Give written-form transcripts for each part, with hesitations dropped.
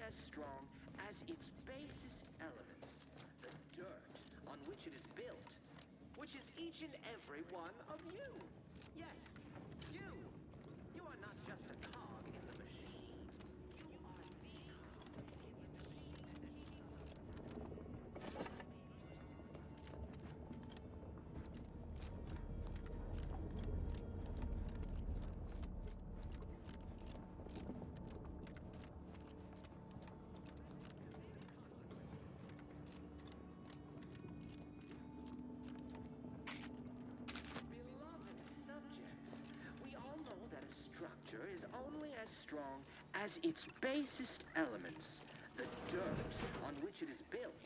as strong as its basest elements, the dirt on which it is built, which is each and every one of you. Yes, you. You are not just a cog in the machine. You are the cog in the machine. Beloved subjects, we all know that a structure is only as strong as its basest elements, the dirt on which it is built,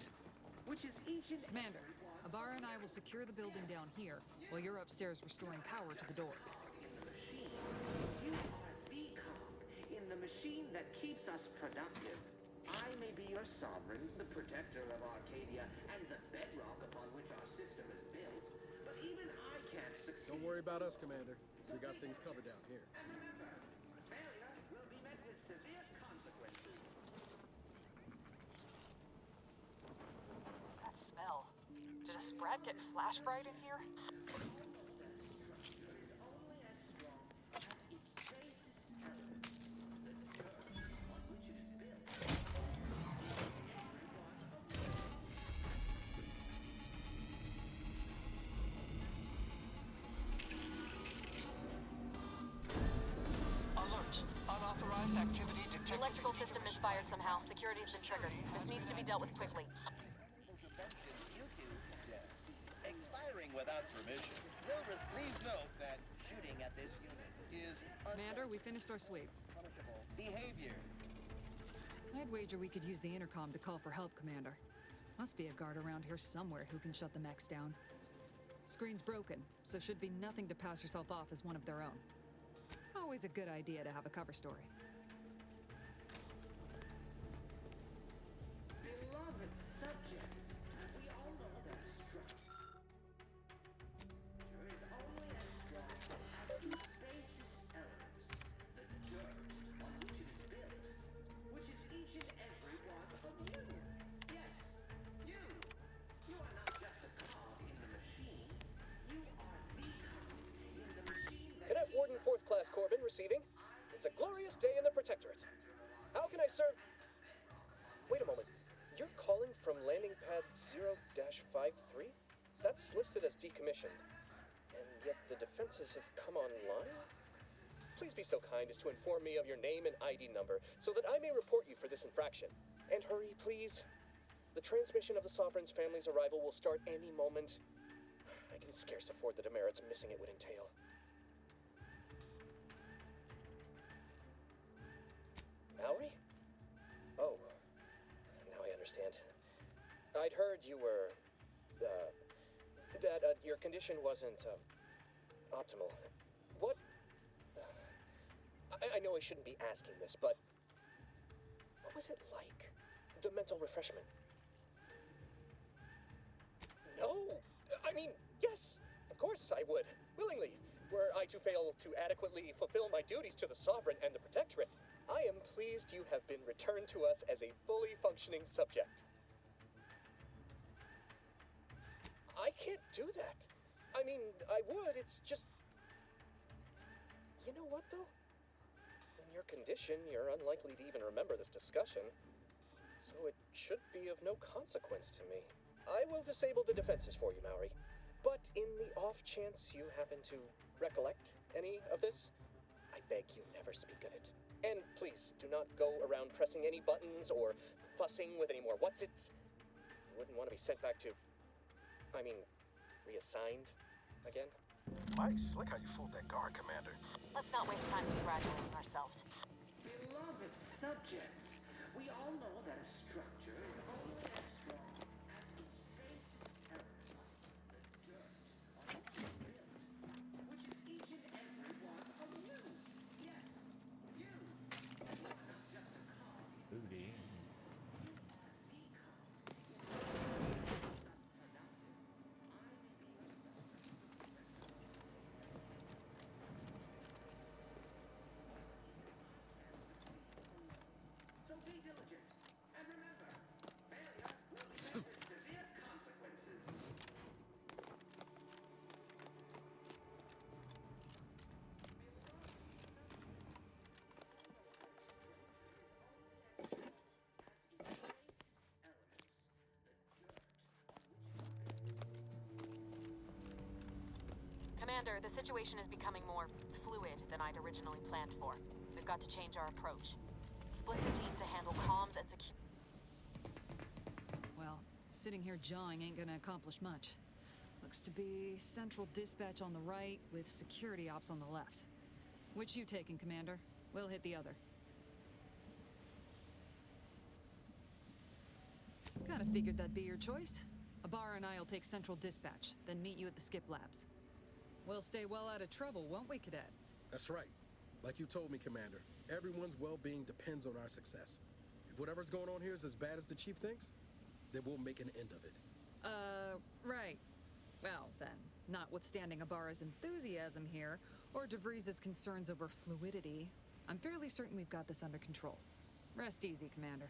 which is each and Commander, every one Ibarra and I will secure the building down here, while you're upstairs restoring power to the door. in the machine. You are the cog in the machine that keeps us productive. I may be your sovereign, the protector of Arcadia, and the bedrock upon which our system is built, but even I can't succeed. Don't worry about us, Commander. We got things covered down here. And remember, failure will be met with severe consequences. That smell. Did a Sprat get flash fried in here? That structure is only as strong as its basest elements, the dirt on which it is built. Every one of Alert! Unauthorized activity detected. The electrical system misfired somehow. Security has been triggered. This needs to be dealt with quickly. Expiring without permission. Wilbur, please note that shooting at this unit is Commander, we finished our sweep. unpunishable behavior. I'd wager we could use the intercom to call for help, Commander. Must be a guard around here somewhere who can shut the mechs down. Screen's broken, so should be nothing to pass yourself off as one of their own. Always a good idea to have a cover story. beloved subjects, we all know that a structure is only as strong as its basest elements, the dirt on which it is built, which is each and every one of you. Yes, you. You are not just a cog in the machine. You are the cog in the machine that Cadet Warden 4th Class Corbin receiving. It's a glorious day in the Protectorate. How can I serve? Wait a moment. You're calling from landing pad 0-53? That's listed as decommissioned. And yet the defenses have come online? Please be so kind as to inform me of your name and ID number so that I may report you for this infraction. And hurry, please. The transmission of the Sovereign's family's arrival will start any moment. I can scarce afford the demerits missing it would entail. Mallory? Oh, now I understand. I'd heard you were, that your condition wasn't, optimal. What? I know I shouldn't be asking this, but what was it like? The mental refreshment? No! I mean, yes, of course I would, willingly, were I to fail to adequately fulfill my duties to the Sovereign and the Protectorate. I am pleased you have been returned to us as a fully functioning subject. I can't do that. I mean, I would, it's just... You know what, though? In your condition, you're unlikely to even remember this discussion, so it should be of no consequence to me. I will disable the defenses for you, Maori. But in the off chance you happen to recollect any of this, I beg you never speak of it. And please, do not go around pressing any buttons or fussing with any more whatsits. You wouldn't want to be sent back to... reassigned again. Mighty slick how you fooled that guard, Commander. Let's not waste time congratulating ourselves. beloved subjects, we all know that a structure is only as strong as its basest elements, the dirt on which it is built, which is each and every one of you. Yes, you. You are not just a cog. Booty. You are the cog. In the machine that keeps us productive. I may be your sovereign. So be diligent. Commander, the situation is becoming more fluid than I'd originally planned for. We've got to change our approach. Split the team to handle comms and security. Well, sitting here jawing ain't gonna accomplish much. Looks to be Central Dispatch on the right with security ops on the left. Which you taking, Commander? We'll hit the other. Kinda figured that'd be your choice. Ibarra and I'll take Central Dispatch, then meet you at the skip labs. We'll stay well out of trouble, won't we, Cadet? That's right. Like you told me, Commander, everyone's well-being depends on our success. If whatever's going on here is as bad as the Chief thinks, then we'll make an end of it. Right. Well, then, notwithstanding Ibarra's enthusiasm here, or DeVries's concerns over fluidity, I'm fairly certain we've got this under control. Rest easy, Commander.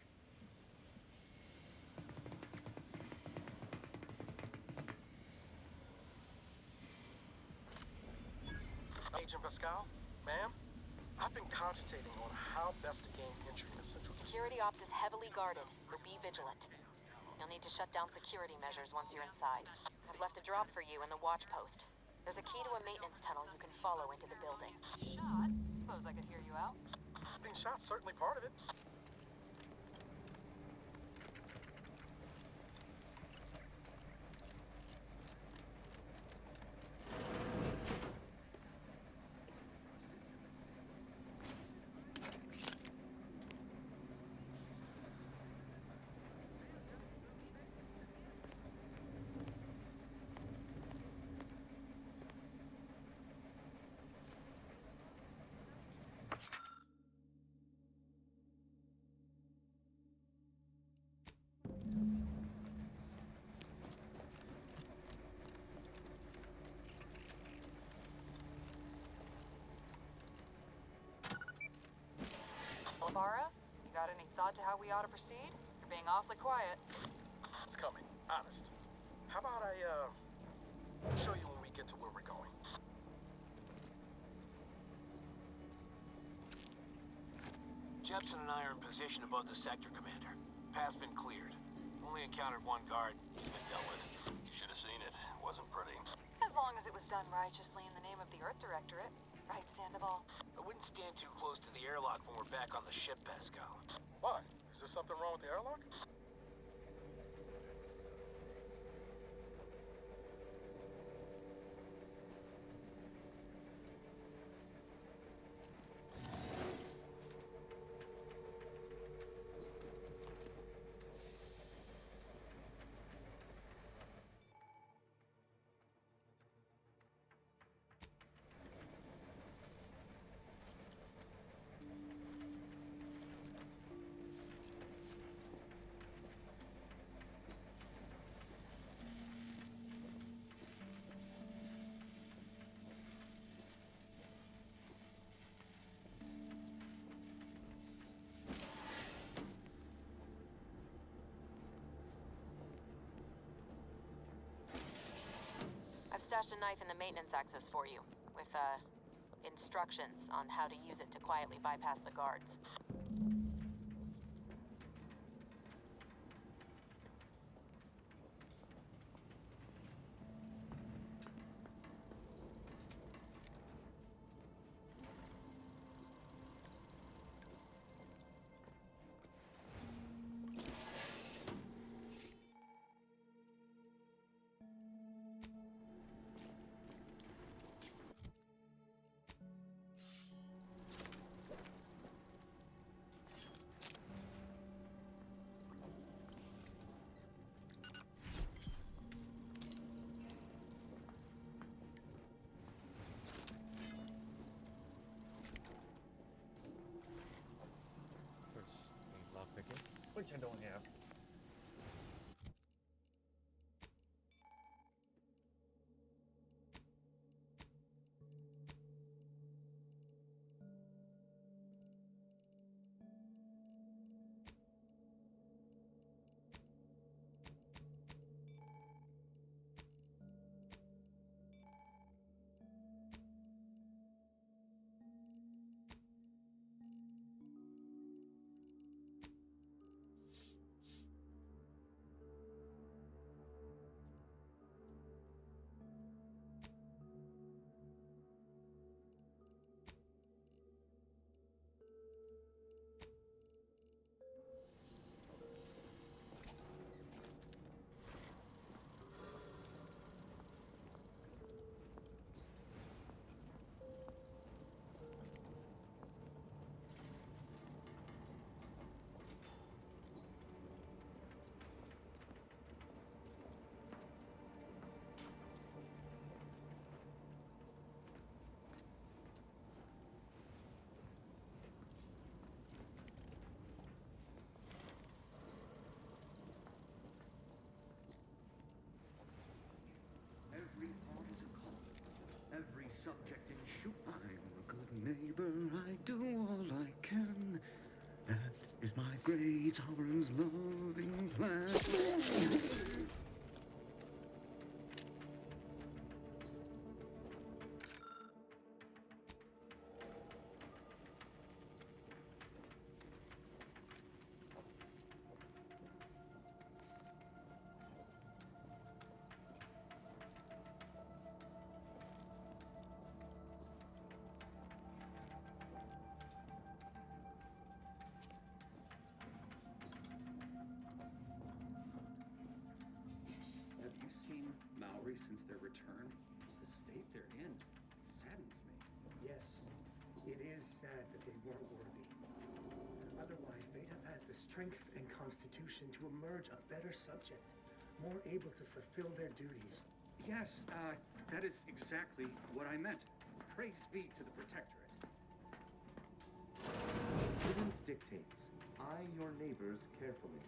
Agent Pascal, ma'am, I've been cogitating on how best to gain entry into Central District. Security ops is heavily guarded, so be vigilant. You'll need to shut down security measures once you're inside. I've left a drop for you in the watch post. There's a key to a maintenance tunnel you can follow into the building. Shot? Suppose I could hear you out. Being shot, certainly part of it. Ibarra, you got any thought to how we ought to proceed? You're being awfully quiet. It's coming, honest. How about I, show you when we get to where we're going? Jepson and I are in position above the sector, Commander. Path's been cleared. Only encountered one guard. It's been dealt with. You should have seen it. Wasn't pretty. As long as it was done righteously in the name of the Earth Directorate. Right, Sandoval? I wouldn't stand too close to the airlock when we're back on the ship, Pascal. Why? Is there something wrong with the airlock? I've stashed a knife in the maintenance access for you, with, instructions on how to use it to quietly bypass the guards. lockpicking, which I don't have. subject and shoot. I'm a good neighbor, I do all I can. That is my great sovereign's loving plan. Have you seen Maori since their return? The state they're in saddens me. Yes, it is sad that they weren't worthy. Otherwise, they'd have had the strength and constitution to emerge a better subject, more able to fulfill their duties. Yes, that is exactly what I meant. Praise be to the Protectorate. Prudence dictates, eye your neighbors carefully.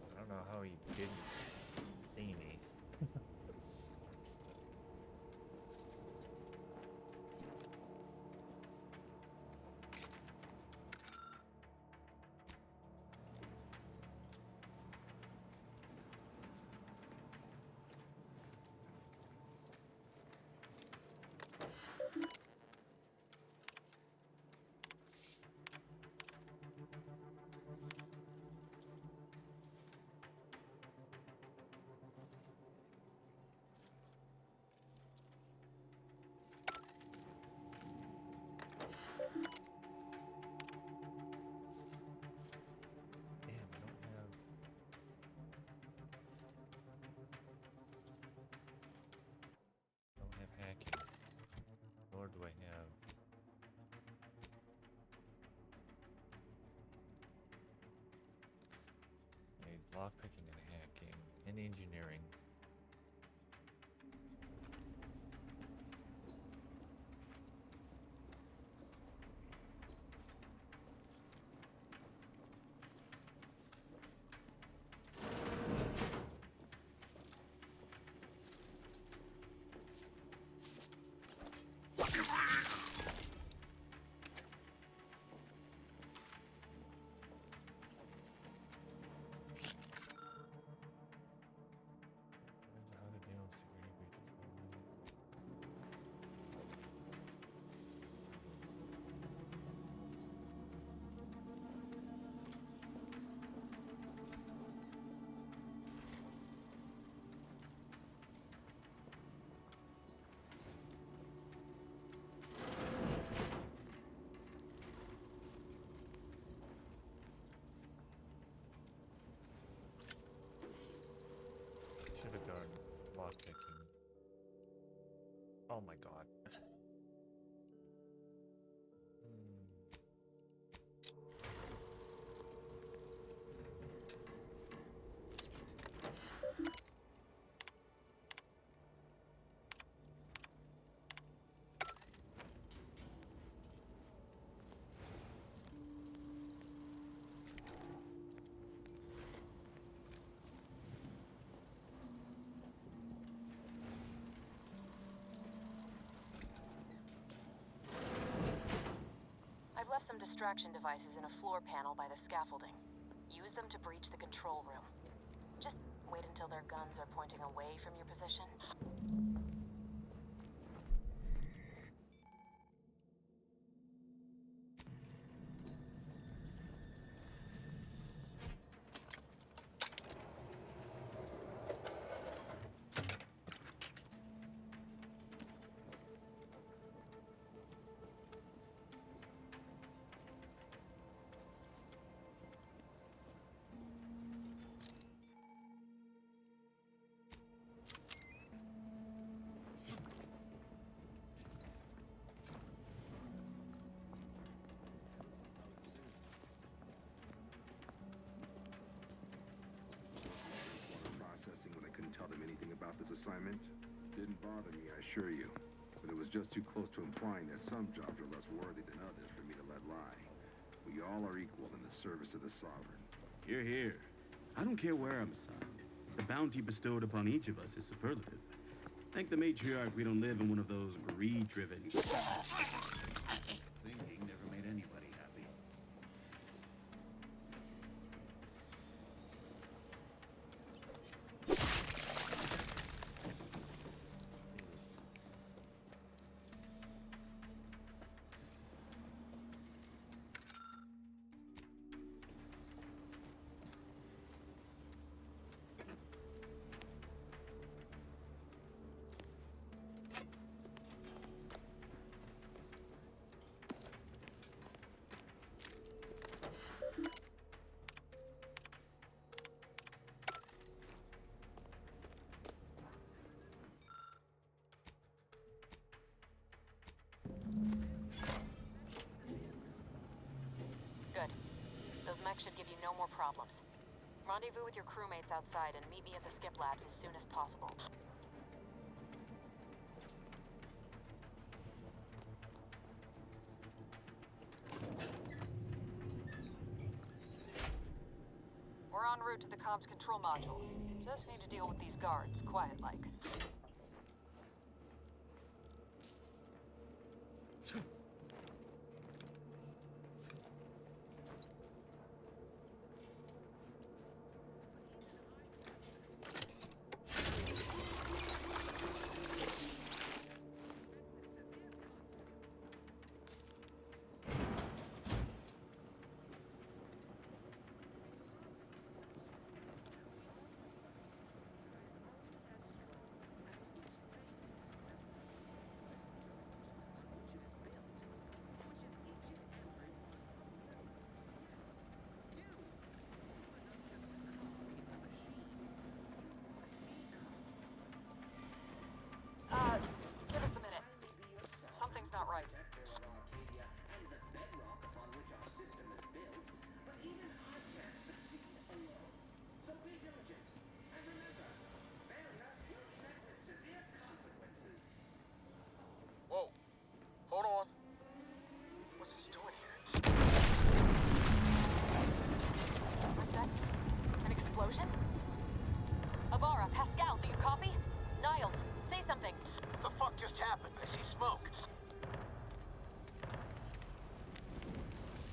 I don't know how he didn't see me. Damn, I don't have hacking. Nor do I have lockpicking and hacking and engineering. How to deal with security breaches. Should have done lockpicking. Oh my god. I've left some distraction devices in a floor panel by the scaffolding. Use them to breach the control room. Just wait until their guns are pointing away from your position. about this assignment. Didn't bother me, I assure you. But it was just too close to implying that some jobs are less worthy than others for me to let lie. We all are equal in the service of the Sovereign. Hear, hear. I don't care where I'm assigned. The bounty bestowed upon each of us is superlative. Thank the matriarch we don't live in one of those greed-driven... Thinking never made anybody happy. Good. Those mechs should give you no more problems. Rendezvous with your crewmates outside and meet me at the skip labs as soon as possible. We're en route to the comms control module. Just need to deal with these guards, quiet-like. Give us a minute. Something's not right. Whoa. Hold on. What's he doing here? What's that? An explosion? Avara, Pascal, do you copy? Niles, say something. What the fuck just happened? I see smoke.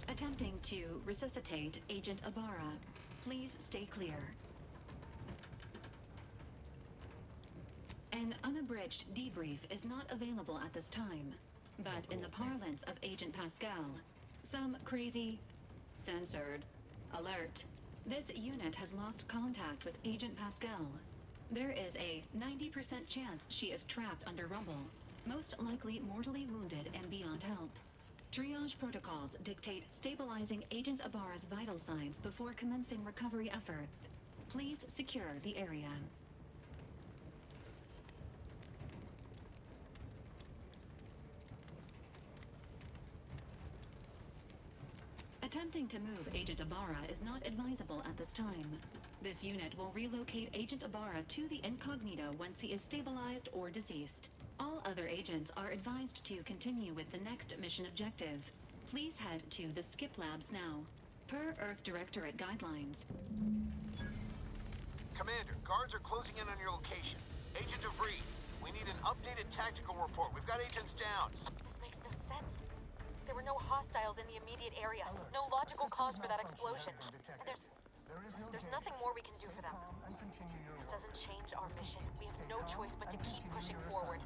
Attempting to resuscitate Agent Ibarra. Please stay clear. An unabridged debrief is not available at this time, but in the parlance of Agent Pascal, some crazy, censored, alert. This unit has lost contact with Agent Pascal. There is a 90% chance she is trapped under rubble, most likely mortally wounded and beyond help. Triage protocols dictate stabilizing Agent Ibarra's vital signs before commencing recovery efforts. Please secure the area. Attempting to move Agent Ibarra is not advisable at this time. This unit will relocate Agent Ibarra to the incognito once he is stabilized or deceased. All other agents are advised to continue with the next mission objective. Please head to the skip labs now, per Earth Directorate guidelines. Commander, guards are closing in on your location. Agent DeVries, we need an updated tactical report. We've got agents down. This makes no sense. There were no hostiles in the immediate area. No logical cause for that explosion. And there's nothing more we can do for them. This doesn't change our mission. We have no choice but to keep pushing forward.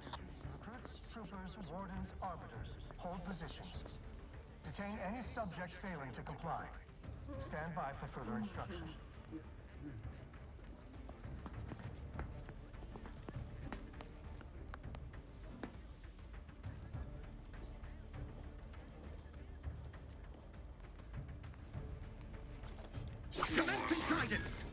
Recruits, troopers, wardens, arbiters. Hold positions. Detain any subject failing to comply. Stand by for further instructions. Commencing guidance!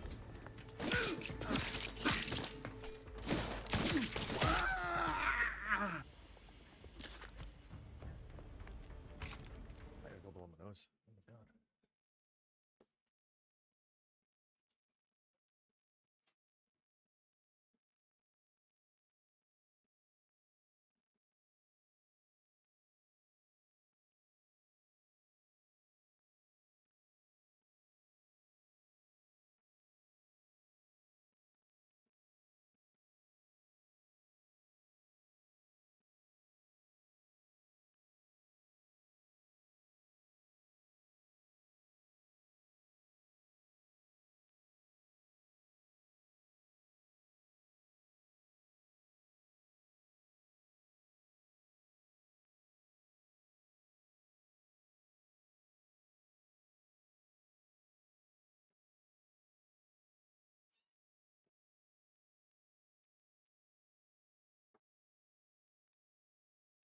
I gotta go blow my nose. Oh my god.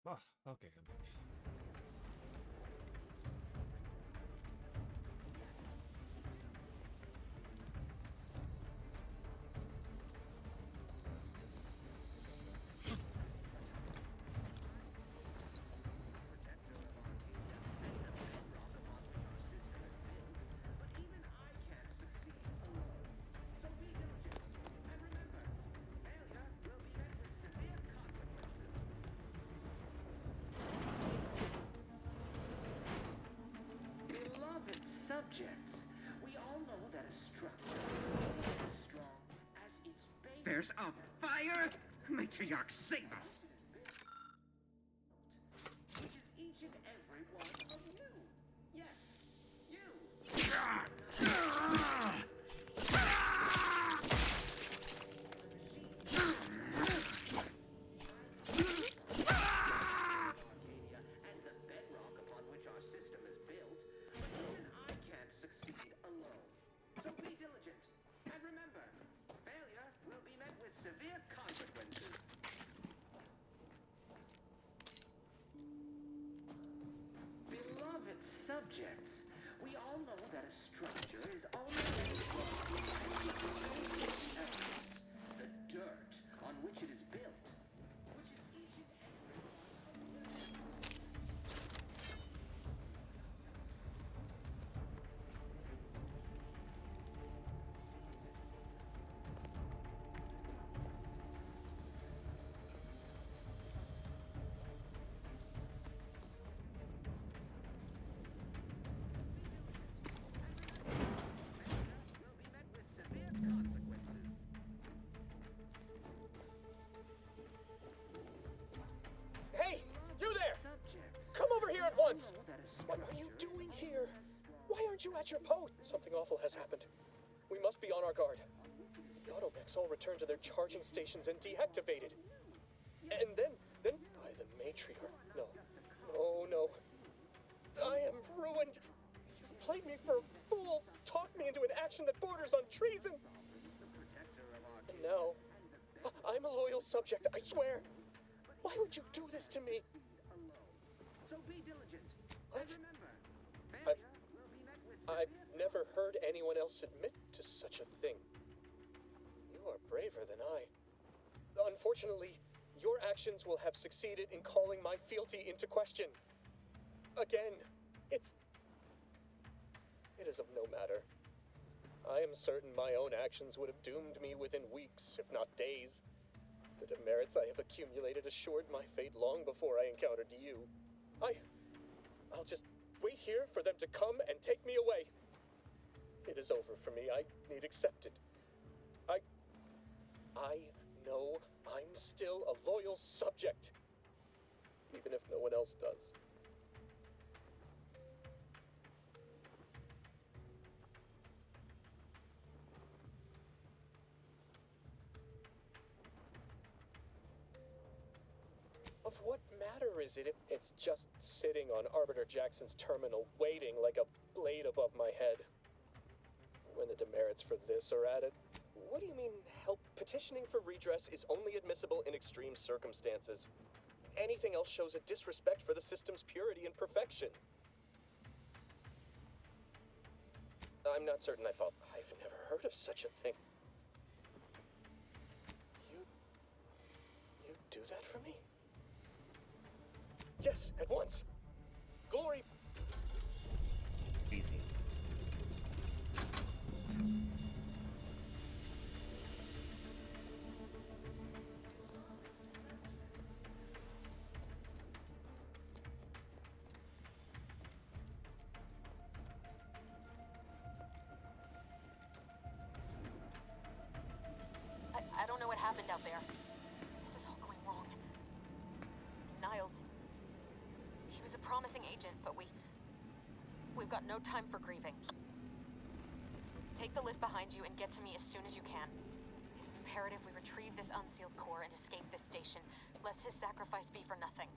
Oh, okay. Good. Beloved subjects, we all know that a structure is only as strong as its base. There's a fire? Matriarch, save us! Which is each and every one of you. Yes, you. Arcadia and the bedrock upon which our system is built, but even I can't succeed alone. So be diligent, and remember, failure will be met with severe consequences. Beloved subjects, we all know that a structure is only as strong as its basic elements, the dirt on which it is built, which is each and every one of you. Will be met with severe consequences. Hey, you there! Subjects, Come over here at once! know that a What are you structure doing here? Why aren't you at your post? Something awful has happened. We must be on our guard. The automechs all returned to their charging stations and deactivated. And then by the matriarch. No. Oh no. I am ruined. You've played me for a fool, talked me into an action that borders on treason. And now, I'm a loyal subject, I swear. Why would you do this to me? So be diligent. What? And remember, I've, failure will be met with I've never heard anyone else admit to such a thing. You are braver than I. Unfortunately, your actions will have succeeded in calling my fealty into question. Again, it is of no matter. I am certain my own actions would have doomed me within weeks, if not days. The demerits I have accumulated assured my fate long before I encountered you. I'll just wait here for them to come and take me away. It is over for me. I need accepted. I know I'm still a loyal subject, even if no one else does. Of what matter is it if it's just sitting on Arbiter Jackson's terminal, waiting like a blade above my head? When the demerits for this are added, what do you mean help? Petitioning for redress is only admissible in extreme circumstances. Anything else shows a disrespect for the system's purity and perfection. I'm not certain I've never heard of such a thing. You do that for me? Yes, at once. Glory. Easy. I don't know what happened out there. This is all going wrong. Niles. He was a promising agent, but we've got no time for grieving. Take the lift behind you and get to me as soon as you can. It is imperative we retrieve this unsealed core and escape this station, lest his sacrifice be for nothing.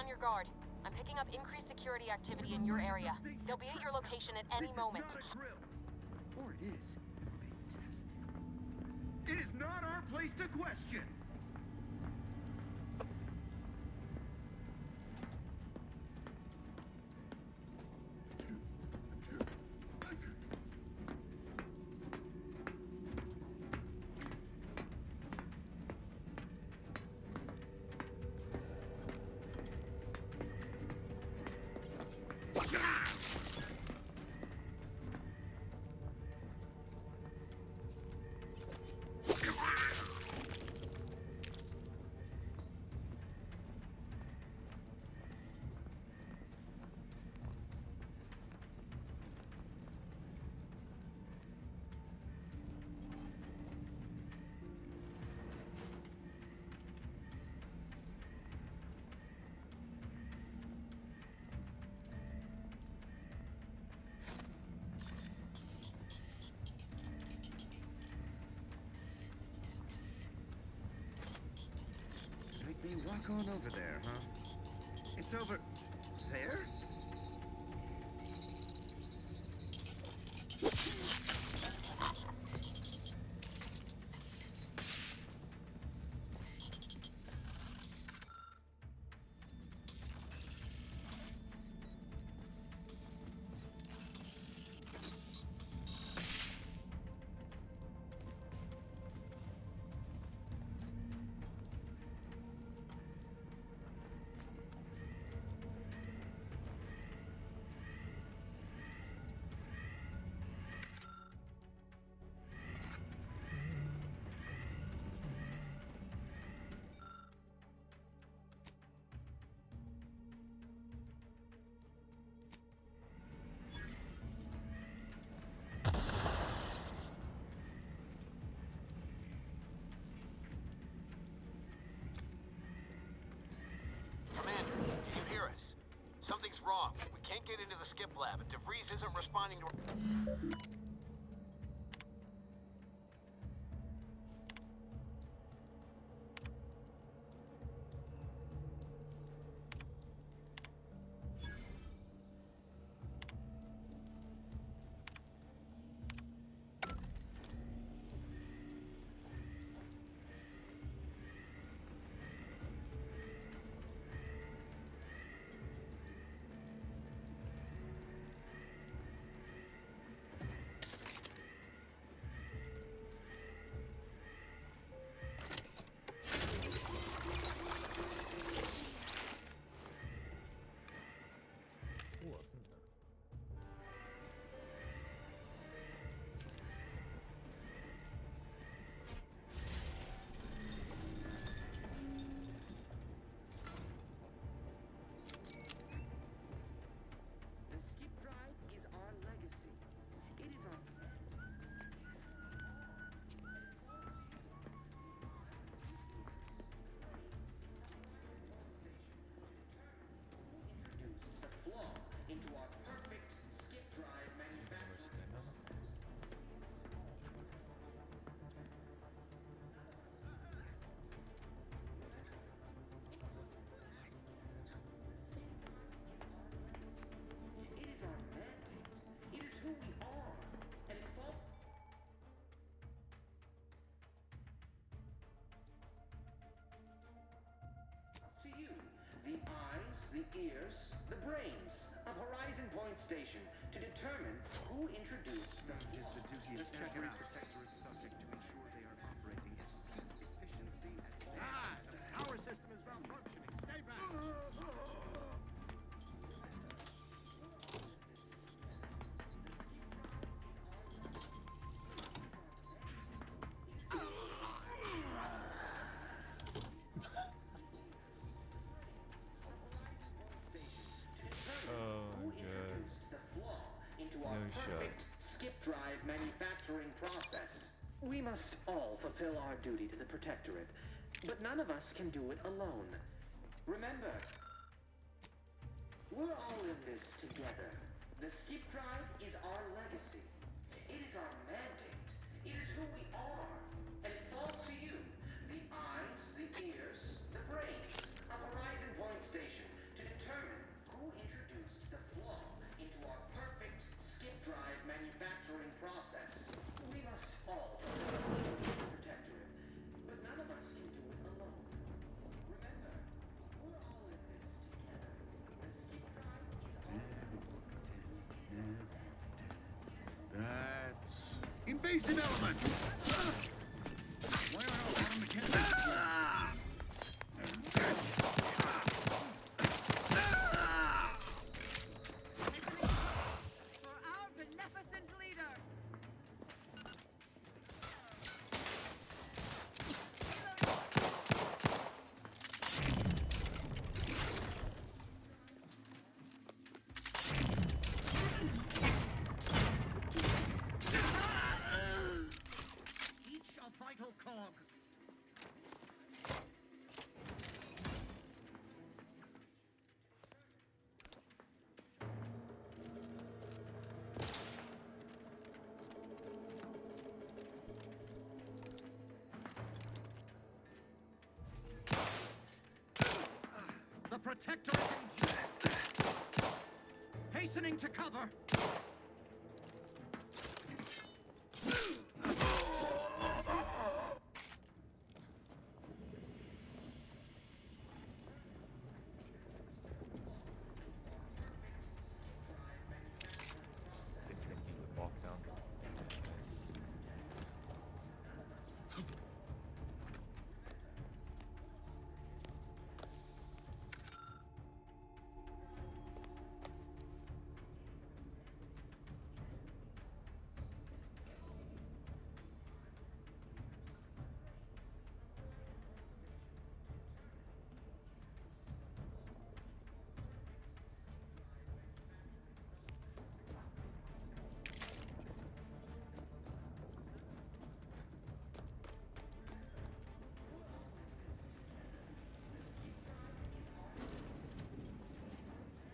on your guard. I'm picking up increased security activity in your area. They'll be at your location at any moment. Or it is. Fantastic. It is not our place to question. Make me walk on over there, huh? It's over there? Commander, can you hear us? Something's wrong. We can't get into the skip lab, and DeVries isn't responding to... The skip drive is our legacy. It is our introduced the flaw into our perfect skip drive manufacturing process. It is our mandate. It is who we are. And it falls to you. The eyes, the ears, the brains of Horizon Point Station to determine who introduced the It is the duty of every protectorate subject to ensure they are operating at peak efficiency at all. The power system is malfunctioning. Stay back. Oh, who introduced the flaw into our No shot. perfect skip drive manufacturing process. We must all fulfill our duty to the Protectorate, but none of us can do it alone. Remember, we're all in this together. The skip drive is our legacy. It is our mandate. It is who we are. And it falls to you, the eyes, the ears, the brains of Horizon Point Station, to Invasive element! Why are our auto mechanics? For our beneficent leader! Each a vital cog. The Protector is in. Hastening to cover. Walk down.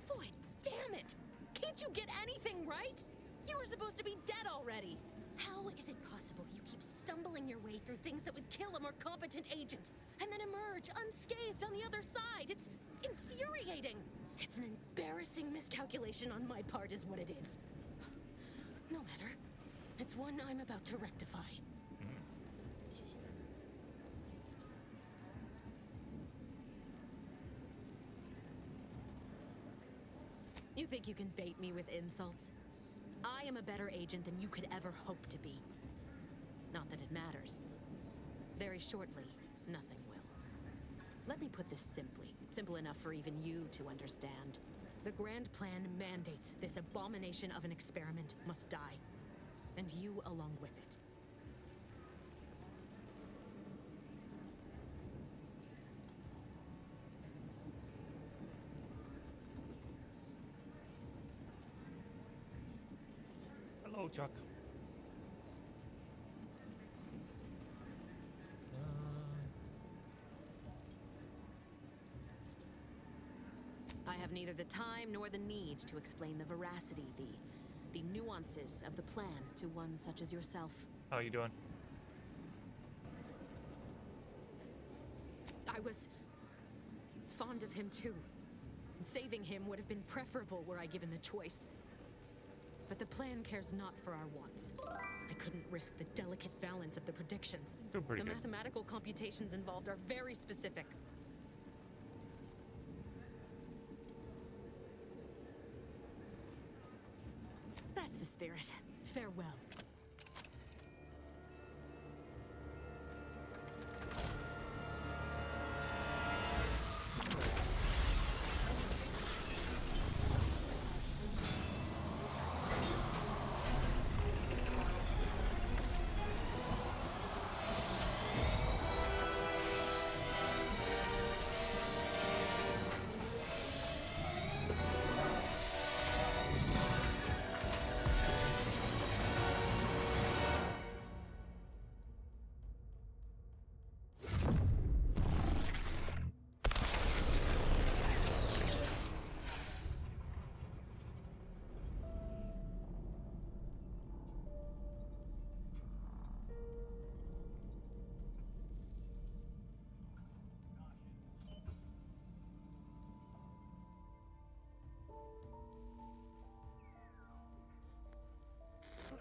Boy, damn it! Can't you get anything right? You were supposed to be dead already. How is it possible you keep stumbling your way through things that would kill a more competent agent, and then emerge unscathed on the other side? It's infuriating. It's an embarrassing miscalculation on my part is what it is. No matter. It's one I'm about to rectify. You think you can bait me with insults? I am a better agent than you could ever hope to be. Not that it matters. Very shortly, nothing will. Let me put this simply. Simple enough for even you to understand. The Grand Plan mandates this abomination of an experiment must die. And you along with it. Hello, Chuck. I have neither the time nor the need to explain the veracity, the nuances of the plan to one such as yourself. How are you doing? I was fond of him too. Saving him would have been preferable were I given the choice. But the plan cares not for our wants. I couldn't risk the delicate balance of the predictions. Doing pretty The good. mathematical computations involved are very specific. That's the spirit. Farewell.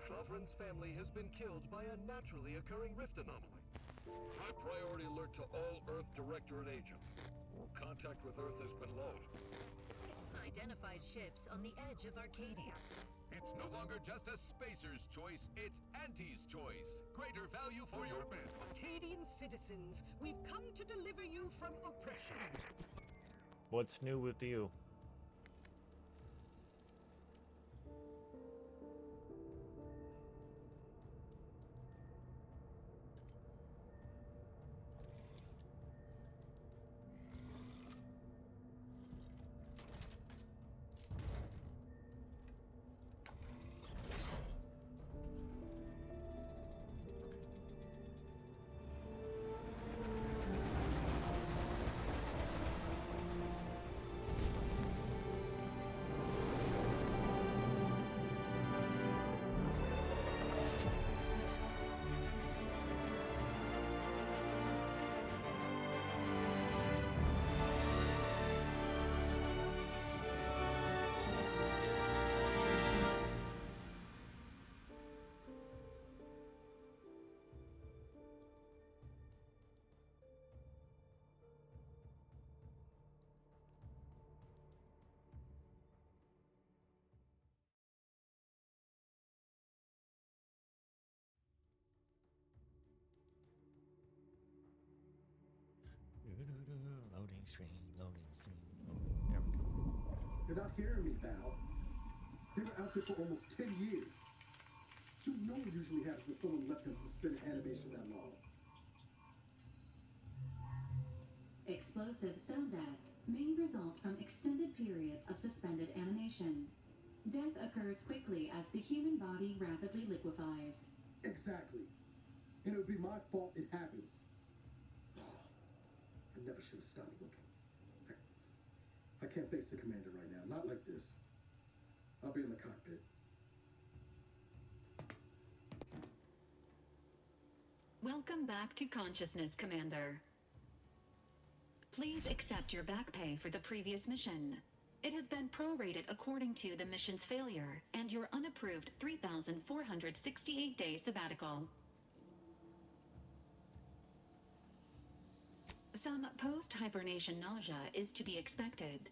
Sovereign's family has been killed by a naturally occurring rift anomaly. High priority alert to all Earth Directorate agents. Contact with Earth has been low. I unidentified ships on the edge of Arcadia. It's no longer just a spacer's choice, it's Auntie's choice. Greater value for your men. Arcadian citizens, we've come to deliver you from oppression. What's new with you? Loading screen, loading screen. There we go. You're not hearing me, Val. They were out there for almost 10 years. You know what usually happens when someone left in suspended animation that long. Explosive cell death may result from extended periods of suspended animation. Death occurs quickly as the human body rapidly liquefies. Exactly. And it would be my fault it happens. I never should have stopped looking. I can't face the commander right now. Not like this. I'll be in the cockpit. Welcome back to consciousness, Commander. Please accept your back pay for the previous mission. It has been prorated according to the mission's failure and your unapproved 3,468-day sabbatical. Some post-hibernation nausea is to be expected.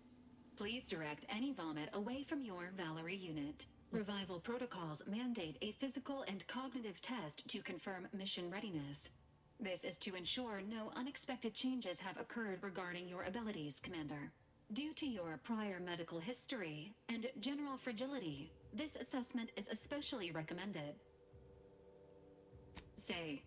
Please direct any vomit away from your Valerie unit. Revival protocols mandate a physical and cognitive test to confirm mission readiness. This is to ensure no unexpected changes have occurred regarding your abilities, Commander. Due to your prior medical history and general fragility, this assessment is especially recommended. Say.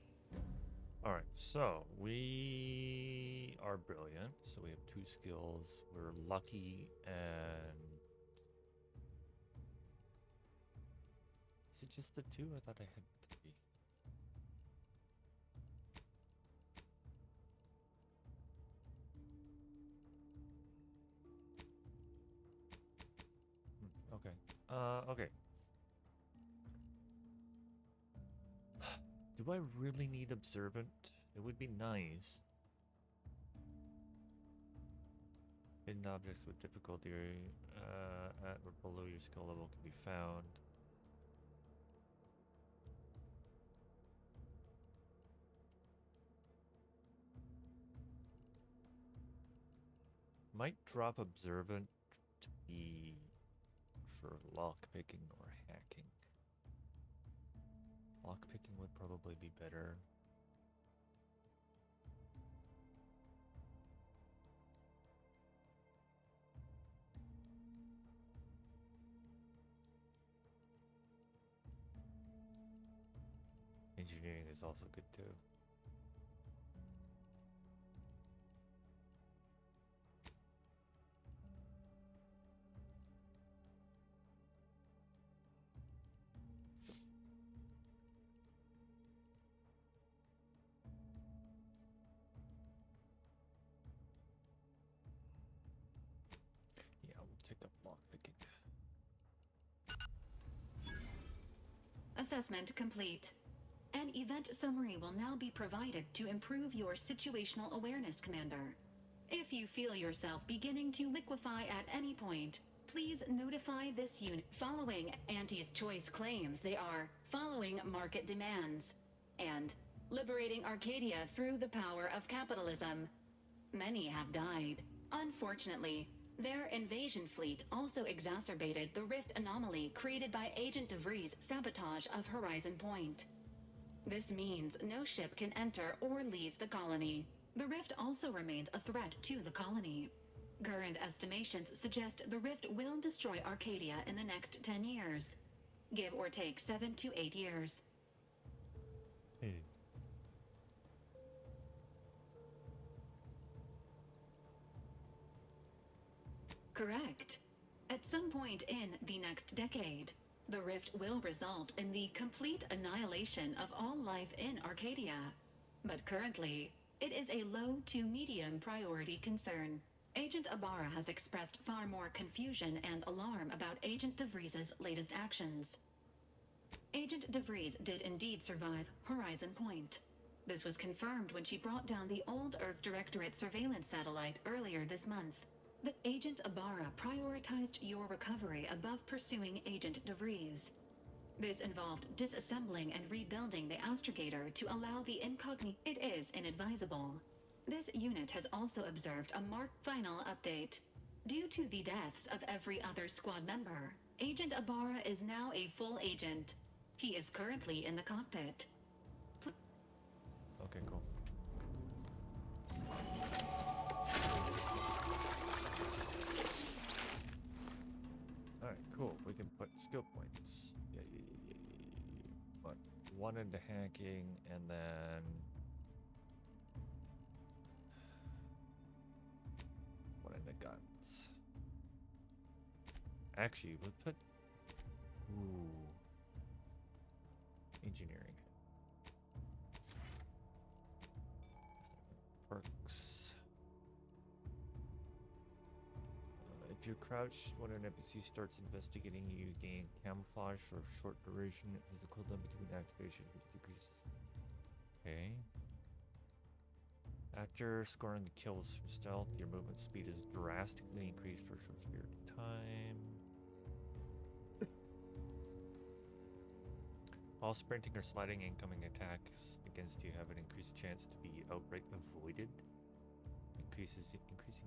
Alright, so we are brilliant, so we have 2 skills. We're lucky and... Is it just the 2? I thought I had 3. Okay. Okay. Do I really need observant? It would be nice. Hidden objects with difficulty at or below your skill level can be found. Might drop observant to be for lockpicking or hacking. Lockpicking would probably be better. Engineering is also good too. Assessment complete. An event summary will now be provided to improve your situational awareness, Commander. If you feel yourself beginning to liquefy at any point, please notify this unit. Following Auntie's choice claims they are following market demands and liberating Arcadia through the power of capitalism. Many have died. Unfortunately, Their invasion fleet also exacerbated the rift anomaly created by Agent DeVries' sabotage of Horizon Point. This means no ship can enter or leave the colony. The rift also remains a threat to the colony. Current estimations suggest the rift will destroy Arcadia in the next 10 years. Give or take 7 to 8 years. Hey. Correct. At some point in the next decade, the rift will result in the complete annihilation of all life in Arcadia. But currently, it is a low to medium priority concern. Agent Ibarra has expressed far more confusion and alarm about Agent DeVries' latest actions. Agent DeVries did indeed survive Horizon Point. This was confirmed when she brought down the old Earth Directorate surveillance satellite earlier this month. But Agent Ibarra prioritized your recovery above pursuing Agent DeVries. This involved disassembling and rebuilding the astrogator to allow the incognito. It is inadvisable. This unit has also observed a marked final update. Due to the deaths of every other squad member, Agent Ibarra is now a full agent. He is currently in the cockpit. Okay, cool. Alright, cool. We can put skill points. But one into hacking and then one into guns. Actually, we'll put engineering. Perks. If you're crouched when an NPC starts investigating you, gain camouflage for a short duration as a cooldown between activation, which decreases. Okay. After scoring the kills from stealth, your movement speed is drastically increased for a short period of time. While sprinting or sliding, incoming attacks against you have an increased chance to be outright avoided. Increasing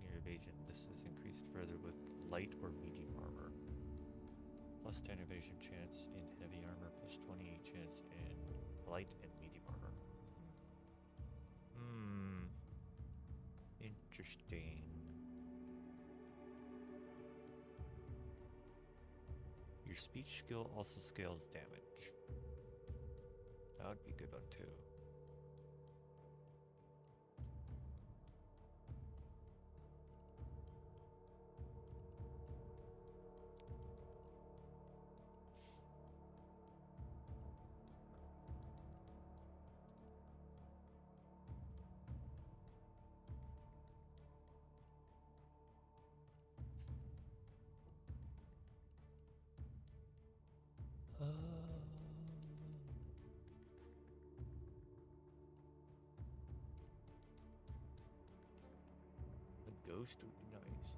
your evasion. This is increased further with light or medium armor. Plus 10 evasion chance in heavy armor, plus 20 chance in light and medium armor. Interesting. Your speech skill also scales damage. That would be a good one too. A ghost would be nice.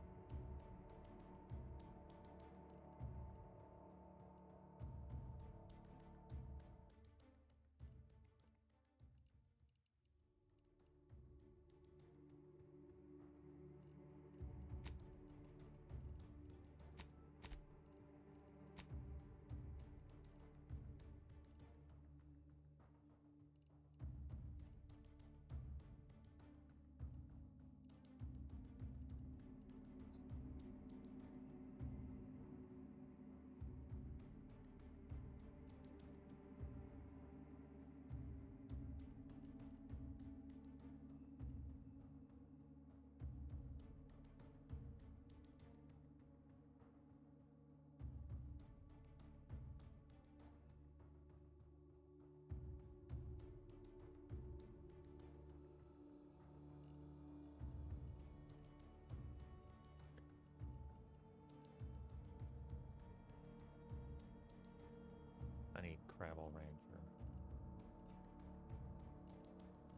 I need Gravel Ranger.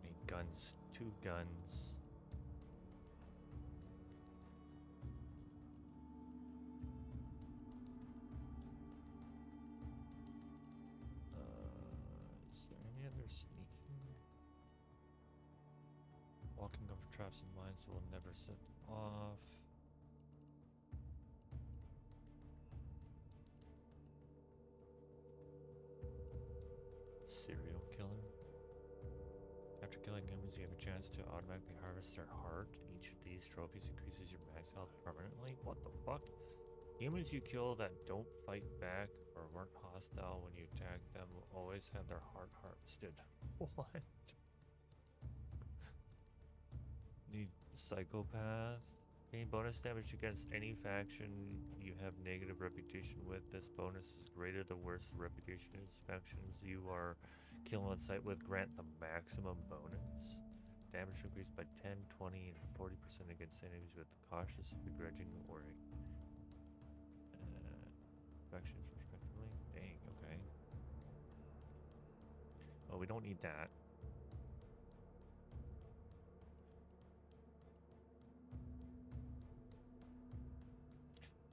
I need guns, 2 guns. Is there any other sneaking? Walking over traps and mines will never set them off. killing humans, you have a chance to automatically harvest their heart. Each of these trophies increases your max health permanently. What the fuck? Humans you kill that don't fight back or weren't hostile when you attack them will always have their heart harvested. What? Need psychopath. Gain bonus damage against any faction you have negative reputation with. This bonus is greater the worse the reputation is. Factions you are kill on sight with grant the maximum bonus. Damage increased by 10, 20, and 40% against enemies with cautious, begrudging, or factions respectively. Dang, okay. Well, we don't need that.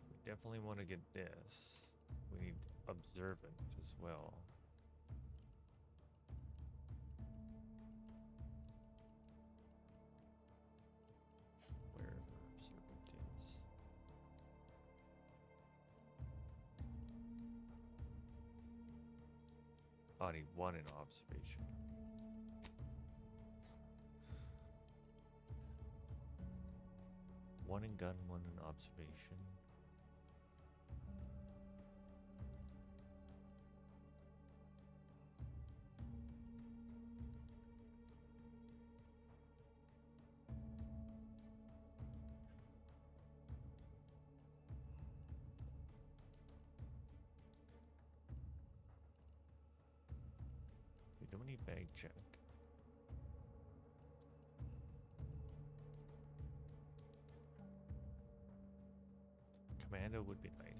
We definitely want to get this. We need observant as well. Where observant is. Oh, I need one in observation. One in gun, one in observation. We don't need bag check. Commando would be nice.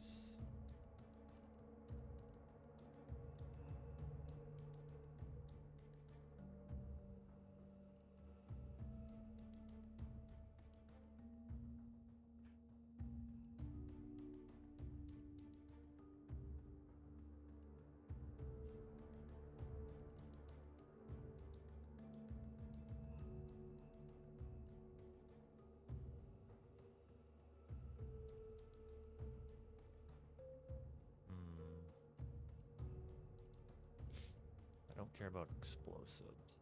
I don't care about explosives.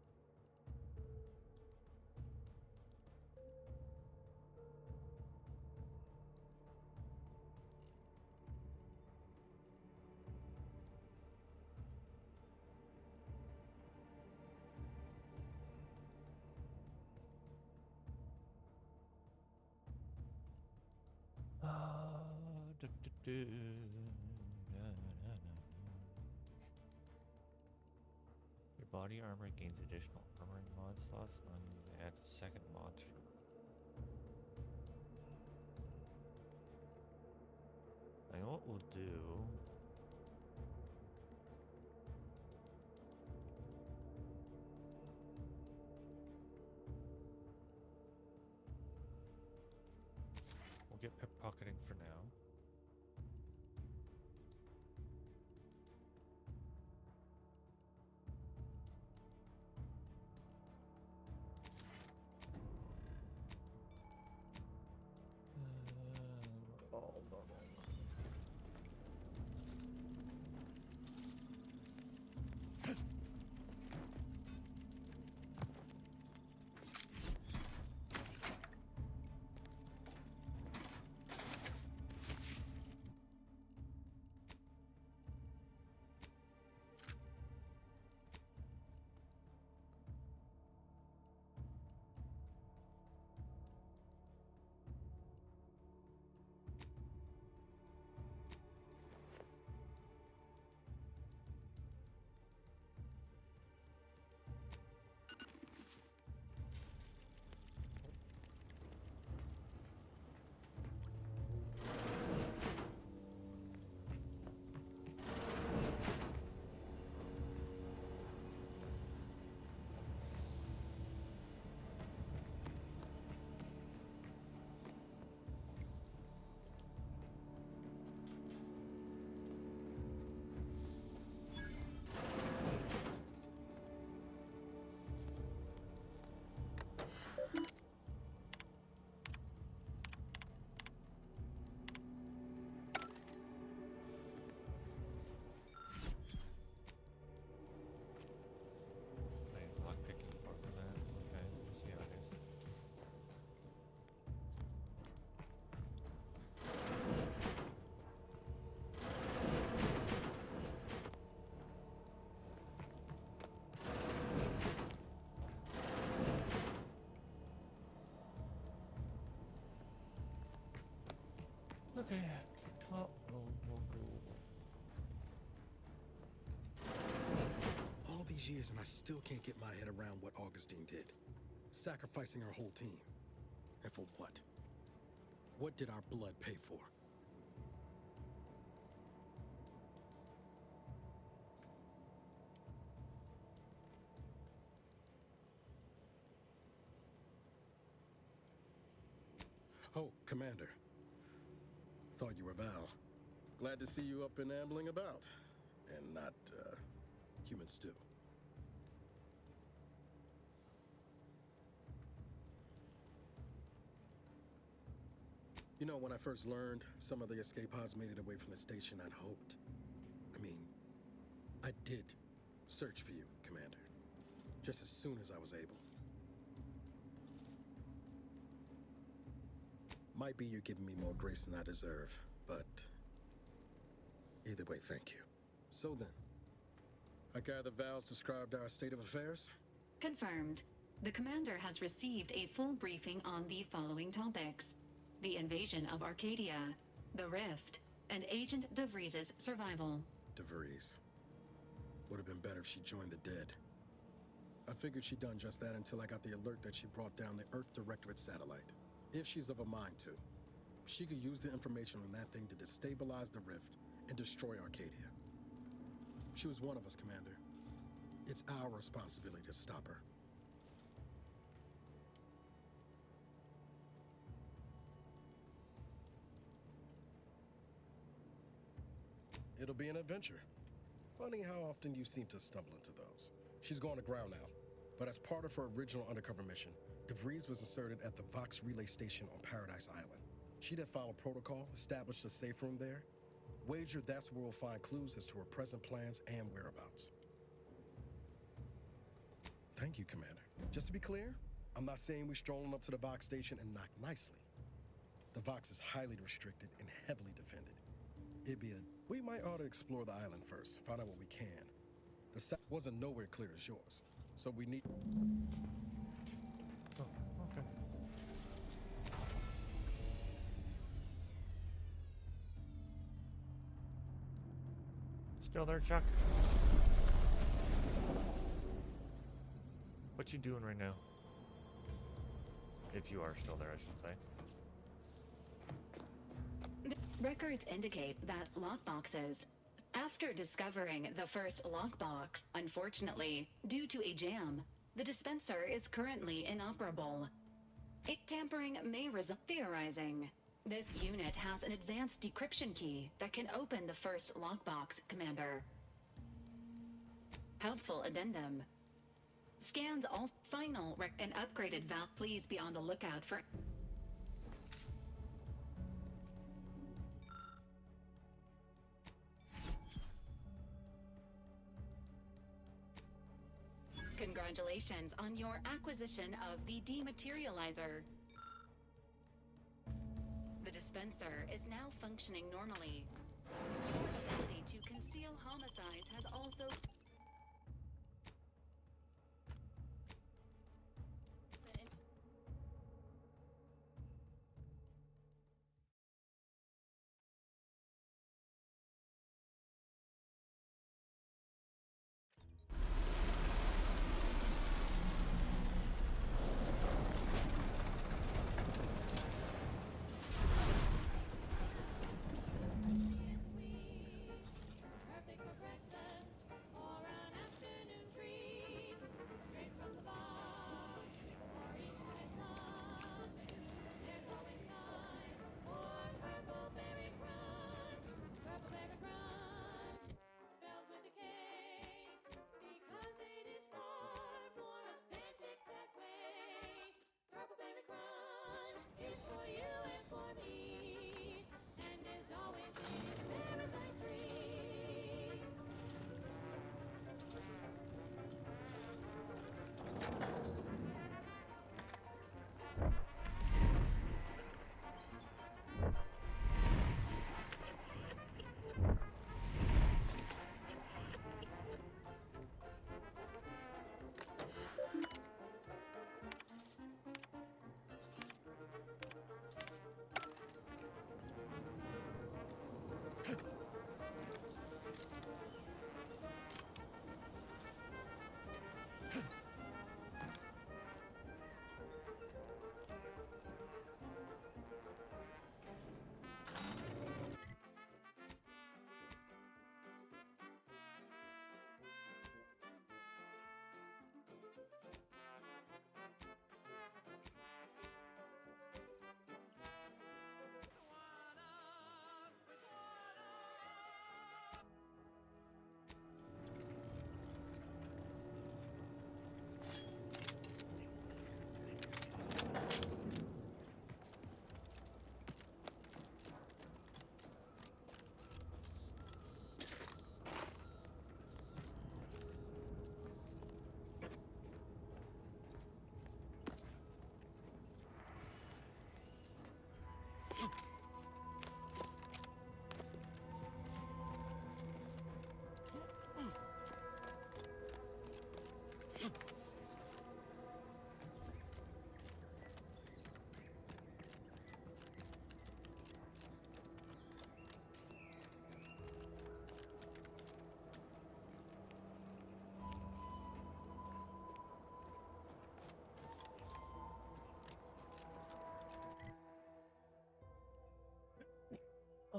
Your body armor gains additional armoring mod slots and add a second mod. I know what we'll do. We'll get pickpocketing for now. All normal. Okay. Oh, we'll go. All these years and I still can't get my head around what Augustine did. Sacrificing her whole team. And for what? What did our blood pay for? Oh, Commander. Thought you were Val. Glad to see you up and ambling about. And not, human stew. You know, when I first learned some of the escape pods made it away from the station, I'd hoped. I did search for you, Commander. Just as soon as I was able. Might be you're giving me more grace than I deserve, but either way, thank you. So then, I gather Val's described our state of affairs? Confirmed. The commander has received a full briefing on the following topics: the invasion of Arcadia, the Rift, and Agent DeVries' survival. DeVries. Would have been better if she joined the dead. I figured she'd done just that until I got the alert that she brought down the Earth Directorate satellite. If she's of a mind to, she could use the information on that thing to destabilize the Rift and destroy Arcadia. She was one of us, Commander. It's our responsibility to stop her. It'll be an adventure. Funny how often you seem to stumble into those. She's going to ground now, but as part of her original undercover mission, DeVries was inserted at the Vox relay station on Paradise Island. She'd have followed protocol, established a safe room there. Wager that's where we'll find clues as to her present plans and whereabouts. Thank you, Commander. Just to be clear, I'm not saying we're strolling up to the Vox station and knock nicely. The Vox is highly restricted and heavily defended. We might ought to explore the island first, find out what we can. The set wasn't nowhere clear as yours, so we need... Oh, okay. Still there, Chuck? What you doing right now? If you are still there, I should say. Records indicate that lockboxes. After discovering the first lockbox, unfortunately, due to a jam, the dispenser is currently inoperable. Tampering may result theorizing. This unit has an advanced decryption key that can open the first lockbox, Commander. Helpful addendum. Scans all final and upgraded valve. Please be on the lookout for... Congratulations on your acquisition of the dematerializer. The dispenser is now functioning normally. Your ability to conceal homicides has also...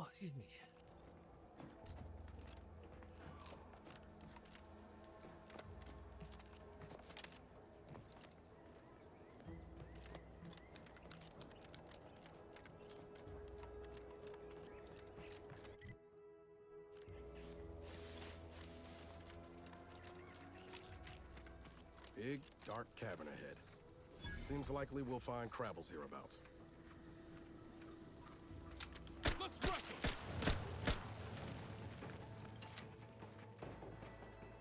Oh, excuse me. Big, dark cabin ahead. Seems likely we'll find Crabbles hereabouts. Let's wreck him!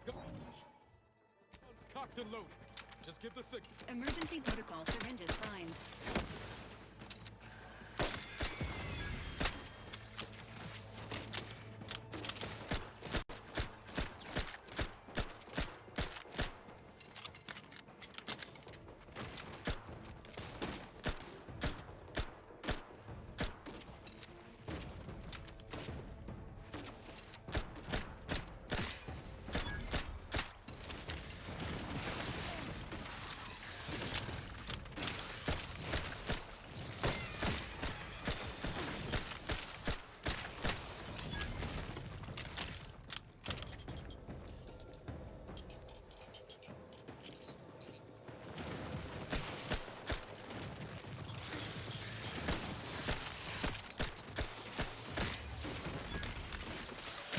Guns cocked and loaded. Just give the signal. Emergency protocol syringes primed.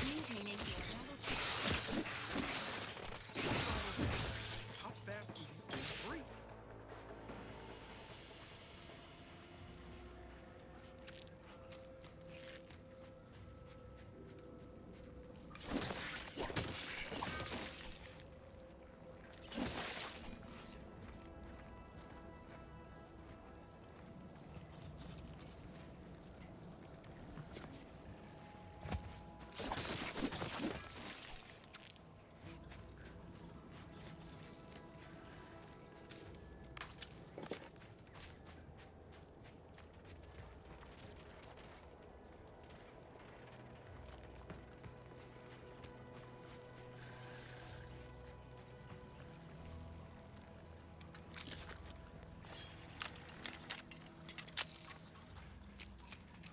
Maintaining air level. How fast do these things breathe?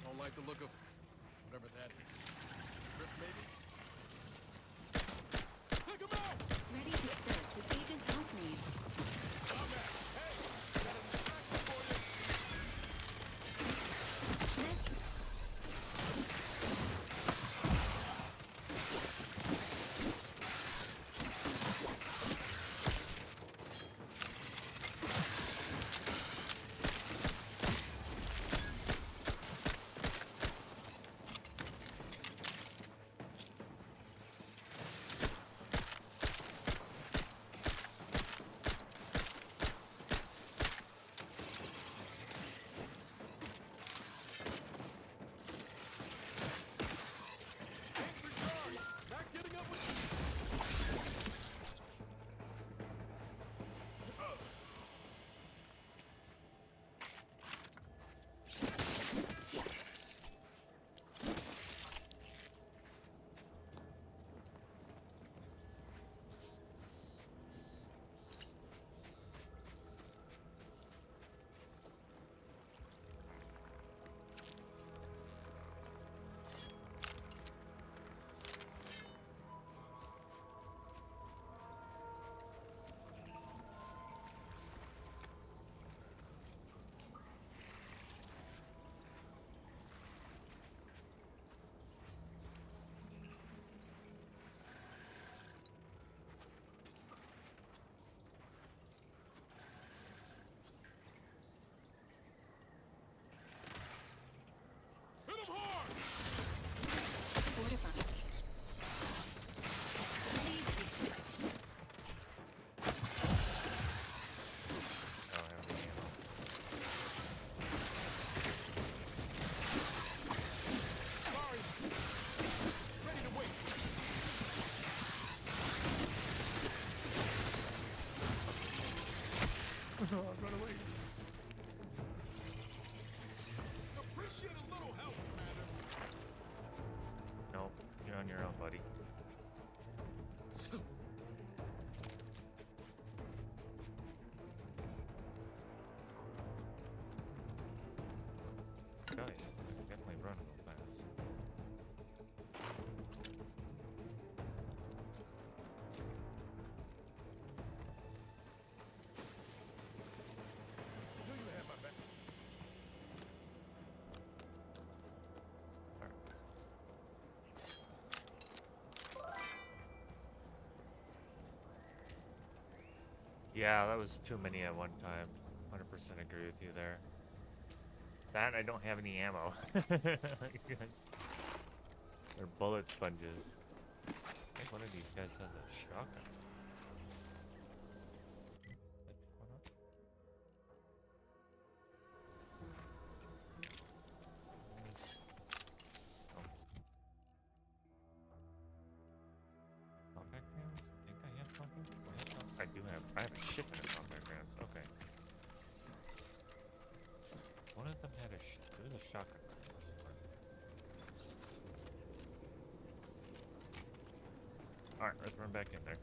Don't like the look of whatever that is. Griff, maybe? Take him out! Ready to assist with agent's health needs. Not getting up with Fortified. ready to wait. Run away. Appreciate a little help, Commander. Nope, you're on your own, buddy. Oh yeah, I can definitely run real fast. Yeah, that was too many at one time. 100% agree with you there. That I don't have any ammo. They're bullet sponges. I think one of these guys has a shotgun. Compact rounds? I think I have something. I have a shipment of compact rounds. Okay. One of them had there was a shotgun. Alright, let's run back in there.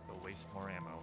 Go waste more ammo.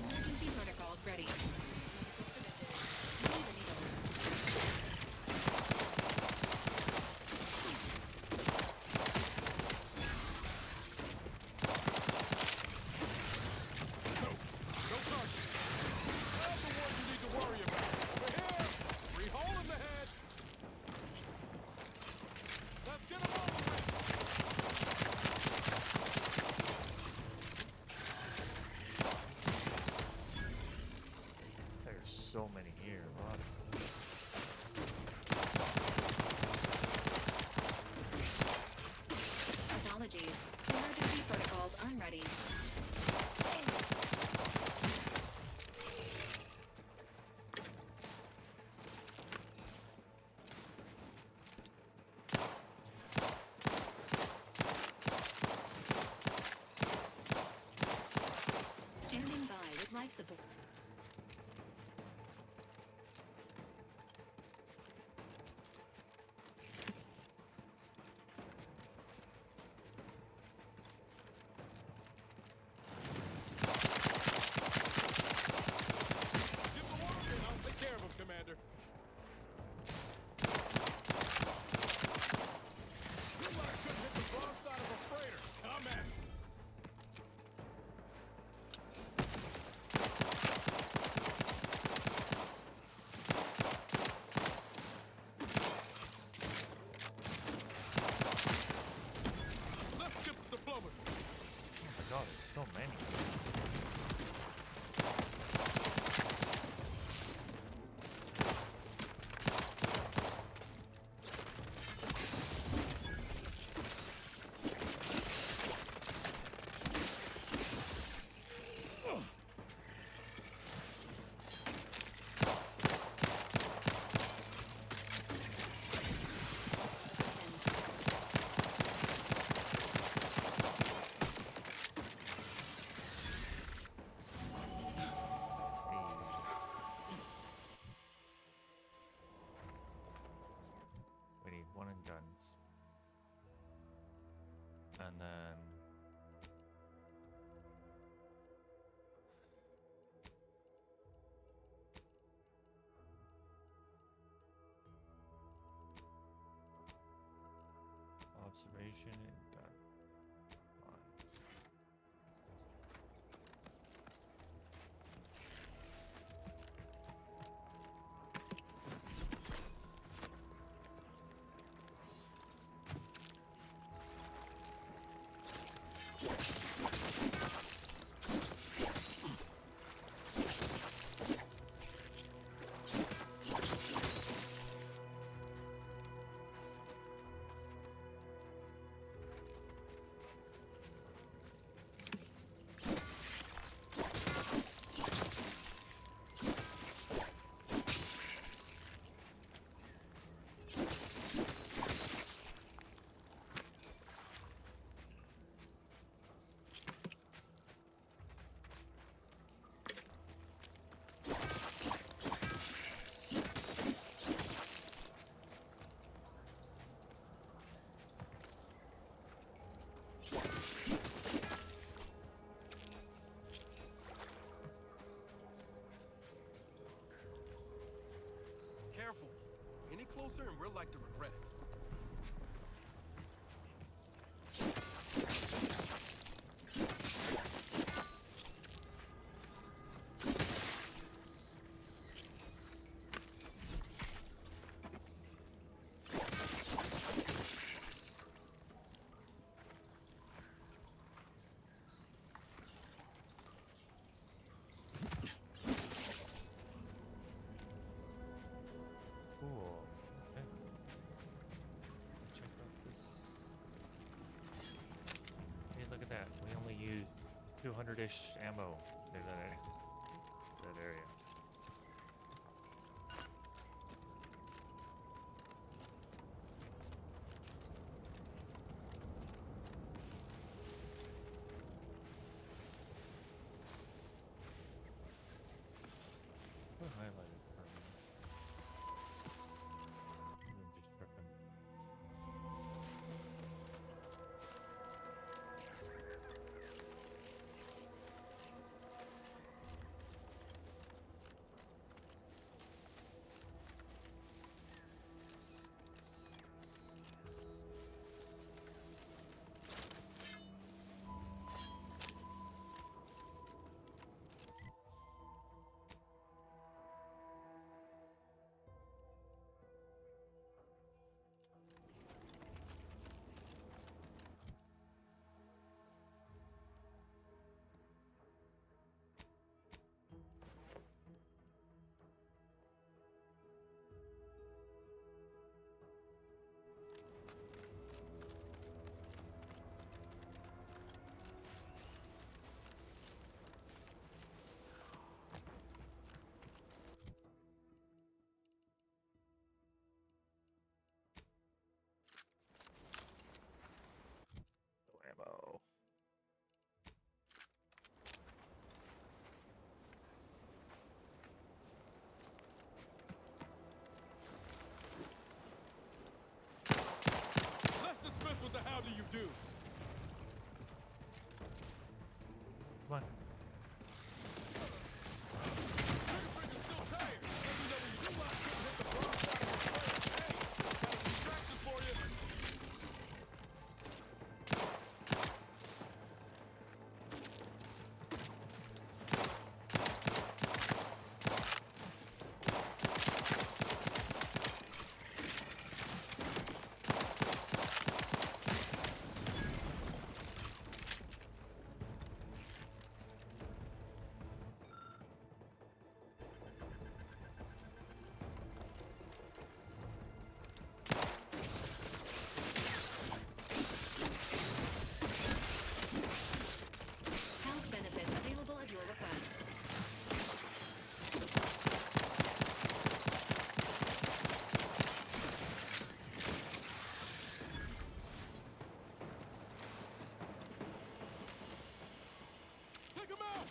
Emergency protocols ready. No target. That's the one you need to worry about. Over here. Free hole in the head. Let's get him over with. There's so many here. Wow. Apologies. Emergency protocols unready. Standing by with life support. Give the word and I'll take care of him, Commander. You like couldn't hit the broadside of a freighter. Come at me. Let's skip the diplomacy. Oh my god, there's so many. We need one in guns. And then observation and gun. Fine. closer and we're like to regret it. Cool. Okay. Check out this. Hey, look at that. We only used 200-ish ammo in that area. What highlighted for me? I'm just tripping. No ammo. Let's dismiss with the how do you do's. Come on. Fingerprinter's still tired. Let me know when you lot couldn't hit the broad side of the plate. Hey, got a distraction for you. Health benefits available at your request. Take him out.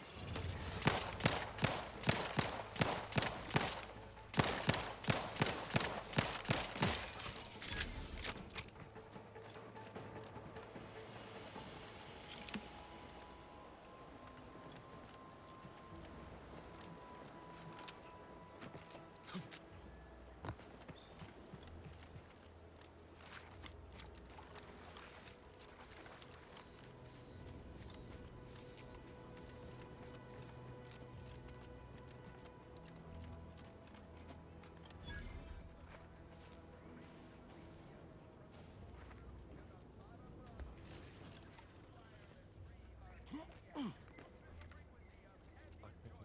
Block 53.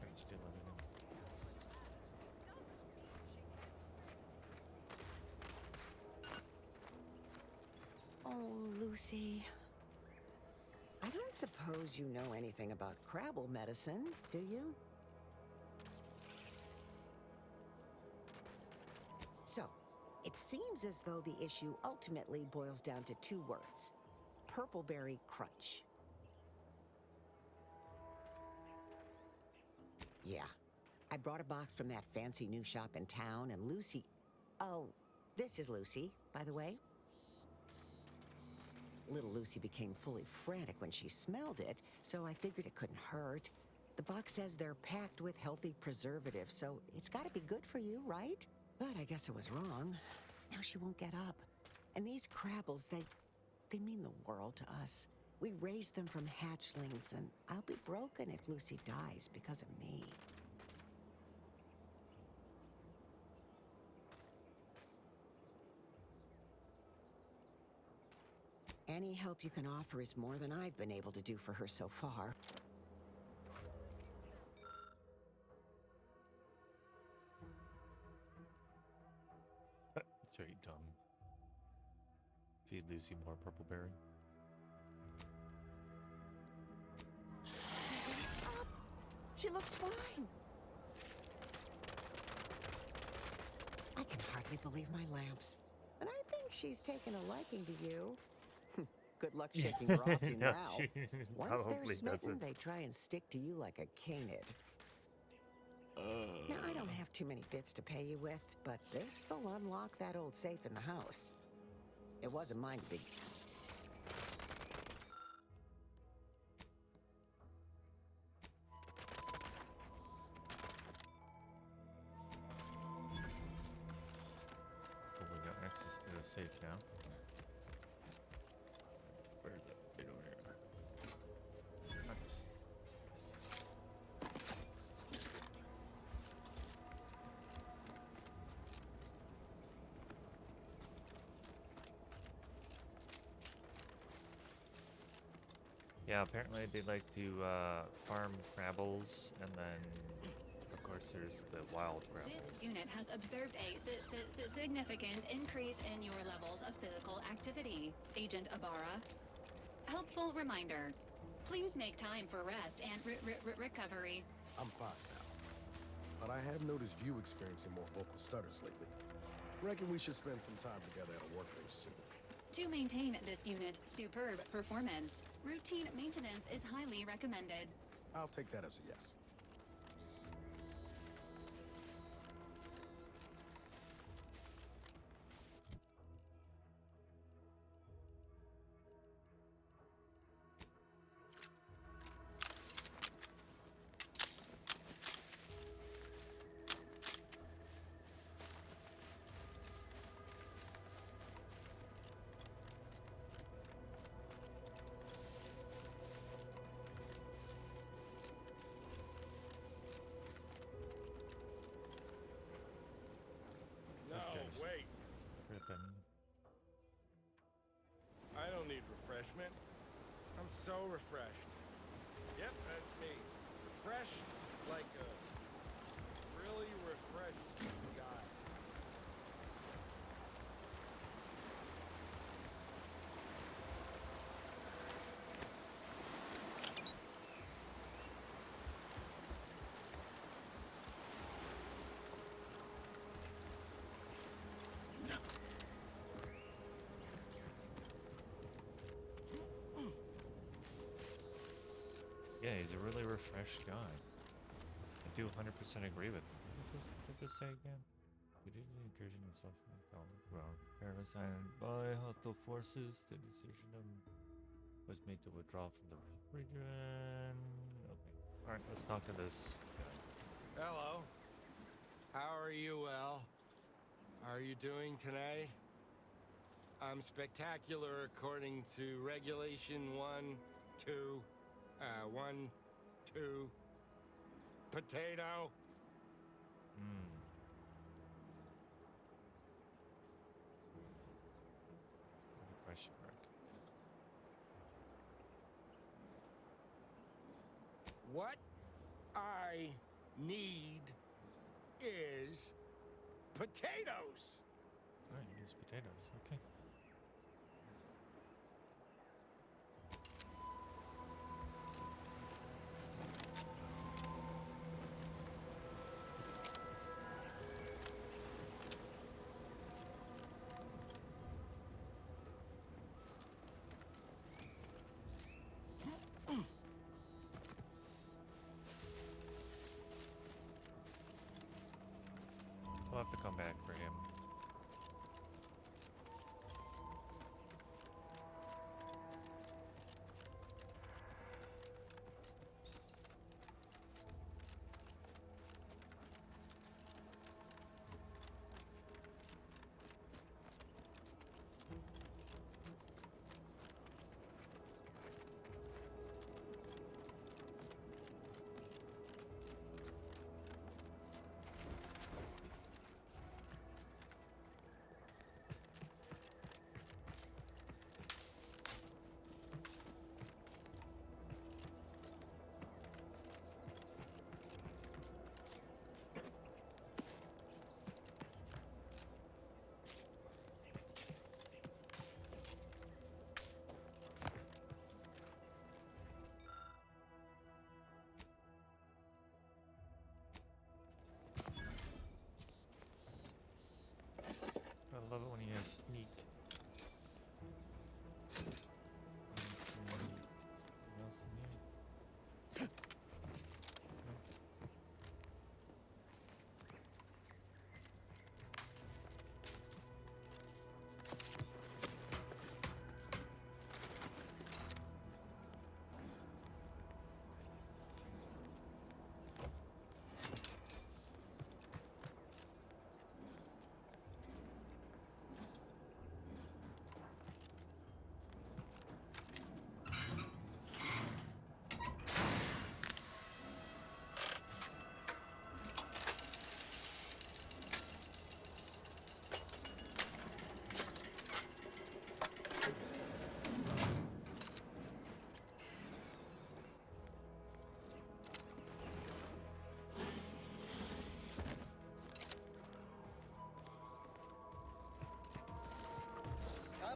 Are you still living in? Oh, Lucy. I don't suppose you know anything about Crabble medicine, do you? So, it seems as though the issue ultimately boils down to two words. Purpleberry crunch. Yeah. I brought a box from that fancy new shop in town, and Lucy... Oh, this is Lucy, by the way. Little Lucy became fully frantic when she smelled it, so I figured it couldn't hurt. The box says they're packed with healthy preservatives, so it's gotta be good for you, right? But I guess I was wrong. Now she won't get up. And these Crabbles, they mean the world to us. We raised them from hatchlings, and I'll be broken if Lucy dies because of me. Any help you can offer is more than I've been able to do for her so far. It's very dumb. Feed Lucy more purple berry. She looks fine. I can hardly believe my lamps. And I think she's taken a liking to you. Good luck shaking her off you No, now. she Once they're probably smitten, doesn't. they try and stick to you like a canid. Now, I don't have too many bits to pay you with, but this'll unlock that old safe in the house. It wasn't mine to be. But we got access to the safe now. Where's it? Right over here. Nice. Yeah, apparently they like to farm Crabbles, and then, of course, there's the wild Crabbles. This unit has observed a significant increase in your levels of physical activity, Agent Ibarra. Helpful reminder. Please make time for rest and recovery. I'm fine now. But I have noticed you experiencing more vocal stutters lately. Reckon we should spend some time together at a workbench soon. To maintain this unit's superb performance, routine maintenance is highly recommended. I'll take that as a yes. No, wait. Rippin'. I don't need refreshment. I'm so refreshed. Yep, that's me. Refreshed like a really refreshed guy. Yeah, he's a really refreshed guy. I do 100% agree with him. What does this say again? He did incursion himself in the ground. Paradise Island by hostile forces. The decision was made to withdraw from the region. Okay. Alright, let's talk to this guy. Hello. How are you, El? Are you doing today? I'm spectacular according to Regulation 1, 2, 1, 2, potato. Question mark. What I need is potatoes. Alright, use potatoes. Okay. We'll have to come back for him.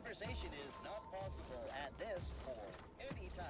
conversation is not possible at this or any time.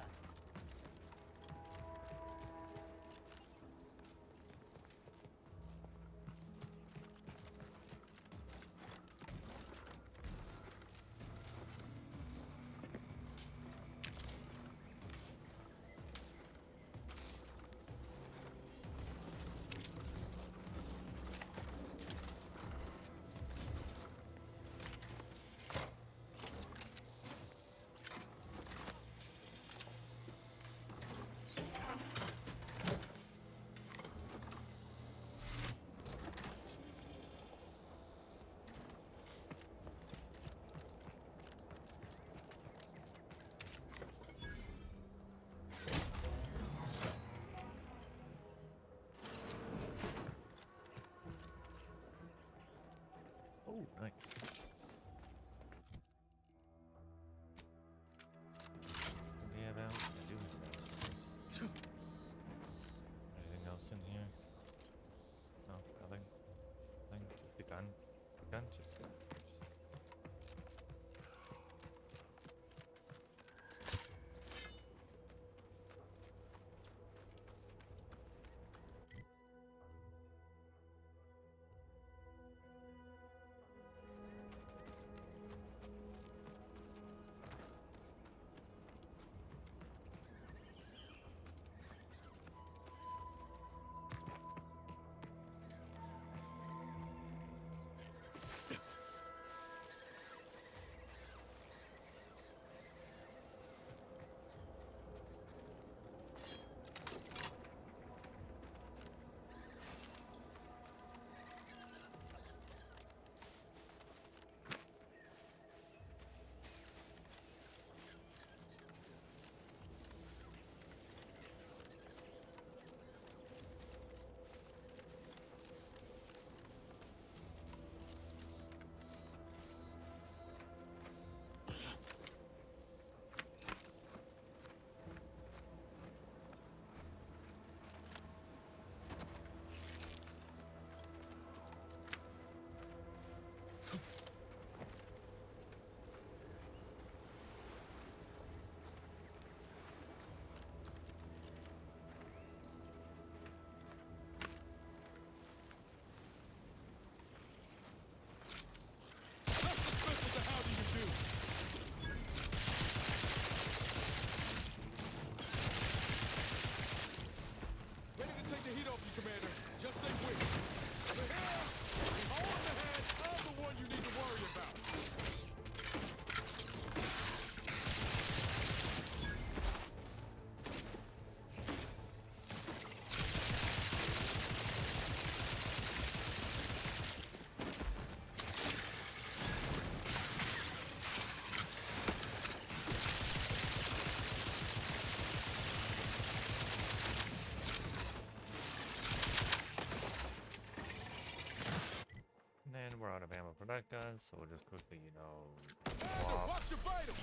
Oh, nice. What do you have out? I do have out. Anything else in here? No, nothing. Nothing. Just the gun. Gun. Just gun. And we're out of ammo for that gun, so we'll just quickly, you know, swap. Watch your vitals!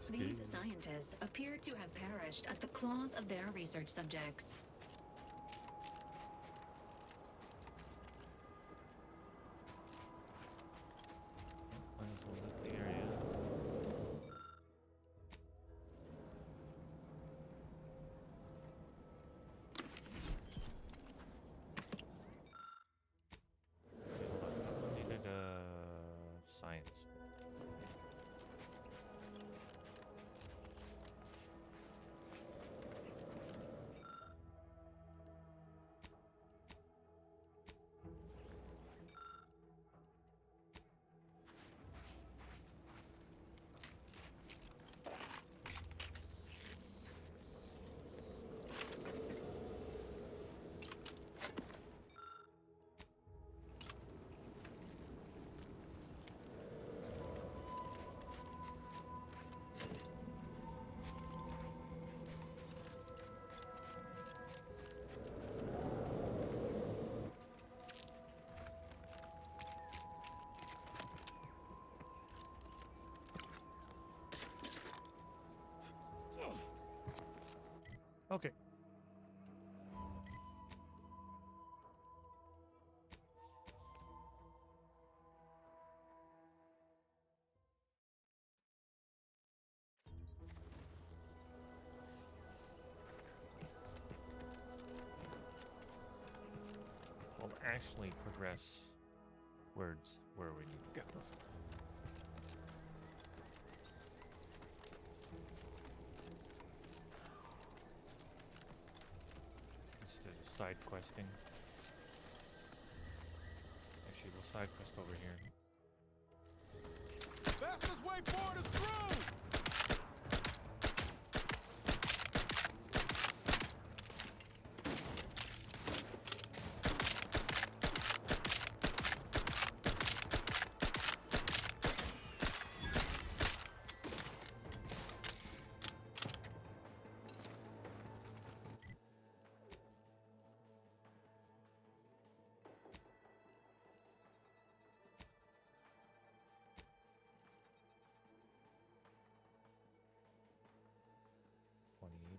These scientists appear to have perished at the claws of their research subjects. science. Okay. We'll actually progress words where we need to go. Side questing. Actually, we'll side quest over here. Fastest way forward is through!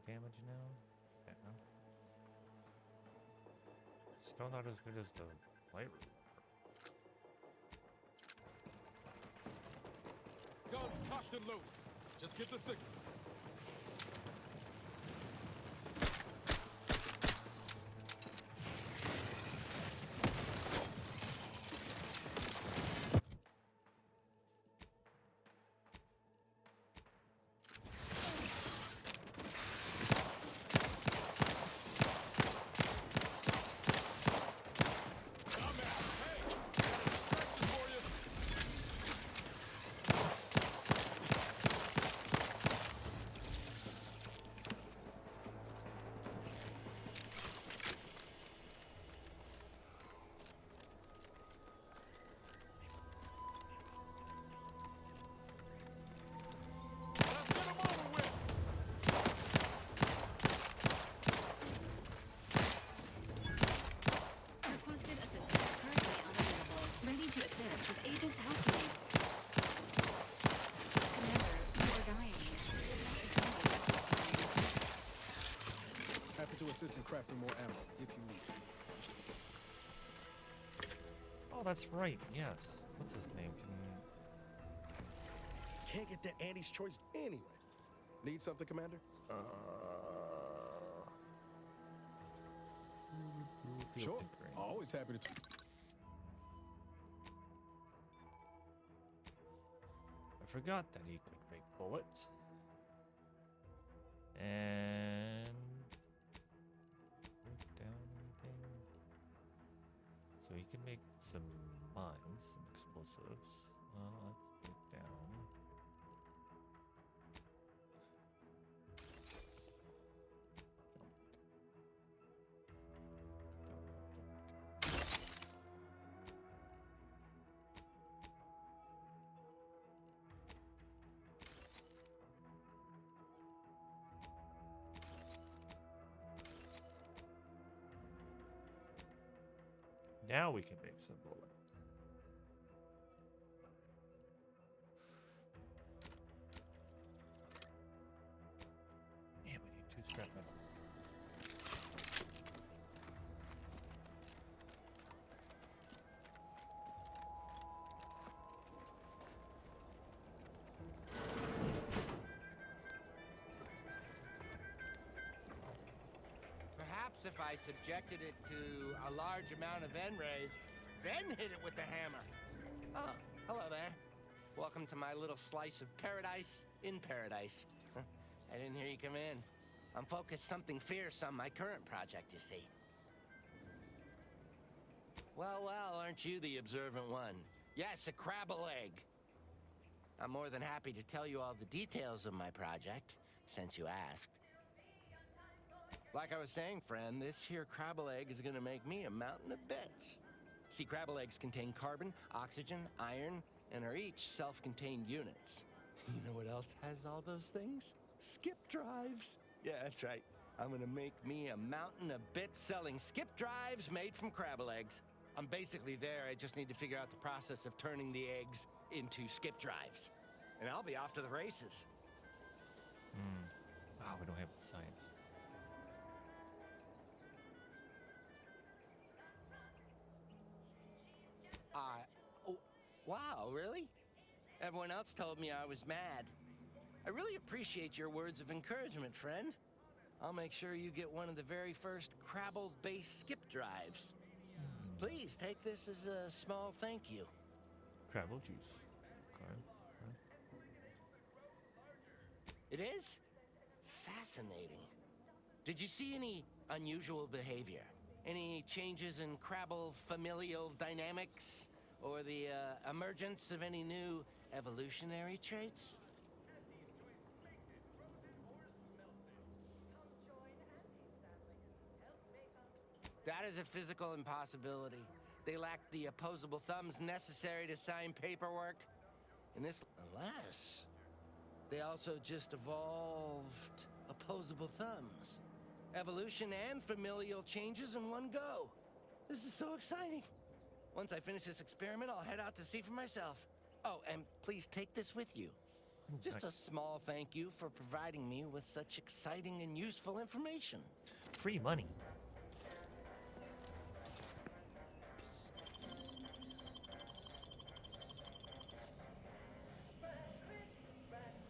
Damage now? Yeah. Still not as good as the light revolver. Guns cocked and loaded. Just get the signal. Requested assistance currently unavailable. Ready to assist with agent's health needs. Commander, you are dying. Happy to assist in crafting more ammo, if you need. Oh, that's right. Yes. What's his name? Can't get that Andy's choice anyway. Need something, Commander? Sure. Always happy to. I forgot that he could make bullets. And break down anything. So he can make some mines, some explosives. Let's break down. Now we can make some bullets. Man, we need 2 scrap metal. Perhaps if I subjected it to a large amount of N-rays, then hit it with the hammer. Oh, hello there. Welcome to my little slice of paradise in paradise. I didn't hear you come in. I'm focused something fierce on my current project, you see. Well, aren't you the observant one? Yes, a crabble egg. I'm more than happy to tell you all the details of my project, since you asked. Like I was saying, friend, this here crabble egg is gonna make me a mountain of bits. See, crabble eggs contain carbon, oxygen, iron, and are each self-contained units. You know what else has all those things? Skip drives. Yeah, that's right. I'm gonna make me a mountain of bits selling skip drives made from crabble eggs. I'm basically there. I just need to figure out the process of turning the eggs into skip drives. And I'll be off to the races. Oh, we don't have the science. Oh, wow, really? Everyone else told me I was mad. I really appreciate your words of encouragement, friend. I'll make sure you get one of the very first Crabble-based skip drives. Please take this as a small thank you. Crabble juice. Okay. It is? Fascinating. Did you see any unusual behavior? Any changes in Crabble familial dynamics? Or the emergence of any new evolutionary traits? That is a physical impossibility. They lack the opposable thumbs necessary to sign paperwork. And this, alas, they also just evolved opposable thumbs. Evolution and familial changes in one go. This is so exciting. Once I finish this experiment, I'll head out to see for myself. Oh, and please take this with you. Just a small thank you for providing me with such exciting and useful information. Free money.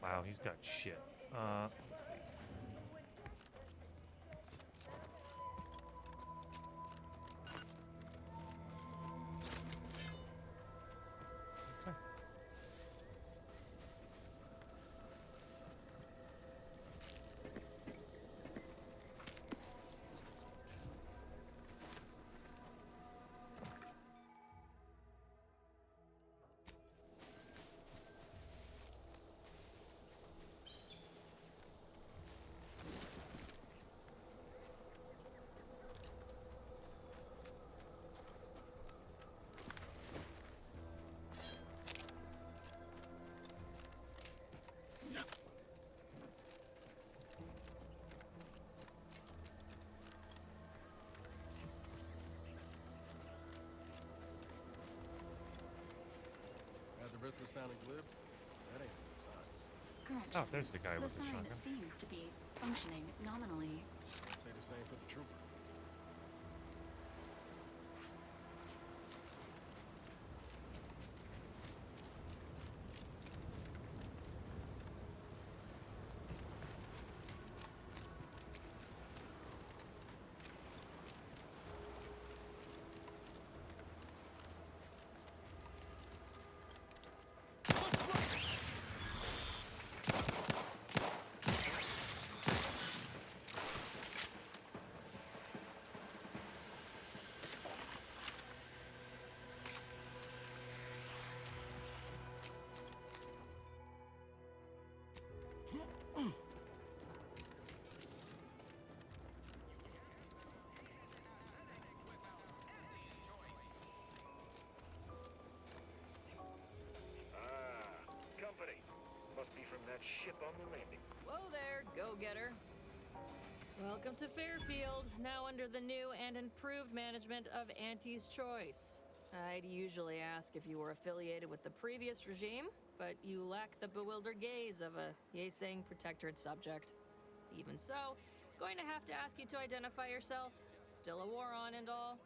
Wow, he's got shit. Let's leave. Okay. At the risk of sounding glib, that ain't a good sign. Correction. Oh, there's the guy with the sign shotgun. seems to be functioning nominally. Say the same for the trooper. Company. Must be from that ship on the landing. Whoa there, go-getter. Welcome to Fairfield, now under the new and improved management of Auntie's Choice. I'd usually ask if you were affiliated with the previous regime, but you lack the bewildered gaze of a yay-saying protectorate subject. Even so, going to have to ask you to identify yourself. Still a war on and all.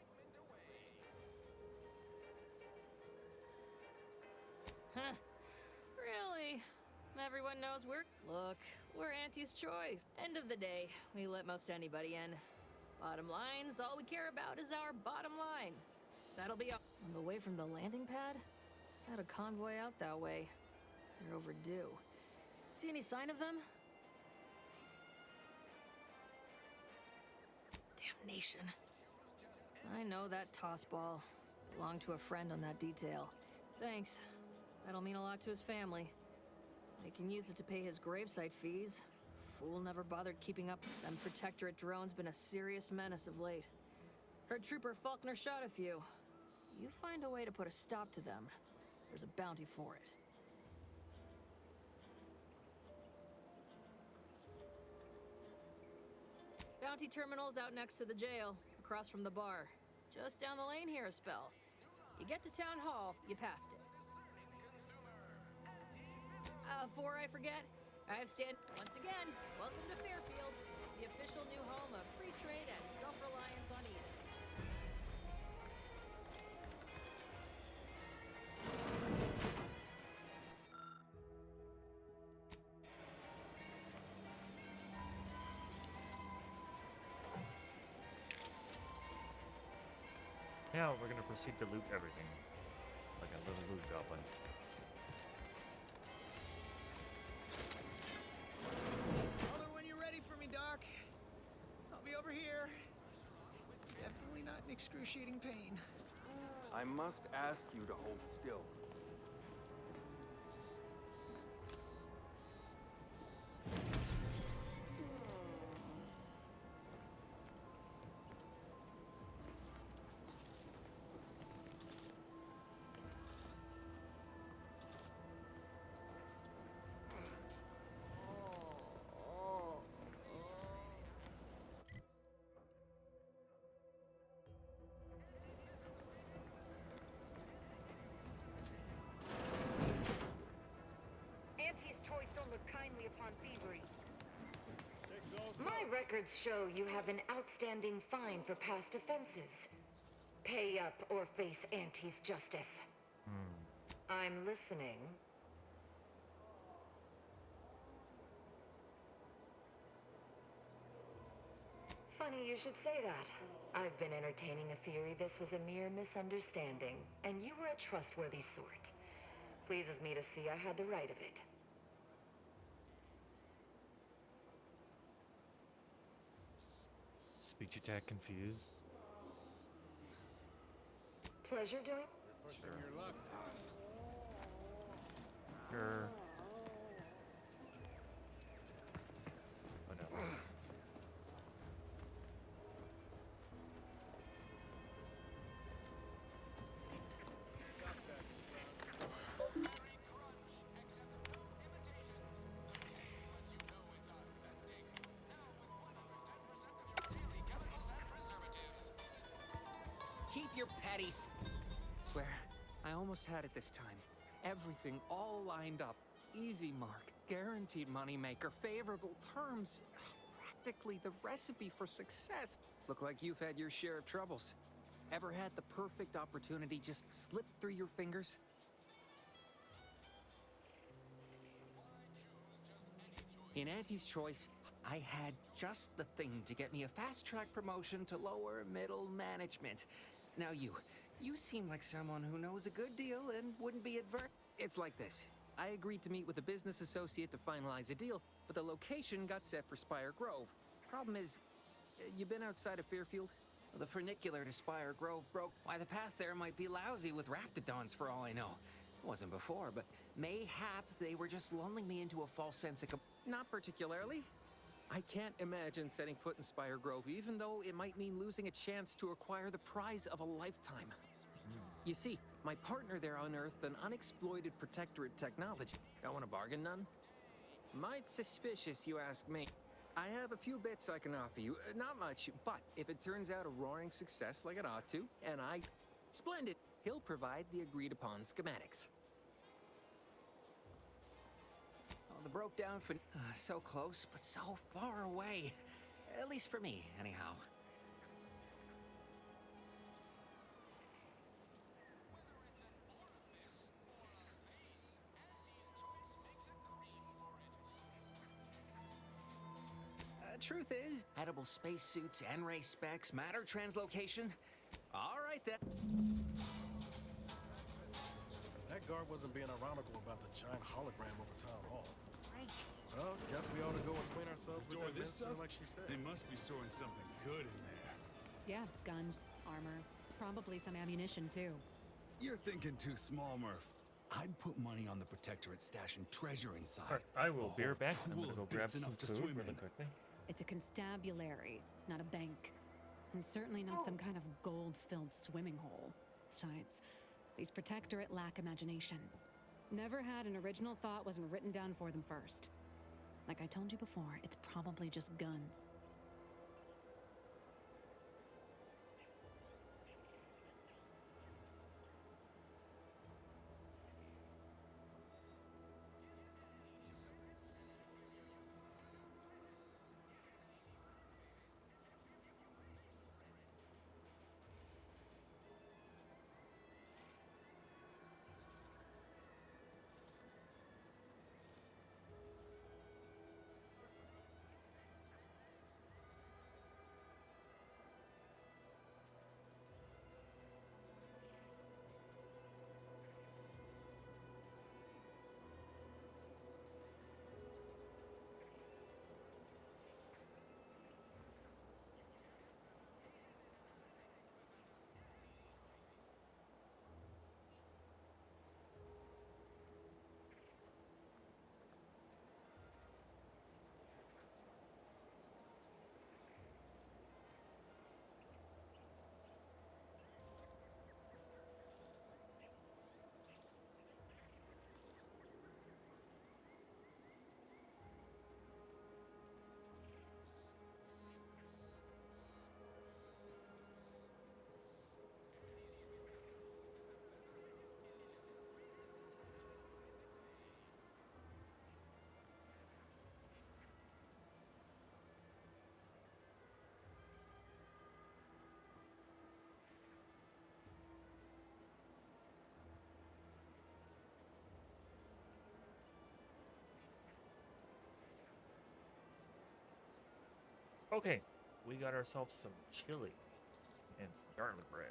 Huh. Really? Everyone knows we're Auntie's Choice. End of the day, we let most anybody in. Bottom line's all we care about is our bottom line. That'll be on the way from the landing pad. Had a convoy out that way. They're overdue. See any sign of them? Damnation. I know that tossball. Belonged to a friend on that detail. Thanks. That'll mean a lot to his family. They can use it to pay his gravesite fees. Fool never bothered keeping up. Them Protectorate drones been a serious menace of late. Heard Trooper Faulkner shot a few. You find a way to put a stop to them, there's a bounty for it. Bounty terminal's out next to the jail, across from the bar. Just down the lane here a spell. You get to Town Hall, you passed it. Before I forget, once again, welcome to Fairfield, the official new home of free trade and self-reliance on Eden. Now we're gonna proceed to loot everything. Like a little loot goblin. Holler when you're ready for me, Doc. I'll be over here. Definitely not in excruciating pain. I must ask you to hold still. Auntie's choice don't look kindly upon thievery. My records show you have an outstanding fine for past offenses. Pay up or face Auntie's justice. I'm listening. Funny you should say that. I've been entertaining a theory this was a mere misunderstanding, and you were a trustworthy sort. Pleases me to see I had the right of it. Speech attack confused. Pleasure doing? Sure. Your luck. Sure. Oh no. Keep your petty Swear, I almost had it this time. Everything all lined up. Easy mark, guaranteed moneymaker, favorable terms. Practically the recipe for success. Look like you've had your share of troubles. Ever had the perfect opportunity just slip through your fingers? In Auntie's Choice, I had just the thing to get me a fast-track promotion to lower middle management. Now you seem like someone who knows a good deal and wouldn't be adverse. It's like this. I agreed to meet with a business associate to finalize a deal, but the location got set for Spire Grove. Problem is, you been outside of Fairfield? The funicular to Spire Grove broke. Why, the path there might be lousy with raptidons for all I know. It wasn't before, but mayhap they were just lulling me into a false sense of Not particularly. I can't imagine setting foot in Spire Grove, even though it might mean losing a chance to acquire the prize of a lifetime. You see, my partner there unearthed an unexploited Protectorate technology. Don't want to bargain none? Might suspicious, you ask me. I have a few bits I can offer you. Not much, but if it turns out a roaring success like it ought to, and Splendid! He'll provide the agreed-upon schematics. The broke down for so close, but so far away. At least for me, anyhow. Truth is, edible spacesuits, N-ray specs, matter translocation. All right then. That guard wasn't being ironical about the giant hologram over town hall. Well, guess we ought to go acquaint ourselves with that minister like she said. They must be storing something good in there. Yeah, guns, armor, probably some ammunition too. You're thinking too small, Murph. I'd put money on the Protectorate stashing treasure inside. I will be right back. I'm Pool gonna go of grab bits some enough to food swim really in. quickly. It's a constabulary, not a bank. And certainly not some kind of gold-filled swimming hole. Besides, these Protectorate lack imagination. Never had an original thought wasn't written down for them first. Like I told you before, it's probably just guns. Okay, we got ourselves some chili and some garlic bread.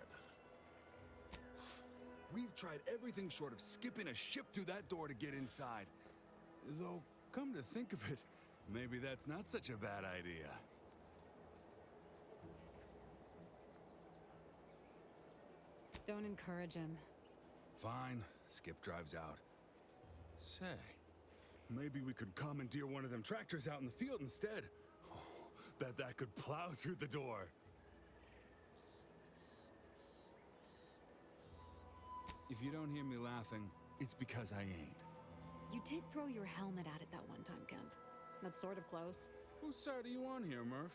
We've tried everything short of skipping a ship through that door to get inside. Though, come to think of it, maybe that's not such a bad idea. Don't encourage him. Fine, Skip drives out. Say, maybe we could commandeer one of them tractors out in the field instead. Oh, bet that could plow through the door. If you don't hear me laughing, it's because I ain't. You did throw your helmet at it that one time, Kemp. That's sort of close. Whose side are you on here, Murph?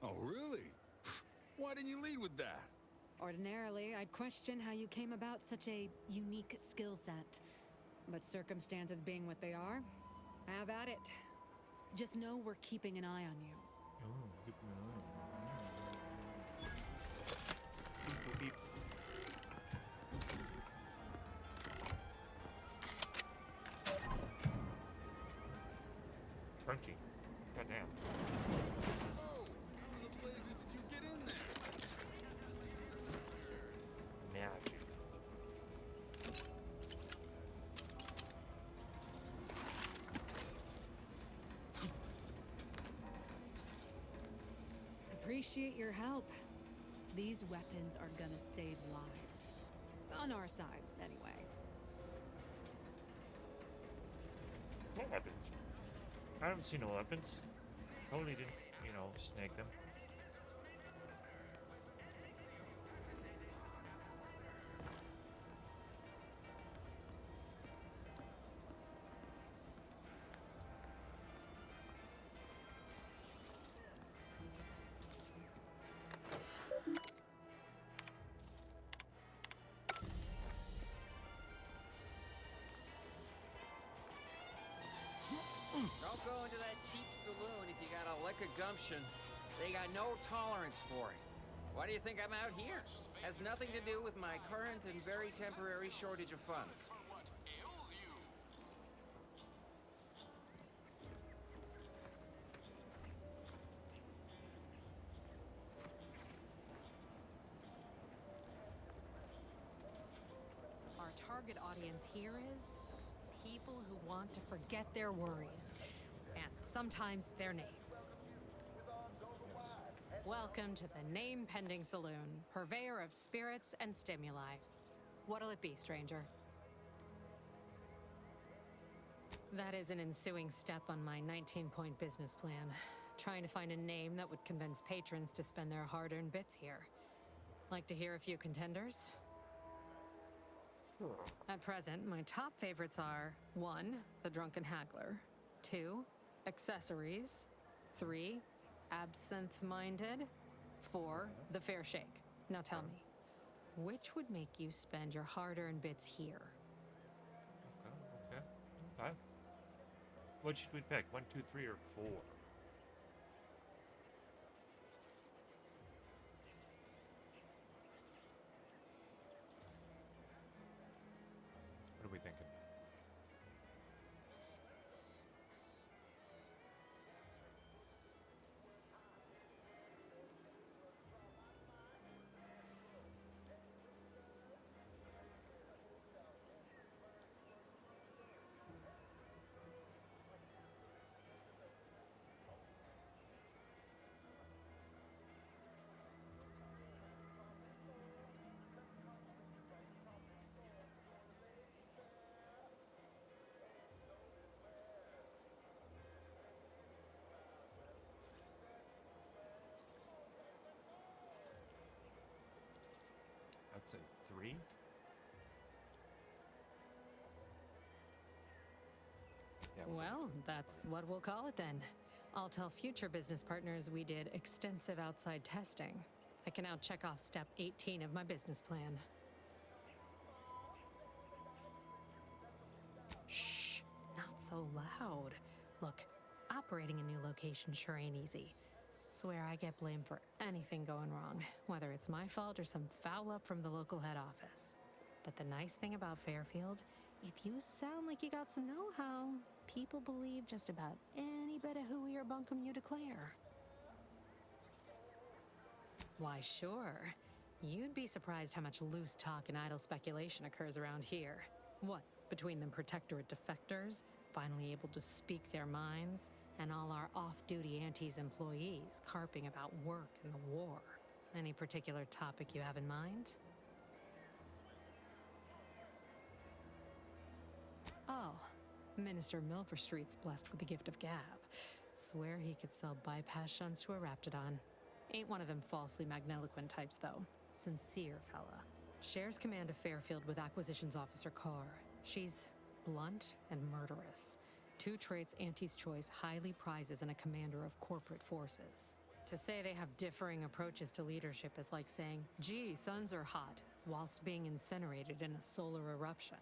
Oh, really? Pff, why didn't you lead with that? Ordinarily, I'd question how you came about such a unique skill set. But circumstances being what they are, have at it. Just know we're keeping an eye on you. Crunchy. Goddamn. Oh, how the blazes did you get in there? Magic. Appreciate your help. These weapons are gonna save lives. On our side, anyway. What weapons? I haven't seen no weapons. Totally didn't, snag them. Don't go into that cheap saloon if you got a lick of gumption. They got no tolerance for it. Why do you think I'm out here? Has nothing to do with my current and very temporary shortage of funds. target audience here is people who want to forget their worries. And sometimes their names. Welcome to the Name Pending Saloon, purveyor of spirits and stimuli. What'll it be, stranger? That is an ensuing step on my 19-point business plan. Trying to find a name that would convince patrons to spend their hard-earned bits here. Like to hear a few contenders? At present, my top favorites are 1. The Drunken Haggler, 2. Accessories, 3. Absinthe-Minded, 4. The Fair Shake. Now tell me, which would make you spend your hard-earned bits here? Okay. What should we pick? 1, 2, 3, or 4? What are we thinking? I'd say 3. Yeah, Well, that's what we'll call it then. I'll tell future business partners we did extensive outside testing. I can now check off step 18 of my business plan. Shh, not so loud. Look, operating a new location sure ain't easy. Swear I get blamed for anything going wrong, whether it's my fault or some foul up from the local head office. But the nice thing about Fairfield, if you sound like you got some know-how, people believe just about any bit of hooey or bunkum you declare. Why, sure. You'd be surprised how much loose talk and idle speculation occurs around here. What, between the Protectorate defectors, finally able to speak their minds, and all our off-duty Antes employees carping about work and the war. Any particular topic you have in mind? Oh, Minister Milverstreet's blessed with the gift of gab. Swear he could sell bypass shunts to a Raptidon. Ain't one of them falsely magniloquent types, though. Sincere fella. Shares command of Fairfield with Acquisitions Officer Carr. She's blunt and murderous. 2 traits Antes Choice highly prizes in a commander of corporate forces. To say they have differing approaches to leadership is like saying, gee, suns are hot, whilst being incinerated in a solar eruption.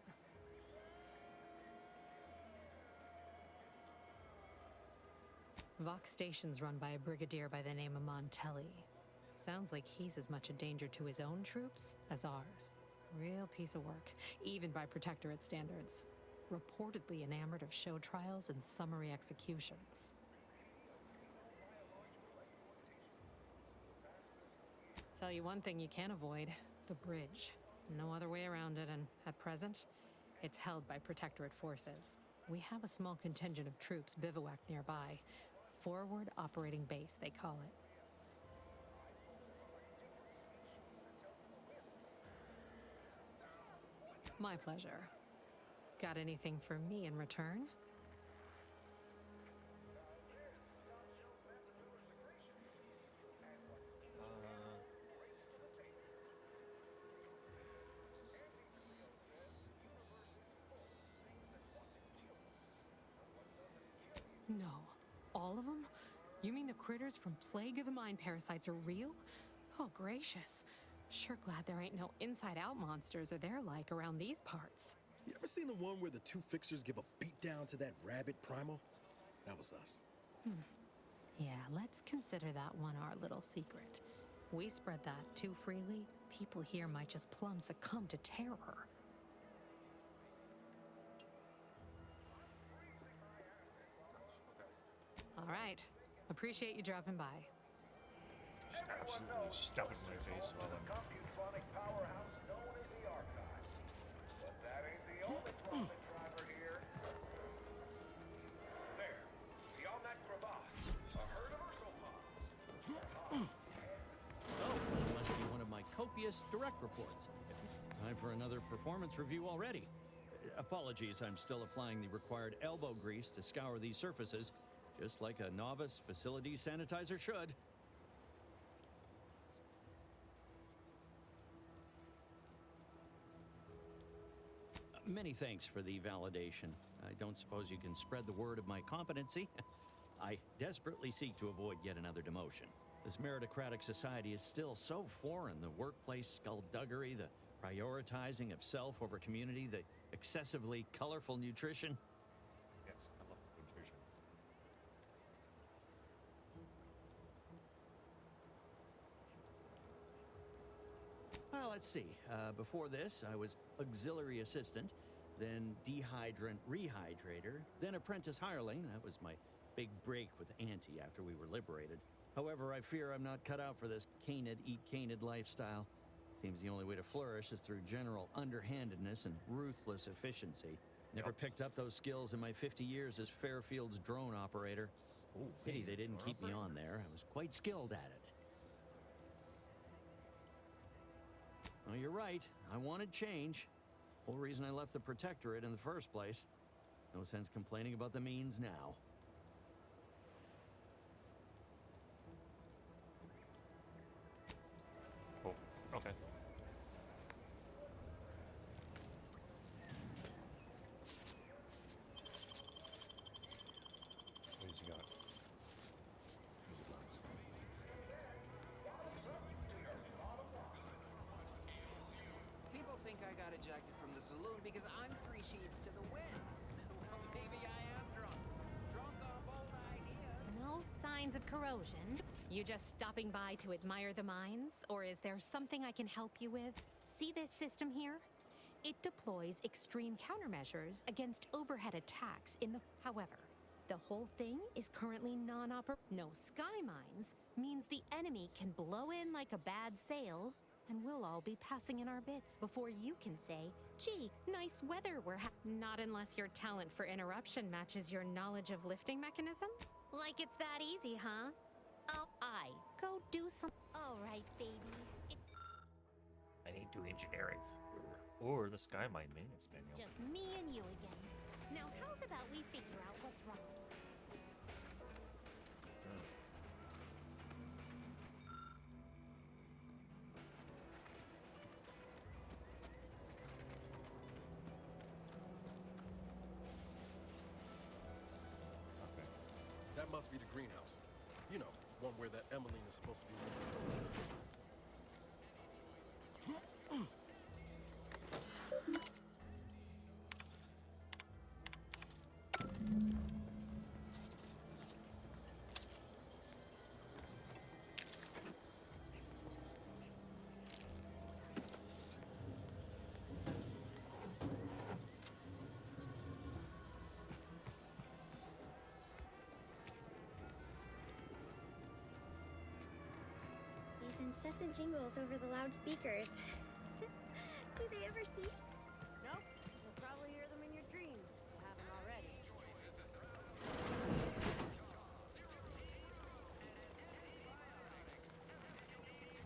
Vox Station's run by a brigadier by the name of Montelli. Sounds like he's as much a danger to his own troops as ours. Real piece of work, even by Protectorate standards. Reportedly enamored of show trials and summary executions. Tell you one thing you can't avoid, the bridge. No other way around it, and at present, it's held by Protectorate forces. We have a small contingent of troops bivouacked nearby. Forward Operating Base, they call it. My pleasure. Got anything for me in return? No. All of them? You mean the critters from Plague of the Mind parasites are real? Oh, gracious. Sure glad there ain't no inside-out monsters or their like around these parts. You ever seen the one where the 2 fixers give a beatdown to that rabid primal? That was us. Yeah, let's consider that one our little secret. We spread that too freely, people here might just plumb succumb to terror. All right. Appreciate you dropping by. Just absolutely stuff in my face while I'm computronic powerhouse known as the Archive. But that ain't previous direct reports. Time for another performance review already. Apologies, I'm still applying the required elbow grease to scour these surfaces, just like a novice facility sanitizer should. Many thanks for the validation. I don't suppose you can spread the word of my competency. I desperately seek to avoid yet another demotion. This meritocratic society is still so foreign. The workplace skullduggery, the prioritizing of self over community, the excessively colorful nutrition. Yes, I love nutrition. Well, let's see. Before this, I was auxiliary assistant, then dehydrant rehydrator, then apprentice hireling. That was my big break with Auntie after we were liberated. However, I fear I'm not cut out for this canid, eat canid lifestyle. Seems the only way to flourish is through general underhandedness and ruthless efficiency. Never picked up those skills in my 50 years as Fairfield's drone operator. Pity they didn't keep me on there. I was quite skilled at it. Oh, you're right. I wanted change. Whole reason I left the Protectorate in the first place. No sense complaining about the means now. Cool. Okay. What has he got? People think I got ejected from the saloon because I'm 3 sheets to the wind. Well, maybe I am drunk. Drunk on bold ideas. No signs of corrosion. You just stopping by to admire the mines? Or is there something I can help you with? See this system here? It deploys extreme countermeasures against overhead attacks in the... However, the whole thing is currently non-operational. No sky mines means the enemy can blow in like a bad sail, and we'll all be passing in our bits before you can say, gee, nice weather Not unless your talent for interruption matches your knowledge of lifting mechanisms? Like it's that easy, huh? Oh, go do some... All right, baby. I need to engineering. Or the Sky Mine maintenance manual. Just me and you again. Now, how's about we figure out what's wrong? That must be the greenhouse. You know, one where that Emmeline is supposed to be making stolen goods. Incessant jingles over the loudspeakers. Do they ever cease? Nope. You'll probably hear them in your dreams, if you haven't already.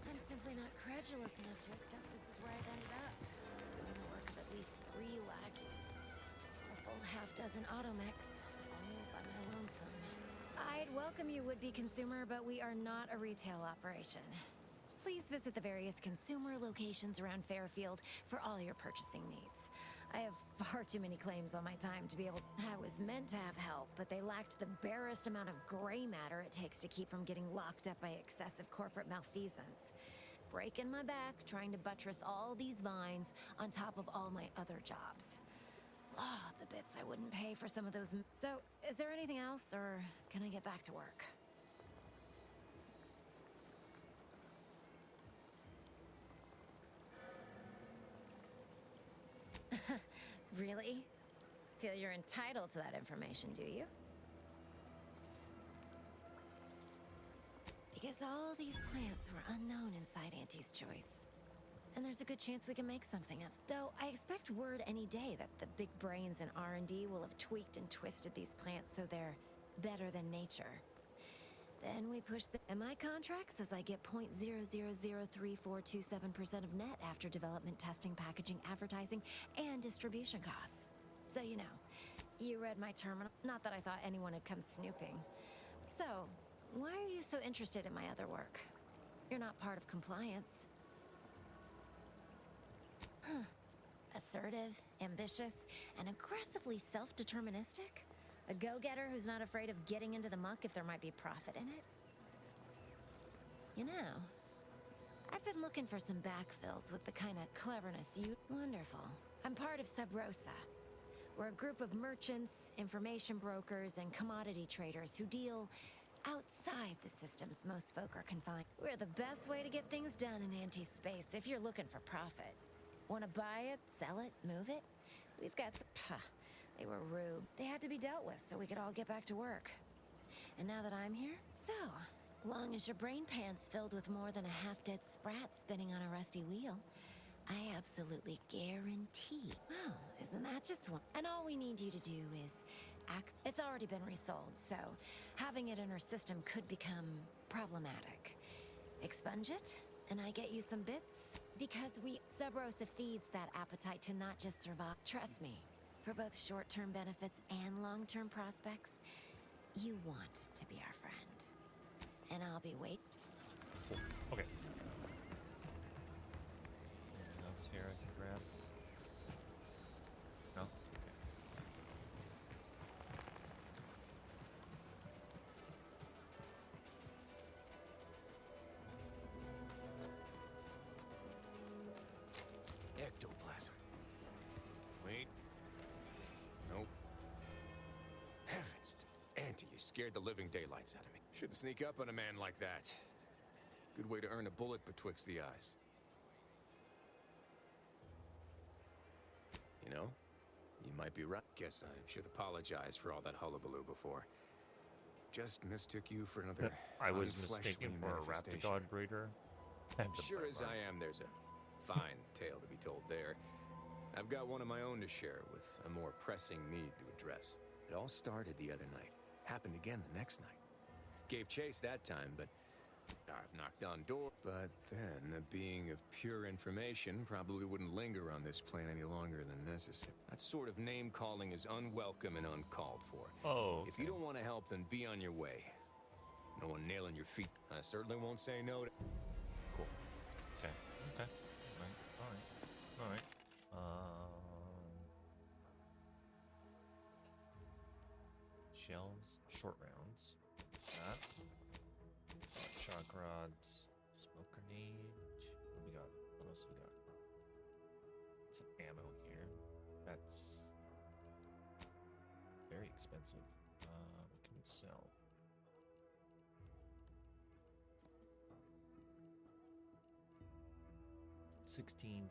I'm simply not credulous enough to accept this is where I've ended up. Doing the work of at least 3 lackeys. A full half-dozen automechs, all by my lonesome. I'd welcome you, would-be consumer, but we are not a retail operation. Please visit the various consumer locations around Fairfield for all your purchasing needs. I have far too many claims on my time to be able... I was meant to have help, but they lacked the barest amount of gray matter it takes to keep from getting locked up by excessive corporate malfeasance. Breaking my back, trying to buttress all these vines on top of all my other jobs. Oh, the bits I wouldn't pay for some of those... So, is there anything else, or can I get back to work? Really? Feel you're entitled to that information, do you? Because all these plants were unknown inside Auntie's Choice. And there's a good chance we can make something of it. Though I expect word any day that the big brains in R&D will have tweaked and twisted these plants so they're better than nature. Then we push the... And my contract says I get 0.0003427% of net after development, testing, packaging, advertising, and distribution costs. So you know, you read my terminal. Not that I thought anyone had come snooping. So, why are you so interested in my other work? You're not part of compliance. Huh. Assertive, ambitious, and aggressively self-deterministic? A go-getter who's not afraid of getting into the muck if there might be profit in it? You know, I've been looking for some backfills with the kind of cleverness you... Wonderful. I'm part of Sub Rosa. We're a group of merchants, information brokers, and commodity traders who deal outside the systems most folk are confined. We're the best way to get things done in anti-space if you're looking for profit. Want to buy it, sell it, move it? We've got some... They were rude. They had to be dealt with so we could all get back to work. And now that I'm here, so, long as your brain pan's filled with more than a half-dead sprat spinning on a rusty wheel, I absolutely guarantee. Well, isn't that just one? And all we need you to do is act. It's already been resold, so having it in our system could become problematic. Expunge it, and I get you some bits, because Sub Rosa feeds that appetite to not just survive. Trust me. For both short-term benefits and long-term prospects, you want to be our friend. And I'll be waiting. Okay. Anything else here I can grab? No? Okay. Ectoplasm. Wait. Nope. Heavens, Auntie, you scared the living daylights out of me. Shouldn't sneak up on a man like that. Good way to earn a bullet betwixt the eyes. You know, you might be right. Guess I should apologize for all that hullabaloo before. Just mistook you for another I was unfleshly mistaken for a manifestation. Raptidon breeder. Sure as I am, there's a fine tale to be told there. I've got one of my own to share with a more pressing need to address. It all started the other night. Happened again the next night. Gave chase that time, but I've knocked on doors. But then, a being of pure information probably wouldn't linger on this plane any longer than necessary. That sort of name-calling is unwelcome and uncalled for. Oh, okay. If you don't want to help, then be on your way. No one nailing your feet. I certainly won't say no to... Cool. Okay. Okay. All right. All right. Shells, short rounds. That. Shock rods, smoke grenade. What we got? What else we got? Some ammo here. That's very expensive. What can we sell? $16.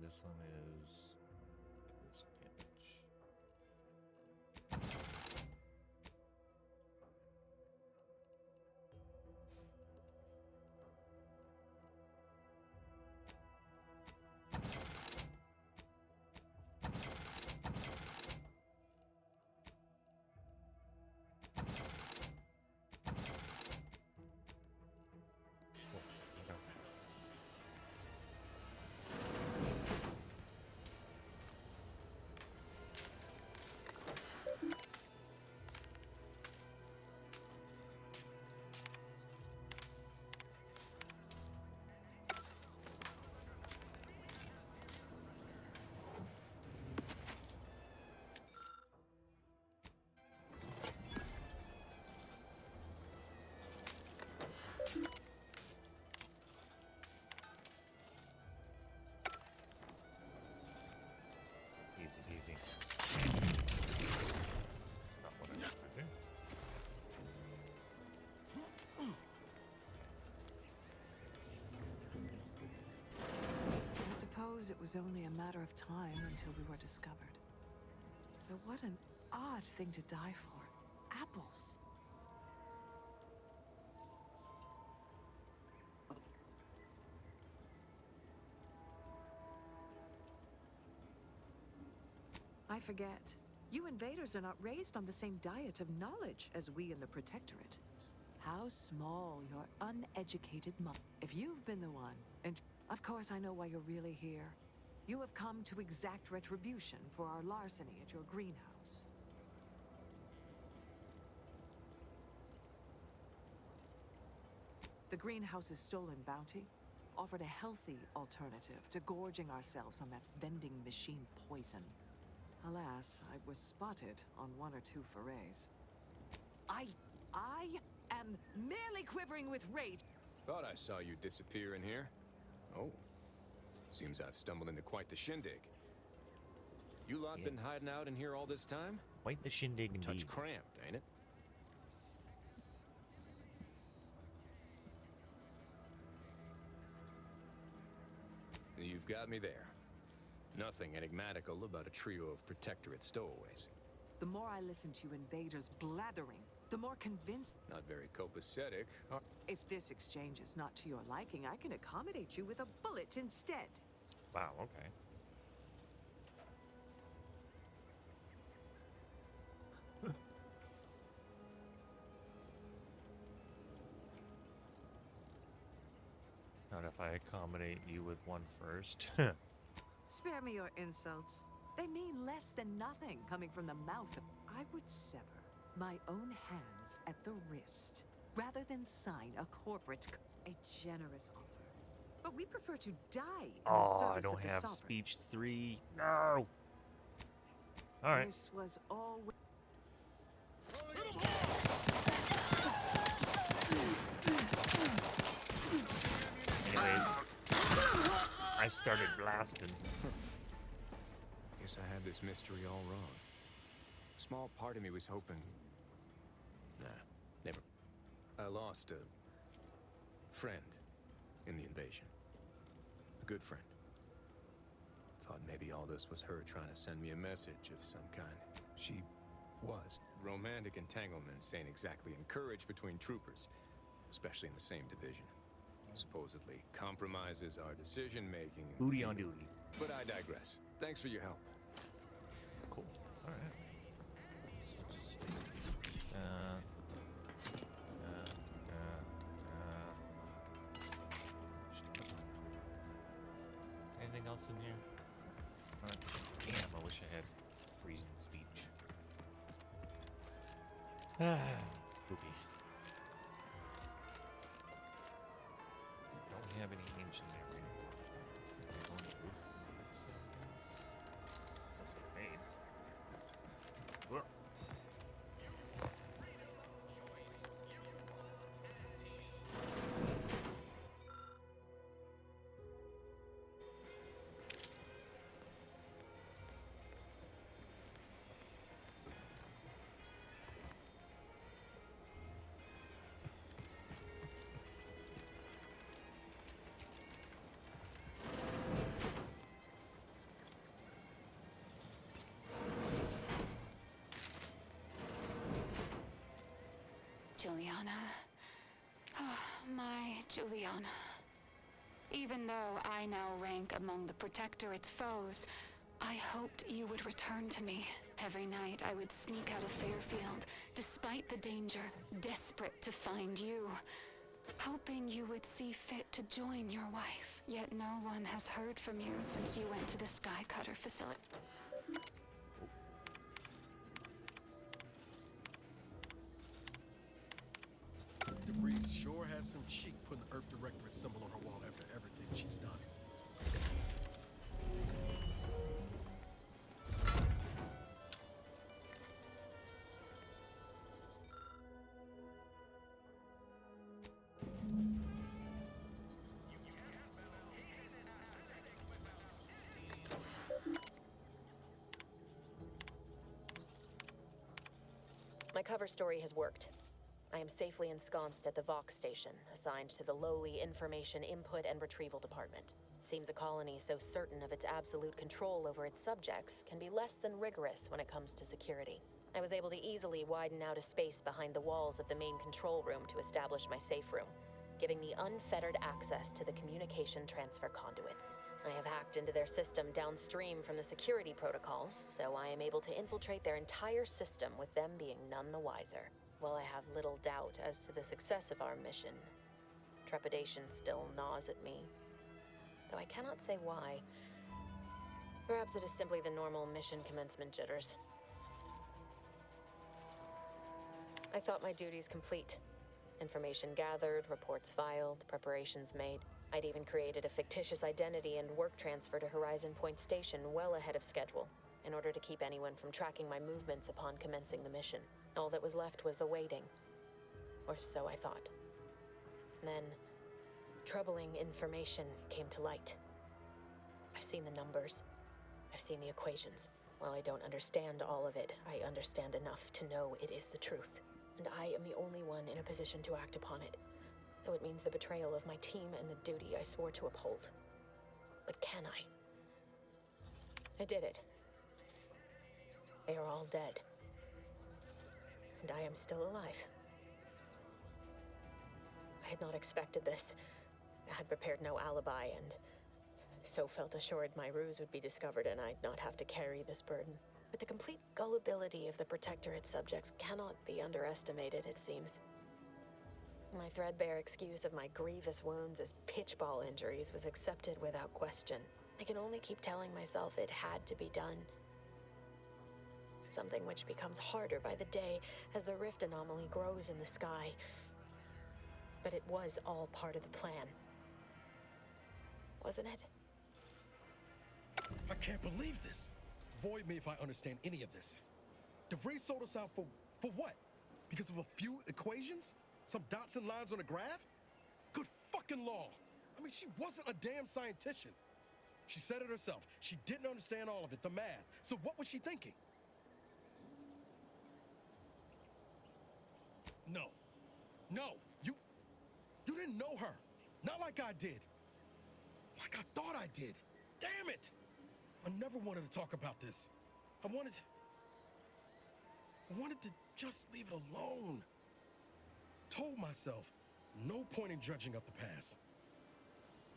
This one is this damage. Easy. It's not what I have to do. I suppose it was only a matter of time until we were discovered. But what an odd thing to die for. Apples. I forget. You invaders are not raised on the same diet of knowledge as we in the Protectorate. how small your uneducated mind. If you've been the one, and of course I know why you're really here. You have come to exact retribution for our larceny at your greenhouse. The greenhouse's stolen bounty offered a healthy alternative to gorging ourselves on that vending machine poison. Alas, I was spotted on one or two forays. I am merely quivering with rage. Thought I saw you disappear in here. Oh. Seems I've stumbled into quite the shindig. You lot been hiding out in here all this time? Quite the shindig indeed. Touch cramped, ain't it? You've got me there. Nothing enigmatical about a trio of Protectorate stowaways. The more I listen to you invaders blathering, the more convinced... Not very copacetic. If this exchange is not to your liking, I can accommodate you with a bullet instead. Wow, okay. Not if I accommodate you with one first. Spare me your insults. They mean less than nothing coming from the mouth of... I would sever my own hands at the wrist, rather than sign a corporate... A generous offer. But we prefer to die in the service I don't of the have sovereign. speech 3. No! Alright. This was all... Anyways, I started blasting. Guess I had this mystery all wrong. A small part of me was hoping... Nah, never. I lost a friend in the invasion. A good friend. Thought maybe all this was her trying to send me a message of some kind. She was. Romantic entanglements ain't exactly encouraged between troopers, especially in the same division. Supposedly compromises our decision-making. Booty on duty. But I digress. Thanks for your help. Cool. Alright. So just... Anything else in here? Damn, I wish I had reason speech. Poopy. Don't have any ancient there. That's what I made. Whoa. Juliana. Oh, my Juliana. Even though I now rank among the Protectorate's foes, I hoped you would return to me. Every night I would sneak out of Fairfield, despite the danger, desperate to find you. Hoping you would see fit to join your wife. Yet no one has heard from you since you went to the Skycutter facility. DeVries sure has some chic putting the Earth Directorate symbol on her wall after everything she's done. My cover story has worked. I am safely ensconced at the Vox station, assigned to the lowly Information Input and Retrieval Department. Seems a colony so certain of its absolute control over its subjects can be less than rigorous when it comes to security. I was able to easily widen out a space behind the walls of the main control room to establish my safe room, giving me unfettered access to the communication transfer conduits. I have hacked into their system downstream from the security protocols, so I am able to infiltrate their entire system with them being none the wiser. While I have little doubt as to the success of our mission, trepidation still gnaws at me, though I cannot say why. Perhaps it is simply the normal mission commencement jitters. I thought my duties complete. Information gathered, reports filed, preparations made. I'd even created a fictitious identity and work transfer to Horizon Point Station well ahead of schedule, in order to keep anyone from tracking my movements upon commencing the mission. All that was left was the waiting. Or so I thought. Then, troubling information came to light. I've seen the numbers. I've seen the equations. While I don't understand all of it, I understand enough to know it is the truth. And I am the only one in a position to act upon it, though it means the betrayal of my team and the duty I swore to uphold. But can I? I did it. They are all dead. And I am still alive. I had not expected this. I had prepared no alibi, and so felt assured my ruse would be discovered and I'd not have to carry this burden. But the complete gullibility of the Protectorate subjects cannot be underestimated, it seems. My threadbare excuse of my grievous wounds as pitchball injuries was accepted without question. I can only keep telling myself it had to be done. Something which becomes harder by the day as the rift anomaly grows in the sky. But it was all part of the plan. Wasn't it? I can't believe this. Void me if I understand any of this. DeVries sold us out for what? Because of a few equations? Some dots and lines on a graph? Good fucking law. I mean, she wasn't a damn scientician. She said it herself. She didn't understand all of it, the math. So what was she thinking? No. No. You didn't know her. Not like I did. Like I thought I did. Damn it! I never wanted to talk about this. I wanted to just leave it alone. Told myself, no point in dredging up the past.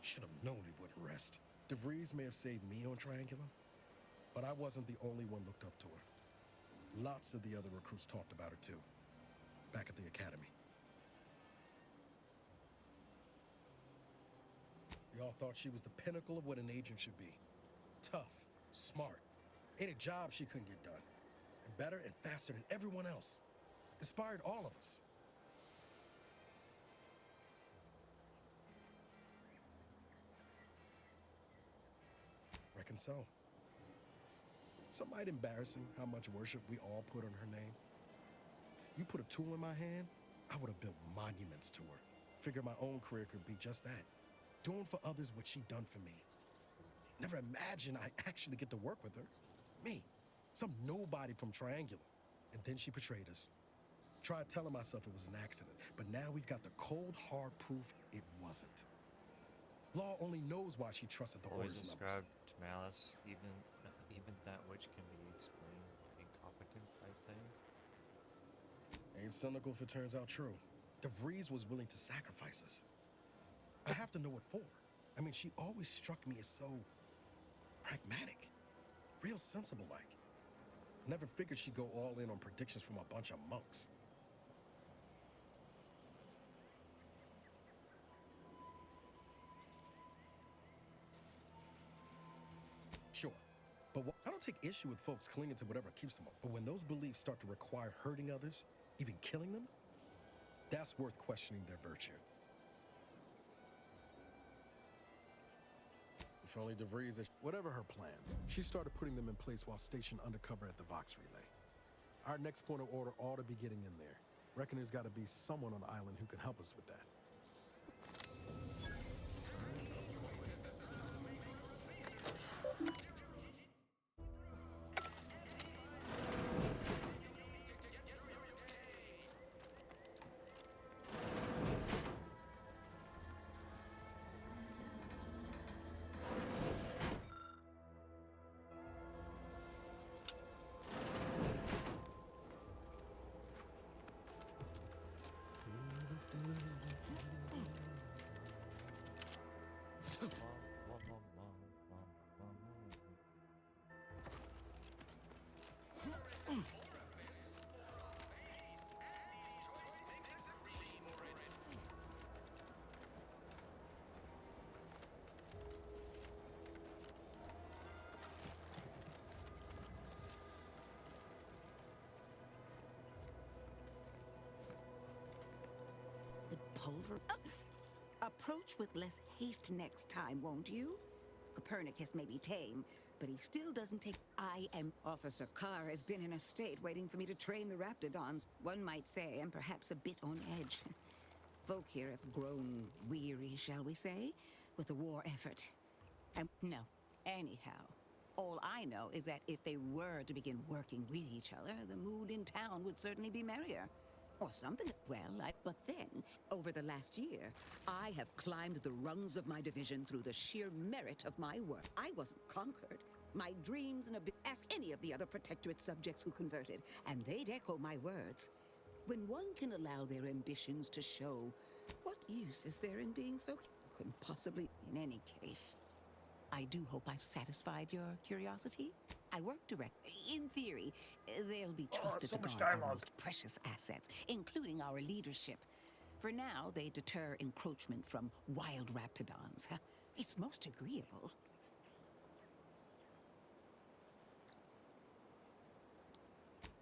Should have known it wouldn't rest. DeVries may have saved me on Triangulum, but I wasn't the only one looked up to her. Lots of the other recruits talked about her too, back at the academy. We all thought she was the pinnacle of what an agent should be. Tough, smart, ain't a job she couldn't get done. And better and faster than everyone else. Inspired all of us. Reckon so. Somewhat embarrassing how much worship we all put on her name. You put a tool in my hand, I would have built monuments to her. Figure my own career could be just that. Doing for others what she done for me. Never imagined I'd actually get to work with her. Me, some nobody from Triangulum. And then she betrayed us. Tried telling myself it was an accident, but now we've got the cold, hard proof it wasn't. Law only knows why she trusted the Always orders numbers. ascribe to malice, even that which can be explained. Incompetence, I say. Ain't cynical if it turns out true. DeVries was willing to sacrifice us. I have to know what for. I mean, she always struck me as so pragmatic, real sensible-like. Never figured she'd go all in on predictions from a bunch of monks. Sure, but I don't take issue with folks clinging to whatever keeps them up. But when those beliefs start to require hurting others, even killing them, that's worth questioning their virtue. If only DeVries is... Whatever her plans, she started putting them in place while stationed undercover at the Vox Relay. Our next point of order ought to be getting in there. Reckon there's got to be someone on the island who can help us with that. pulver. Approach with less haste next time, won't you? Copernicus may be tame, but he still doesn't take. I am. Officer Carr has been in a state waiting for me to train the Raptidons. One might say I'm perhaps a bit on edge. Folk here have grown weary, shall we say, with the war effort. And no, anyhow, all I know is that if they were to begin working with each other, the mood in town would certainly be merrier. Or something. But then, over the last year, I have climbed the rungs of my division through the sheer merit of my work. I wasn't conquered. My dreams and ask any of the other Protectorate subjects who converted, and they'd echo my words. When one can allow their ambitions to show, what use is there in being so... Couldn't possibly... In any case, I do hope I've satisfied your curiosity. I work direct. In theory, they'll be trusted to guard our most precious assets, including our leadership. For now, they deter encroachment from wild Raptidons. It's most agreeable.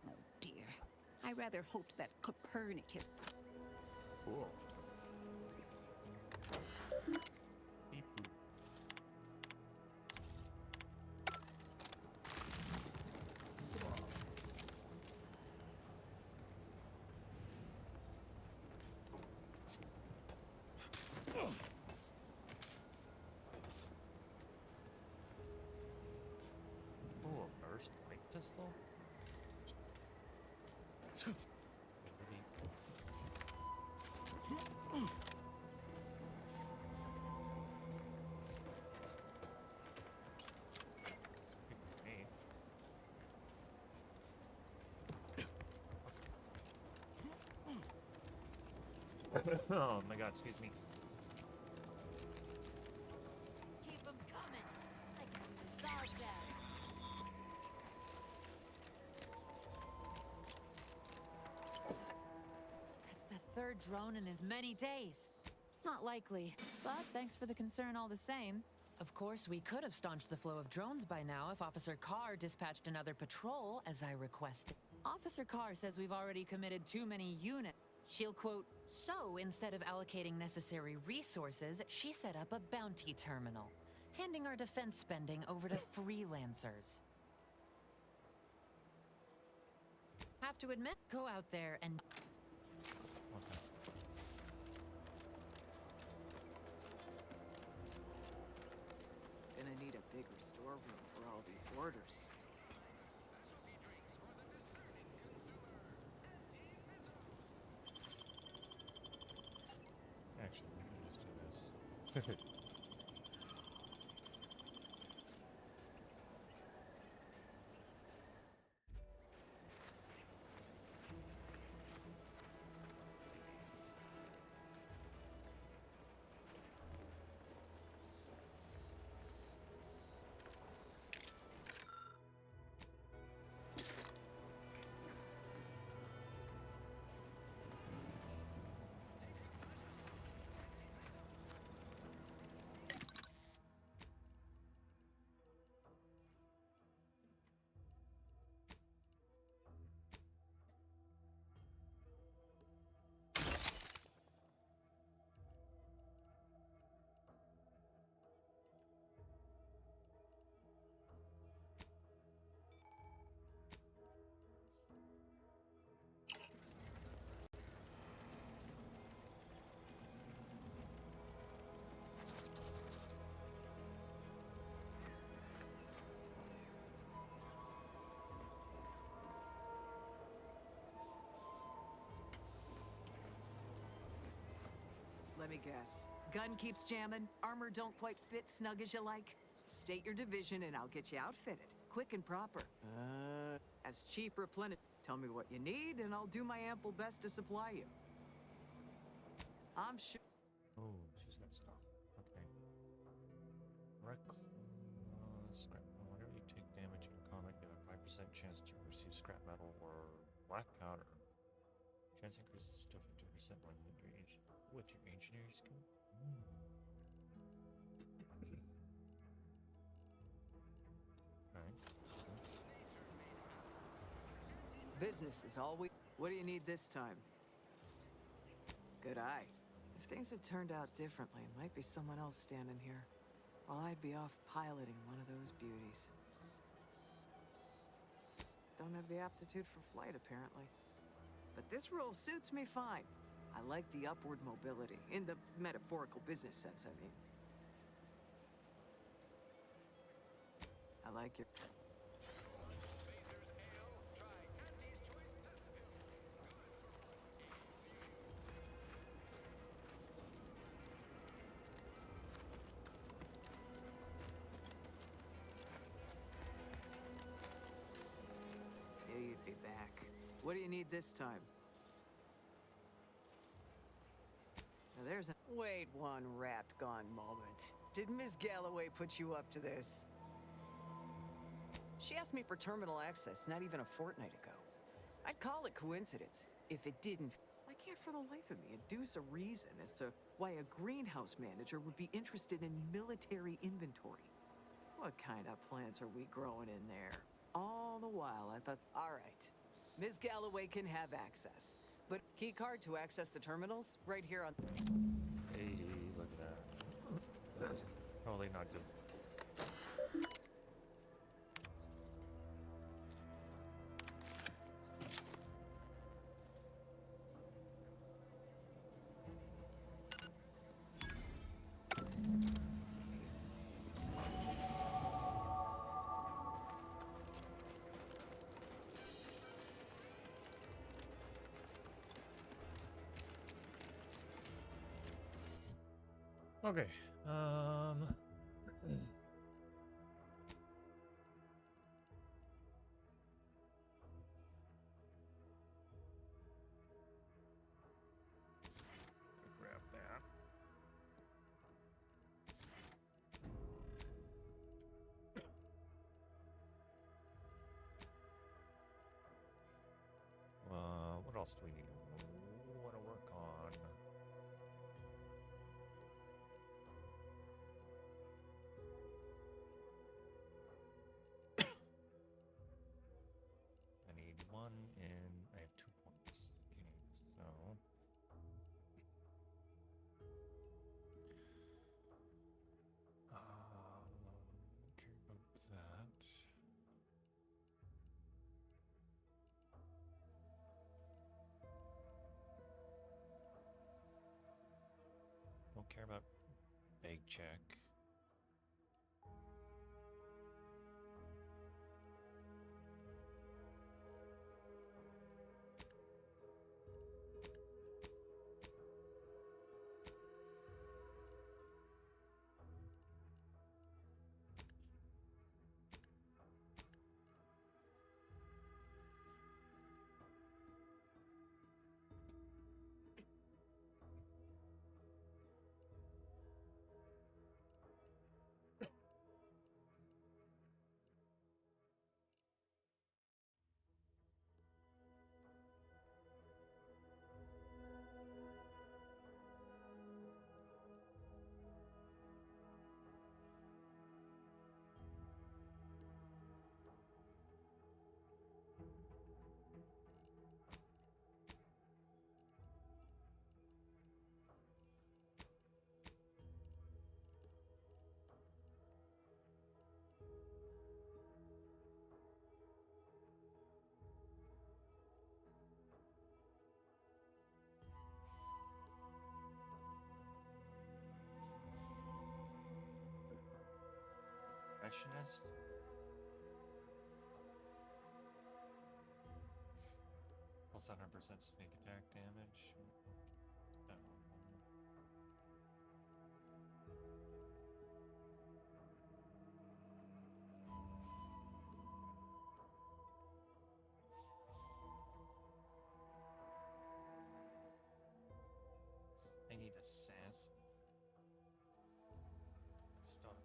Oh dear. I rather hoped that Copernicus... Cool. Oh, a burst light pistol? Oh my god, excuse me. Keep them coming. I can massage that. That's the third drone in as many days. Not likely, but thanks for the concern all the same. Of course, we could have staunched the flow of drones by now if Officer Carr dispatched another patrol, as I requested. Officer Carr says we've already committed too many units. She'll quote, "So instead of allocating necessary resources, she set up a bounty terminal, handing our defense spending over to freelancers." Have to admit, go out there and... Gonna need a bigger storeroom for all these orders. Actually, we can just do this. Let me guess. Gun keeps jamming, armor don't quite fit snug as you like. State your division and I'll get you outfitted, quick and proper. As Chief Replenish, tell me what you need and I'll do my ample best to supply you. I'm sure. Oh, she's got stuff. Okay. Scrap. Whenever you take damage in combat, you have a 5% chance to receive scrap metal or black powder. Chance increases to 50% when with your engineering skill. Business is all we... What do you need this time? Good eye. If things had turned out differently, it might be someone else standing here, while I'd be off piloting one of those beauties. Don't have the aptitude for flight, apparently. But this role suits me fine. I like the upward mobility, in the metaphorical business sense, I mean. I like your... Knew you'd be back. What do you need this time? Now there's a... Wait one rat-gone moment. Did Ms. Galloway put you up to this? She asked me for terminal access not even a fortnight ago. I'd call it coincidence if it didn't. I can't for the life of me adduce a reason as to why a greenhouse manager would be interested in military inventory. What kind of plants are we growing in there? All the while I thought, all right, Ms. Galloway can have access. But key card to access the terminals right here on... Hey, look at that. Probably not good. Okay. Grab that. What else do we need to want to work on? I need one and I have 2 points. Okay, so care about that. Don't care about bag check. Impressionist? Plus 100% sneak attack damage. I need assassin. Stalker.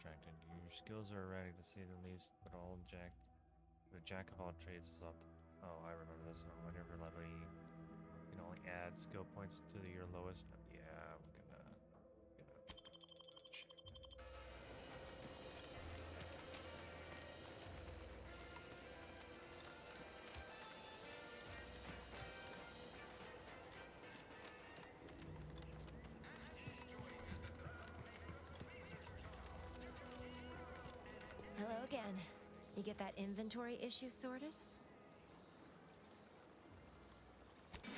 distracted. Your skills are erratic to say the least, but the jack of all trades is up. Oh, I remember this one. Whenever level you can only add skill points to your lowest. Yeah, we're gonna check that. Hello again. You get that inventory issue sorted?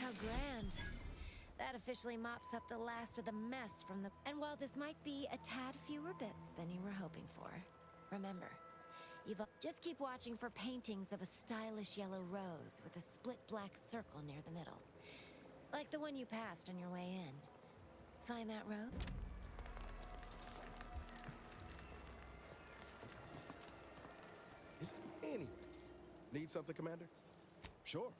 How grand. That officially mops up the last of the mess from the... And while this might be a tad fewer bits than you were hoping for, remember, just keep watching for paintings of a stylish yellow rose with a split black circle near the middle. Like the one you passed on your way in. Find that road? Is it anyway? Need something, Commander? Sure.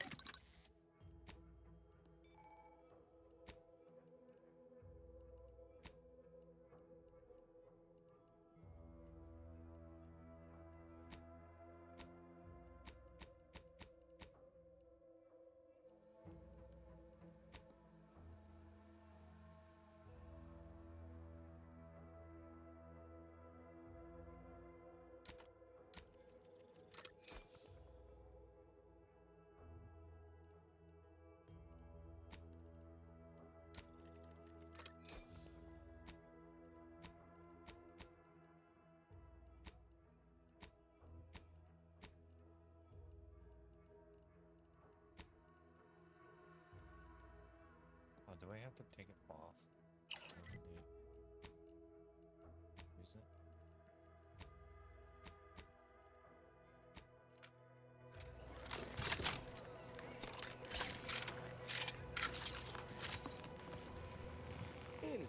Oh, do I have to take it off? Use it? Anyway.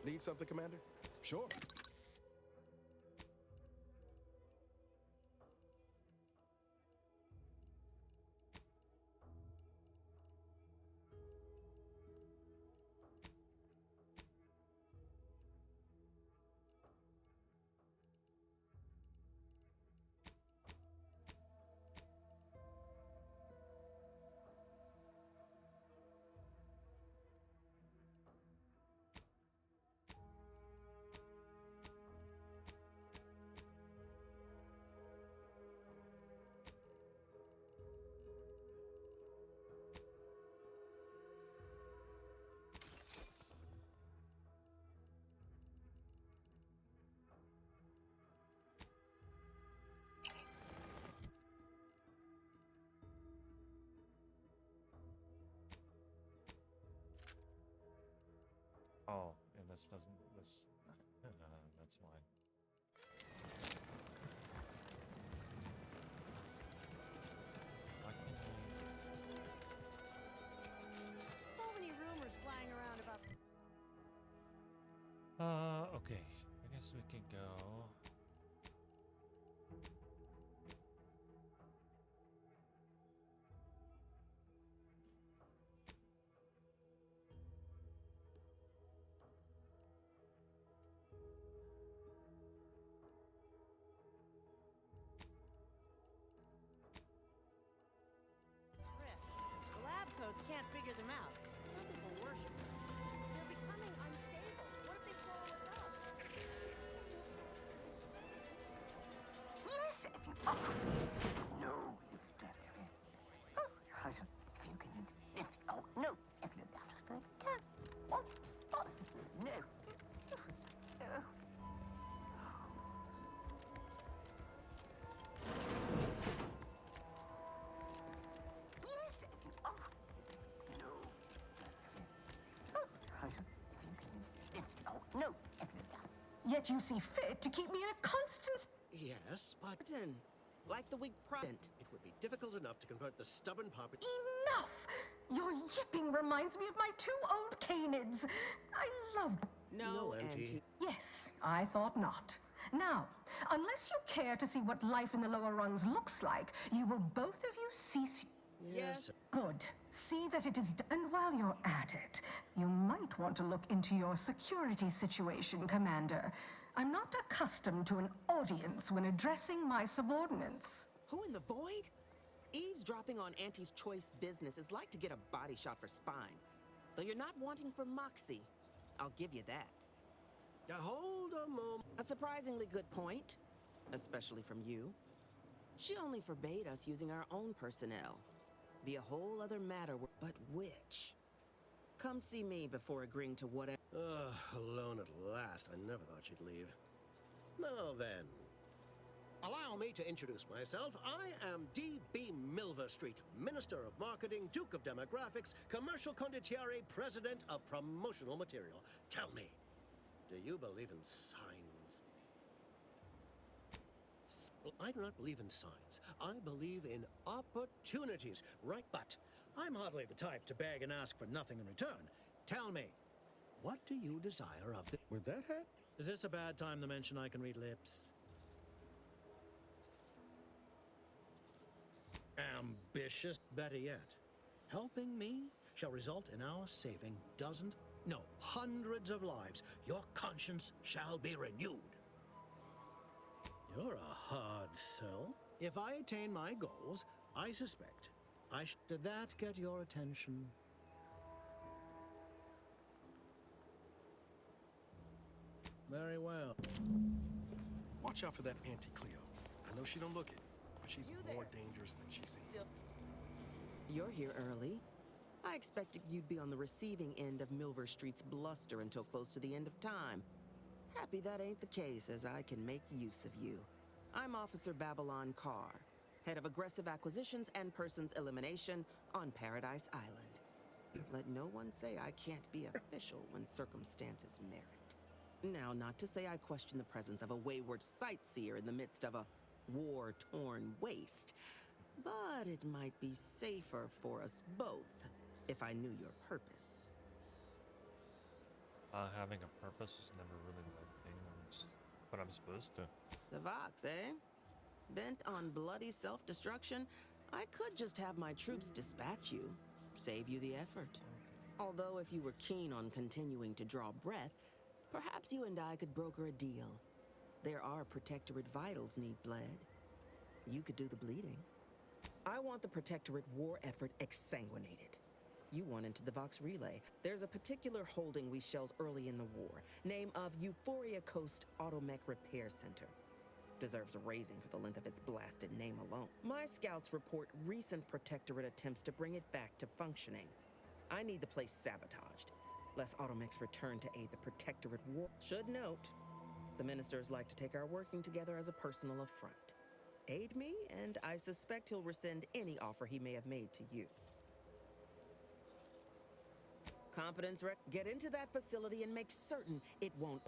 Need something, Commander? Sure. Oh, and this doesn't, that's why. Why can't So many rumors flying around about. okay. I guess we could go. Drifts. The lab coats can't figure them out. Some people worship them. They're becoming unstable. What if they swallow us up? Yes, if you... Oh, no. Oh, also, if you can... If... Oh, no. If you... Can. Oh, oh, no. Oh. Yes, if you... Oh, no. Oh, also, if you can... If... Oh, no. If you... Yet you see fit to keep me in a constant... Yes, but like the weak It would be difficult enough to convert the stubborn puppet. Enough! Your yipping reminds me of my two old canids. I love... No, Auntie. Yes, I thought not. Now, unless you care to see what life in the lower rungs looks like, you will both of you cease... Yes. Good. See that it is done. And while you're at it, you might want to look into your security situation, Commander. I'm not accustomed to an audience when addressing my subordinates. Who in the void? Eavesdropping on Auntie's choice business is like to get a body shot for spine. Though you're not wanting for Moxie. I'll give you that. Now hold a moment. A surprisingly good point. Especially from you. She only forbade us using our own personnel. Be a whole other matter, but which? Come see me before agreeing to whatever. Alone at last. I never thought she'd leave. Now then. Allow me to introduce myself. I am D.B. Milverstreet, Minister of Marketing, Duke of Demographics, Commercial Condottiere, President of Promotional Material. Tell me, do you believe in signs? I do not believe in signs. I believe in opportunities. Right, but I'm hardly the type to beg and ask for nothing in return. Tell me, what do you desire of the... With that hat? Is this a bad time to mention I can read lips? Ambitious. Better yet, helping me shall result in our saving dozens, no, hundreds of lives. Your conscience shall be renewed. You're a hard sell. If I attain my goals, I suspect did that get your attention? Very well. Watch out for that Auntie Cleo. I know she don't look it, but she's more dangerous than she seems. You're here early. I expected you'd be on the receiving end of Milverstreet's bluster until close to the end of time. Happy that ain't the case, as I can make use of you. I'm Officer Babylon Carr, head of aggressive acquisitions and persons elimination on Paradise Island. Let no one say I can't be official when circumstances merit. Now, not to say I question the presence of a wayward sightseer in the midst of a war-torn waste, but it might be safer for us both if I knew your purpose. Having a purpose was never really my thing, but I'm supposed to. The Vox, eh? Bent on bloody self-destruction, I could just have my troops dispatch you, save you the effort. Although if you were keen on continuing to draw breath, perhaps you and I could broker a deal. There are Protectorate vitals need bled. You could do the bleeding. I want the Protectorate war effort exsanguinated. You want into the Vox Relay. There's a particular holding we shelled early in the war. Name of Euphoria Coast Automech Repair Center. Deserves a raising for the length of its blasted name alone. My scouts report recent Protectorate attempts to bring it back to functioning. I need the place sabotaged, lest Automechs return to aid the Protectorate war. Should note, the ministers like to take our working together as a personal affront. Aid me, and I suspect he'll rescind any offer he may have made to you. Competence rec. Get into that facility and make certain it won't.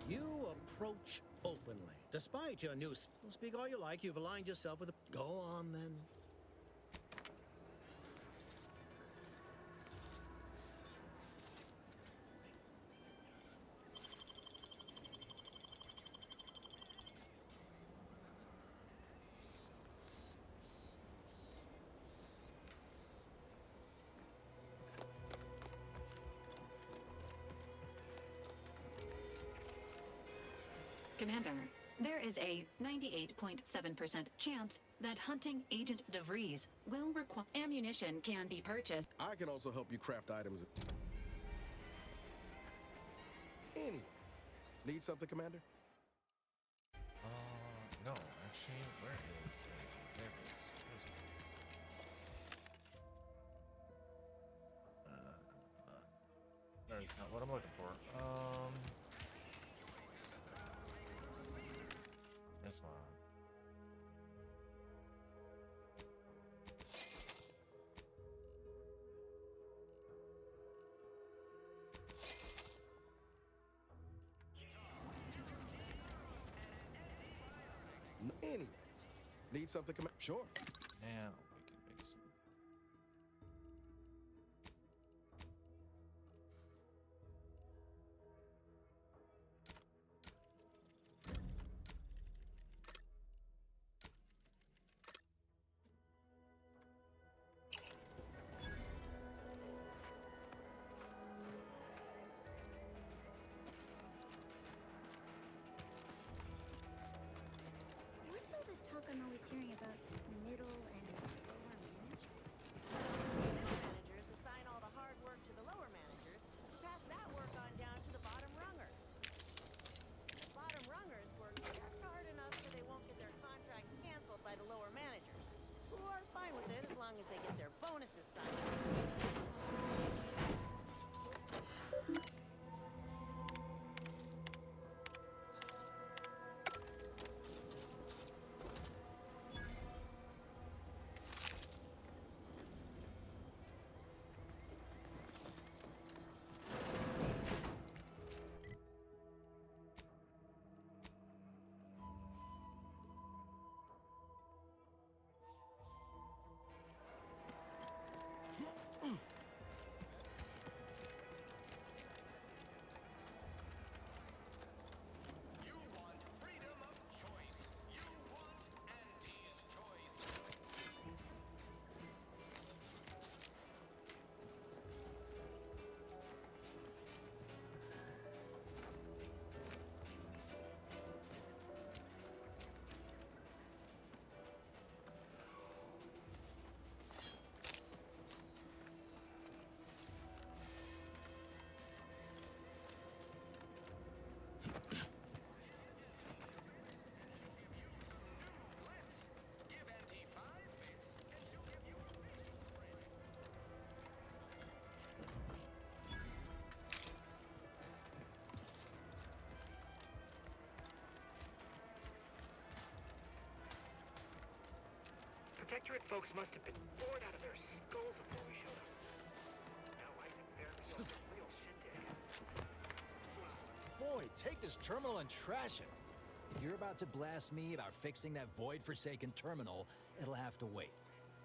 You approach openly. Despite your new... Speak all you like, you've aligned yourself with a... Go on, then. Commander, there is a 98.7% chance that hunting Agent DeVries will require ammunition can be purchased. I can also help you craft items. Anyway, need something, Commander? No, actually, where is it? There it is. That is not what I'm looking for. Need something? Sure. Now we can make some. What's all this talk I'm always hearing about middle and lower management? Managers assign all the hard work to the lower managers, who pass that work on down to the bottom rungers. The bottom rungers work just hard enough so they won't get their contracts canceled by the lower managers, who are fine with it as long as they get their bonuses signed. Protectorate folks must have been bored out of their skulls before we showed up. Now I think they're a real shit dig. Boy, take this terminal and trash it. If you're about to blast me about fixing that void-forsaken terminal, it'll have to wait.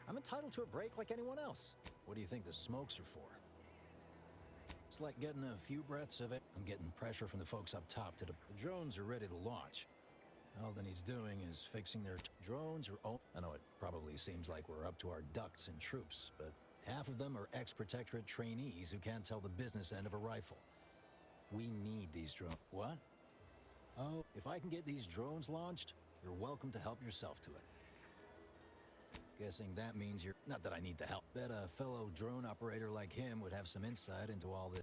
I'm entitled to a break like anyone else. What do you think the smokes are for? It's like getting a few breaths of it. I'm getting pressure from the folks up top the drones are ready to launch. All that he's doing is fixing their drones or I know it probably seems like we're up to our ducks and troops, but half of them are ex-Protectorate trainees who can't tell the business end of a rifle. We need these drones. What? Oh, if I can get these drones launched, you're welcome to help yourself to it. Guessing that means you're... Not that I need the help. Bet a fellow drone operator like him would have some insight into all this.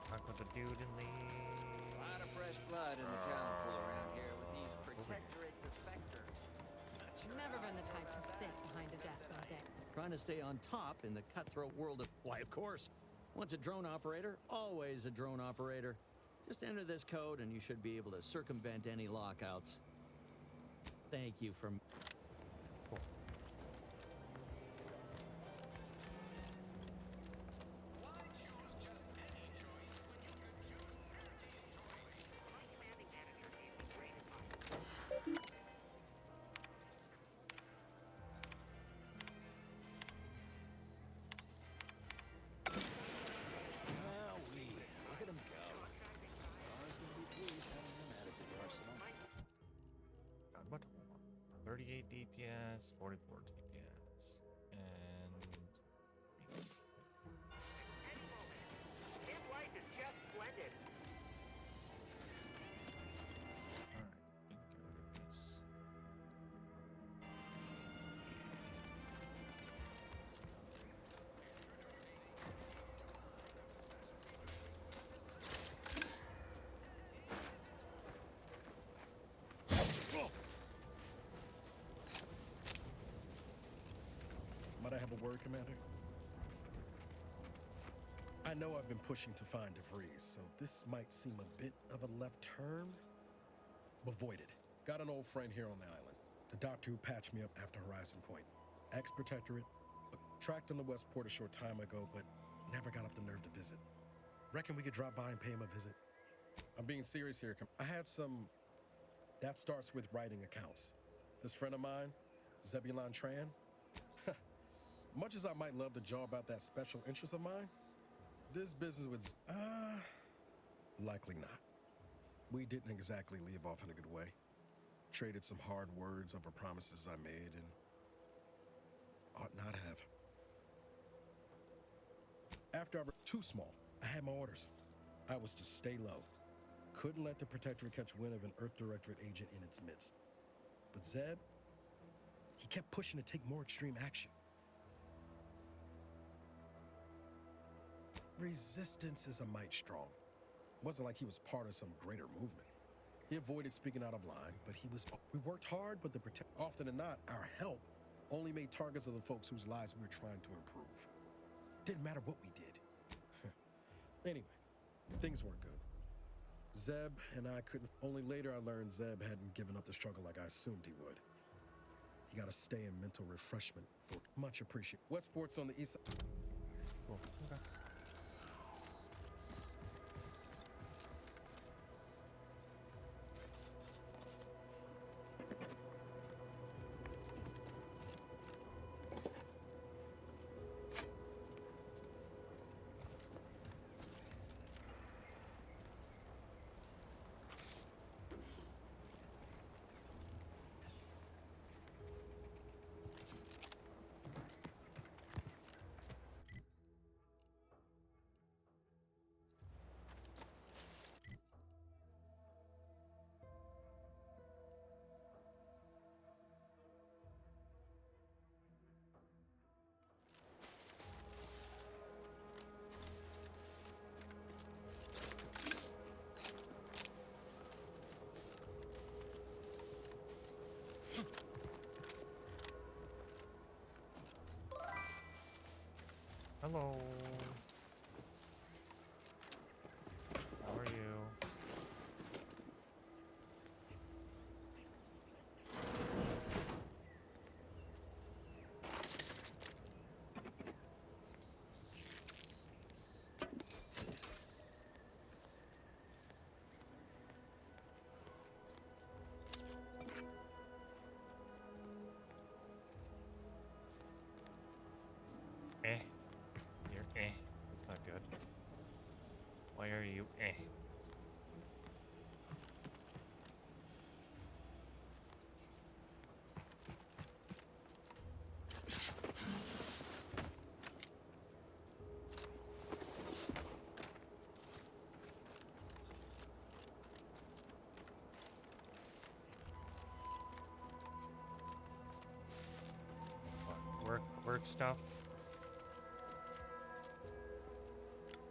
Talk with the dude in the... A lot of fresh blood in the talent pool around here with these protectorate defectors. Never been the type to sit behind a desk all day. Trying to stay on top in the cutthroat world of... Why, of course. Once a drone operator, always a drone operator. Just enter this code and you should be able to circumvent any lockouts. Thank you for... Look at him go. Lara's gonna be pleased having him added to the arsenal. God, what? 38 DPS, 44 DPS, and... His life is just splendid. Alright, we can get rid of this. Might I have a word, Commander? I know I've been pushing to find DeVries, so this might seem a bit of a left turn, but voided. Got an old friend here on the island. The doctor who patched me up after Horizon Point. Ex-Protectorate, tracked him to Westport a short time ago, but never got up the nerve to visit. Reckon we could drop by and pay him a visit? I'm being serious here. I had some... That starts with writing accounts. This friend of mine, Zebulon Tran, much as I might love to jaw about that special interest of mine, this business would... likely not. We didn't exactly leave off in a good way. Traded some hard words over promises I made and ought not have. After I too small, I had my orders. I was to stay low. Couldn't let the Protectorate catch wind of an Earth Directorate agent in its midst. But Zeb, he kept pushing to take more extreme action. Resistance is a mite strong. Wasn't like he was part of some greater movement. He avoided speaking out of line, but we worked hard, but often than not, our help only made targets of the folks whose lives we were trying to improve. Didn't matter what we did. Anyway, things weren't good. Zeb and I couldn't... Only later I learned Zeb hadn't given up the struggle like I assumed he would. He got to stay in mental refreshment for much appreciated. Westport's on the east side. Cool. Okay. Hello. How are you? That's not good. Why are you Work stuff?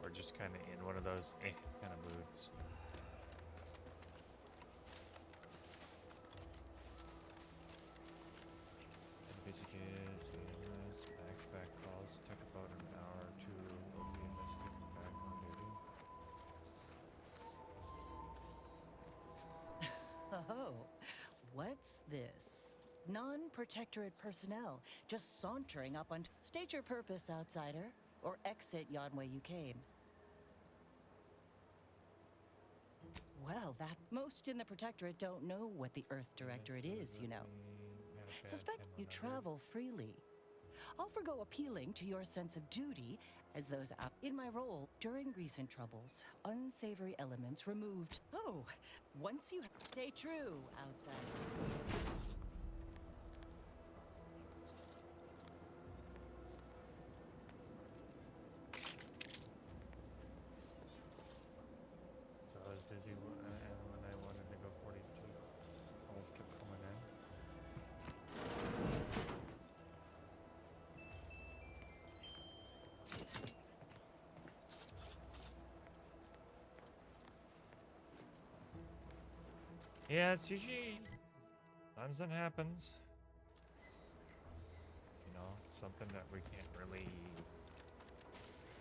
Or just kind of in one of those kind of moods? Basic is back-to-back calls, took about an hour or two, will be invested back on duty. Oh, what's this? Non-protectorate personnel, just sauntering up on... State your purpose, outsider, or exit yon way you came. Well, that... Most in the Protectorate don't know what the Earth Directorate is, you know. Suspect you travel freely. I'll forgo appealing to your sense of duty, as those up in my role during recent troubles. Unsavory elements removed. Oh, once you... Stay true, outsider. Busy and when I wanted to go 42 calls kept coming in. Yeah, it's usually sometimes that happens. You know, something that we can't really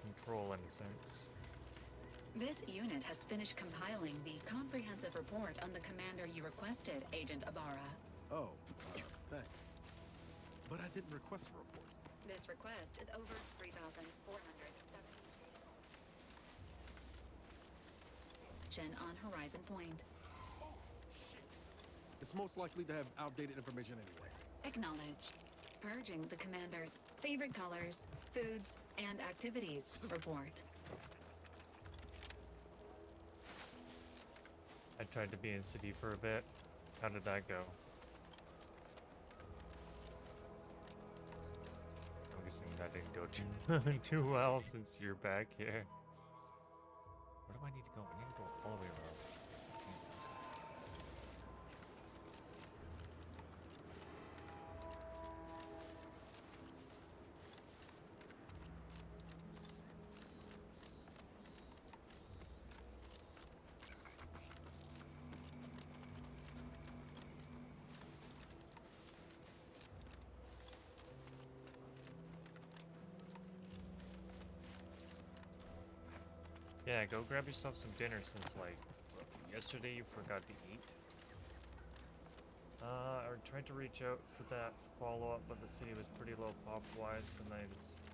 control in a sense. This unit has finished compiling the comprehensive report on the commander you requested, Agent Ibarra. Oh, thanks. But I didn't request a report. This request is over 3,470. action on Horizon Point. It's most likely to have outdated information anyway. Acknowledged. Purging the commander's favorite colors, foods, and activities report. I tried to be in city for a bit. How did that go? I'm guessing that didn't go too well since you're back here. Where do I need to go? I need to go all the way around. Yeah, go grab yourself some dinner since, like, yesterday you forgot to eat. I tried to reach out for that follow-up, but the city was pretty low pop-wise tonight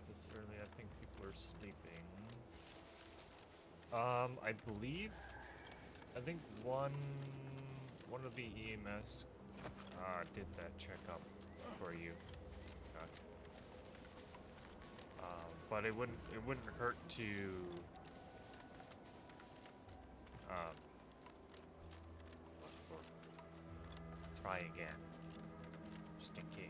this early. I think people are sleeping. I think one of the EMS did that checkup for you. But it wouldn't hurt to try again, just in case.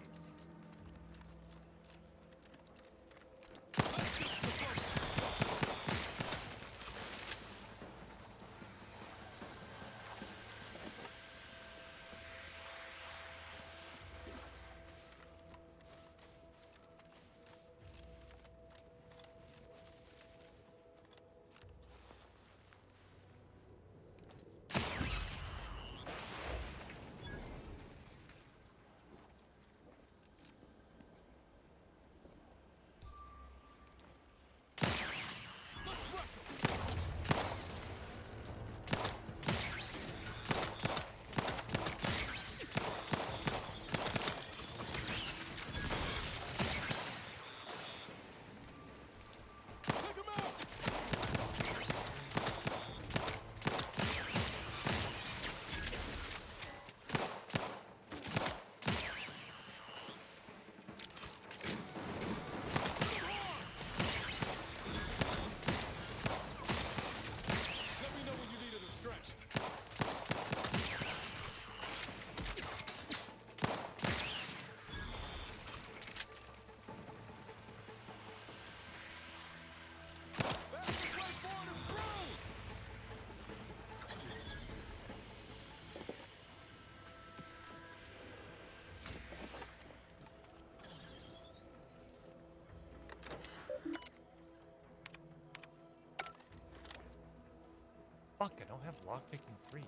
Fuck, I don't have lockpicking 3.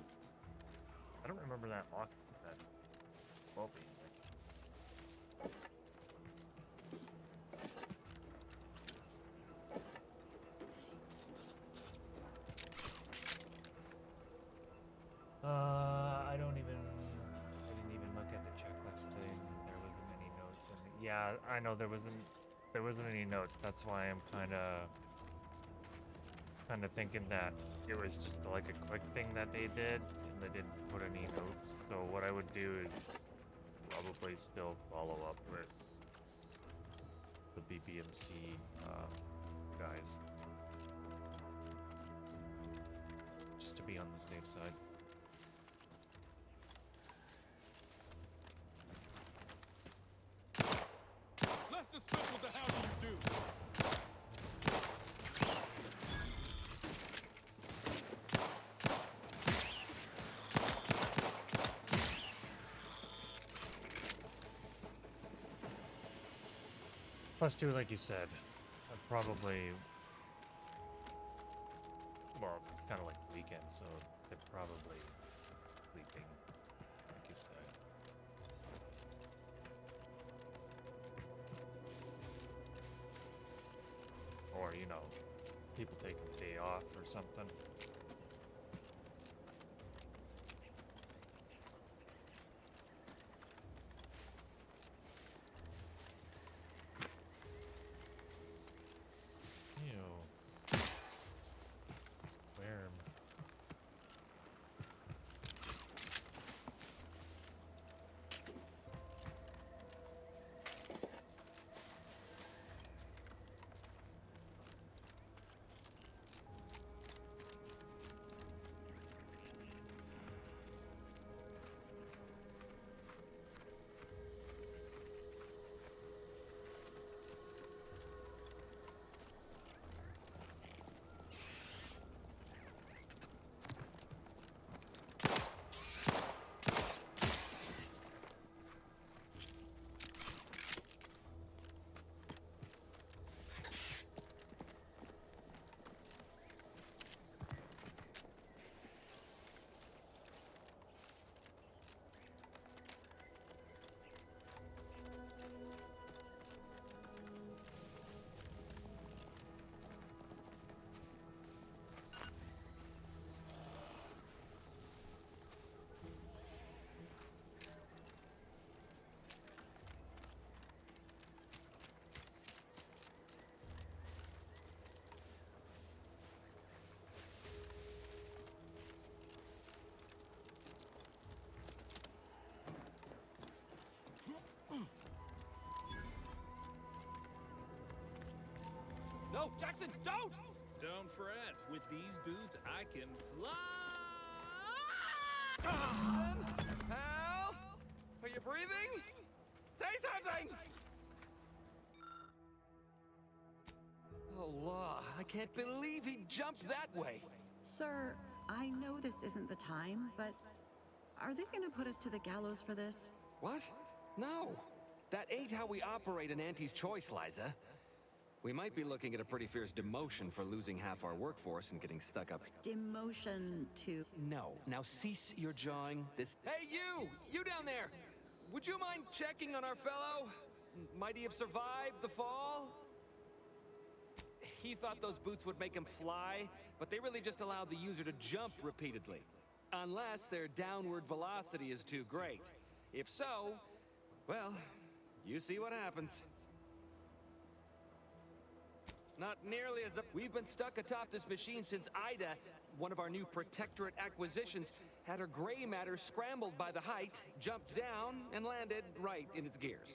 I don't remember that well being I didn't even look at the checklist thing. There wasn't any notes in it. Yeah, I know there wasn't any notes. That's why I'm kind of thinking that it was just like a quick thing that they did and they didn't put any notes. So what I would do is probably still follow up with the BBMC guys, just to be on the safe side. Let's dispense with the how do you do. Plus two, like you said, probably, well, it's kind of like the weekend, so they're probably sleeping, like you said. Or, you know, people taking a day off or something. No, Jackson, don't! Don't fret. With these boots, I can fly. Help! Are you breathing? Say something! Oh, law, I can't believe he jumped that way. Sir, I know this isn't the time, but are they gonna put us to the gallows for this? What? No. That ain't how we operate in Auntie's Choice, Liza. We might be looking at a pretty fierce demotion for losing half our workforce and getting stuck up. Demotion to... No. Now cease your jawing. Hey, you! You down there! Would you mind checking on our fellow? Might he have survived the fall? He thought those boots would make him fly, but they really just allowed the user to jump repeatedly. Unless their downward velocity is too great. If so, well, you see what happens. Not nearly as... We've been stuck atop this machine since Ida, one of our new Protectorate acquisitions, had her gray matter scrambled by the height, jumped down, and landed right in its gears.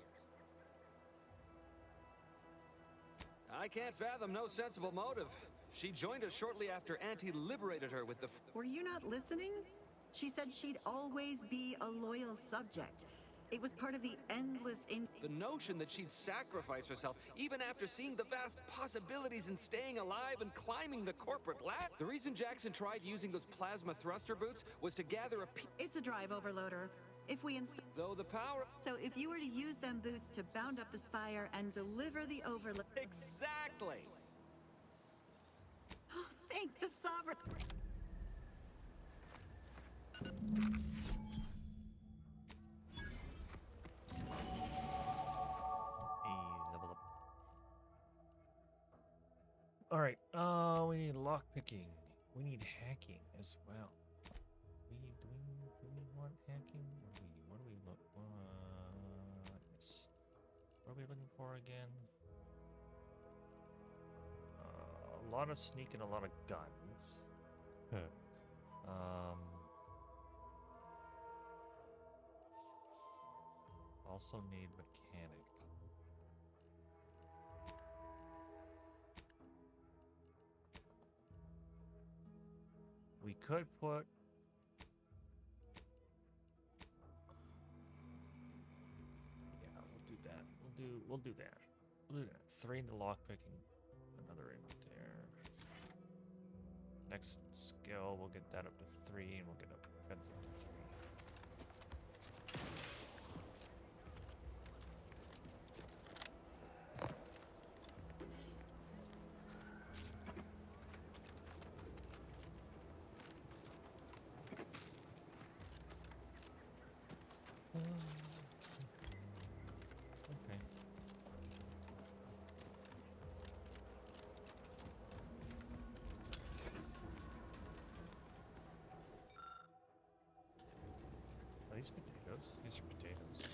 I can't fathom no sensible motive. She joined us shortly after Auntie liberated her with the... Were you not listening? She said she'd always be a loyal subject. It was part of the endless The notion that she'd sacrifice herself, even after seeing the vast possibilities in staying alive and climbing the corporate ladder. The reason Jackson tried using those plasma thruster boots was to gather a... It's a drive overloader. If we Though the power... So if you were to use them boots to bound up the spire and deliver the overload... Exactly! Oh, thank the sovereign... Level up. Alright, we need lockpicking. We need hacking as well. Do we want hacking? What do we look yes. What are we looking for again? A lot of sneak and a lot of guns. Also need mechanic. We could put... Yeah, we'll do that. We'll do that. We'll do that. 3 into lockpicking. Another in there. Next skill, we'll get that up to 3, and we'll get up defense up to 3. Okay. Are these potatoes? These are potatoes.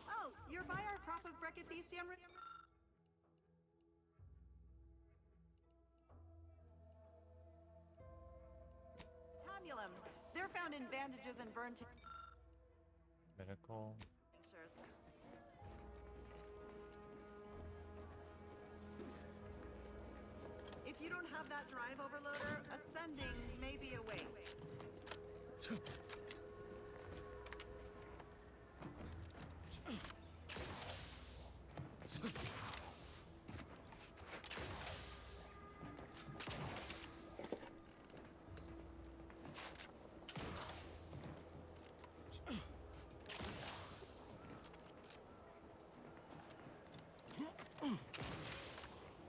Oh, you're by our crop of Brachythecium. Tamulum. They're found in bandages and burn Medical. tinctures. If you don't have that drive overloader, ascending may be a waste.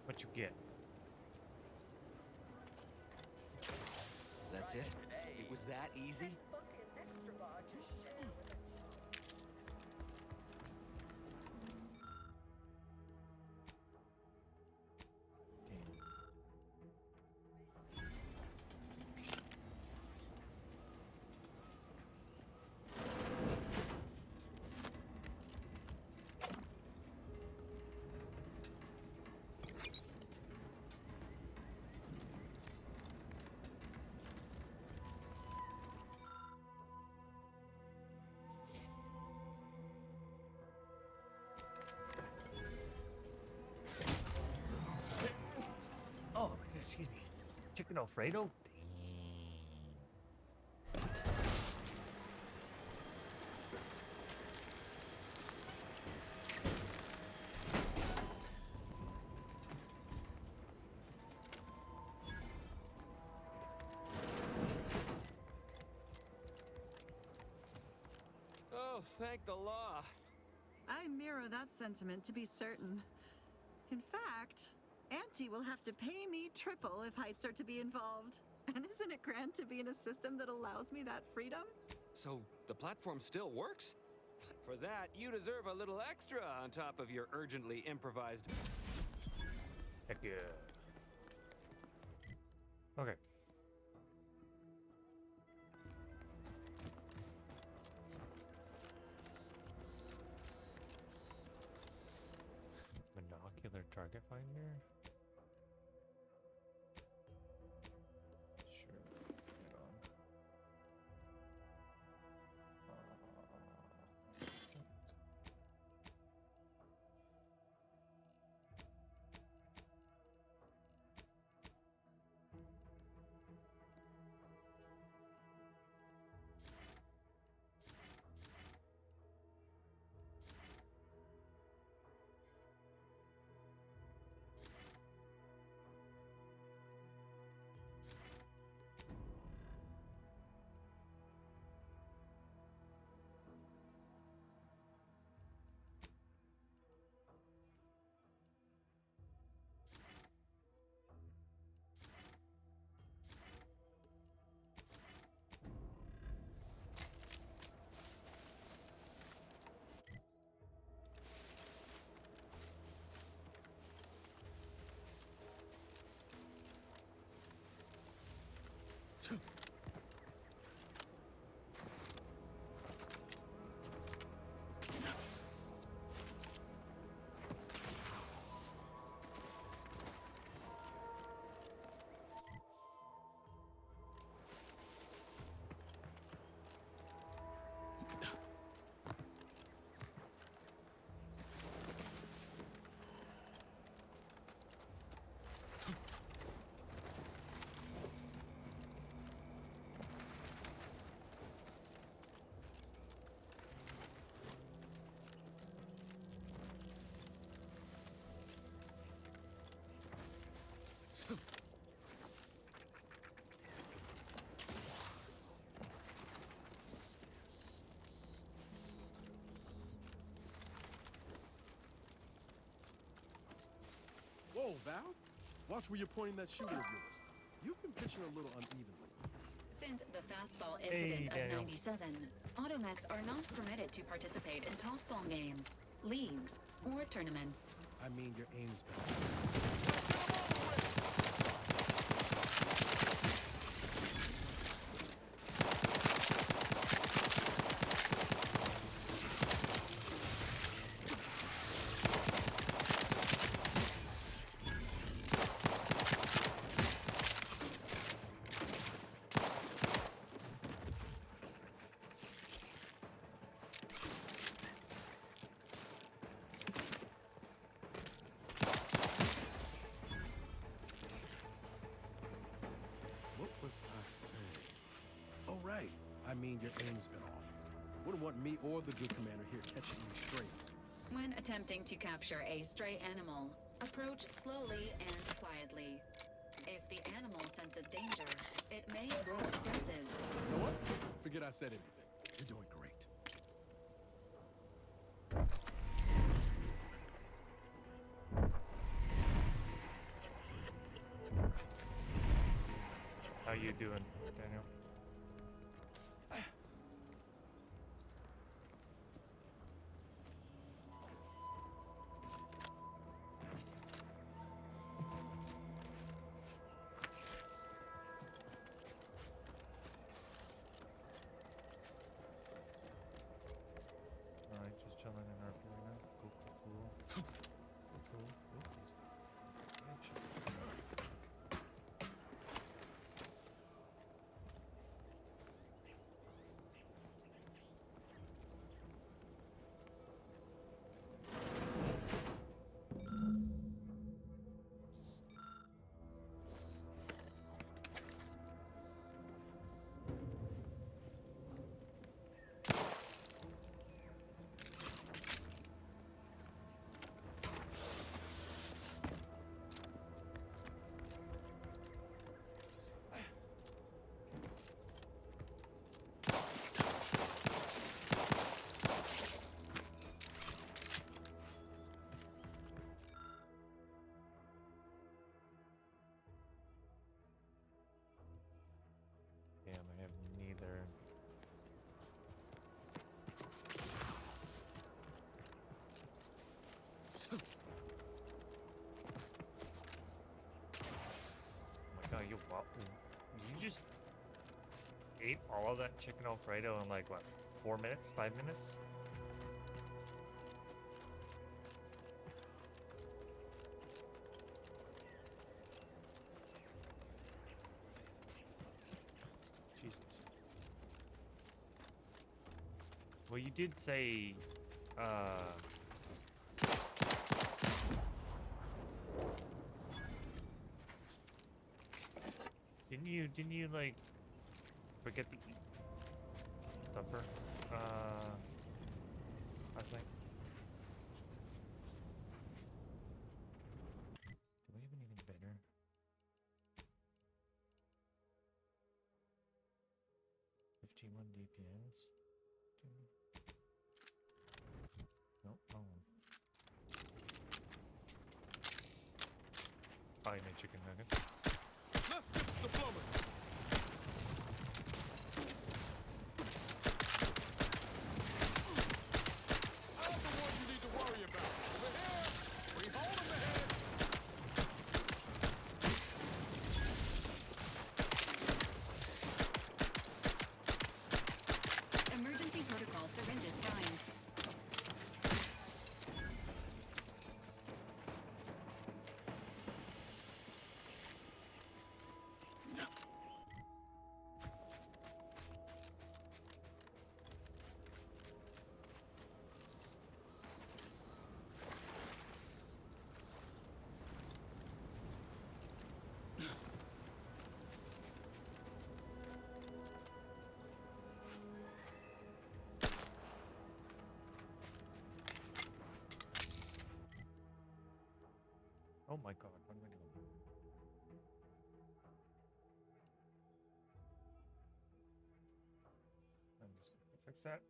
What you get? That's it? It was that easy? Oh, excuse me. Chicken Alfredo? Oh, thank the law. I mirror that sentiment, to be certain. In fact, Auntie will have to pay me triple if heights are to be involved. And isn't it grand to be in a system that allows me that freedom? So, the platform still works? For that, you deserve a little extra on top of your urgently improvised... Heck yeah. Okay. Binocular target finder? Sure, right on. Whoa, Val. Watch where you're pointing that shooter of yours. You've been pitching a little unevenly. Since the fastball Hey, incident Daniel. of 97, automechs are not permitted to participate in tossball games, leagues, or tournaments. I mean, your aim's bad. What was I saying? Oh, right. I mean, your aim's been off. Wouldn't want me or the good commander here catching you strays. When attempting to capture a stray animal, approach slowly and quietly. If the animal senses danger, it may grow aggressive. You know what? Forget I said anything. You're doing great. How you doing, Daniel? Alright, just chilling in our right now. Cool, cool, cool. Cool. Ooh, action. Damn, I have neither. Oh my god, you just ate all of that chicken Alfredo in like what, 4 minutes, 5 minutes? Jesus. Well, you did say, didn't you like forget the thumper, last night? Do we have anything better? $51 DPS? Nope, wrong one. I made chicken nuggets. Let's get to diplomacy. I'm the one you need to worry about. We're here. We hold them ahead. Emergency protocol syringes primed. Oh my god, what am I doing? I'm just gonna fix that.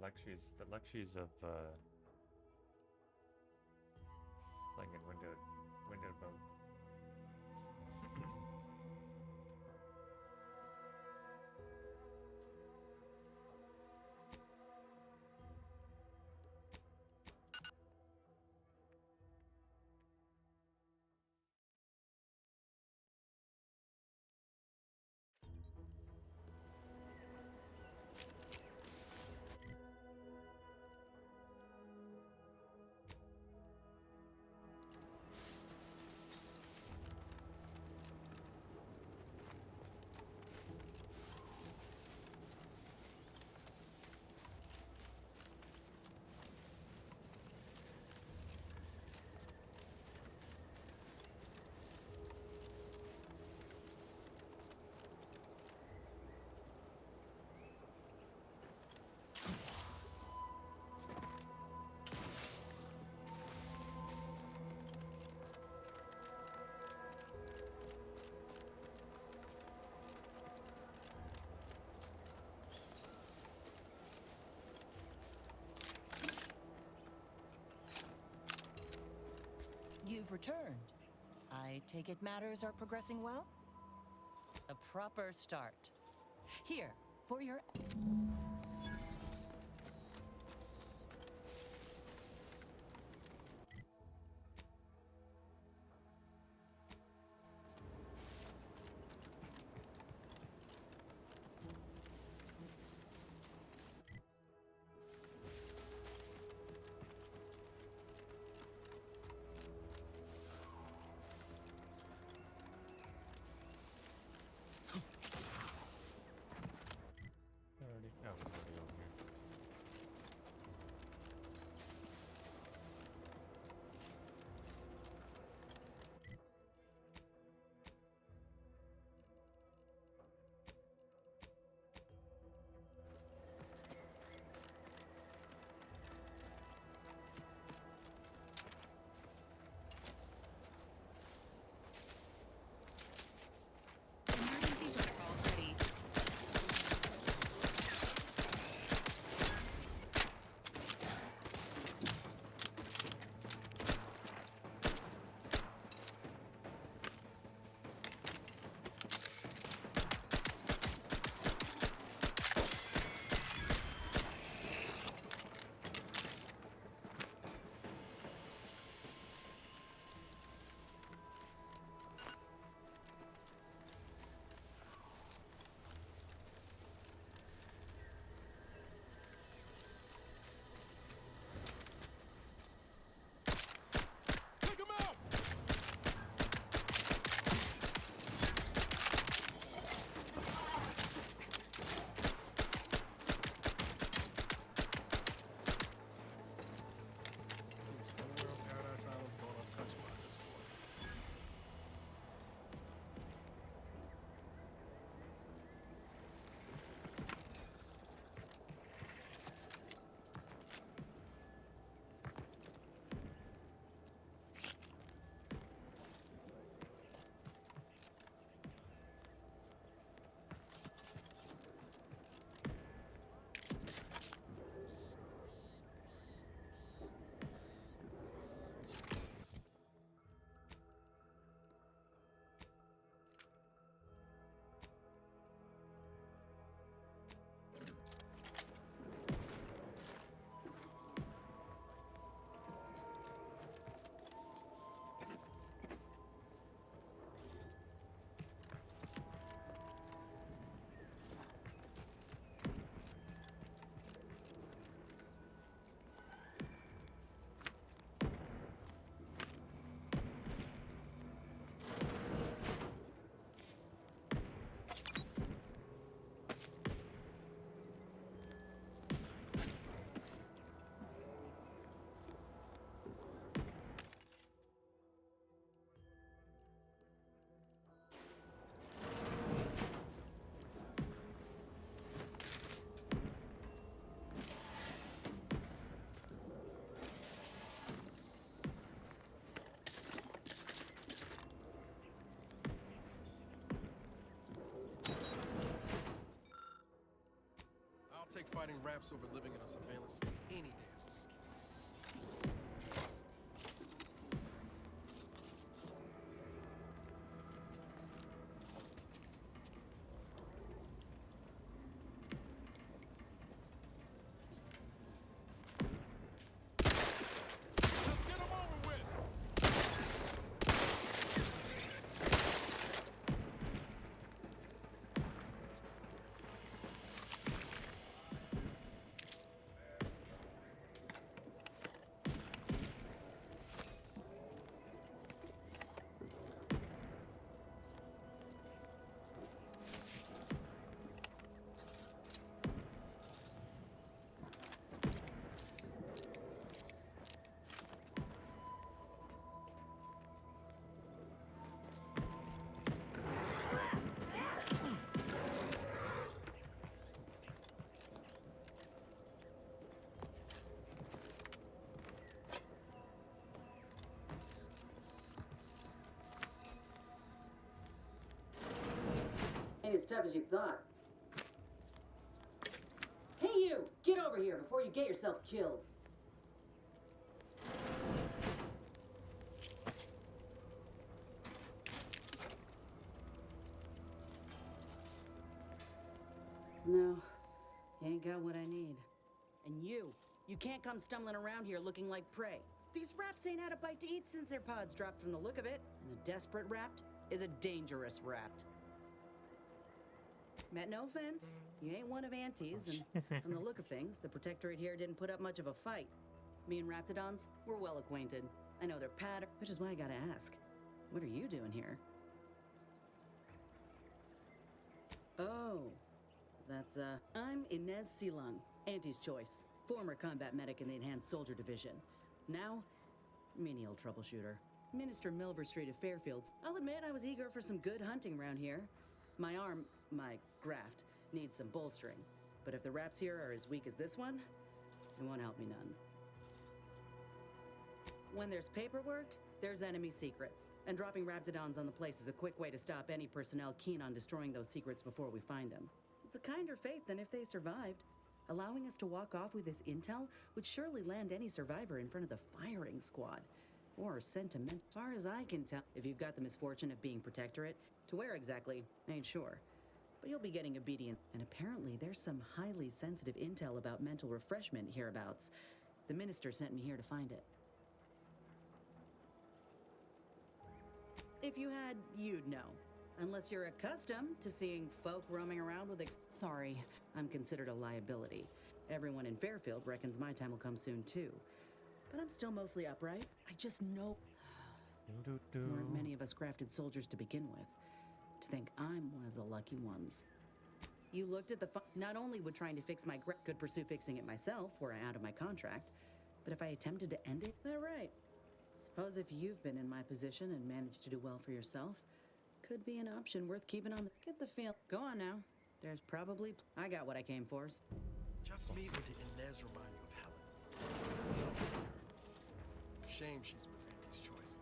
The Lexi's of playing in windowed mode. You've returned. I take it matters are progressing well? A proper start. Here, for your... fighting raps over living in a surveillance state any damn week. Ain't as tough as you thought. Hey you! Get over here before you get yourself killed. No, you ain't got what I need. And you can't come stumbling around here looking like prey. These raps ain't had a bite to eat since their pods dropped from the look of it. And a desperate rapt is a dangerous rapt. Met no offense, you ain't one of Auntie's, and from the look of things, the Protectorate here didn't put up much of a fight. Me and Raptidons, we're well acquainted. I know their pattern, which is why I gotta ask, what are you doing here? Oh, that's, I'm Inez Silung, Auntie's choice. Former combat medic in the Enhanced Soldier Division. Now, menial troubleshooter. Minister Milver Street of Fairfields. I'll admit I was eager for some good hunting around here. My arm, my graft, needs some bolstering. But if the raps here are as weak as this one, it won't help me none. When there's paperwork, there's enemy secrets. And dropping Raptidons on the place is a quick way to stop any personnel keen on destroying those secrets before we find them. It's a kinder fate than if they survived. Allowing us to walk off with this intel would surely land any survivor in front of the firing squad. Or sentiment. As far as I can tell, if you've got the misfortune of being Protectorate, to where exactly, I ain't sure. But you'll be getting obedient. And apparently there's some highly sensitive intel about mental refreshment hereabouts. The minister sent me here to find it. If you had, you'd know. Unless you're accustomed to seeing folk roaming around with Sorry, I'm considered a liability. Everyone in Fairfield reckons my time will come soon too. But I'm still mostly upright. I just know there weren't many of us crafted soldiers to begin with. To think I'm one of the lucky ones. You looked at the not only would trying to fix my could pursue fixing it myself were I out of my contract, but if I attempted to end it, they're right. Suppose if you've been in my position and managed to do well for yourself, could be an option worth keeping on the... Get the feel. Go on now. There's probably... I got what I came for. Just me with the Inez remind you of Helen. Tough girl. Shame she's with Auntie's choice.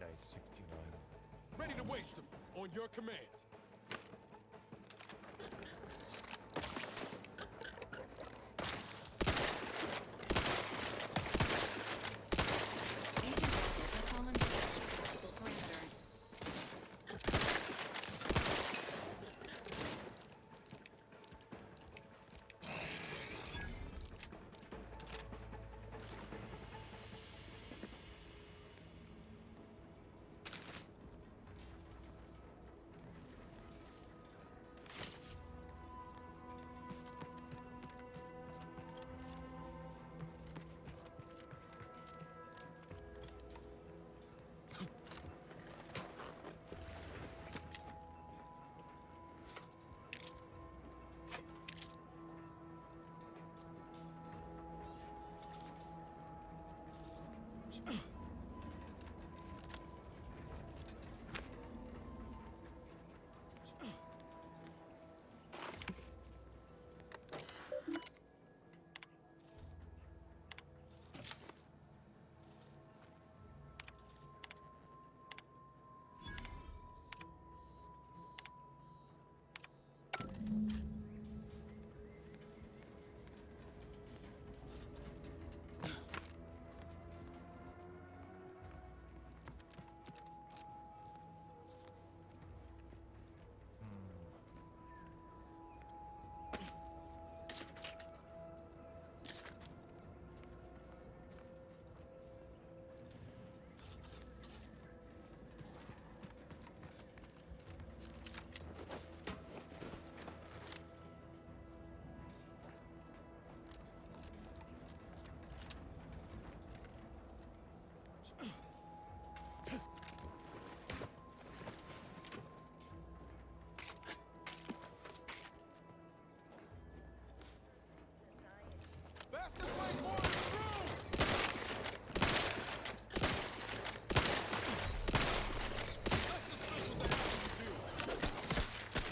Nice, 69. Ready to waste them on your command.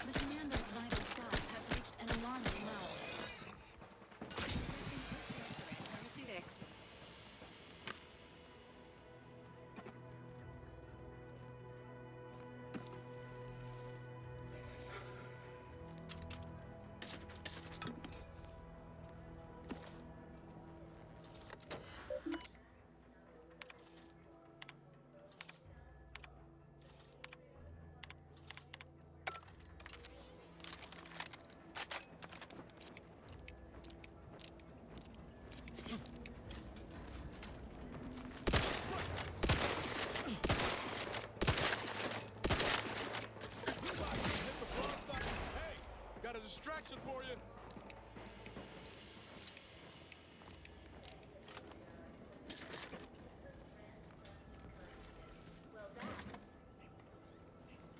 The commando's vital stats have reached an alarming low. Pharmaceutics. Got a distraction for you.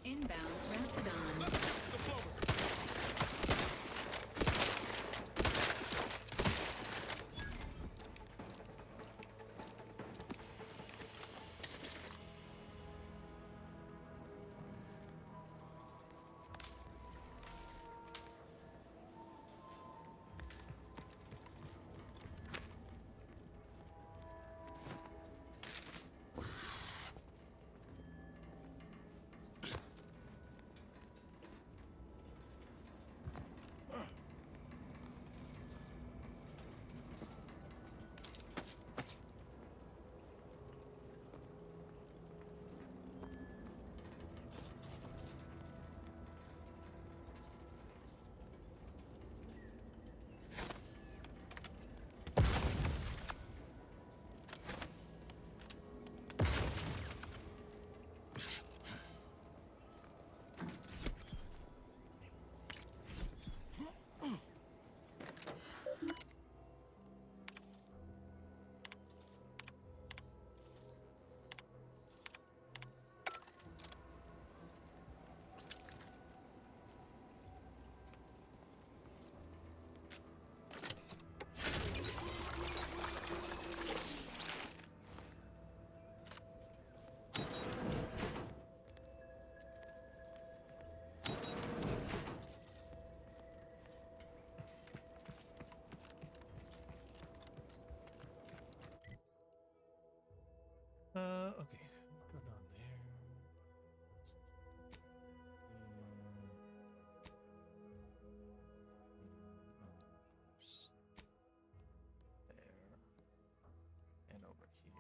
Inbound Raptidon. Okay. Go down there. There. And over here.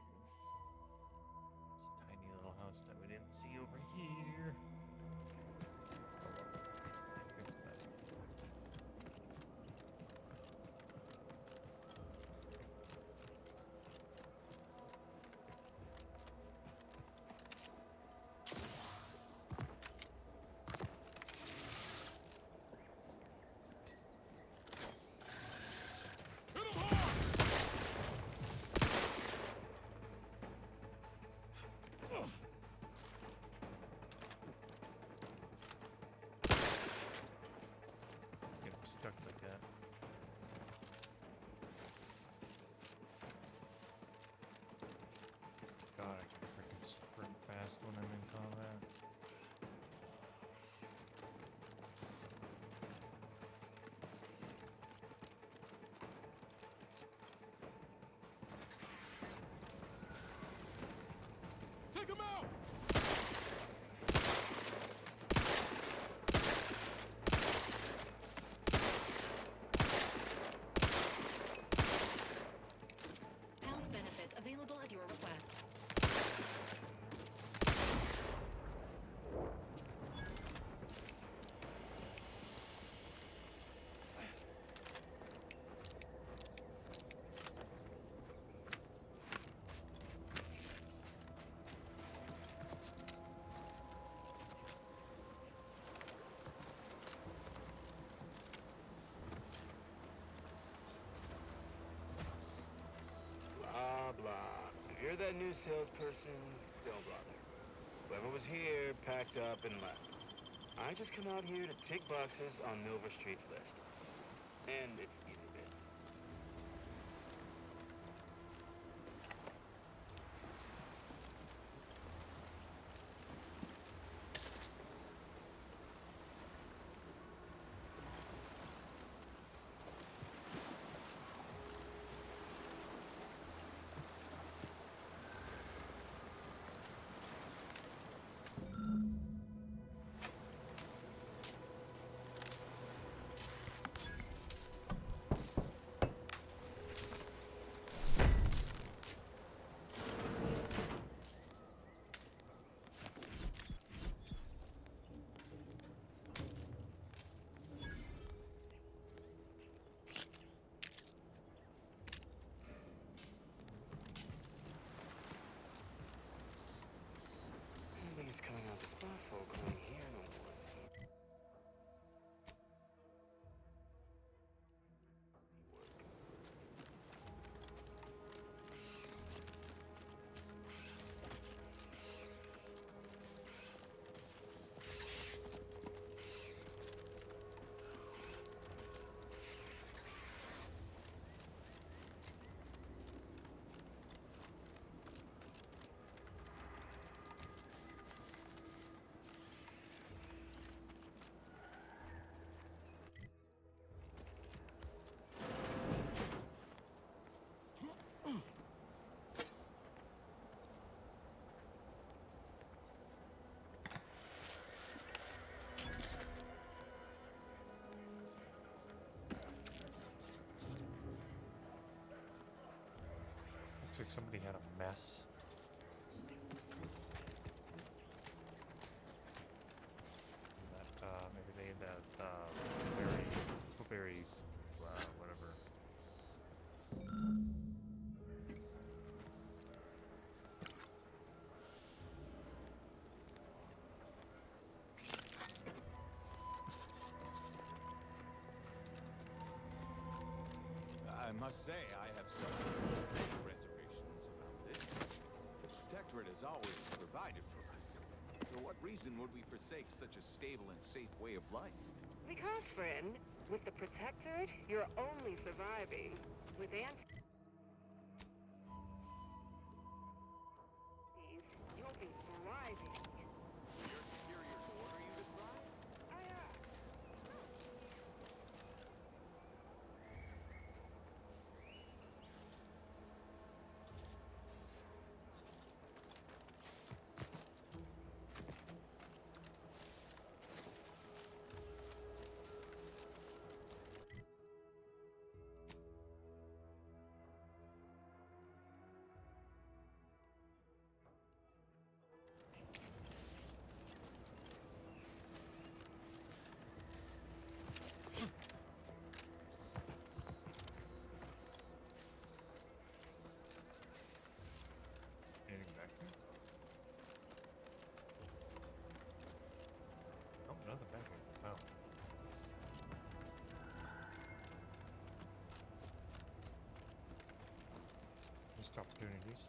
This tiny little house that we didn't see over here. best when I'm in combat. Take him out! Health benefits available at your request. Blah, blah. If you're that new salesperson, don't bother. Whoever was here packed up and left. I just come out here to tick boxes on Milver Street's list. And it's easy bits. At least coming out the spot folk going here no more. Looks like somebody had a mess. That maybe they that blueberry, whatever. I must say, I have some many reservations about this. The Protectorate has always provided for us. For what reason would we forsake such a stable and safe way of life? Because, friend, with the Protectorate, you're only surviving. With Anti, you'll be thriving. Your superiors order you to thrive? Anything back here? Oh, nothing back here. Oh. Missed opportunities.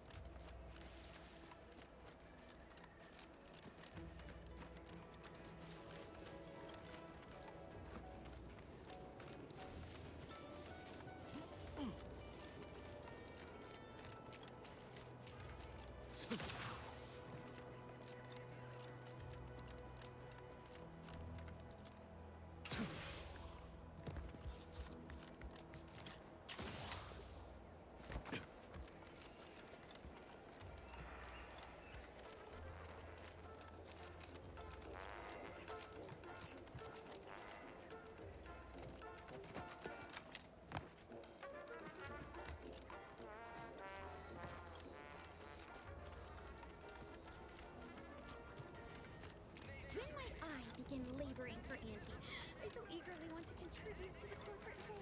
laboring for Auntie. I so eagerly want to contribute to the corporate whole.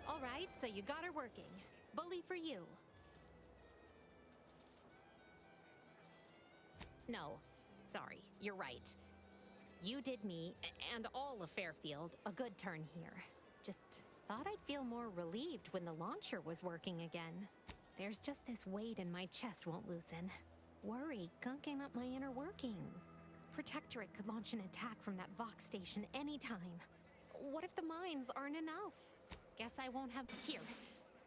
All right, so you got her working. Bully for you. No, sorry, you're right. You did me, and all of Fairfield, a good turn here. Just thought I'd feel more relieved when the launcher was working again. There's just this weight in my chest won't loosen. Worry gunking up my inner workings. Protectorate could launch an attack from that Vox station anytime. What if the mines aren't enough? Guess I won't have... Here.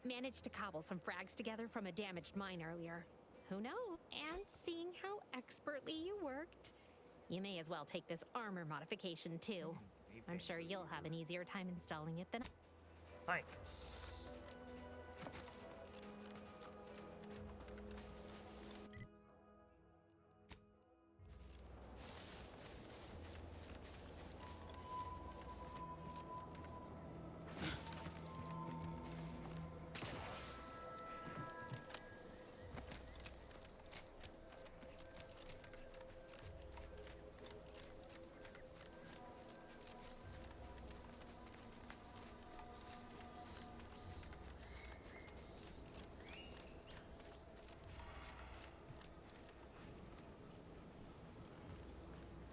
Managed to cobble some frags together from a damaged mine earlier. Who knows? And seeing how expertly you worked, you may as well take this armor modification too. I'm sure you'll have an easier time installing it than... Nice.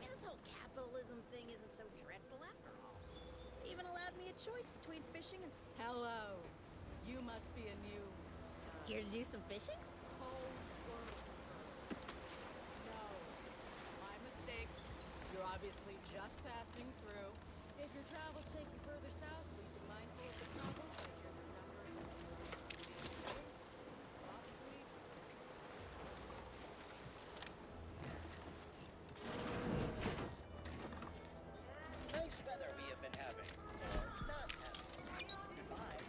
This whole capitalism thing isn't so dreadful after all. They even allowed me a choice between fishing and... Hello. You must be a new... Here to do some fishing? No. My mistake. You're obviously just passing through. If your travels take you further south, please be mindful of the tunnels and your numbers. Possibly. Nice weather we have been having. Or not having. Goodbye.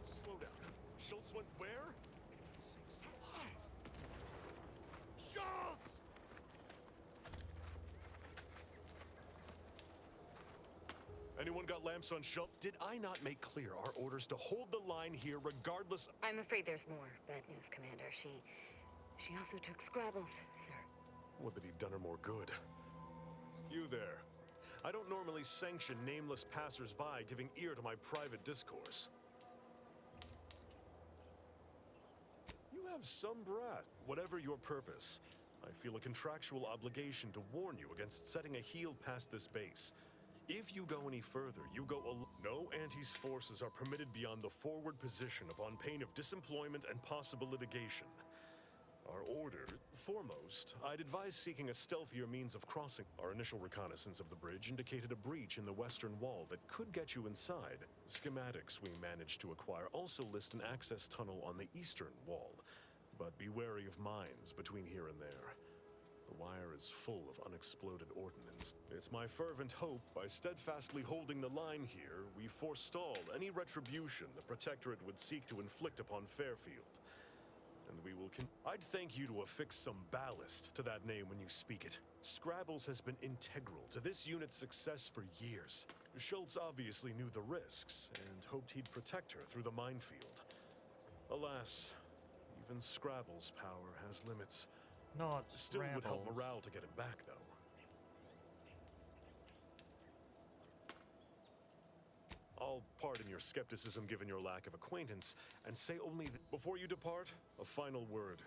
Slow down. Schultz went where? Sakes alive. Schultz! Anyone got lamps on Schultz? Did I not make clear our orders to hold the line here regardless? I'm afraid there's more bad news, Commander. She also took Scrabbles, sir. Would that he'd done her more good. You there. I don't normally sanction nameless passers-by giving ear to my private discourse. You have some breath. Whatever your purpose, I feel a contractual obligation to warn you against setting a heel past this base. If you go any further, you go no Anti's forces are permitted beyond the forward position upon pain of disemployment and possible litigation. Our order, foremost, I'd advise seeking a stealthier means of crossing. Our initial reconnaissance of the bridge indicated a breach in the western wall that could get you inside. Schematics we managed to acquire also list an access tunnel on the eastern wall, but be wary of mines between here and there. The wire is full of unexploded ordnance. It's my fervent hope, by steadfastly holding the line here, we forestall any retribution the Protectorate would seek to inflict upon Fairfield. And we will I'd thank you to affix some ballast to that name when you speak it. Scrabbles has been integral to this unit's success for years. Schultz obviously knew the risks, and hoped he'd protect her through the minefield. Alas, even Scrabble's power has limits. Not Still would help Scrabble. morale to get him back, though. I'll pardon your skepticism given your lack of acquaintance, and say only that before you depart, a final word.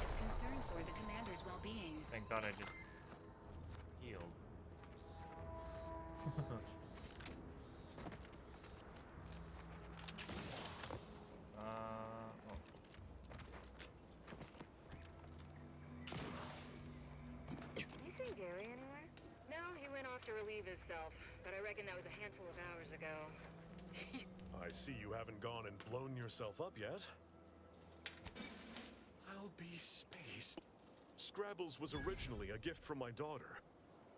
Is concerned for the commander's well-being. Thank God I just healed. Oh. You seen Gary anywhere? No, he went off to relieve himself, but I reckon that was a handful of hours ago. I see you haven't gone and blown yourself up yet. I'll be spaced. Scrabbles was originally a gift from my daughter.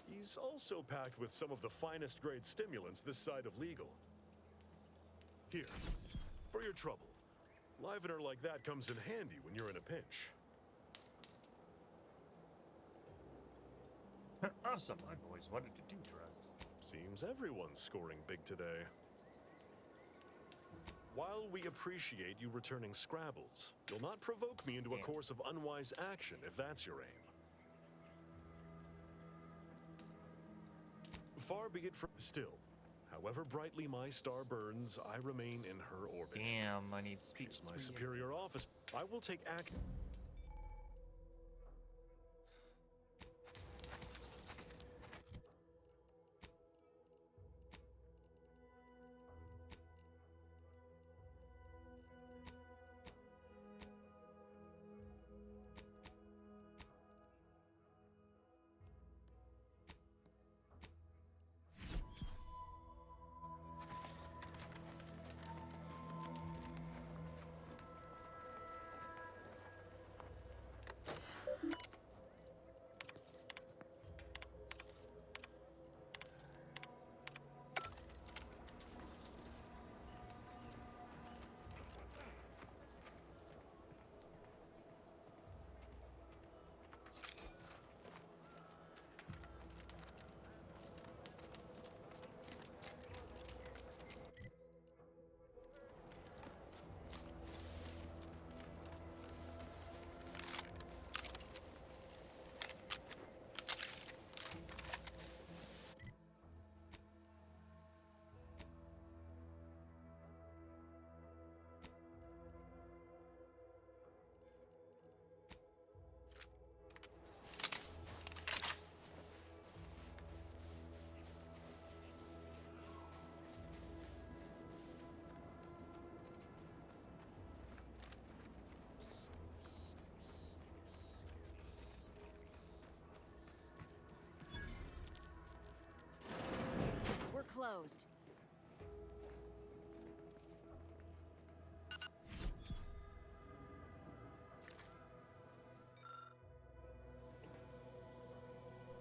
He's also packed with some of the finest grade stimulants this side of legal. Here, for your trouble. Livener like that comes in handy when you're in a pinch. Awesome, I've always wanted to do drugs. Seems everyone's scoring big today. While we appreciate you returning Scrabbles, you'll not provoke me into a course of unwise action if that's your aim. Far be it from still. However brightly my star burns, I remain in her orbit. Damn, I need speech. As my superior office, I will take act.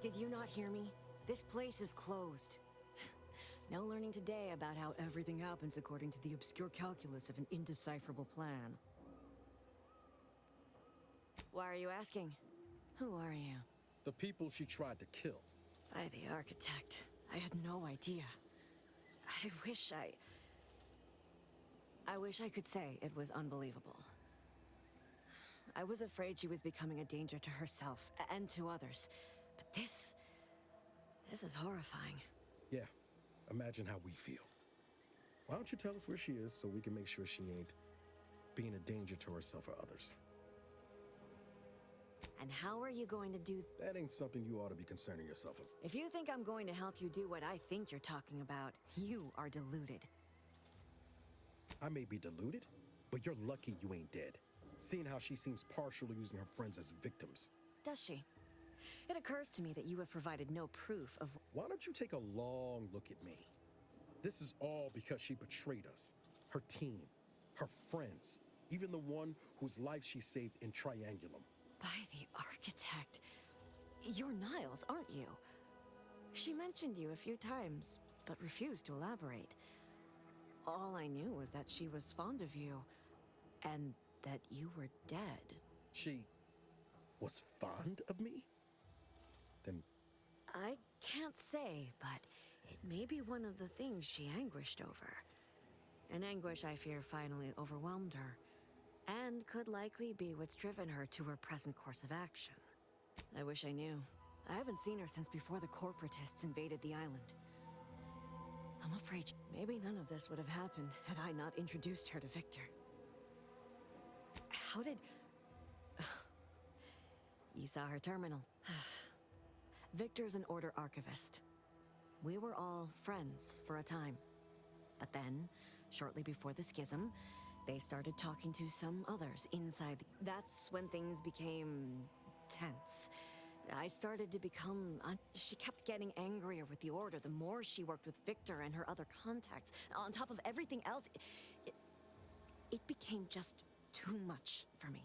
Did you not hear me? This place is closed. No learning today about how everything happens according to the obscure calculus of an indecipherable plan. Why are you asking? Who are you? The people she tried to kill. By the architect. I had no idea. I wish I could say it was unbelievable. I was afraid she was becoming a danger to herself and to others. But this is horrifying. Yeah, imagine how we feel. Why don't you tell us where she is so we can make sure she ain't being a danger to herself or others? And how are you going to do... That ain't something you ought to be concerning yourself with. If you think I'm going to help you do what I think you're talking about, you are deluded. I may be deluded, but you're lucky you ain't dead. Seeing how she seems partial to using her friends as victims. Does she? It occurs to me that you have provided no proof of... Why don't you take a long look at me? This is all because she betrayed us. Her team, her friends, even the one whose life she saved in Triangulum. By the architect. You're Niles, aren't you? She mentioned you a few times, but refused to elaborate. All I knew was that she was fond of you, and that you were dead. She was fond of me? Then... I can't say, but it may be one of the things she anguished over. An anguish I fear finally overwhelmed her, and could likely be what's driven her to her present course of action. I wish I knew. I haven't seen her since before the corporatists invaded the island. I'm afraid maybe none of this would have happened had I not introduced her to Victor. How did... You saw her terminal. Victor's an Order archivist. We were all friends for a time. But then, shortly before the schism, they started talking to some others inside. That's when things became tense. I started to become... she kept getting angrier with the Order the more she worked with Victor and her other contacts. On top of everything else, it became just too much for me.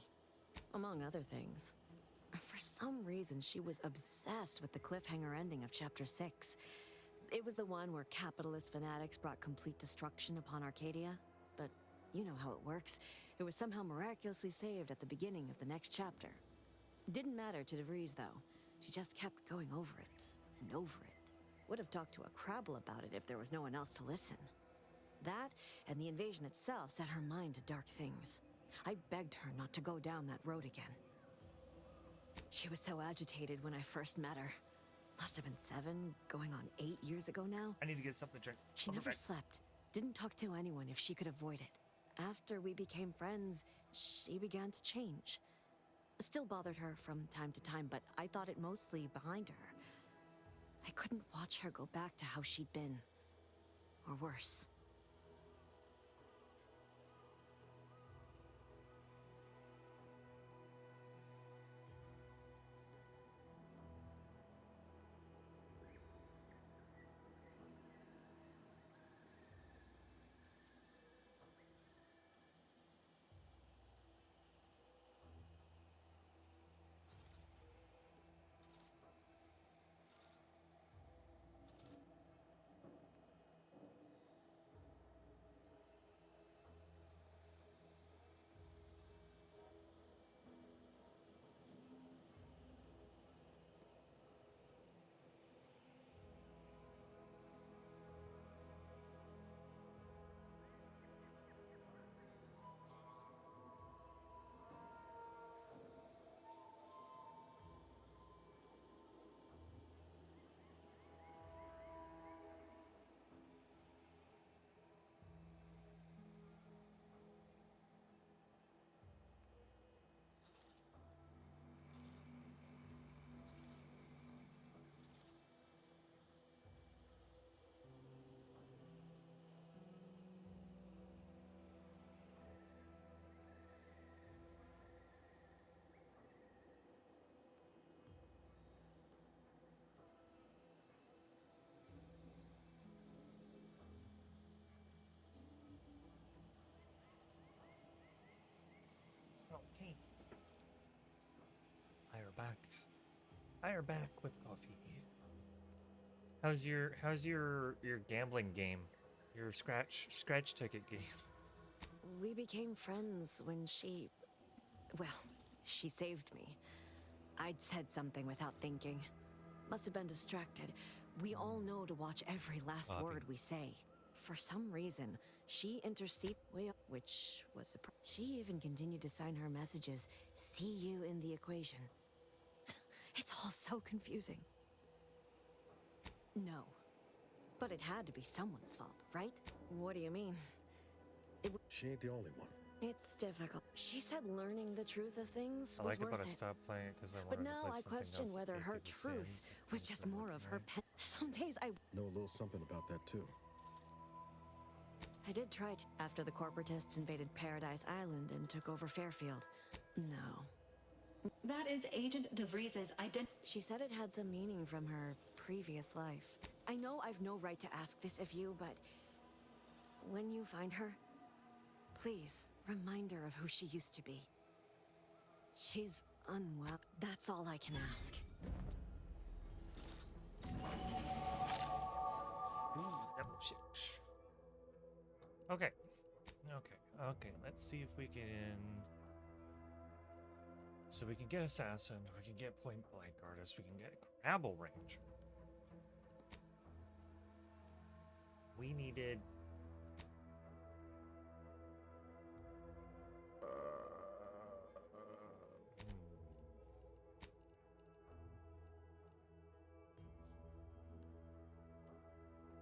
Among other things. For some reason, she was obsessed with the cliffhanger ending of Chapter 6. It was the one where capitalist fanatics brought complete destruction upon Arcadia. But you know how it works. It was somehow miraculously saved at the beginning of the next chapter. Didn't matter to DeVries, though. She just kept going over it and over it. Would have talked to a Crabble about it if there was no one else to listen. That and the invasion itself set her mind to dark things. I begged her not to go down that road again. She was so agitated when I first met her. Must have been 7, going on 8 years ago now. I need to get something to drink. She never slept. Didn't talk to anyone if she could avoid it. After we became friends, she began to change. Still bothered her from time to time, but I thought it mostly behind her. I couldn't watch her go back to how she'd been. Or worse. Hi, we're back. I are back with coffee. How's your gambling game? Your scratch ticket game? We became friends when well, she saved me. I'd said something without thinking. Must have been distracted. We all know to watch every last word we say. For some reason, she interceded, which was surprising. She even continued to sign her messages, "See you in the equation." It's all so confusing. No. But it had to be someone's fault, right? What do you mean? She ain't the only one. It's difficult. She said learning the truth of things I was like it, worth but I it. stopped playing it because I wanted But to now play I something question else whether that her did the same, truth was just more of her pen. Some days I Know a little something about that too. I did try to after the corporatists invaded Paradise Island and took over Fairfield. No. That is Agent DeVries's identity. She said it had some meaning from her previous life. I know I've no right to ask this of you, but when you find her, please remind her of who she used to be. She's unwell. That's all I can ask. Okay. Okay. Let's see if we can. So we can get Assassin, we can get Point Blank Artist, we can get Rabble Ranger. We needed.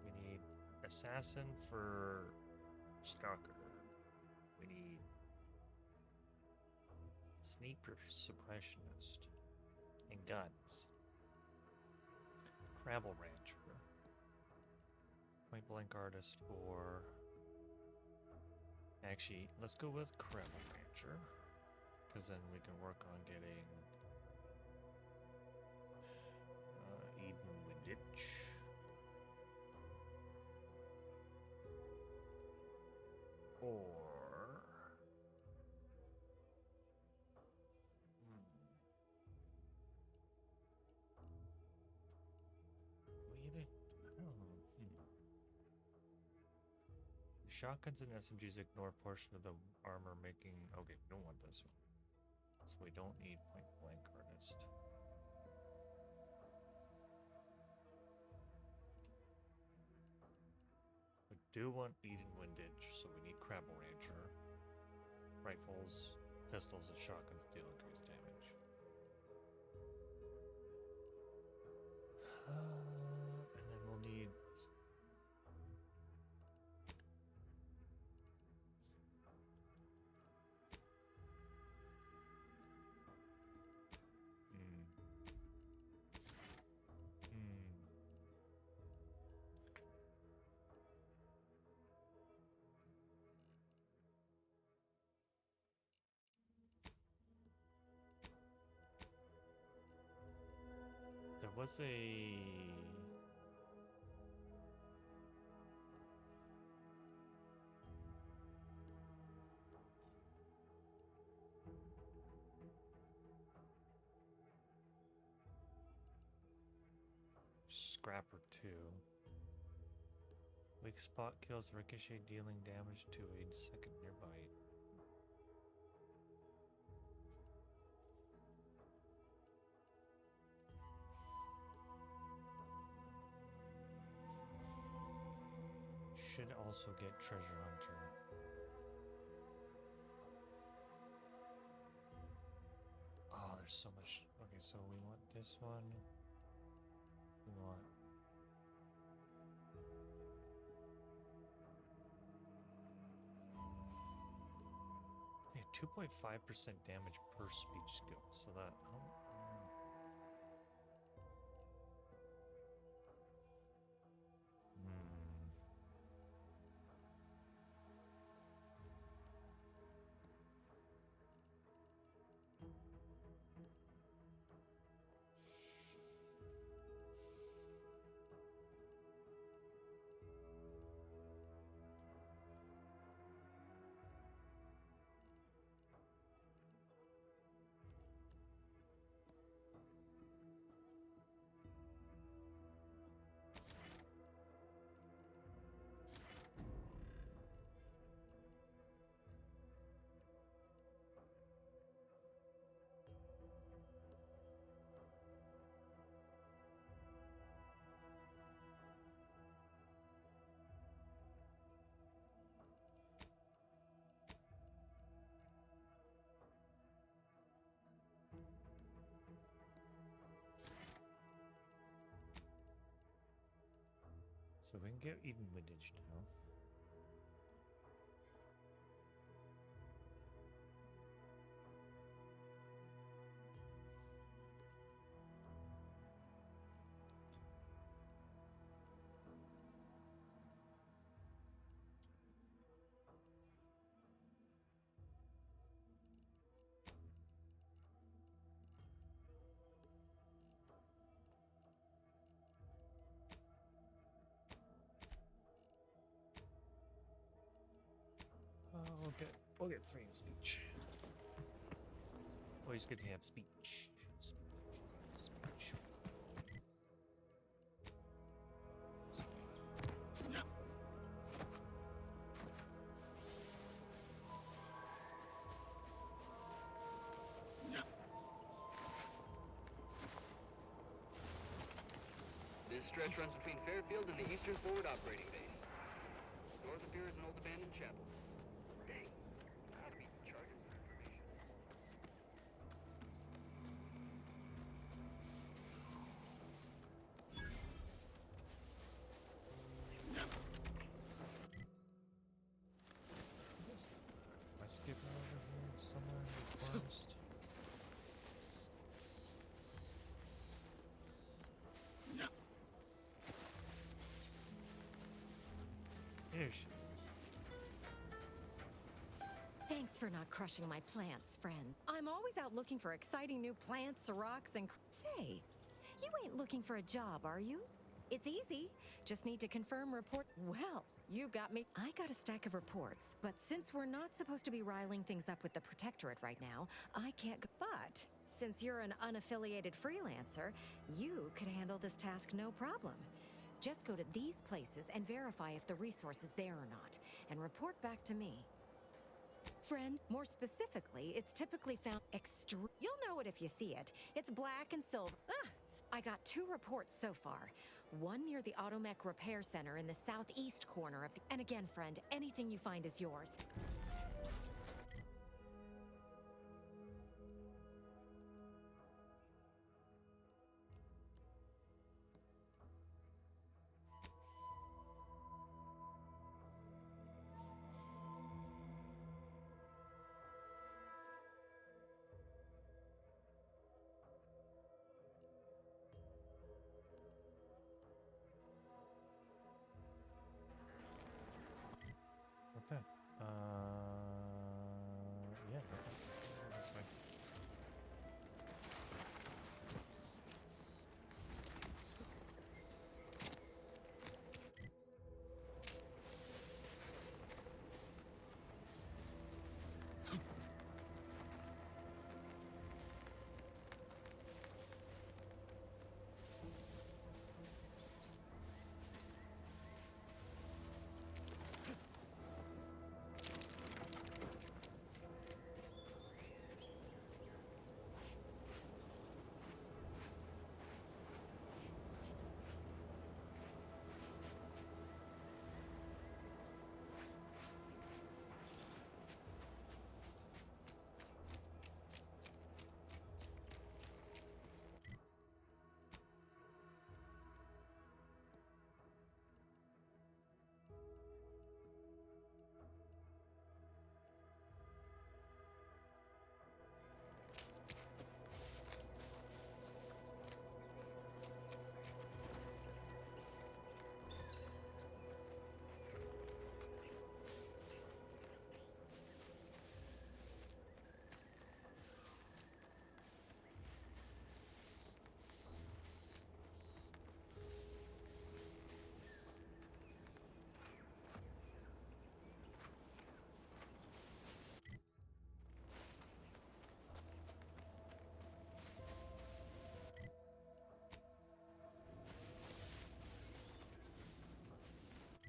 We need Assassin for Stalker. We need Sneak Suppressionist and guns. Rabble Rancher. Point Blank Artist for. Actually, let's go with Rabble Rancher, because then we can work on getting Eden Winditch. Or shotguns and SMGs ignore a portion of the armor, making. Okay, we don't want this one. So we don't need Point Blank Artist. We do want Eden Winditch, so we need Crabble Rancher. Rifles, pistols, and shotguns deal increased damage. And then we'll need. There was a. Scrapper 2. Weak spot kills ricochet, dealing damage to a second nearby. Should also get Treasure Hunter. Oh, there's so much. Okay, so we want this one. We want. Yeah, 2.5% damage per speech skill. So that. So we can get even windage now. We'll get 3 in speech. Always good to have speech. Speech. This stretch runs between Fairfield and the Eastern Forward Operating Base. North of here is an old abandoned chapel. Dang, I ought to be charging for information. Am I skipping over here somewhere in the forest? There she is. Thanks for not crushing my plants, friend. I'm always out looking for exciting new plants, rocks, and... Say, you ain't looking for a job, are you? It's easy. Just need to confirm report... Well, you got me. I got a stack of reports, but since we're not supposed to be riling things up with the Protectorate right now, I can't go... But, since you're an unaffiliated freelancer, you could handle this task no problem. Just go to these places and verify if the resource is there or not, and report back to me. Friend, more specifically, it's typically found You'll know it if you see it. It's black and silver. I got 2 reports so far. One near the Automech Repair Center in the southeast corner of the... And again, friend, anything you find is yours. Okay. Yeah, okay. That's fine.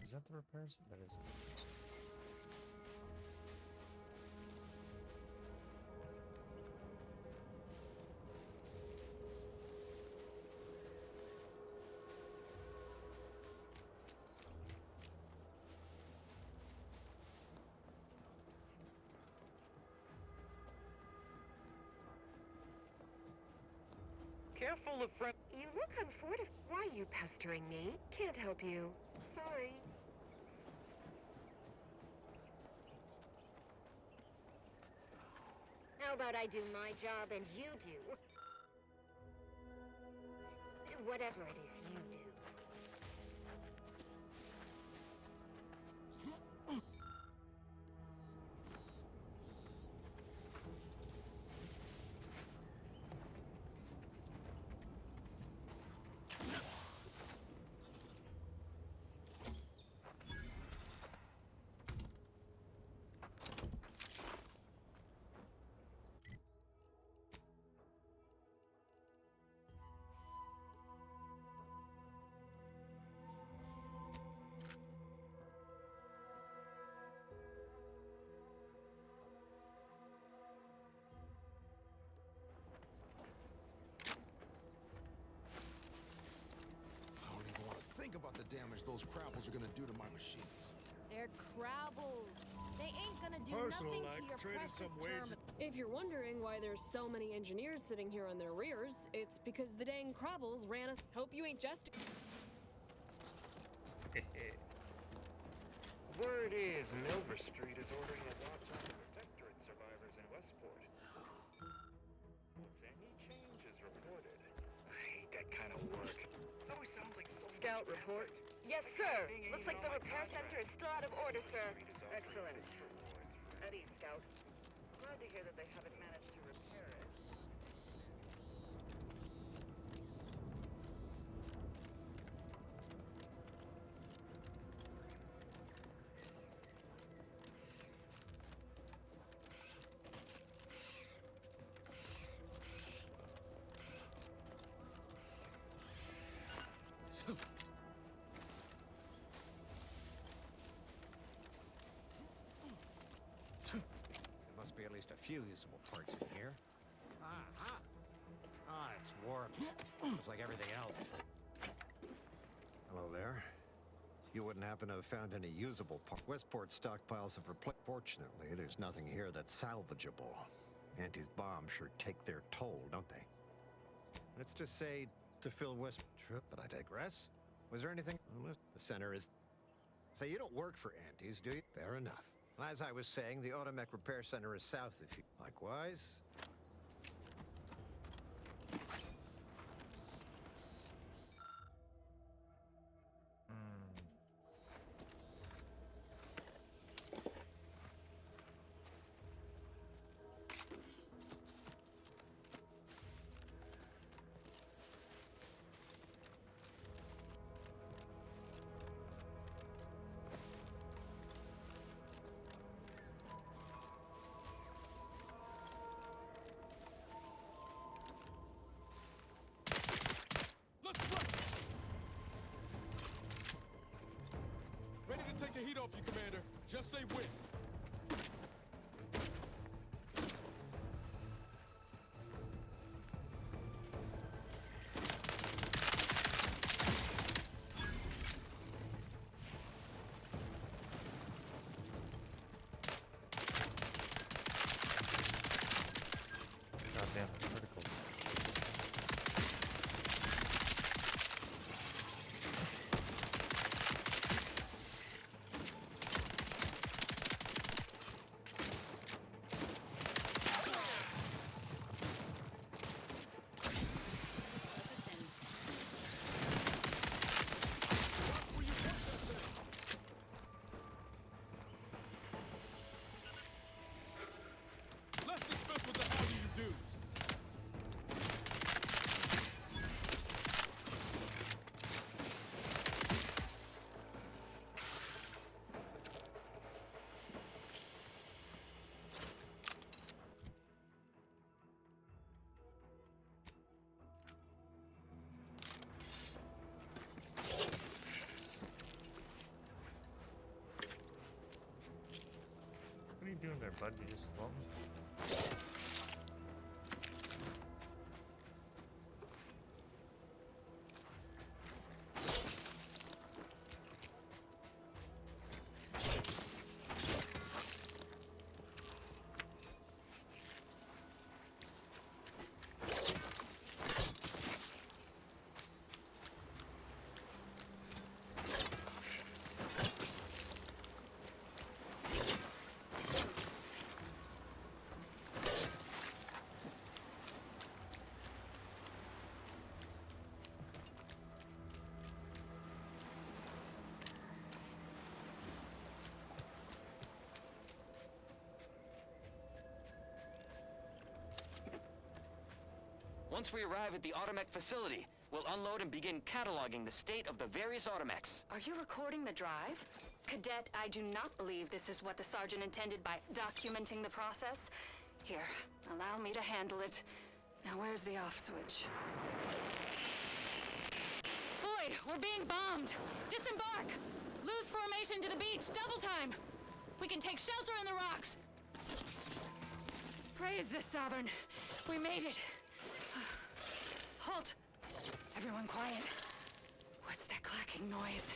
Is that the repairs? That is the repairs. Careful of friend. You look unfortified. Why are you pestering me? Can't help you. Sorry. How about I do my job and you do whatever it is you do? Think about the damage those Crabbles are gonna do to my machines. They're Crabbles. They ain't gonna do Personal, nothing like, to your traded precious some wages. terminal. If you're wondering why there's so many engineers sitting here on their rears, it's because the dang Crabbles ran us. Hope you ain't just. Word is Milver Street is ordering a watch on the Protectorate survivors in Westport. Any changes reported. I hate that kind of work. It always sounds like so Scout report. Yes, sir. Looks like the repair center is still out of order, sir. Excellent. At ease, Scout. Glad to hear that they haven't managed to repair it. There must be at least a few usable parts in here. It's warped. Just like everything else. Hello there. You wouldn't happen to have found any usable parts. Westport stockpiles have replaced. Fortunately, there's nothing here that's salvageable. Auntie's bombs sure take their toll, don't they? Let's just say to fill West... But I digress. Was there anything... The center is... Say, you don't work for Auntie's, do you? Fair enough. As I was saying, the Automech Repair Center is south if you... Likewise. Ready to take the heat off you, Commander. Just say when. Goddamn, criticals. Let's dispense with the how do you do's. What are you doing there, bud? You just slow? Once we arrive at the Automech facility, we'll unload and begin cataloging the state of the various Automechs. Are you recording the drive? Cadet, I do not believe this is what the sergeant intended by documenting the process. Here, allow me to handle it. Now where's the off switch? Boyd, we're being bombed! Disembark! Lose formation to the beach, double time! We can take shelter in the rocks! Praise the Sovereign. We made it. Halt! Everyone quiet. What's that clacking noise?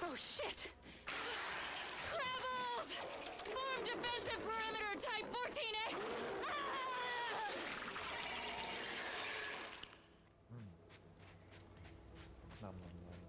Oh, shit! Rebels! Form defensive perimeter type 14A! Nom, nom, nom.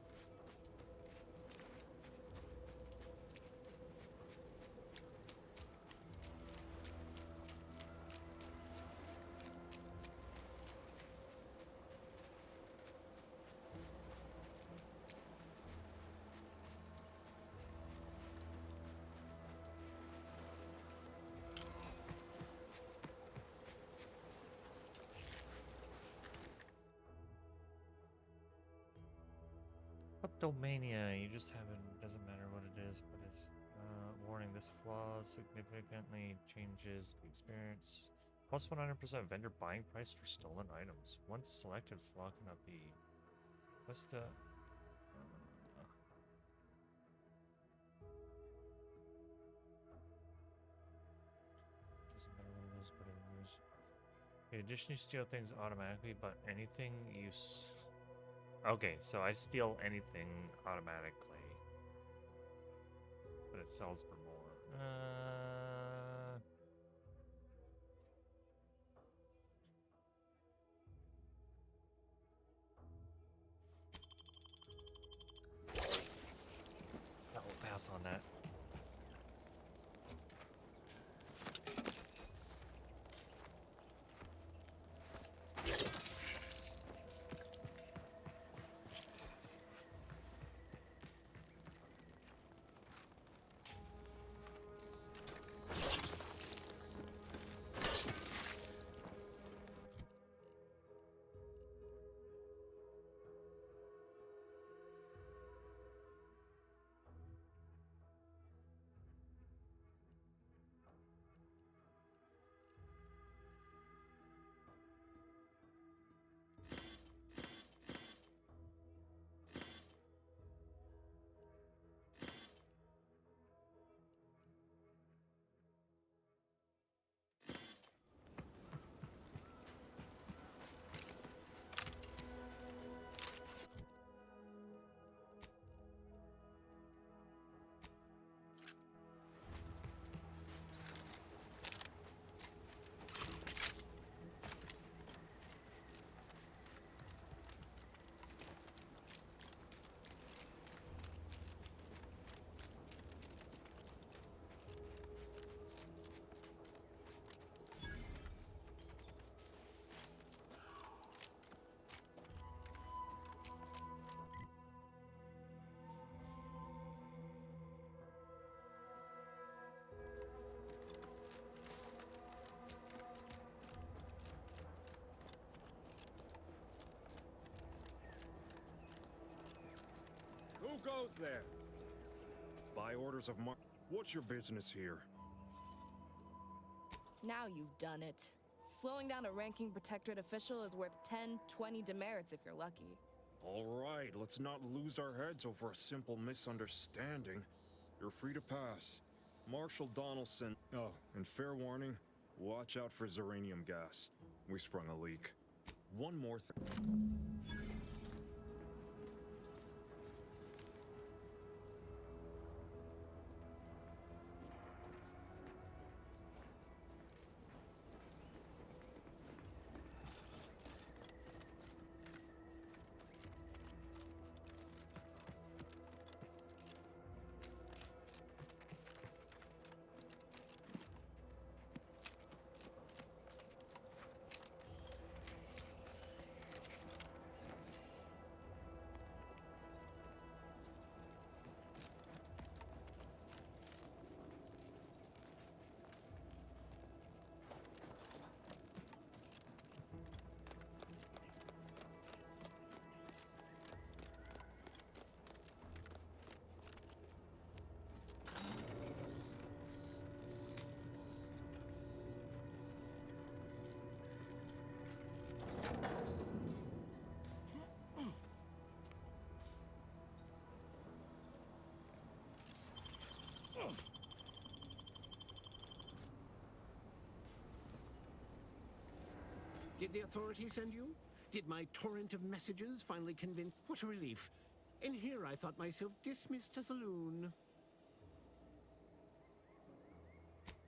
Kleptomania, you just haven't, doesn't matter what it is, but it's, warning, this flaw significantly changes the experience. Plus 100% vendor buying price for stolen items. Once selected flaw cannot be. What's the, doesn't matter what it is, but it is. In addition, you steal things automatically, but anything you okay, so I steal anything automatically, but it sells for more. I will pass on that. Who goes there? By orders of What's your business here? Now you've done it. Slowing down a ranking protectorate official is worth 10, 20 demerits if you're lucky. All right, let's not lose our heads over a simple misunderstanding. You're free to pass. Marshal Donaldson. Oh, and fair warning, watch out for Zeranium gas. We sprung a leak. One more thing. Did the authorities send you? Did my torrent of messages finally convince? What a relief. In here, I thought myself dismissed as a loon.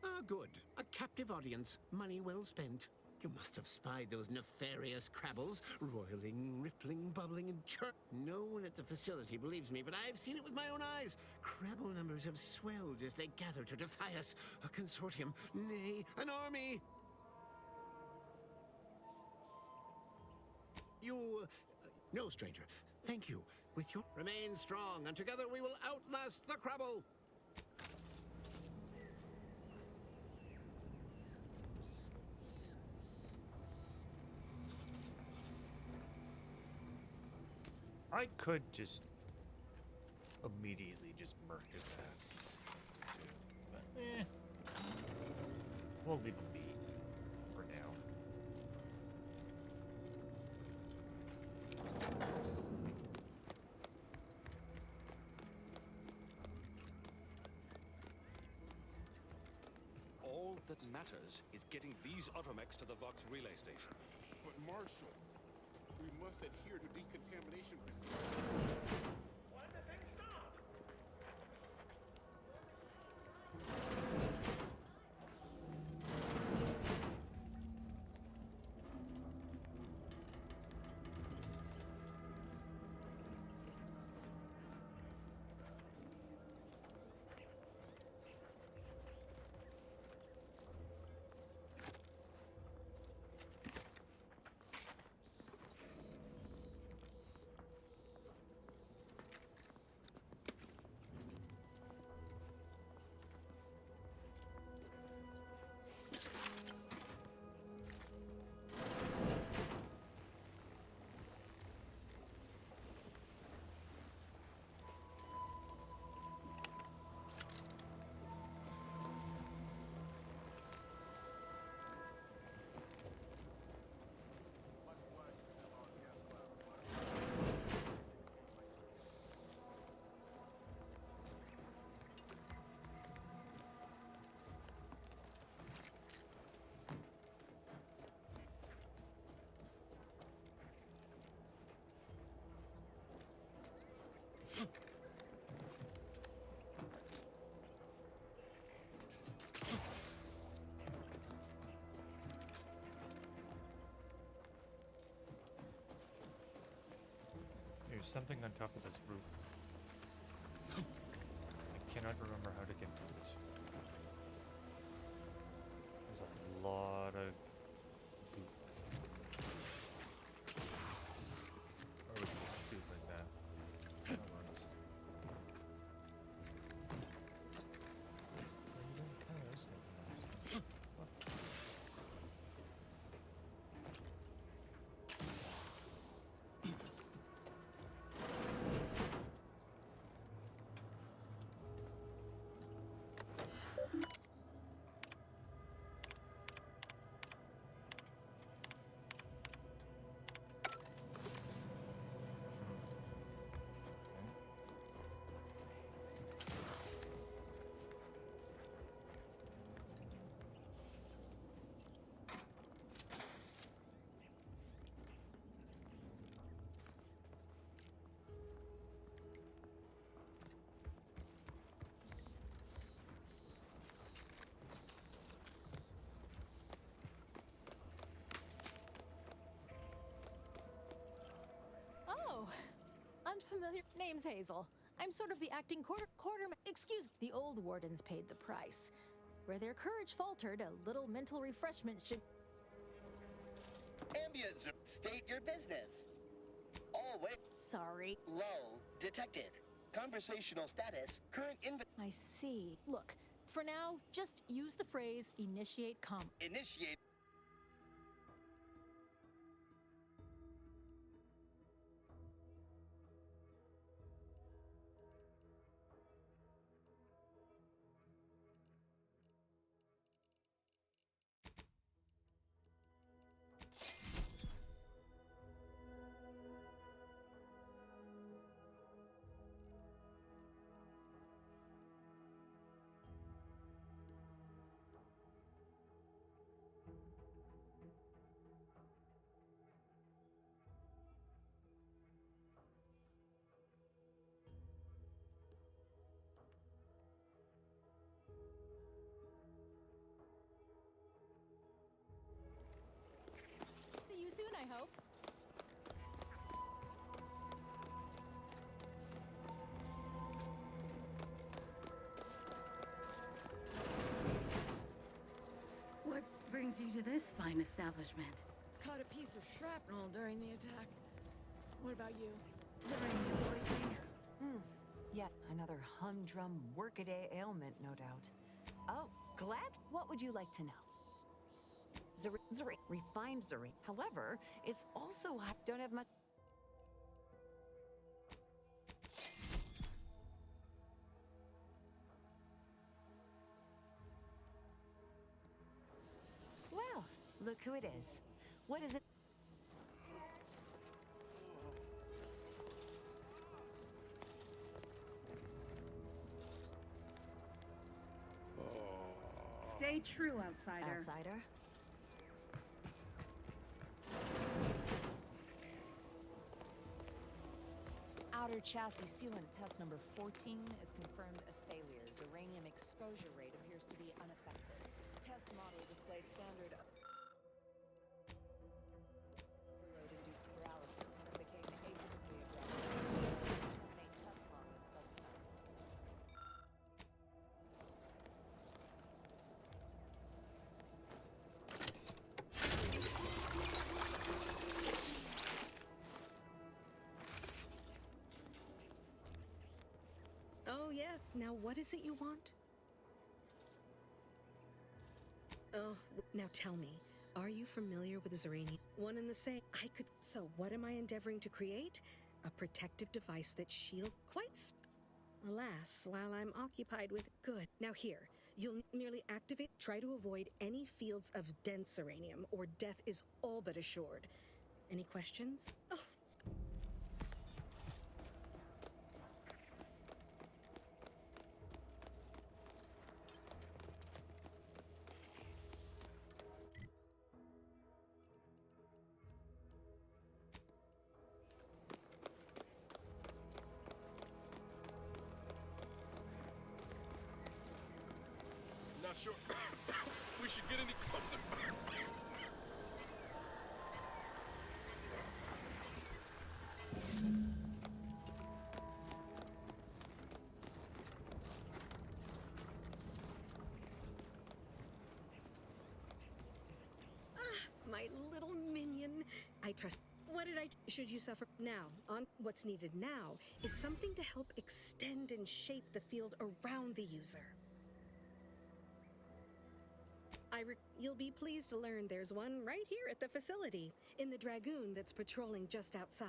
Ah, good. A captive audience. Money well spent. You must have spied those nefarious crabbles, roiling, rippling, bubbling, and churn. No one at the facility believes me, but I've seen it with my own eyes. Crabble numbers have swelled as they gather to defy us. A consortium, nay, an army. No, stranger. Thank you. With your... Remain strong, and together we will outlast the Crabble! I could just immediately just murk his ass. But, we'll leave him be for now. All that matters is getting these automechs to the Vox relay station. But Marshal, we must adhere to decontamination procedures. Why the thing stop? There's something on top of this roof. I cannot remember how to get to it. There's a lot of goop. Or we can just do it like that. That works. Oh, there's something else. What? Oh, unfamiliar. Name's Hazel. I'm sort of the acting quarter. Excuse. The old wardens paid the price. Where their courage faltered, a little mental refreshment should. Ambience. State your business. Always. Sorry. Lull detected. Conversational status. Current I see. Look, for now, just use the phrase initiate Initiate. I hope. What brings you to this fine establishment? Caught a piece of shrapnel during the attack. What about you? Yet another humdrum workaday ailment, no doubt. Oh, glad? What would you like to know? Zuri, refined Zuri. However, it's also hot. Don't have much. Well, look who it is. What is it? Stay true, outsider. Outsider? Outer chassis sealant test number 14 is confirmed a failure. Uranium exposure rate appears to be unaffected. Test model displayed standard overload-induced paralysis that became atypically aggressive. Terminate test log in self-defense. Oh, yeah. Now, what is it you want? Oh, now tell me, are you familiar with Zeranium? One and the same. So, what am I endeavoring to create? A protective device that shields Alas, while I'm occupied with. Good. Now, here. You'll merely activate. Try to avoid any fields of dense uranium, or death is all but assured. Any questions? Oh. Not sure we should get any closer. My little minion. I trust. What did I? Should you suffer? Now, on what's needed now is something to help extend and shape the field around the user. You'll be pleased to learn there's one right here at the facility, in the Dragoon that's patrolling just outside.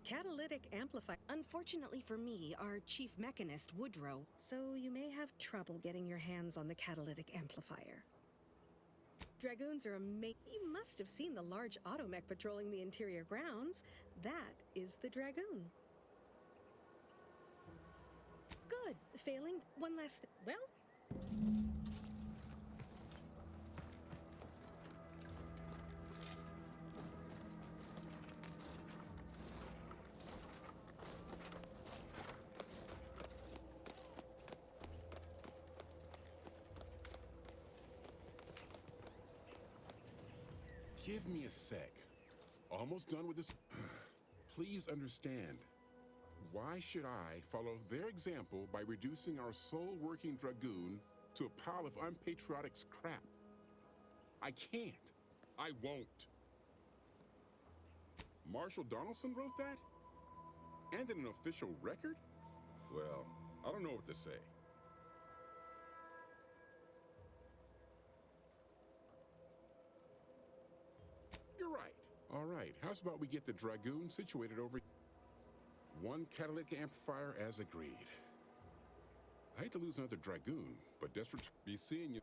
Catalytic amplifier. Unfortunately for me, our chief mechanist, Woodrow, so you may have trouble getting your hands on the catalytic amplifier. Dragoons are amazing. You must have seen the large automech patrolling the interior grounds. That is the Dragoon. Good. Failing. One last well? Give me a sec. Almost done with this. Please understand. Why should I follow their example by reducing our sole working Dragoon to a pile of unpatriotic scrap? I can't. I won't. Marshall Donaldson wrote that? And in an official record? Well, I don't know what to say. You're right. All right, how's about we get the Dragoon situated over here? One catalytic amplifier as agreed. I hate to lose another Dragoon, but desperate to be seeing you.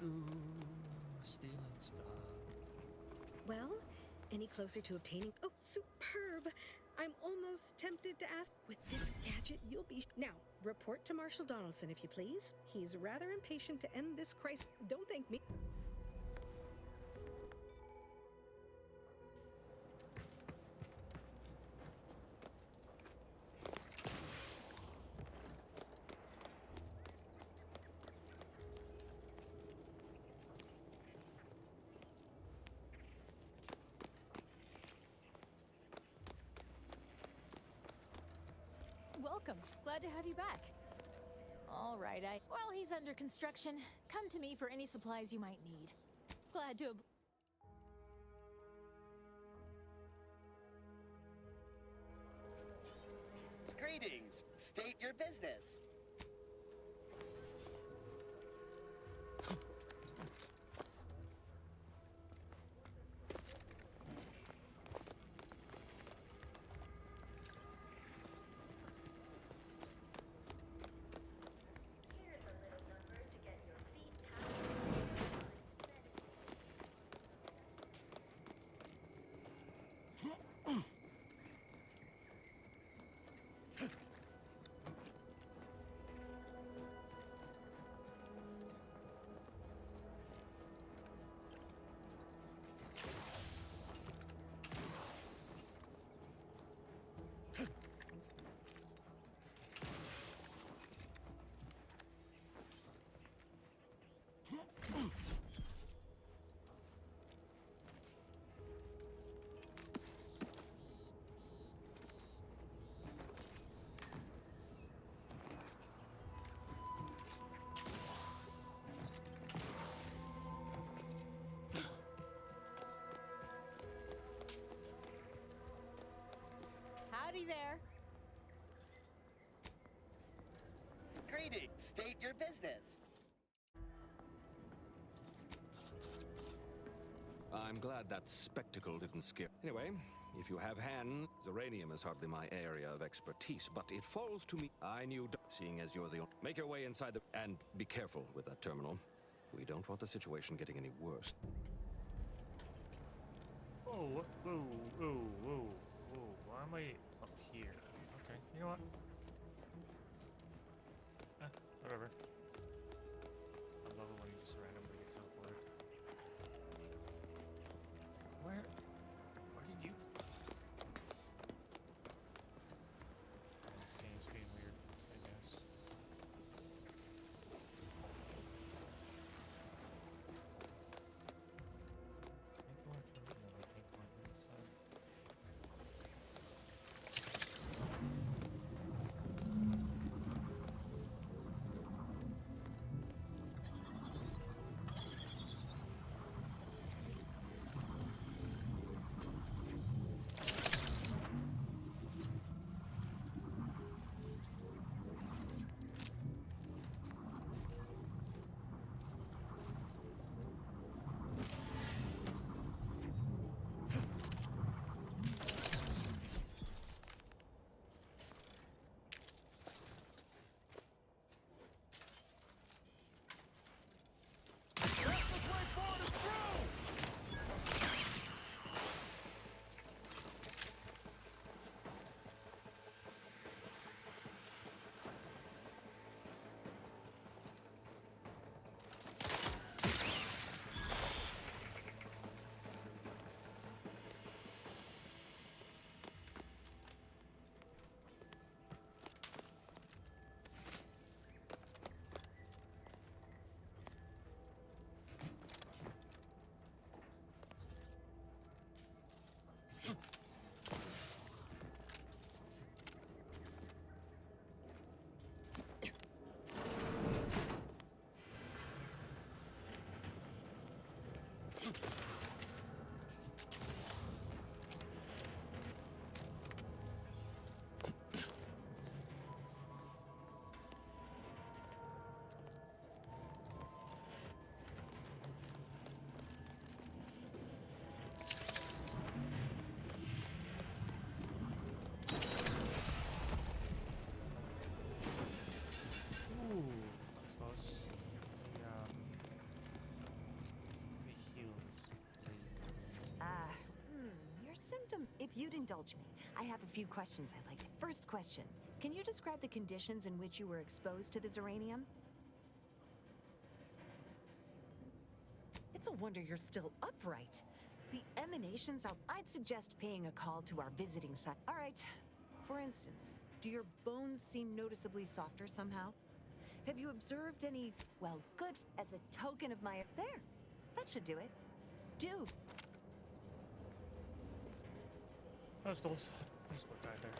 Ooh, stealing stuff. Well, any closer to obtaining? Oh, superb! I'm almost tempted to ask. With this gadget, you'll be. Now, report to Marshal Donaldson, if you please. He's rather impatient to end this crisis. Don't thank me. Welcome. Glad to have you back. All right, Well, he's under construction. Come to me for any supplies you might need. Glad to. Greetings. State your business. Howdy there. Greetings. State your business. I'm glad that spectacle didn't scare. Anyway, if you have hands, uranium is hardly my area of expertise, but it falls to me. I knew, seeing as you're the only. Make your way inside the. And be careful with that terminal. We don't want the situation getting any worse. Whoa, whoa, whoa, whoa, whoa. Why am I up here? Okay, you know what? Whatever. I love it when you just randomly teleport. Where did you? Okay, it's getting weird, I guess. Take one from no, take one inside. If you'd indulge me, I have a few questions I'd like to. First question, can you describe the conditions in which you were exposed to the Zeranium? It's a wonder you're still upright. The emanations out. I'd suggest paying a call to our visiting site. All right. For instance, do your bones seem noticeably softer somehow? Have you observed any, well, good as a token of my... There. That should do it. Do. That's those. There's one guy there.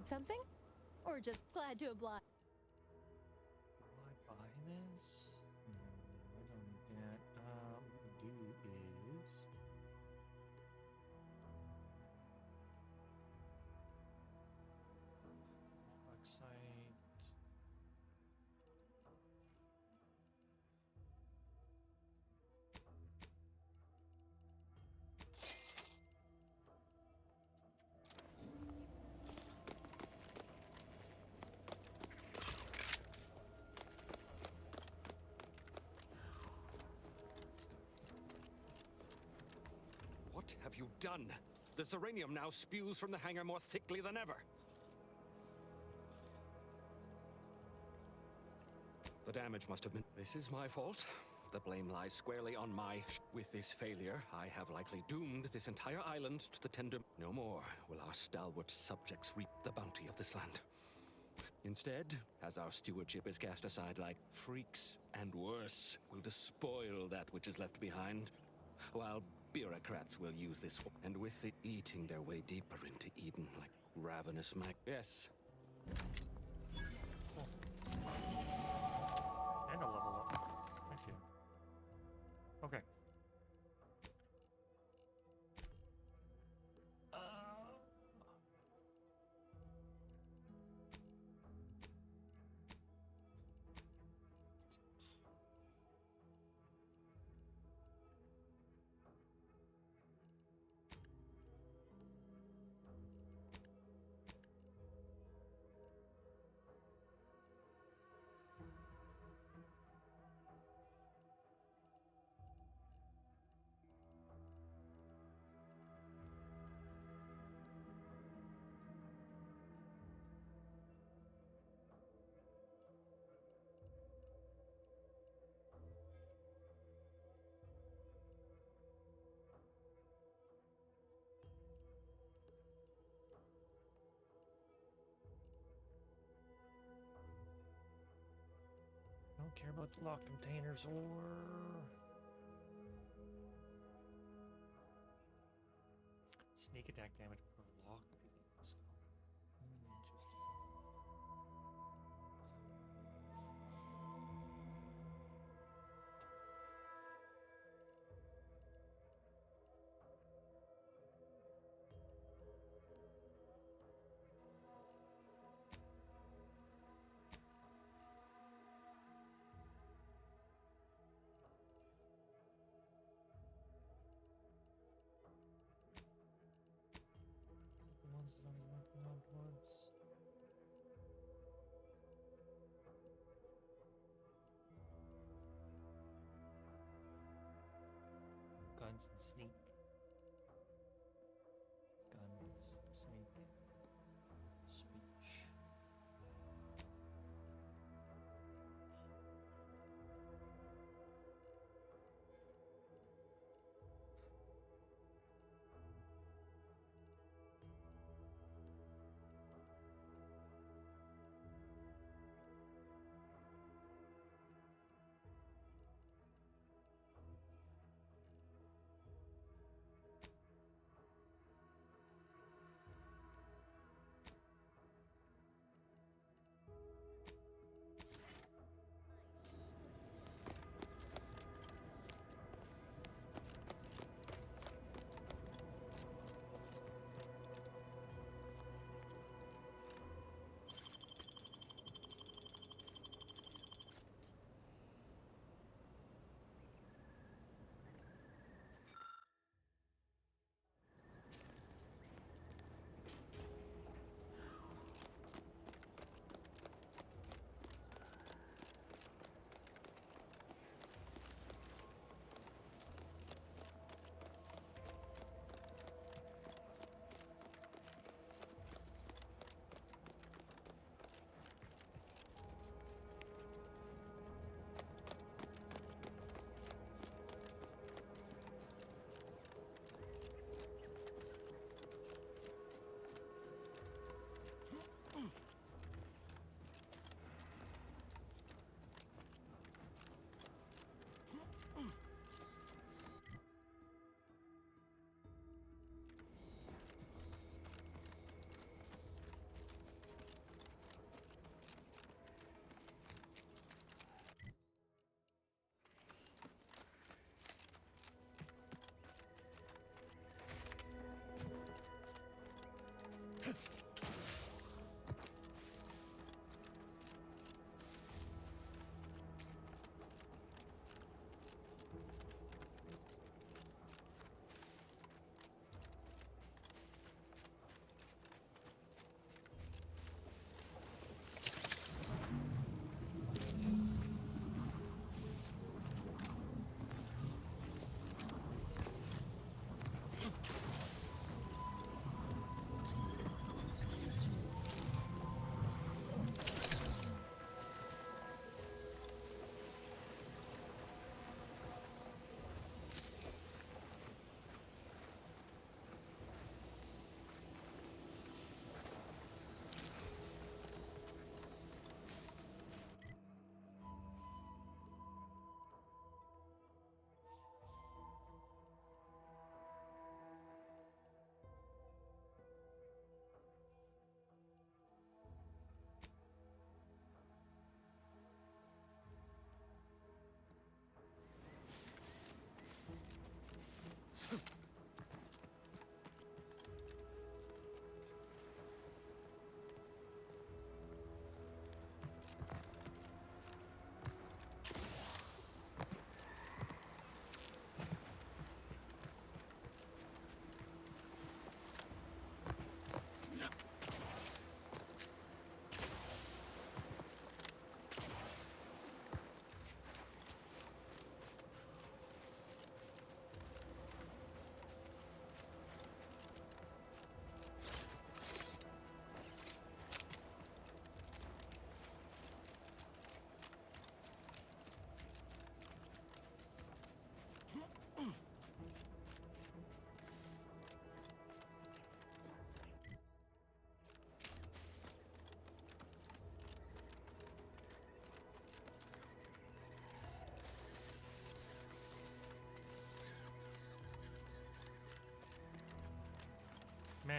Need something? Or just glad to oblige? Do I buy this? No, I don't need that. What we do is... Website... What have you done? The Zeranium now spews from the hangar more thickly than ever. The damage must have been... This is my fault. The blame lies squarely on my... With this failure, I have likely doomed this entire island to the tender... No more will our stalwart subjects reap the bounty of this land. Instead, as our stewardship is cast aside like freaks, and worse, will despoil that which is left behind, while bureaucrats will use this, and with it eating their way deeper into Eden like ravenous mag... Yes. And a level up. Thank you. Okay. Don't care about the lock containers or... Sneak attack damage per lock picking. So, interesting. The ones that I was working on towards. Guns and sneak. Guns, sneak, speech.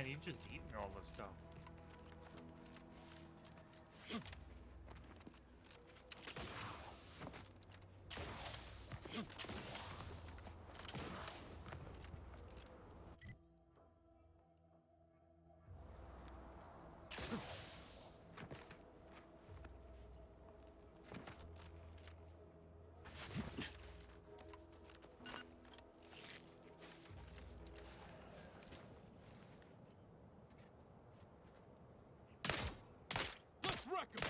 Man, you've just eaten all this stuff. Let's wreck 'em!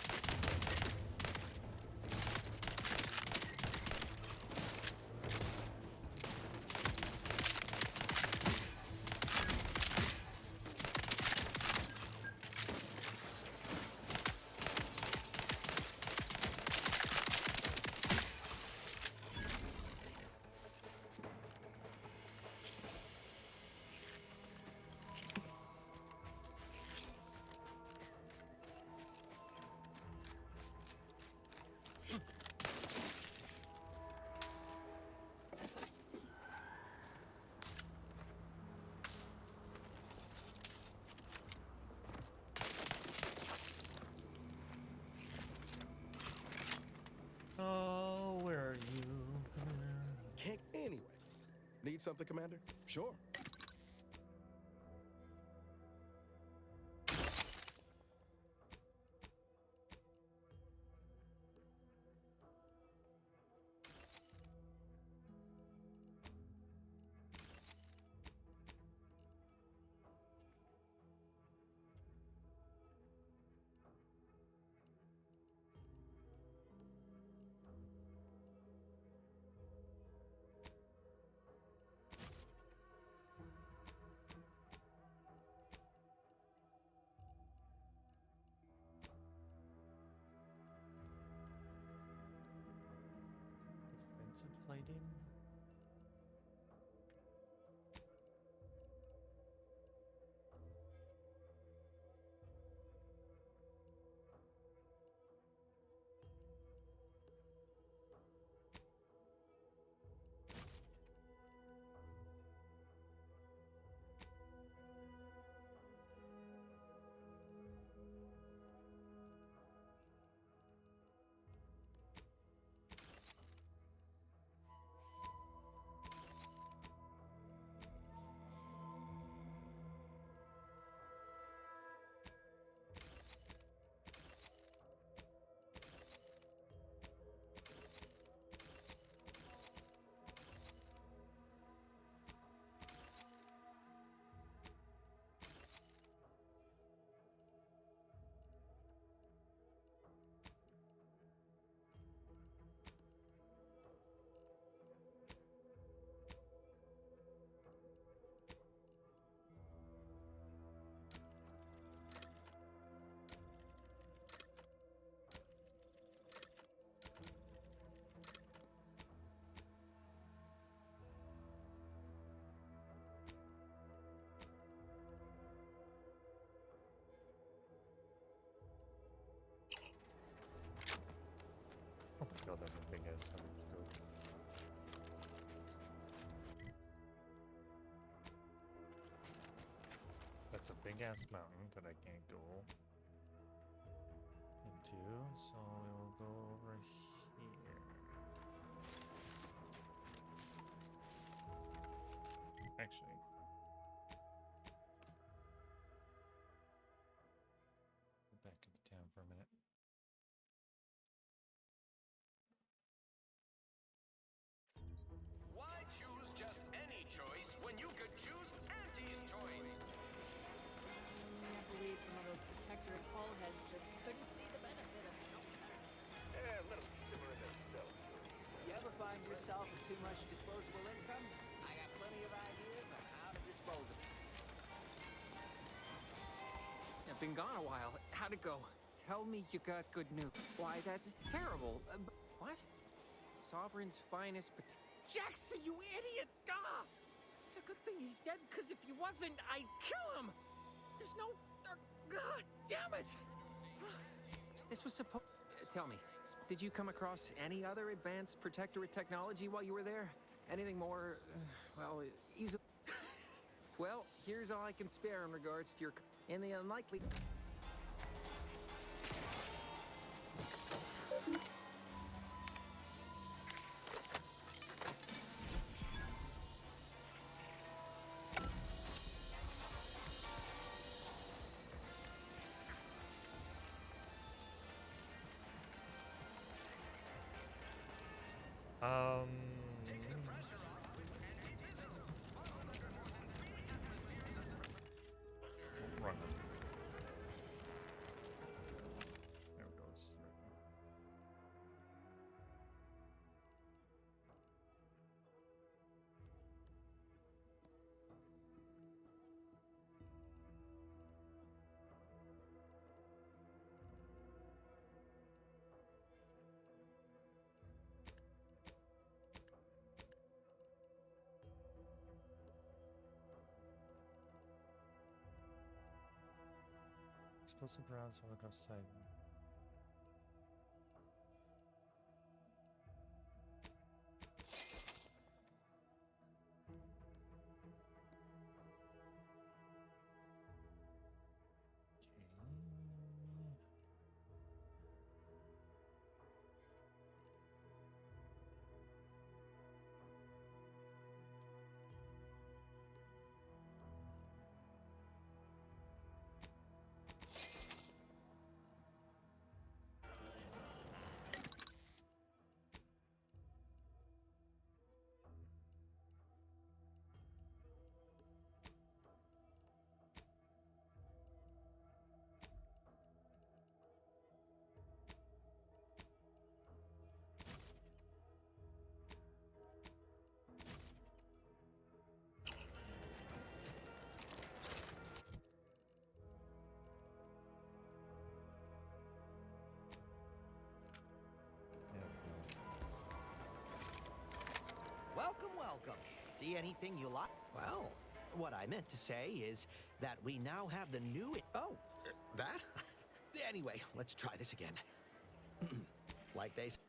Oh, where are you? Can't anyway. Need something, Commander? Sure. Defensive plating? Oh my god, that's a big ass fucking scope. That's a big ass mountain that I can't go into, so we'll go over here. Actually, go back into town for a minute. Why choose just any choice when you could choose Auntie's choice? Can't believe some of those protectorate hull heads just couldn't see the benefit of no tech. A little simmer in the cell. You ever find yourself with too much disposable income? I got plenty of ideas on how to dispose of it. I've been gone a while. How'd it go? Tell me you got good news. Why, that's terrible. What? Sovereign's finest Jackson, you idiot! Ah! It's a good thing he's dead, because if he wasn't, I'd kill him! There's no... God damn it! This was supposed... Tell me, did you come across any other advanced protectorate technology while you were there? Anything more... well, easy... Well, here's all I can spare in regards to your... In the unlikely... Run. There it goes. Explosive rounds on the outside. Welcome, welcome. See anything you like? Well, what I meant to say is that we now have the new... Oh, that? Anyway, let's try this again. Like they... Yes.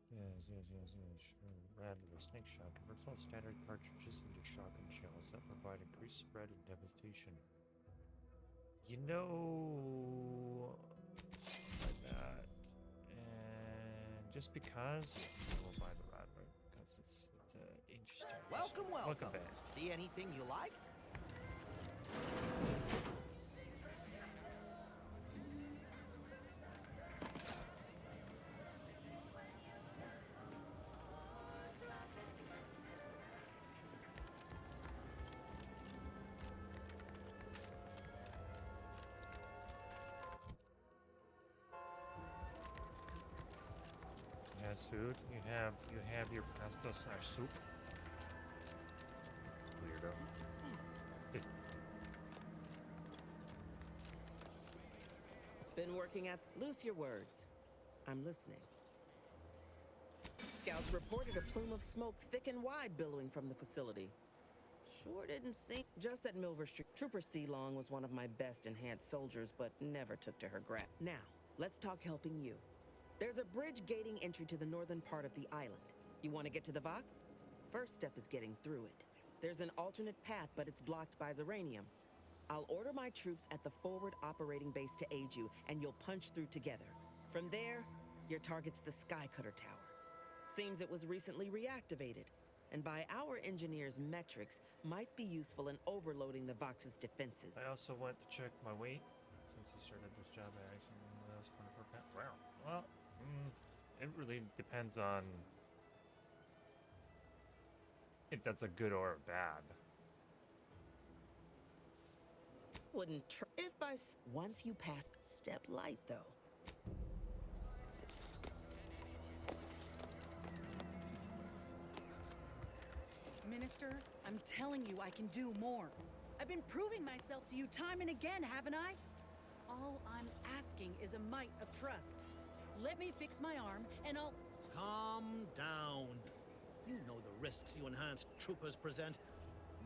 Sure. Rattler Snake Shot converts all standard cartridges into shotgun shells that provide increased spread and devastation. You know... that. And just because, yes, we'll buy the Rattler because it's interesting. Welcome, Look welcome. at that. See anything you like? Yes, food. You have your pasta/soup. Weirdo. Been working at... Loose your words. I'm listening. Scouts reported a plume of smoke thick and wide billowing from the facility. Sure didn't seem... Just that Milver Street. Trooper Sealong was one of my best enhanced soldiers, but never took to her grasp. Now, let's talk helping you. There's a bridge gating entry to the northern part of the island. You want to get to the Vox? First step is getting through it. There's an alternate path, but it's blocked by Zeranium. I'll order my troops at the forward operating base to aid you, and you'll punch through together. From there, your target's the Skycutter Tower. Seems it was recently reactivated, and by our engineers' metrics, might be useful in overloading the Vox's defenses. I also went to check my weight since I started this job at Iceland last 24 pounds. Wow. Well, it really depends on if that's a good or a bad. Wouldn't try if by once you passed step light though. Minister, I'm telling you I can do more. I've been proving myself to you time and again, haven't I? All I'm asking is a mite of trust. Let me fix my arm and I'll... Calm down. You know the risks you enhanced troopers present.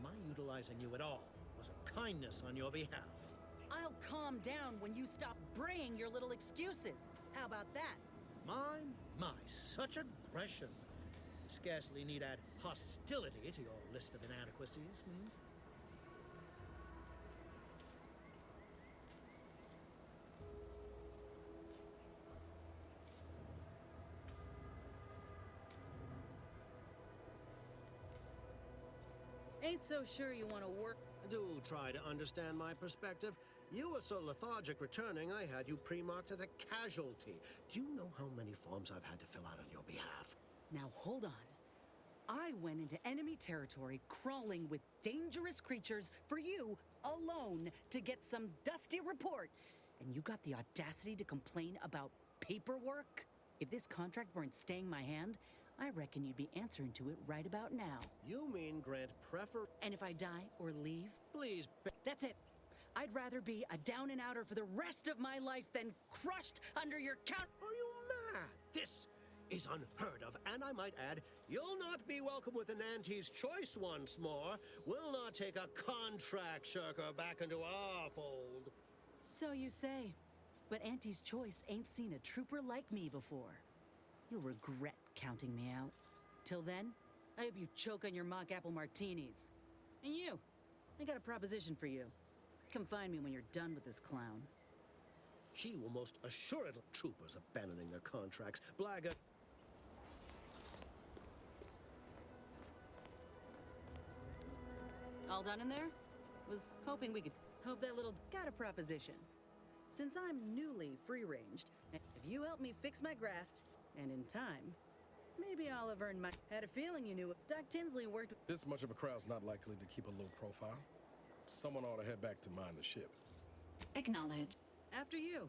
My utilizing you at all was a kindness on your behalf. I'll calm down when you stop braying your little excuses. How about that? My, such aggression. Scarcely need add hostility to your list of inadequacies, hmm? Ain't so sure you want to work. Do try to understand my perspective. You were so lethargic returning, I had you pre-marked as a casualty. Do you know how many forms I've had to fill out on your behalf? Now hold on. I went into enemy territory crawling with dangerous creatures for you alone to get some dusty report. And you got the audacity to complain about paperwork? If this contract weren't staying my hand, I reckon you'd be answering to it right about now. You mean grant prefer... And if I die or leave? Please... That's it. I'd rather be a down-and-outer for the rest of my life than crushed under your count... Are you mad? This is unheard of, and I might add, you'll not be welcome with an Auntie's Choice once more. We'll not take a contract shirker back into our fold. So you say. But Auntie's Choice ain't seen a trooper like me before. You'll regret counting me out. Till then, I hope you choke on your mock apple martinis. And you, I got a proposition for you. Come find me when you're done with this clown. She will most assuredly... Troopers abandoning their contracts. Blackguard... All done in there? Was hoping we could... Hope that little... Got a proposition. Since I'm newly free-ranged, if you help me fix my graft, and in time, maybe I'll have earned my... Had a feeling you knew it. Doc Tinsley worked... This much of a crowd's not likely to keep a low profile. Someone ought to head back to mind the ship. Acknowledge. After you.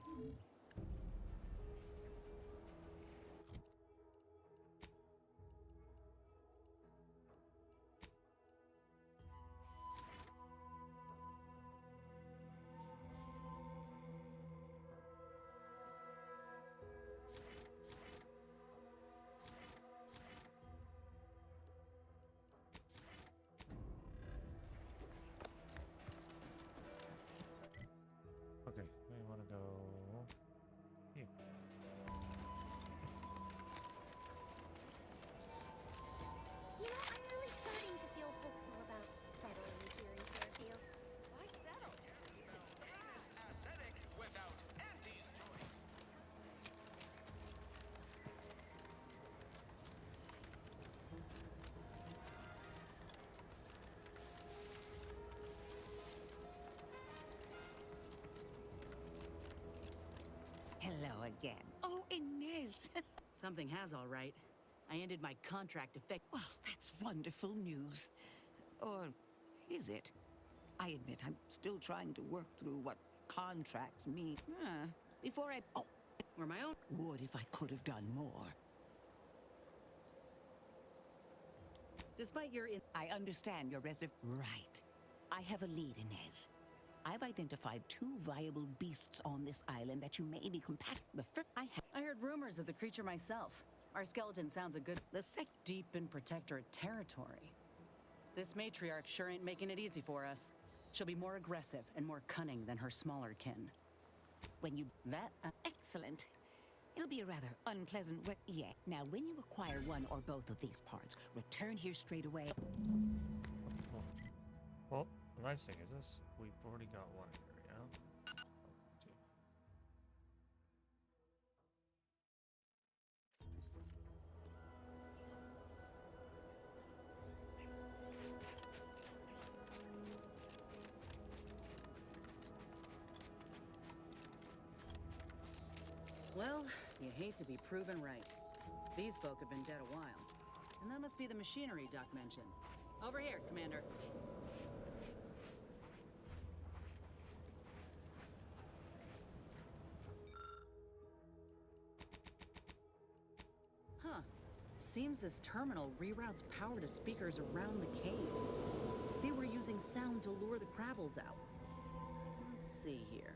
Okay, we want to go here. You know, I'm really starting to feel hopeful about settling here in Fairfield. Why settle? Heinous ascetic without Auntie's Choice. Hello again. Oh, Inez. Something has, all right. I ended my contract effect. Well, that's wonderful news. Or is it? I admit I'm still trying to work through what contracts mean. Before I... Oh, Or my own. would if I could have done more. Despite your... I understand your Right. I have a lead, Inez. I've identified 2 viable beasts on this island that you may be compatible. The first I heard rumors of the creature myself. Our skeleton sounds a good... The second... Deep in Protectorate territory. This matriarch sure ain't making it easy for us. She'll be more aggressive and more cunning than her smaller kin. When you... That... excellent. It'll be a rather unpleasant... Yeah. Now, when you acquire one or both of these parts, return here straight away. Well, the nice thing is this. We've already got one here, yeah? Well, you hate to be proven right. These folk have been dead a while. And that must be the machinery Doc mentioned. Over here, Commander. Huh. Seems this terminal reroutes power to speakers around the cave. They were using sound to lure the Crabbles out. Let's see here.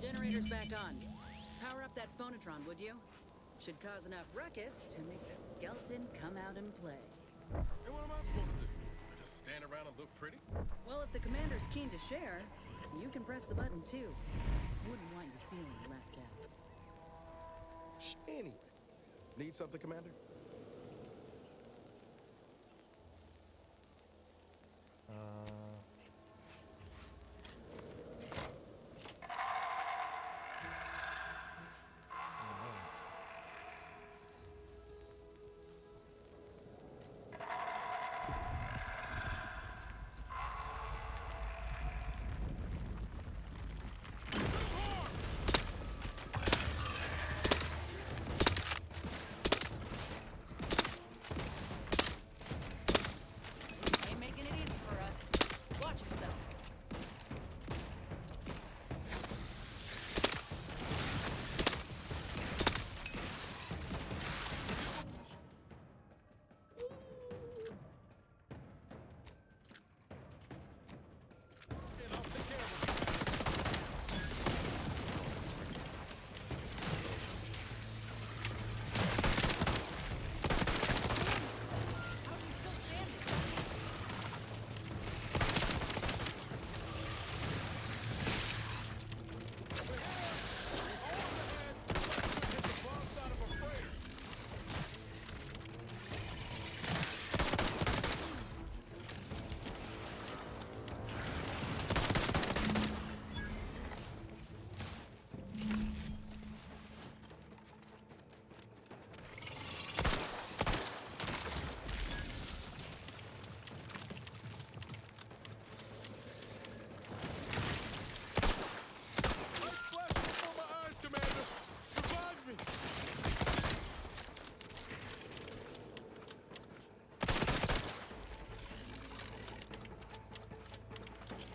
Generator's back on. Power up that phonotron, would you? Should cause enough ruckus to make the skeleton come out and play. And what am I supposed to do? Just stand around and look pretty? Well, if the commander's keen to share, you can press the button too. Wouldn't want you feeling left out. Anyway, need something, Commander? Ain't making it easy for us. Watch yourself.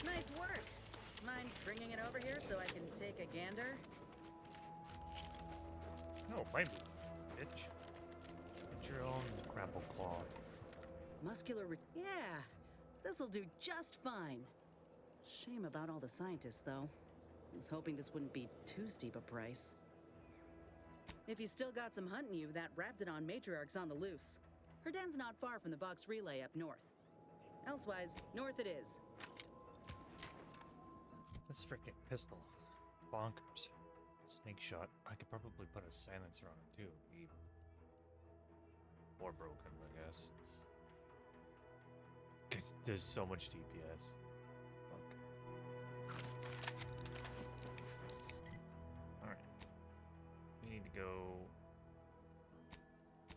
Nice work. Mind bringing it over here so I can take a gander? No, mind you, bitch. Get your own grapple claw. Muscular yeah, this'll do just fine. Shame about all the scientists, though. Was hoping this wouldn't be too steep a price. If you still got some hunting you, that Raptidon matriarch's on the loose. Her den's not far from the Vox Relay up north. Elsewise, north it is. This freaking pistol. Bonkers. Snake shot. I could probably put a silencer on it too. Be more broken, I guess. There's so much DPS. Fuck. Alright. We need to go.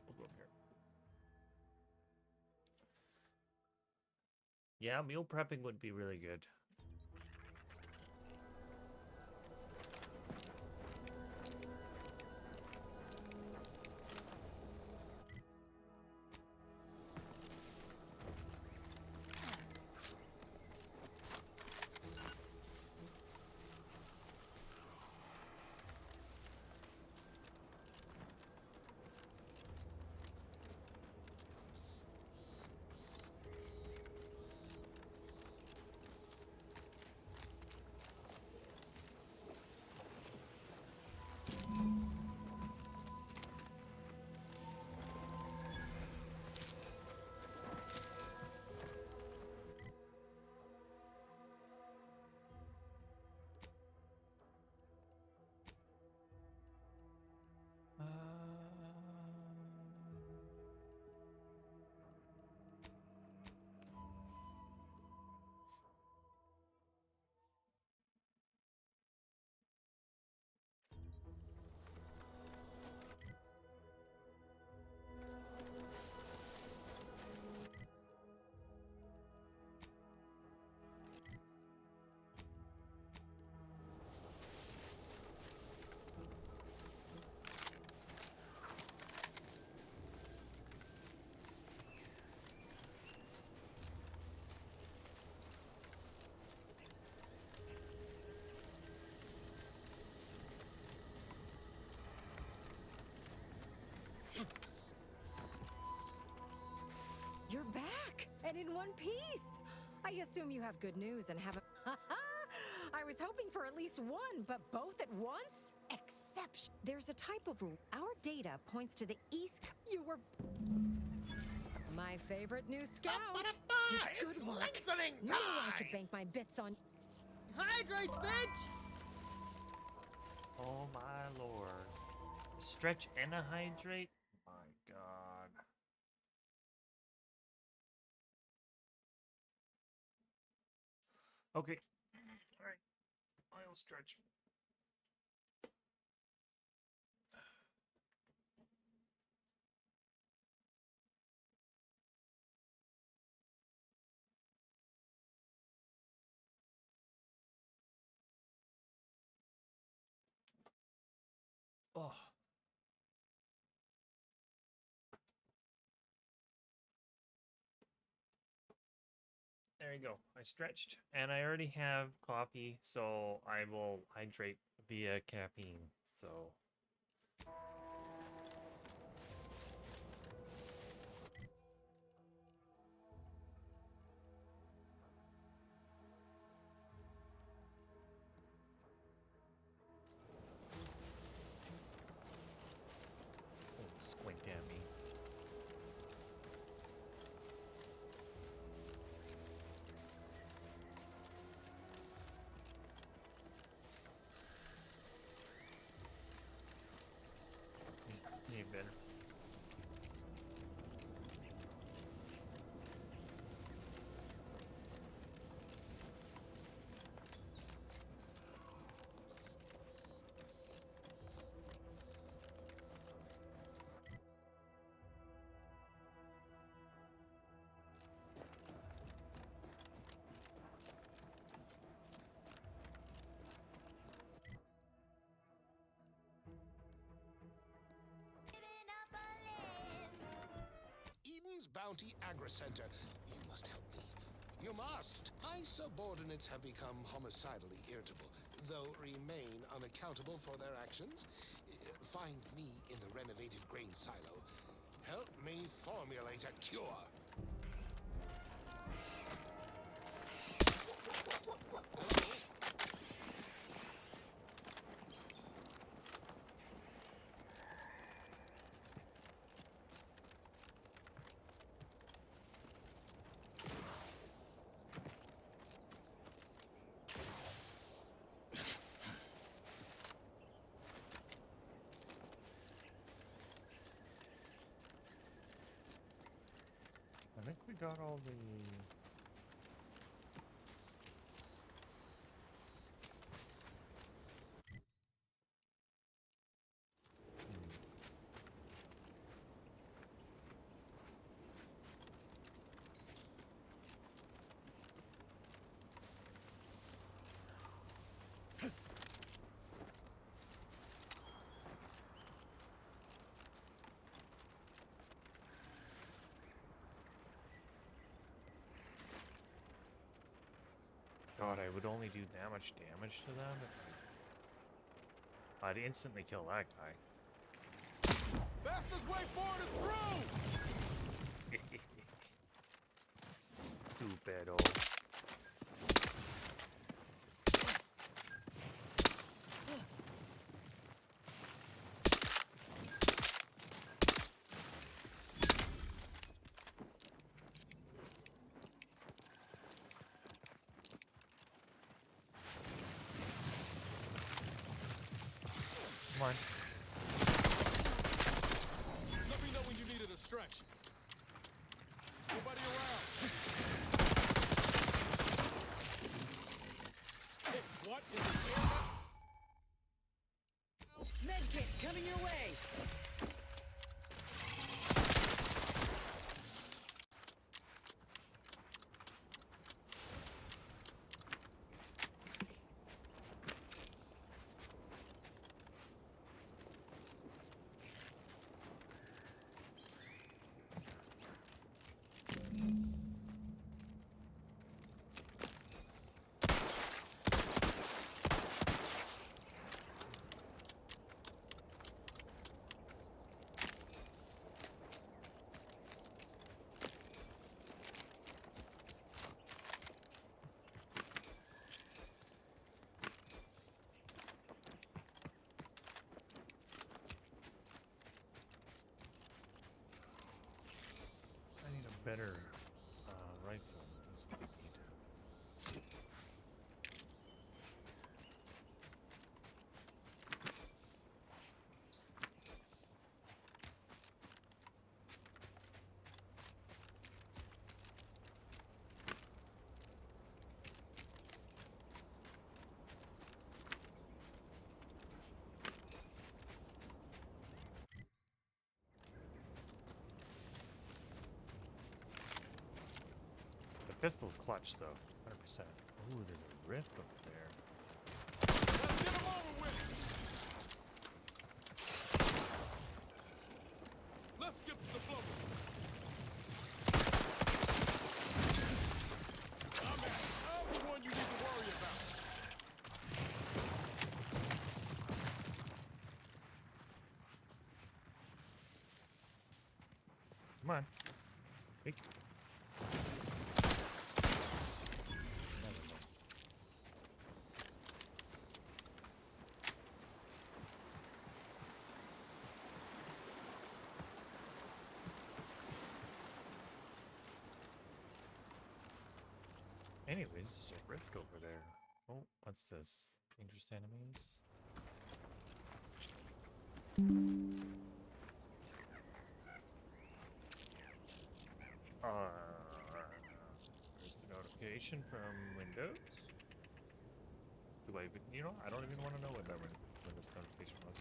We'll go up here. Yeah, meal prepping would be really good. You're back, and in one piece. I assume you have good news and haven't. I was hoping for at least one, but both at once? Exception. There's a type of our data points to the east. You were my favorite new scout. Did good work. Knew I could bank my bits on. Hydrate, bitch! Oh my lord. Stretch and a hydrate? My god. Okay. Alright. I'll stretch. Oh. There you go. I stretched. And I already have coffee, so I will hydrate via caffeine. So. Don't squint at me. Need better. Eden's Bounty Agri Center. You must help me. You must! My subordinates have become homicidally irritable, though remain unaccountable for their actions. Find me in the renovated grain silo. Help me formulate a cure. I think we got all the... God, I would only do that much damage to them. I'd instantly kill that guy. Fastest way forward is through! Stupid old. Come on. Let me know when you needed a stretch. Nobody around. Hey, what is the Medkit coming your way. I need a better rifle. That's what I need. pistol's clutch, though. 100%. Ooh, there's a rift over there. Let's get him over with! Let's skip to the blowers. I'm the one you need to worry about. Come on. Hey. Anyways, there's a rift over there. Oh, what's this? Dangerous enemies? There's the notification from Windows. Do I even, I don't even want to know what that Windows notification was.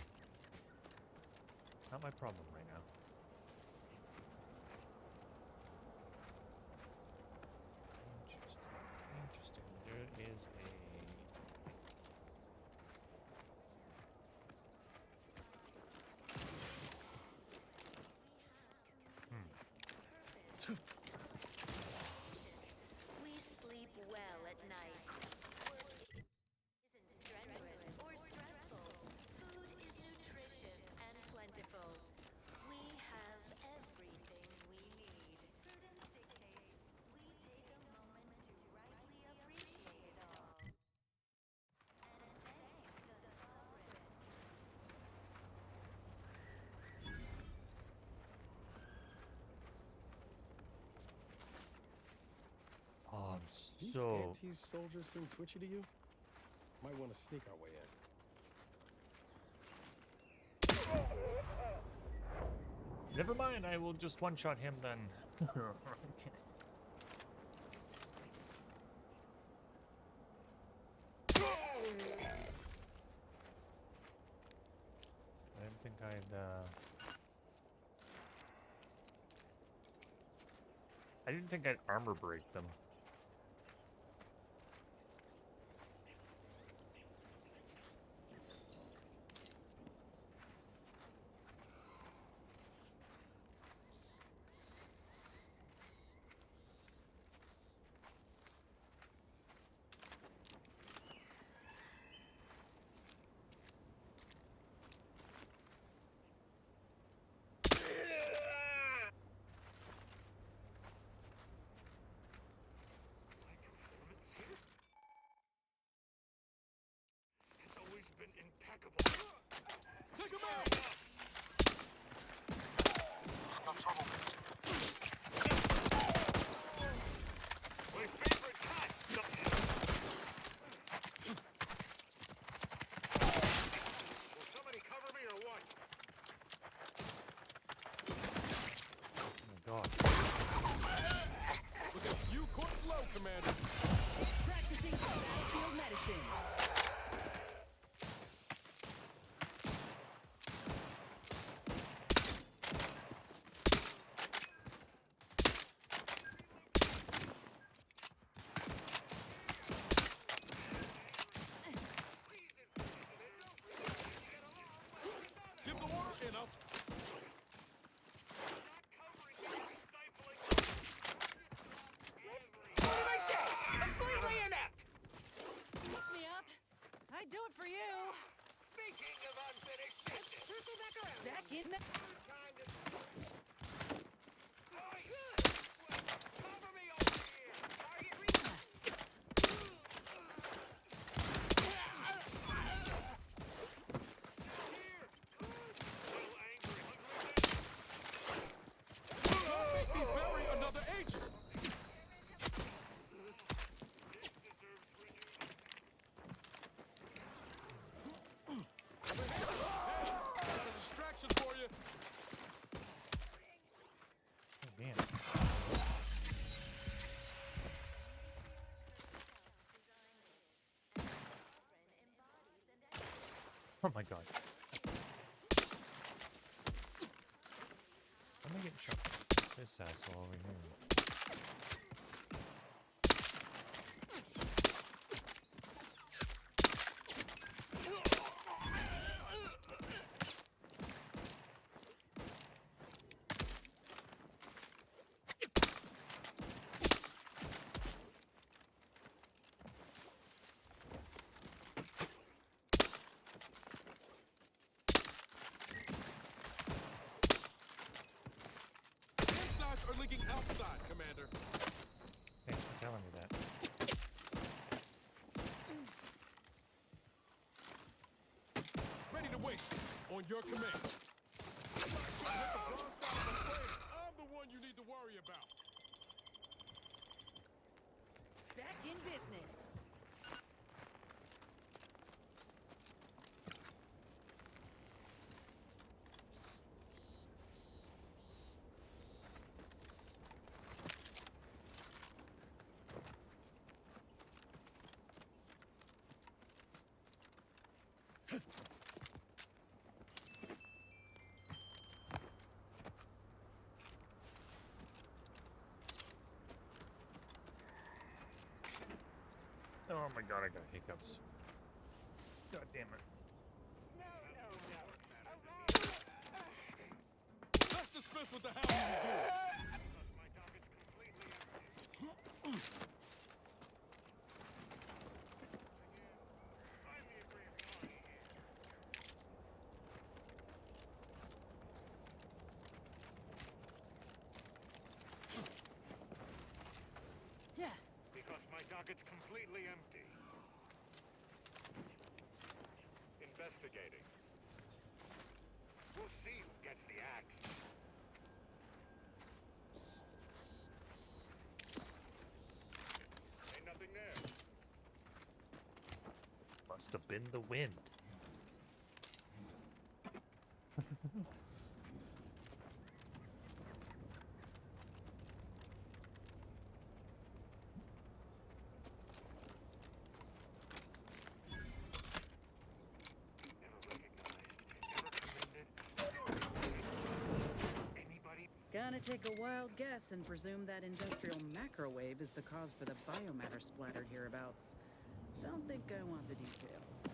Not my problem right now. Interesting. There is a... We sleep well at night. Work isn't strenuous or stressful. Food is nutritious and plentiful. We have everything we need. Prudence dictates we take a moment to rightly appreciate it all. And thank the sovereign. These So... Antes soldiers seem twitchy to you? Might want to sneak our way in. Never mind, I will just one-shot him then. Okay. I didn't think I'd armor break them. Been impeccable. Take him out! My favorite cut! Will somebody cover me or what? Oh my god. Look at you, court slow, Commander. Practicing battlefield medicine. Give the order and I'll... What did I say? Completely inept! Lift me up. I'd do it for you. Speaking of unfinished business. Circle back around. Back in the... Cover me over here. Target reached. Don't make me bury another agent! Hey, got a distraction for you. Oh, man. Oh my god. I'm gonna get shot. This asshole over here. away. On your command. Hit the wrong side of the flame. I'm the one you need to worry about. Back in business. Oh my god, I got hiccups. God damn it. Let's dismiss with the house reviews. Yeah. Because my docket's completely empty. Investigating. We'll see who gets the axe. Ain't nothing there. Must have been the wind. Gonna take a wild guess and presume that industrial macrowave is the cause for the biomatter splattered hereabouts. Don't think I want the details.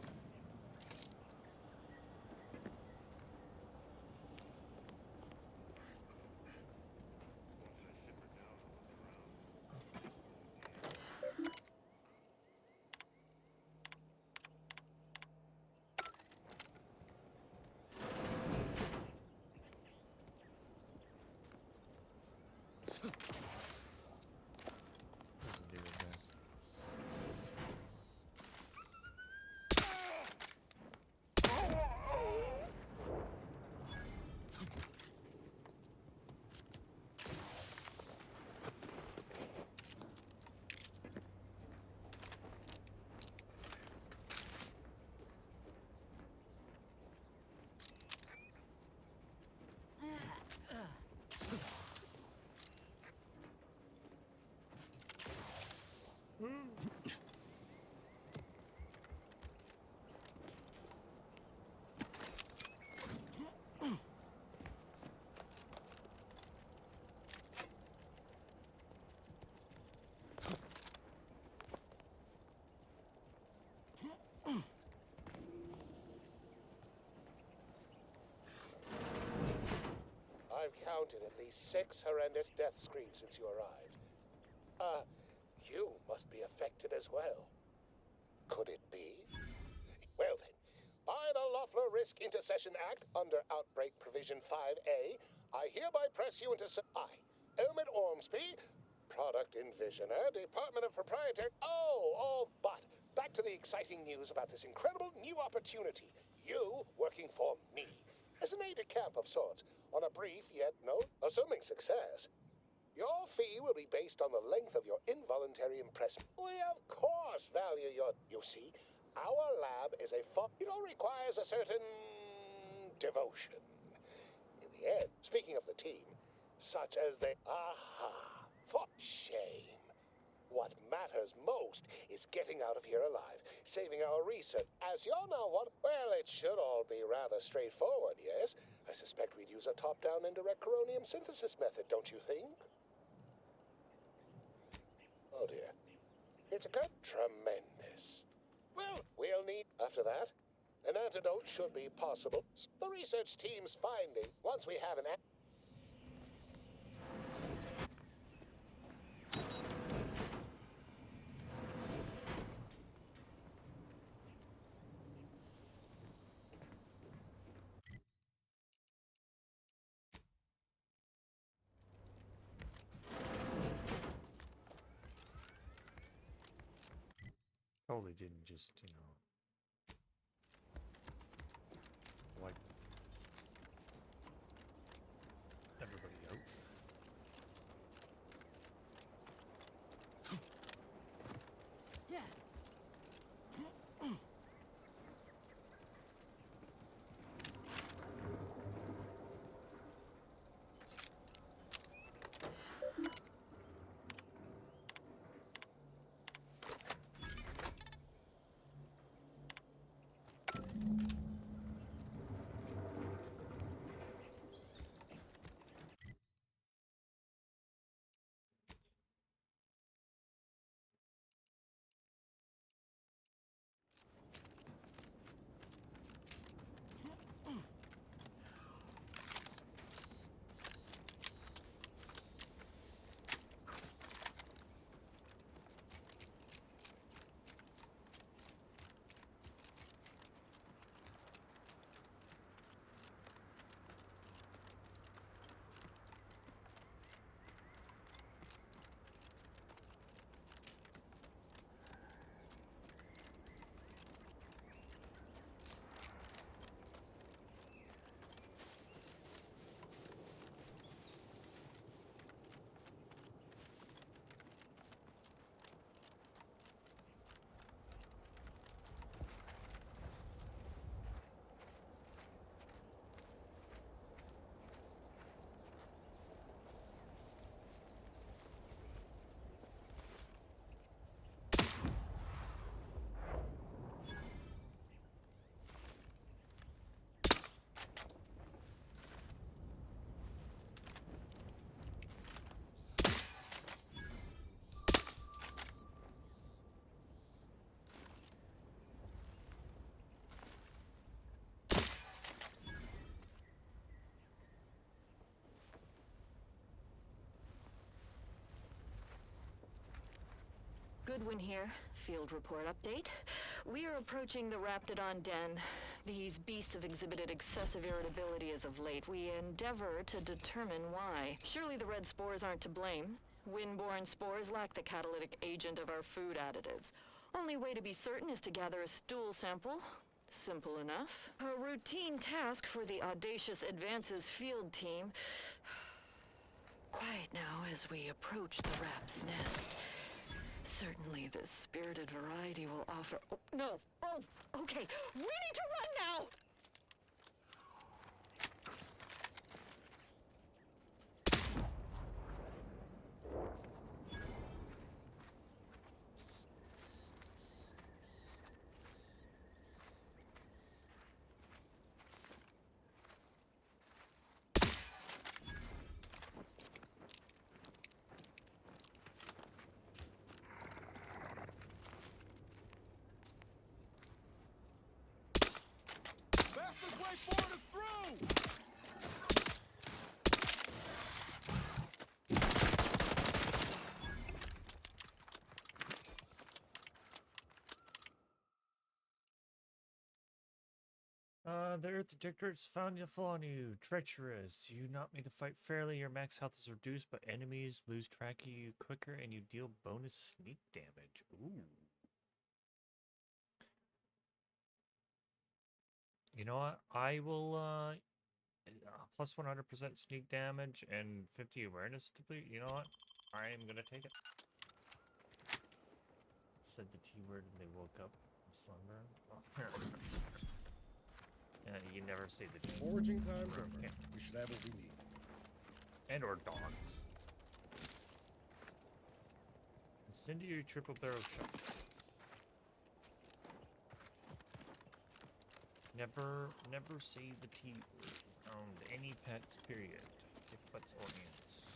I've counted at least 6 horrendous death screams since you arrived. You must be affected as well. Could it be? Well then, by the Loeffler Risk Intercession Act under Outbreak Provision 5A, I hereby press you into I, Elmet Ormsby, Product Envisioner, Department of Proprietary... but back to the exciting news about this incredible new opportunity. You working for me, as an aide-de-camp of sorts, on a brief yet assuming success. Your fee will be based on the length of your involuntary impressment. We of course value your... You see, our lab is it requires a certain devotion. In the end, speaking of the team, such as they... For shame. What matters most is getting out of here alive, saving our research. As you're now well, it should all be rather straightforward, yes? I suspect we'd use a top-down indirect coronium synthesis method, don't you think? Oh dear. It's tremendous. Well, we'll need, after that, an antidote should be possible. The research team's finding, once we have an Probably didn't just, Goodwin here. Field report update. We are approaching the Raptidon Den. These beasts have exhibited excessive irritability as of late. We endeavor to determine why. Surely the red spores aren't to blame. Wind-borne spores lack the catalytic agent of our food additives. Only way to be certain is to gather a stool sample. Simple enough. A routine task for the Audacious Advances field team. Quiet now as we approach the rap's nest. Certainly the spirited variety will offer... Oh, no! Oh, okay. We need to run now! Fastest way forward is through! The Earth Detector's found a flaw in you. Treacherous. You not made to fight fairly. Your max health is reduced, but enemies lose track of you quicker, and you deal bonus sneak damage. Ooh. You know what? I will, plus 100% sneak damage and 50 awareness deplete. You know what? I am gonna take it. Said the T word and they woke up from slumber. You never say the T. Foraging time's over. We should have what we need. And or dogs. Incendiary triple barrel shot. Never say the T word around any pets, period. If butts or ants.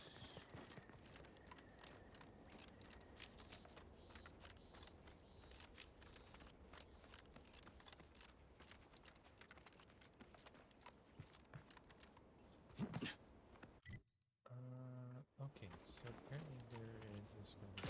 Okay, so apparently there is gonna be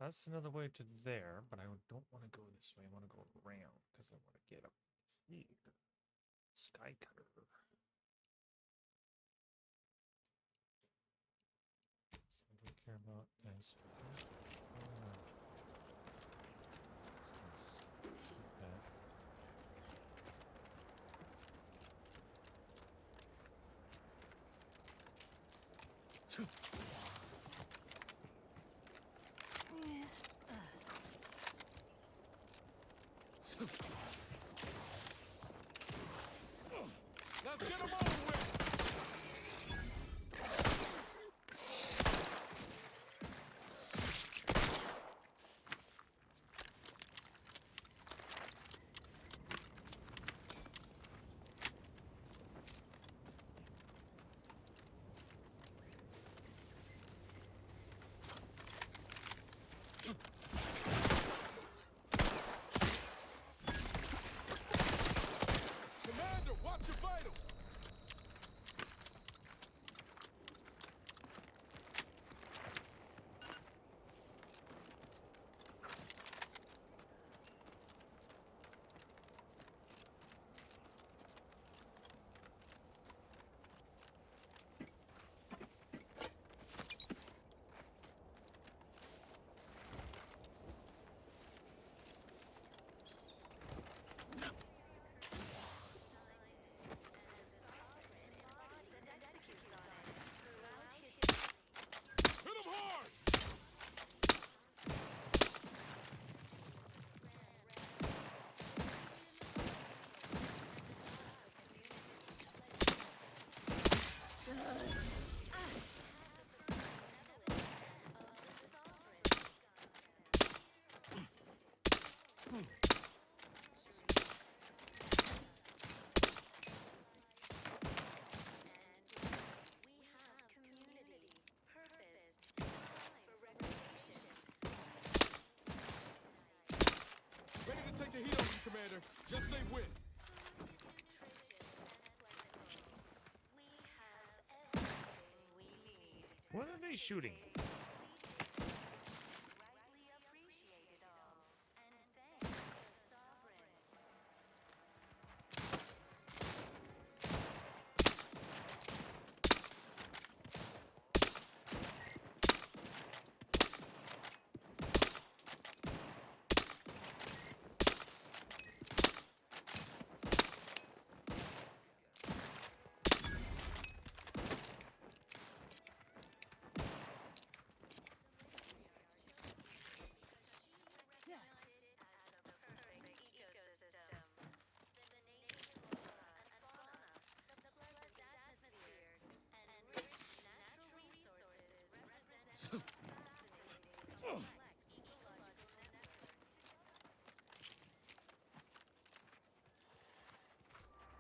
That's another way to there, but I don't want to go this way. I want to go around because I want to get up here. Sky cutter. So I don't care about this. Let's get him over with! the heat on you, Commander. Just say when. What are they shooting?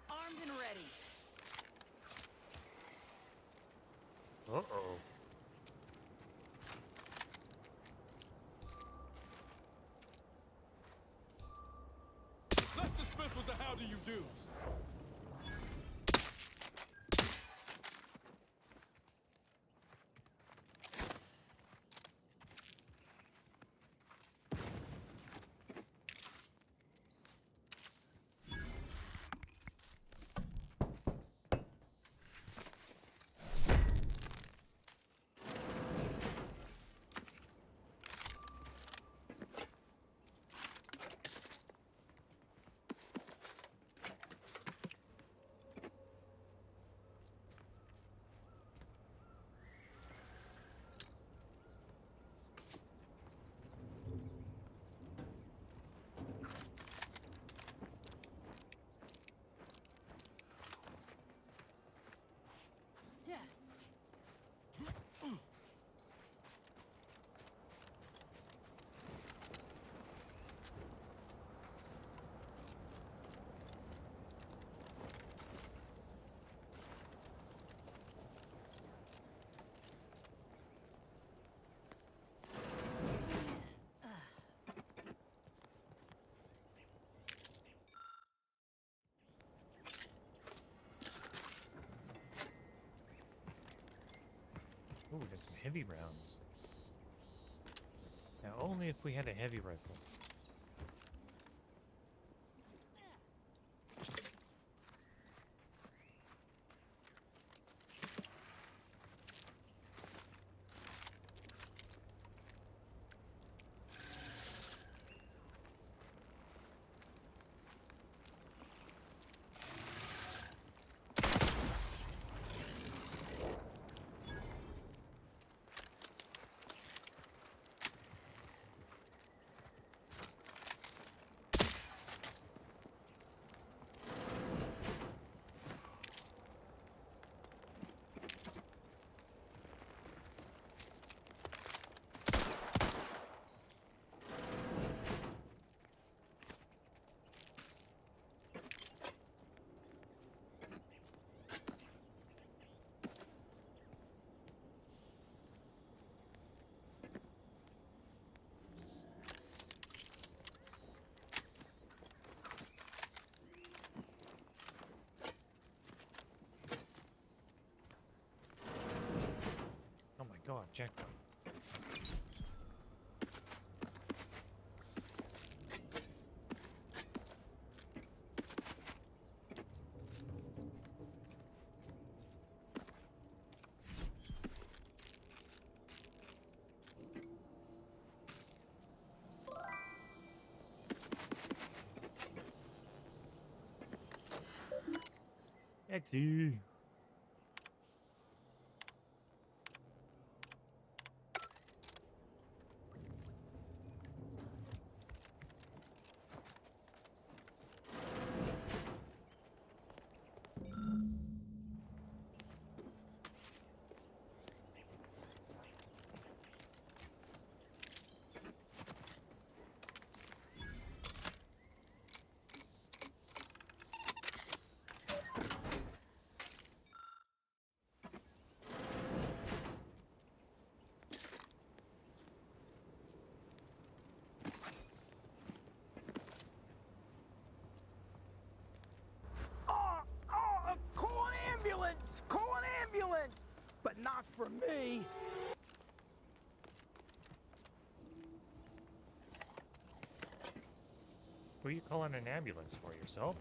Armed and ready. Uh-oh. Let's dismiss with the how do you do's. Ooh, we got some heavy rounds. Now, only if we had a heavy rifle. Oh my god, jackpot. XE. are you calling an ambulance for, yourself?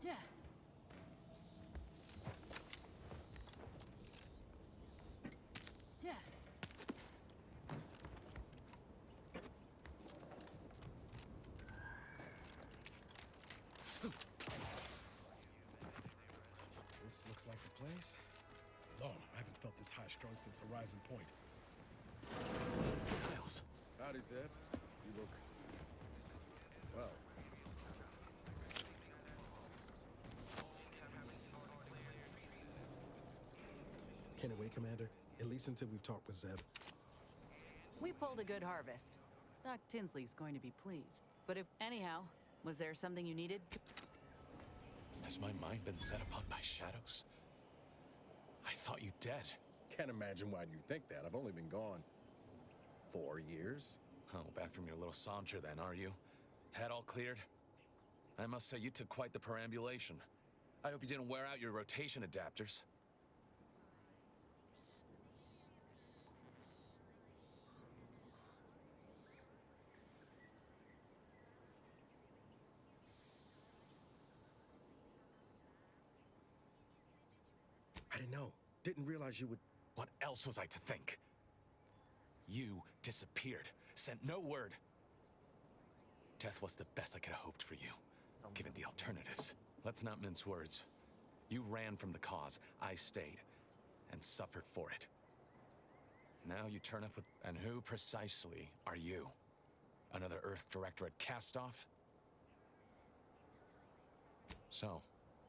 Yeah. Yeah. This looks like the place. Long, I haven't felt this high-strung since Horizon Point. Miles. Howdy, Zeb. You look... well. Can't wait, Commander. At least until we've talked with Zeb. We pulled a good harvest. Doc Tinsley's going to be pleased. But if... anyhow, was there something you needed? Has my mind been set upon by shadows? I thought you dead. Can't imagine why you think that. I've only been gone 4 years. Oh, back from your little saunter then, are you? Head all cleared? I must say, you took quite the perambulation. I hope you didn't wear out your rotation adapters. I didn't know. Didn't realize you would... What else was I to think? You disappeared. Sent no word. Death was the best I could have hoped for you, given the alternatives. Let's not mince words. You ran from the cause. I stayed, and suffered for it. Now you turn up with... And who precisely are you? Another Earth Directorate cast-off? So,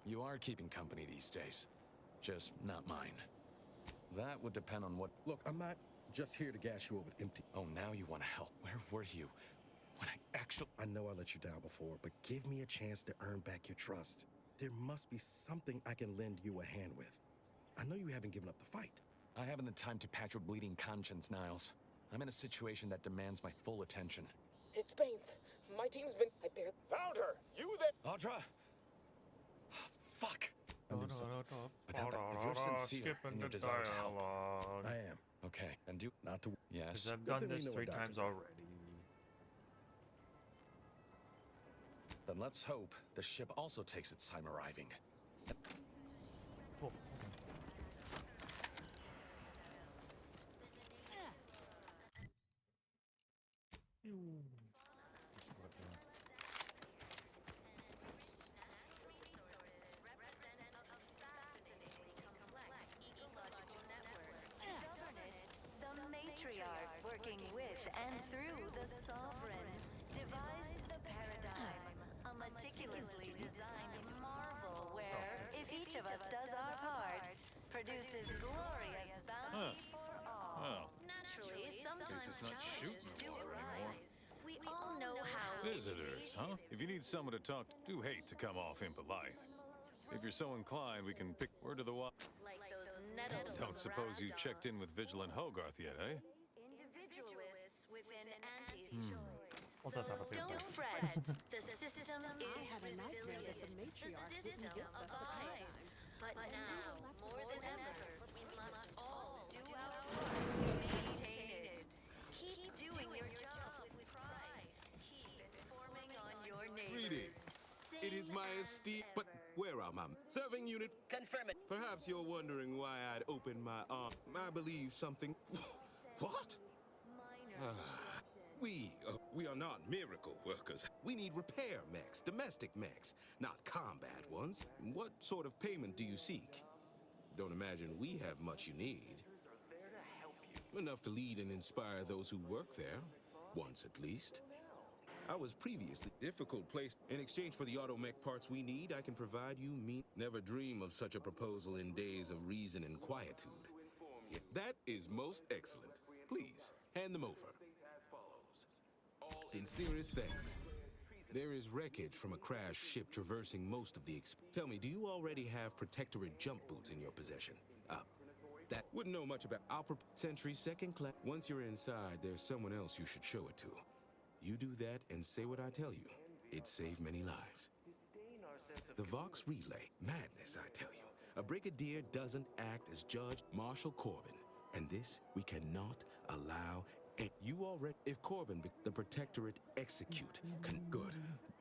you are keeping company these days. Just not mine. That would depend on what... Look, I'm not just here to gas you up with empty... Oh, now you want to help. Where were you when I actually... I know I let you down before, but give me a chance to earn back your trust. There must be something I can lend you a hand with. I know you haven't given up the fight. I haven't the time to patch your bleeding conscience, Niles. I'm in a situation that demands my full attention. It's Baines. My team's been... I barely... Found her! You there! Audra! Fuck! Without that, if you're sincere in your desire to help... I am. Okay, and do... Not to... Yes. Because I've done this 3 times already. Then let's hope the ship also takes its time arriving. Cool. The matriarch, working with and through the sovereign, devised the paradigm, a meticulously designed marvel where, if each of us does our part, produces glorious bounty for all. Naturally, sometimes This is not shooting challenges do water anymore. arise. We all know how Visitors, huh? If you need someone to talk to, do hate to come off impolite. If you're so inclined, we can pick word of the wa- like those nettles. Don't suppose you checked in with Vigilant Hogarth yet, eh? Individualists within Auntie's Hold on, Don't fret. The system is resilient. The system abides. But now, more than ever, we must all do our part to maintain it. Keep doing your job with pride. Keep informing on your neighbors. Greetings. It is my esteemed... But where am I? Serving unit. Confirm it. Perhaps you're wondering why I'd opened my arm. I believe something... What? We are not miracle workers. We need repair mechs, domestic mechs, not combat ones. What sort of payment do you seek? Don't imagine we have much you need. Enough to lead and inspire those who work there. Once at least. I was previously difficult place. In exchange for the automech parts we need, I can provide you Never dream of such a proposal in days of reason and quietude. Yeah, that is most excellent. Please, hand them over. Sincerest thanks. There is wreckage from a crashed ship traversing most of the Tell me, do you already have Protectorate jump boots in your possession? That wouldn't know much about Sentry second class. Once you're inside, there's someone else you should show it to. You do that and say what I tell you. It saved many lives. The Vox Relay. Madness, I tell you. A brigadier doesn't act as Judge Marshal Corbin. And this we cannot allow. And you already... If Corbin, the Protectorate execute. Good.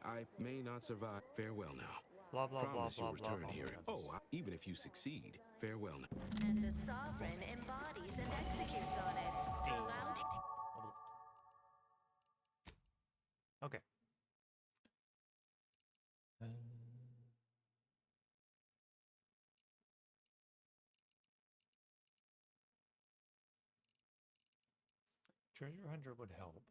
I may not survive. Farewell now. Blah, blah, Promise blah, you'll blah, return blah, here. blah. Even if you succeed. Farewell now. And the Sovereign embodies and executes on it. Throughout. Okay. Treasure Hunter would help.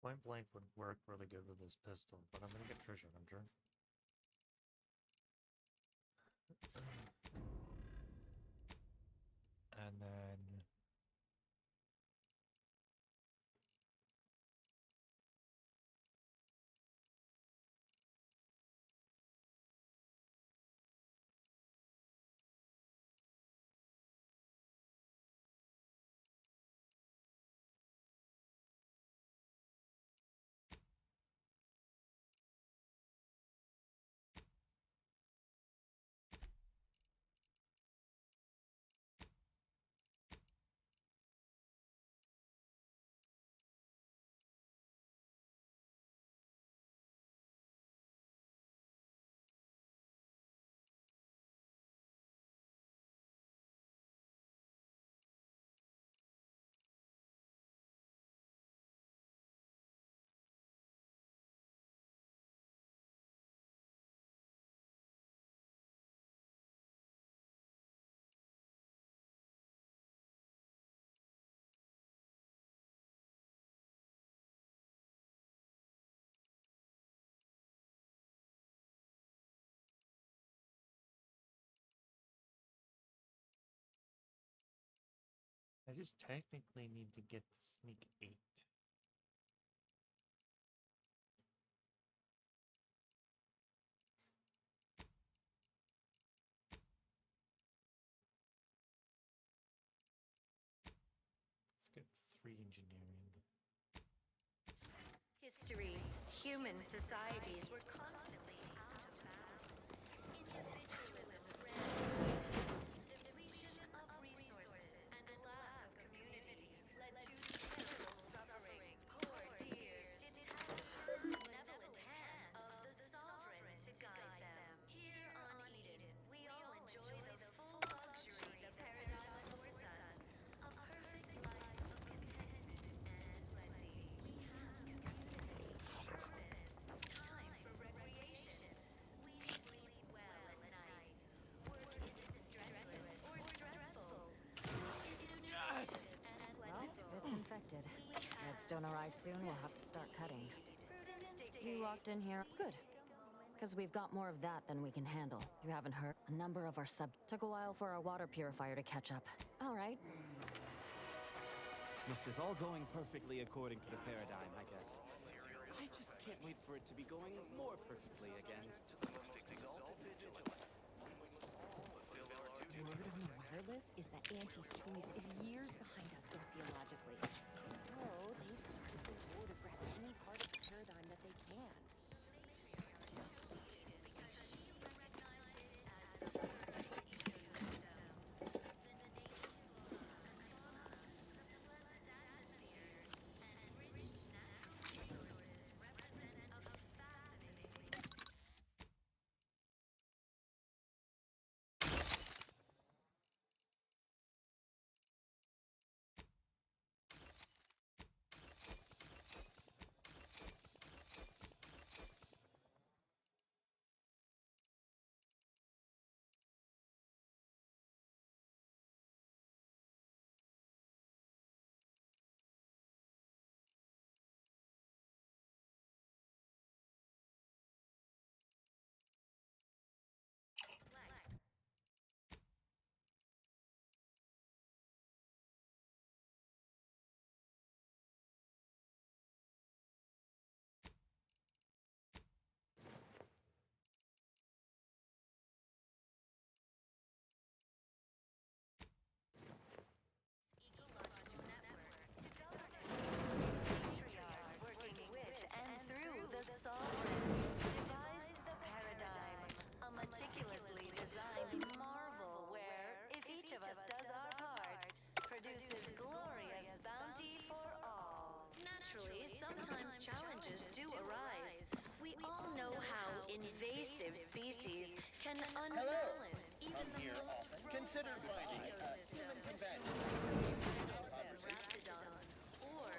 Point blank would work really good with this pistol, but I'm gonna get Treasure Hunter. And then... I just technically need to get to Sneak 8. Let's get 3 engineering. History. Human societies were constantly out of balance. Individualism ran. Depletion of resources and lack of community led to terrible suffering. Poor tears didn't have the firm, benevolent hand of the Sovereign to guide them. Here on Eden, we all enjoy the full luxury the paradigm affords us. A perfect life of contentment and plenty. We have community, purpose, time for recreation. We sleep well at night. Work isn't strenuous or stressful. Food is nutritious and Well, plentiful. it's infected. Meds don't arrive soon, we'll have to start cutting. You locked in here? Good. Because we've got more of that than we can handle. You haven't heard? A number of our took a while for our water purifier to catch up. All right. This is all going perfectly according to the paradigm, I guess. I just can't wait for it to be going more perfectly again. Word of the wireless is that Auntie's choice is years behind us sociologically. So they've started the war to grab any part of the paradigm that they can. can unbalance even the most Consider finding a ecosystem. human companion. Raptidons, or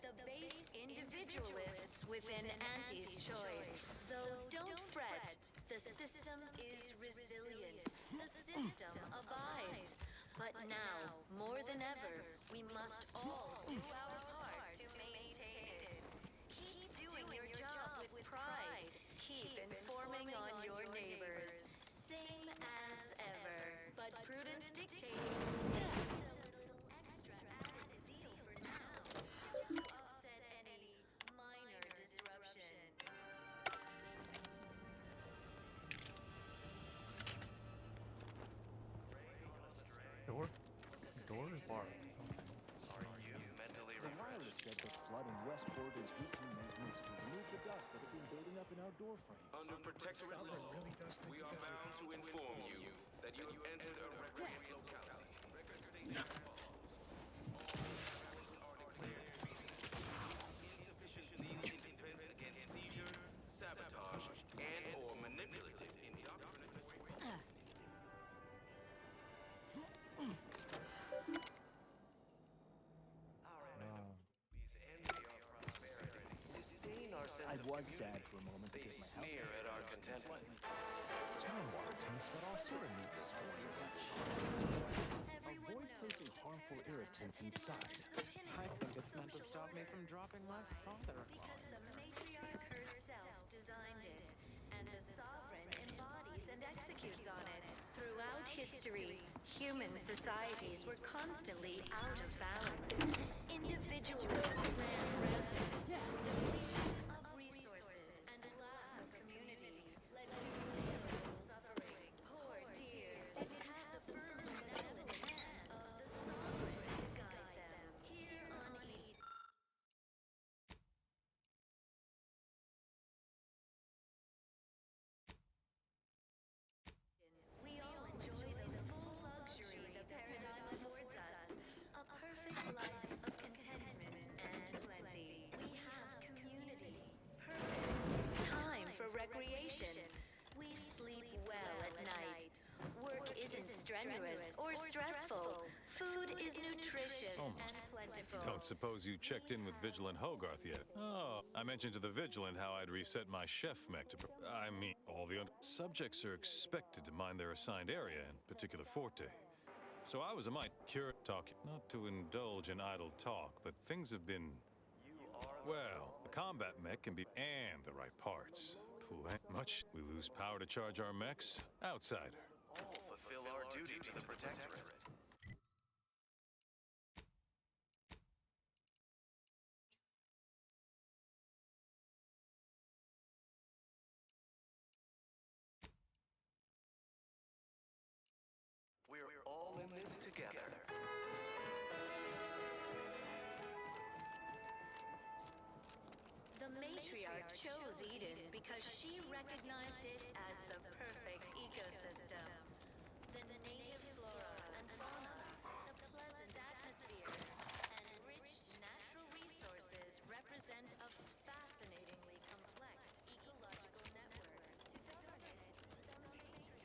the base individualists within Auntie's choice. Though don't fret, the system is resilient. The system abides. But now, more than ever, we must all do our part to maintain it. Keep doing your job with pride. Keep informing on your neighbors. Same as ever. But prudence dictates that a little extra added zeal for now, just to offset any minor disruption. Door is barred. Are you mentally The wireless said that flooding Westport is routine maintenance to remove the dust that had been building up in our door frames. Under protectorate law, we are bound to inform you that you have entered a recreated locality. Record states as follows. All parents are declared treason. Insufficient zeal in defense against seizure, sabotage, and/or manipulative indoctrinatory. I was sad for a moment because my house Sneer at our contentment. Town water tanks got all sort of neat this morning. Avoid placing harmful irritants inside. I think it's meant to stop me from dropping my father. Because the matriarch herself designed it, and the sovereign embodies and executes on it. Throughout history, human societies were constantly out of balance. Individualism ran rampant. Depletion of resources and lack of community led to terrible suffering. Poor dears didn't have the firm benevolent hand of the sovereign to guide them. Here on Eden. We all enjoy the full luxury the paradigm affords us. A perfect life of contentment and plenty. We have community, purpose, time for recreation. We sleep well at night. Work isn't strenuous or stressful. Food is nutritious and plentiful. Don't suppose you checked in with Vigilant Hogarth yet? Oh, I mentioned to the Vigilant how I'd reset my chef mech to... I mean, all the subjects are expected to mind their assigned area, in particular forte. So I was a mite curious talking, not to indulge in idle talk, but things have been... Well, a combat mech can be... and the right parts. Much we lose power to charge our mechs. Outsider. All fulfill our duty to the Protectorate. We're all in this together. The matriarch chose Eden because she recognized it as the perfect ecosystem. The native flora and fauna, the pleasant atmosphere, and rich natural resources represent a fascinatingly complex ecological network. To govern it, the matriarch.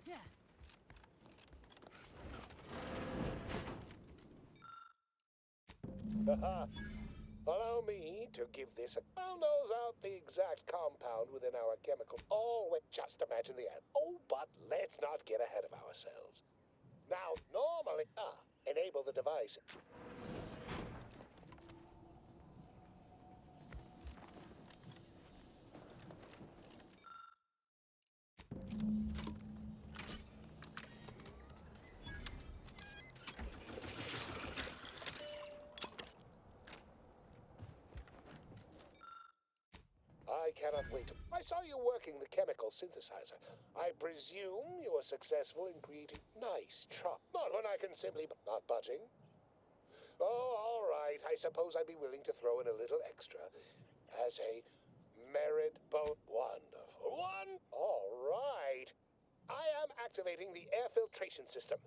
Yeah. Allow me to give this a... I'll nose out the exact compound within our chemical... Oh, wait, just imagine the... Oh, but let's not get ahead of ourselves. Now, normally... enable the device. I cannot wait. I saw you working the chemical synthesizer. I presume you were successful in creating... Nice try. Not when I can simply... Not budging. Oh, all right. I suppose I'd be willing to throw in a little extra. As a merit boat. Wonderful. All right. I am activating the air filtration system.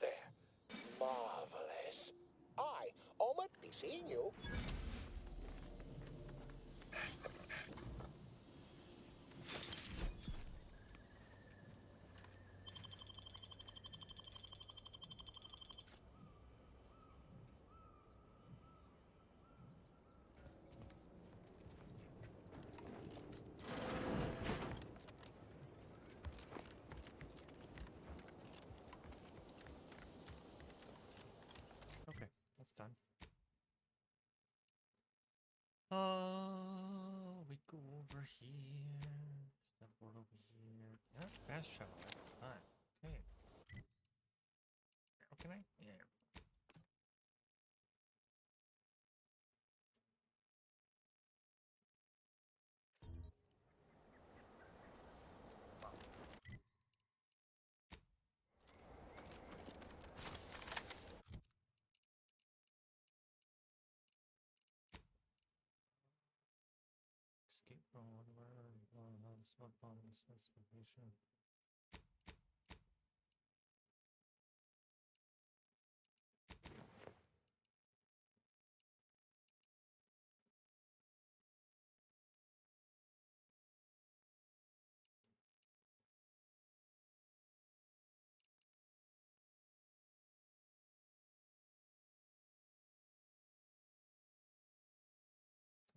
There. Marvelous. I almost be seeing you. Okay, that's done. We go over here. Step board over here. Yeah, fast travel this time. Okay. How can I? Yeah. Escape from whatever. Smart bomb specification.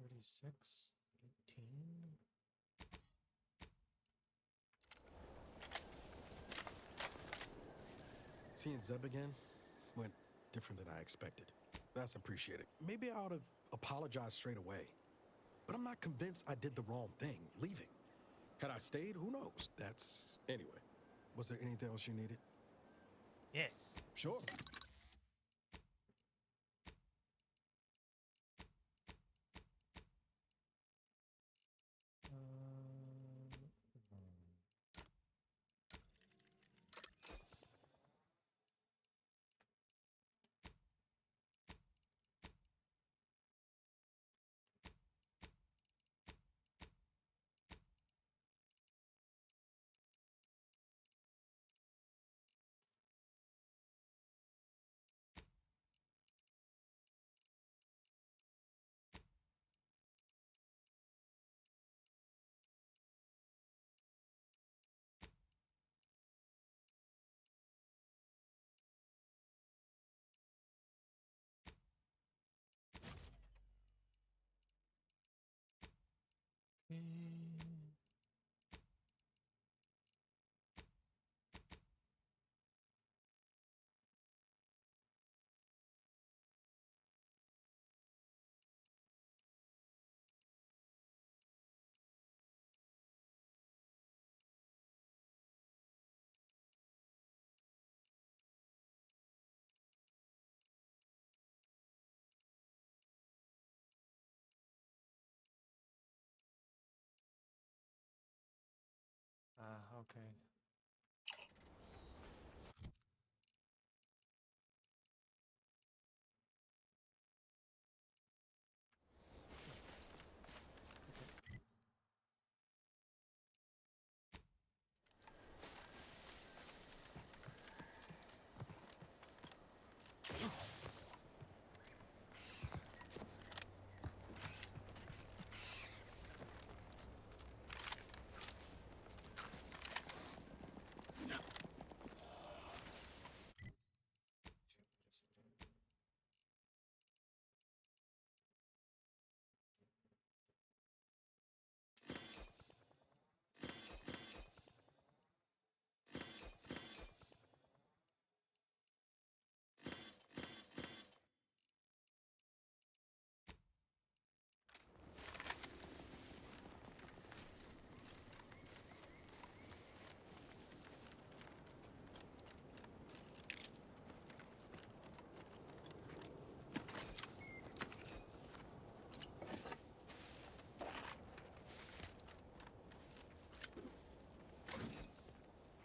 $36, $18. Seeing Zeb again went different than I expected. That's appreciated. Maybe I ought to apologize straight away. But I'm not convinced I did the wrong thing, leaving. Had I stayed, who knows? That's... Anyway, was there anything else you needed? Yeah. Sure. Okay.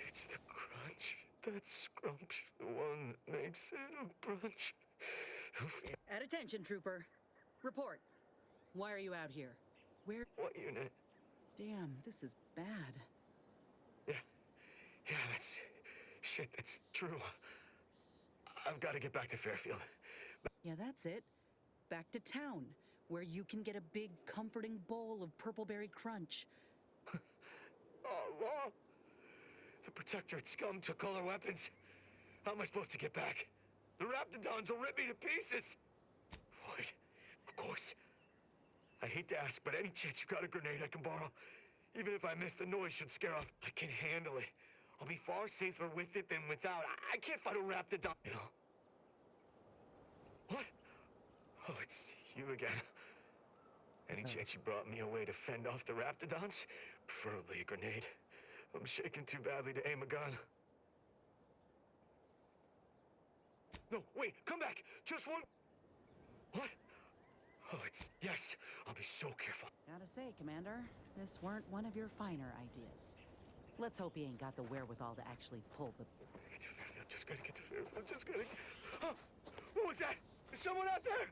It's the crunch. That scrump's the one that makes it a brunch. At attention, Trooper. Report. Why are you out here? Where? What unit? Damn, this is bad. Yeah, that's... Shit, that's true. I've got to get back to Fairfield. Yeah, that's it. Back to town, where you can get a big, comforting bowl of purpleberry crunch. Oh, Law! The Protectorate scum took all our weapons. How am I supposed to get back? The Raptidons will rip me to pieces! What? Of course. I hate to ask, but any chance you got a grenade I can borrow? Even if I miss, the noise should scare off. I can handle it. I'll be far safer with it than without. I can't fight a Raptidon, you know? What? Oh, it's you again. Any chance you brought me a way to fend off the Raptidons? Preferably a grenade. I'm shaking too badly to aim a gun. No, wait, come back! Just one... What? Oh, it's... Yes, I'll be so careful. Gotta say, Commander, this weren't one of your finer ideas. Let's hope he ain't got the wherewithal to actually pull the... I'm just gotta get to Fairfield. Just gotta... Oh, what was that? Is someone out there?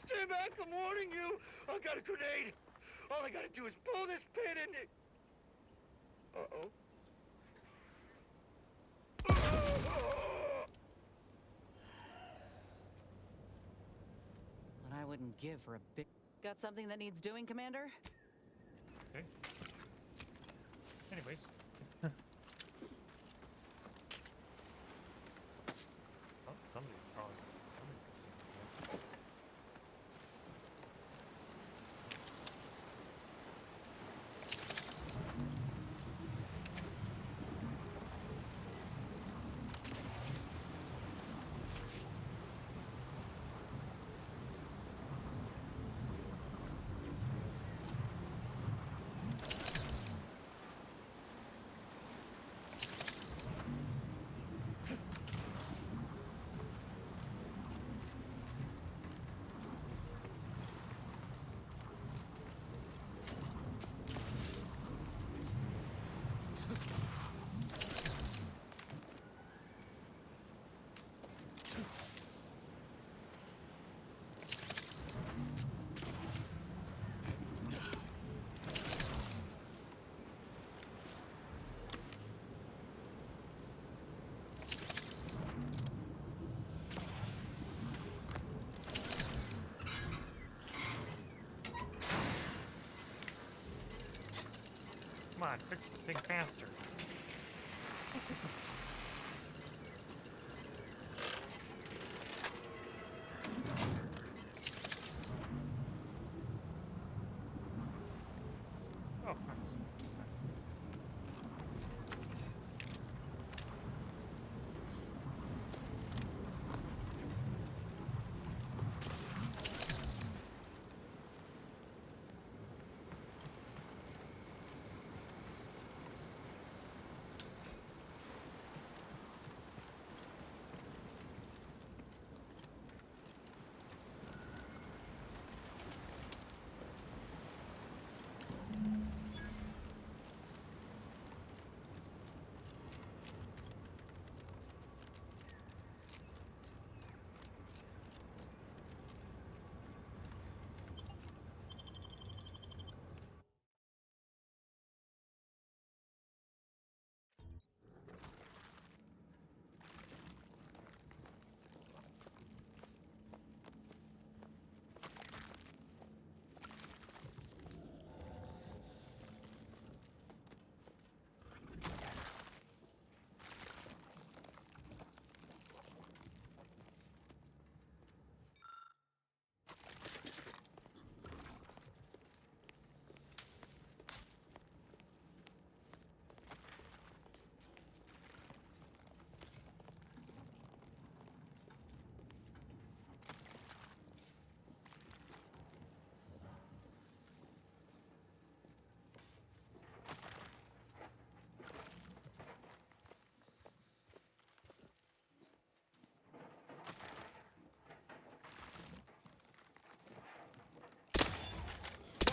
Stay back, I'm warning you! I got a grenade! All I gotta do is pull this pin and... Uh-oh. What I wouldn't give for a big... Got something that needs doing, Commander? Okay. Anyways. Oh, somebody's something. Come on, fix the thing faster. Oh, nice.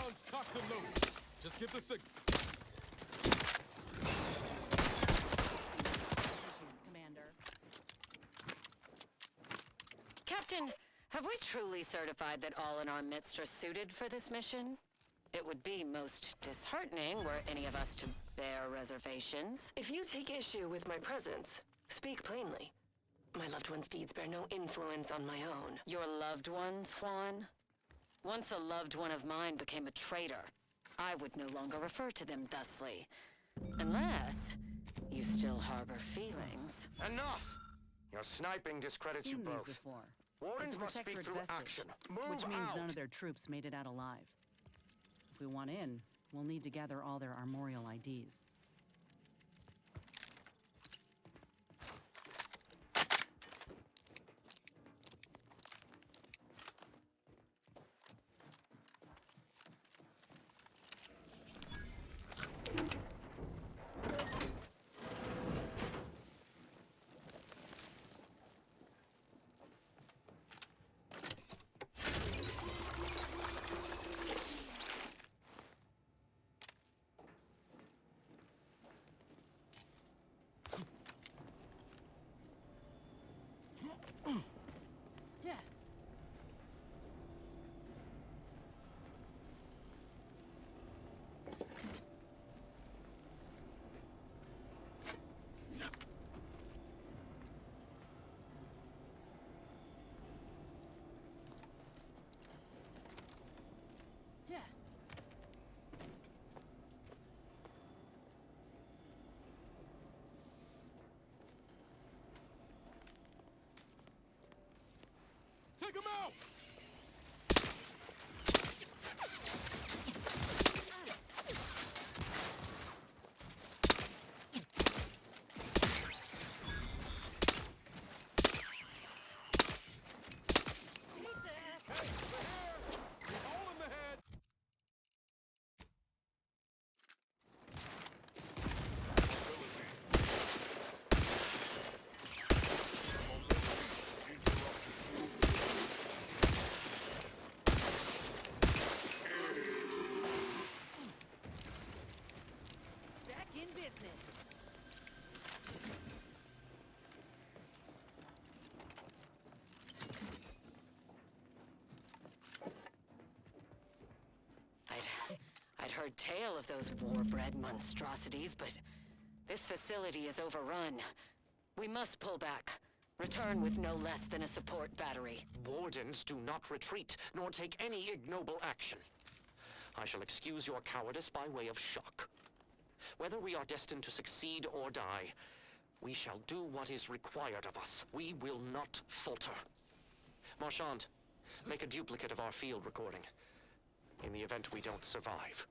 Guns cocked and loaded. Just give the signal. Commander. Captain, have we truly certified that all in our midst are suited for this mission? It would be most disheartening were any of us to bear reservations. If you take issue with my presence, speak plainly. My loved one's deeds bear no influence on my own. Your loved ones, Juan? Once a loved one of mine became a traitor, I would no longer refer to them thusly. Unless you still harbor feelings. Enough! Your sniping discredits you Seen these both. before. Wardens It's a must speak protectorate through vestige, action. Move which means out! none of their troops made it out alive. If we want in, we'll need to gather all their armorial IDs. Yeah. Yeah. Take him out! All in the head! Back in business. I'd heard tale of those war-bred monstrosities, but this facility is overrun. We must pull back. Return with no less than a support battery. Wardens do not retreat, nor take any ignoble action. I shall excuse your cowardice by way of shock. Whether we are destined to succeed or die, we shall do what is required of us. We will not falter. Marchand, make a duplicate of our field recording, in the event we don't survive.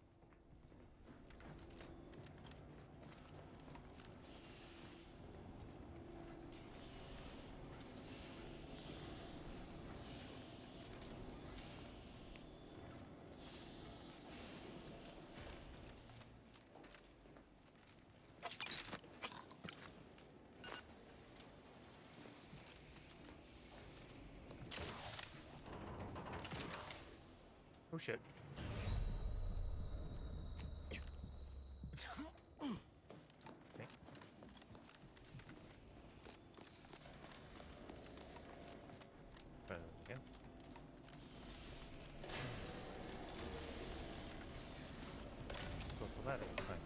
Oh shit. Okay. Yeah. Go for that this time.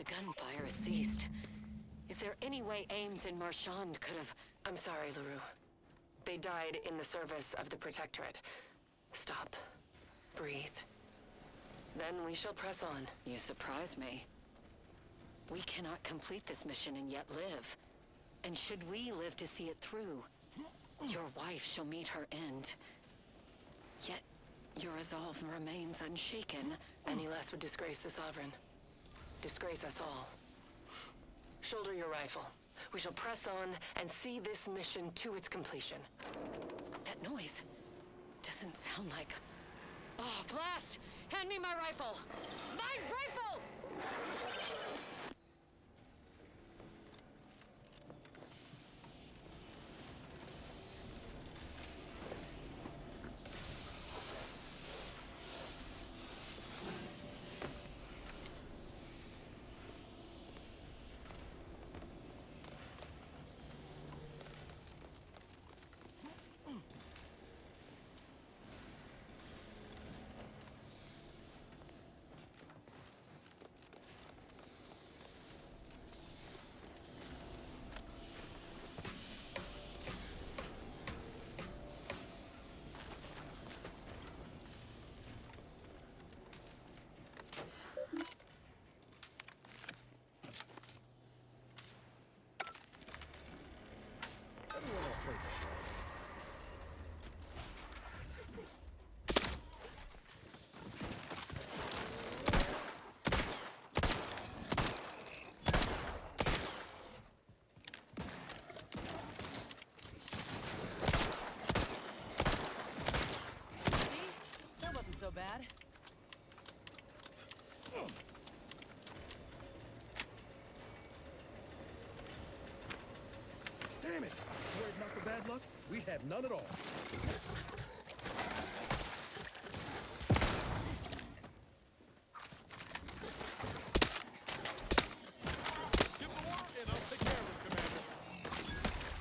gunfire has ceased. Is there any way Ames and Marchand could have... I'm sorry, LaRue. They died in the service of the Protectorate. Stop. Breathe. Then we shall press on. You surprise me. We cannot complete this mission and yet live. And should we live to see it through, your wife shall meet her end. Yet, your resolve remains unshaken. Any less would disgrace the Sovereign. Disgrace us all. Shoulder your rifle. We shall press on and see this mission to its completion. That noise doesn't sound like... Oh, blast! Hand me my rifle! My rifle! Bad. Damn it! I swear it's not the bad luck. We'd have none at all. Give the word and I'll take care of him, Commander.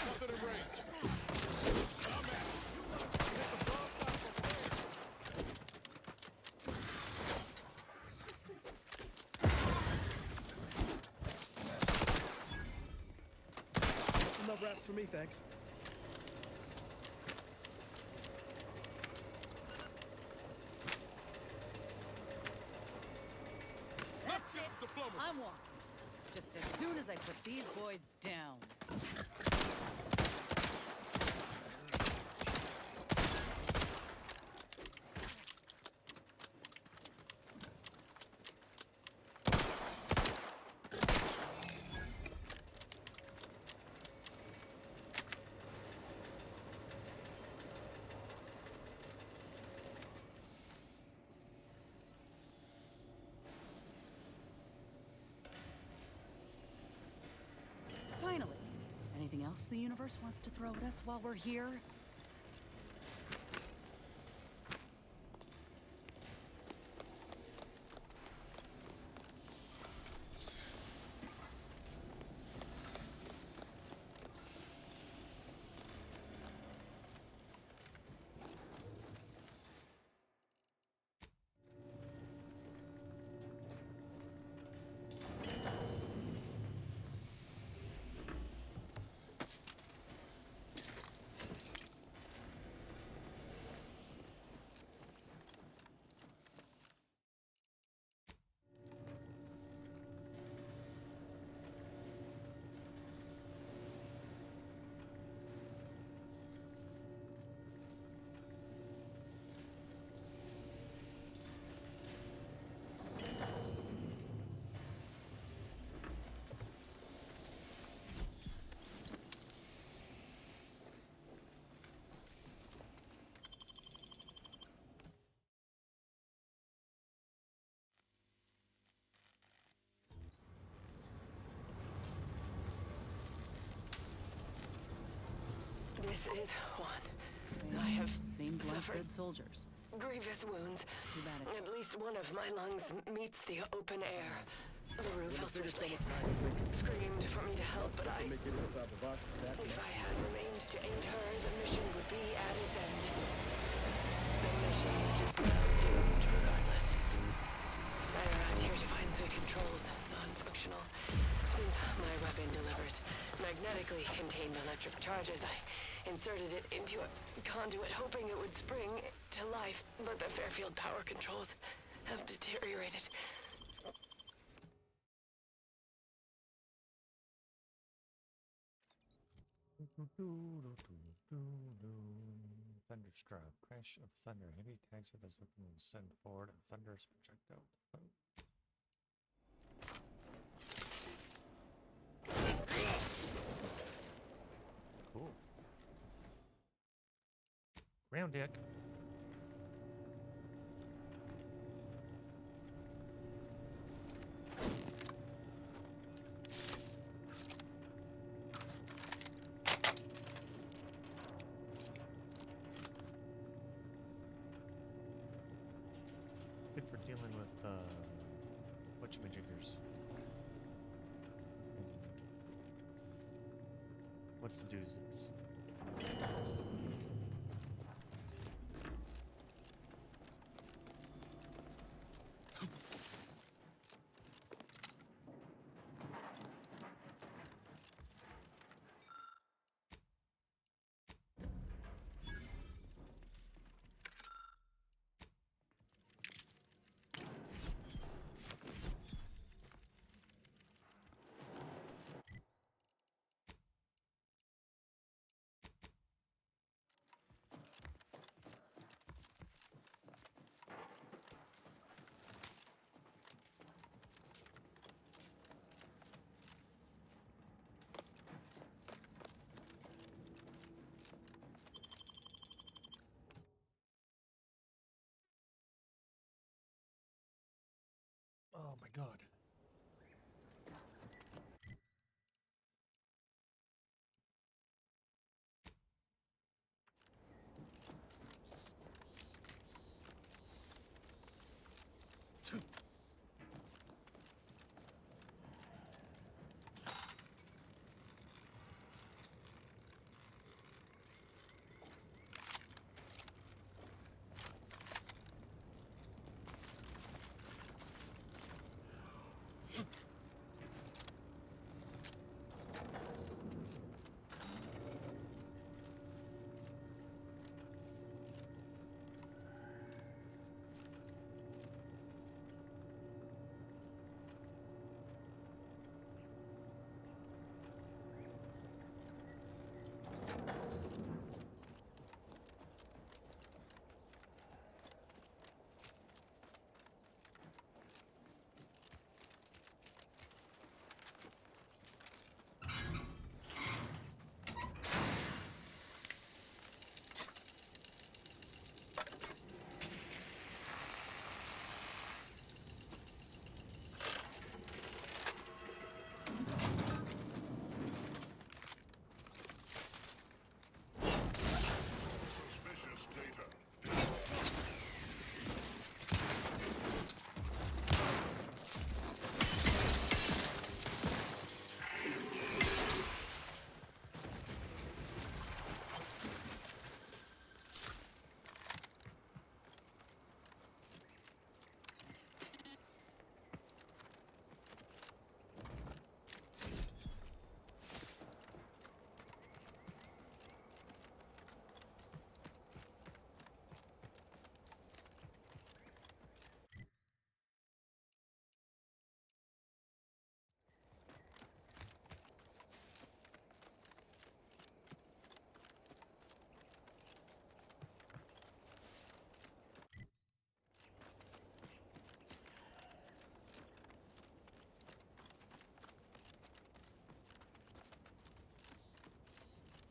Nothing in range. I'm at it. Hit the broadside for fire. That's enough wraps for me, thanks. That's it. I'm one. Just as soon as I put these boys down. Finally. Anything else the universe wants to throw at us while we're here? This is one. I have Seemed like suffered good soldiers. grievous wounds. Too bad it... At least one of my lungs meets the open air. LaRue fell swiftly. Screamed for me to help, but Make it inside the box. if I had remained to aid her, the mission would be at its end. The mission is now doomed regardless. I arrived here to find the controls non-functional. electric charges. I inserted it into a conduit, hoping it would spring to life, but the Fairfield power controls have deteriorated. Thunderstruck. Crash of thunder. Heavy attacks with this weapon will send forward a thunderous projectile to foe. Cool. Ground deck. Good for dealing with whatchamajiggers. What's the doozies? Oh my god.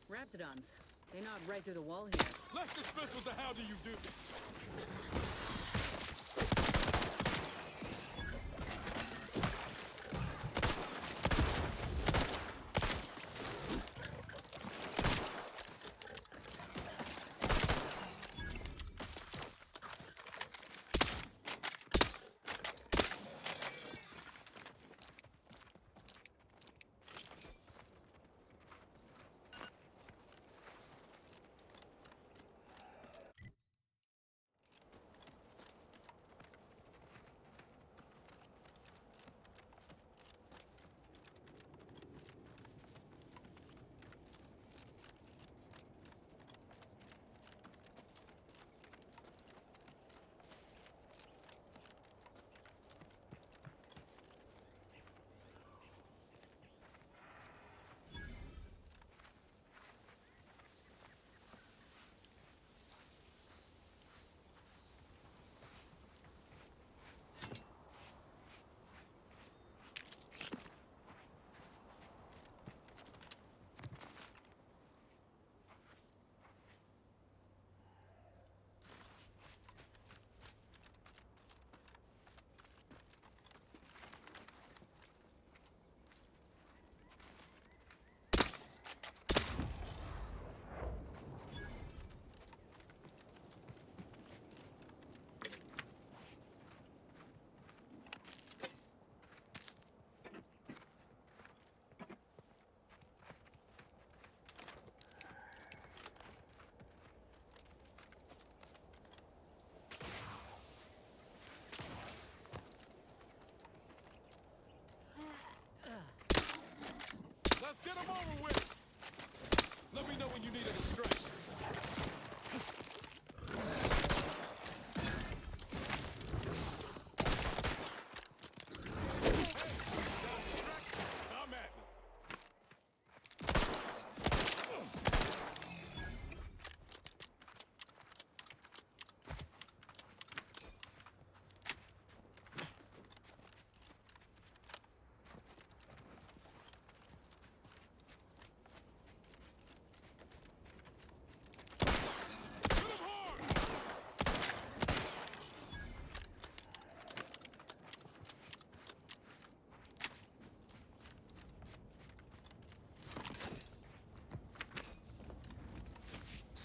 Raptidons. They knocked right through the wall here. Let's dismiss with the how do you do.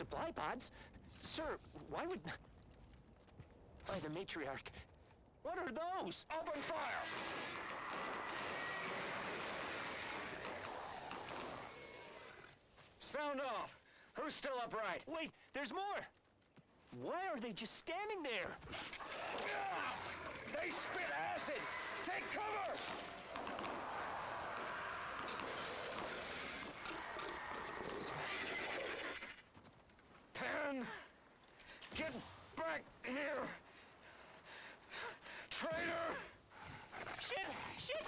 Supply pods? Sir, why would... By the matriarch. What are those? Open fire! Sound off! Who's still upright? Wait, there's more! Why are they just standing there? They spit acid! Take cover! Pan! Get back here! Traitor! Shit! Shit!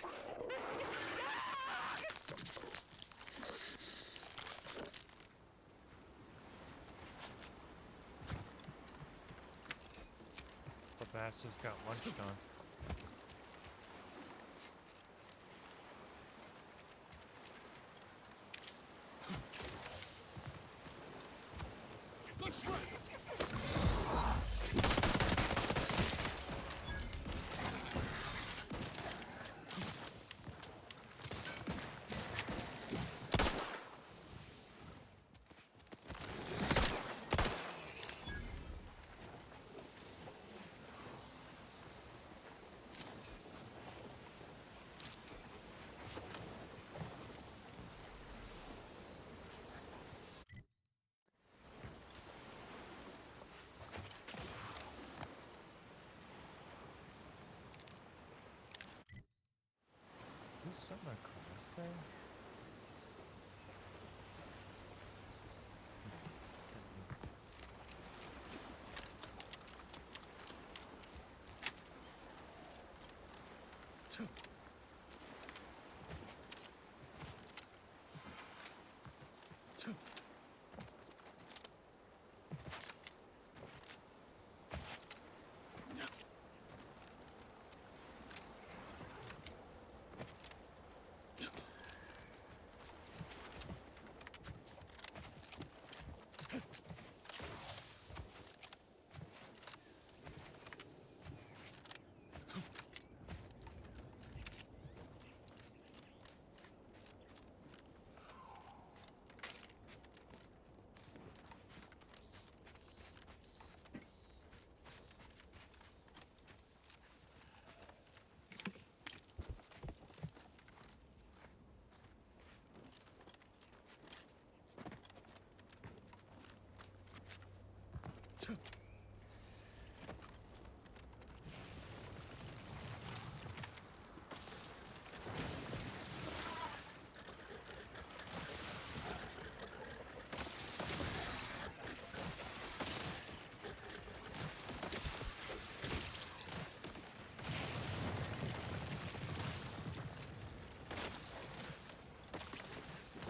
The bastard's got lunch done. Let's run! There's something across there?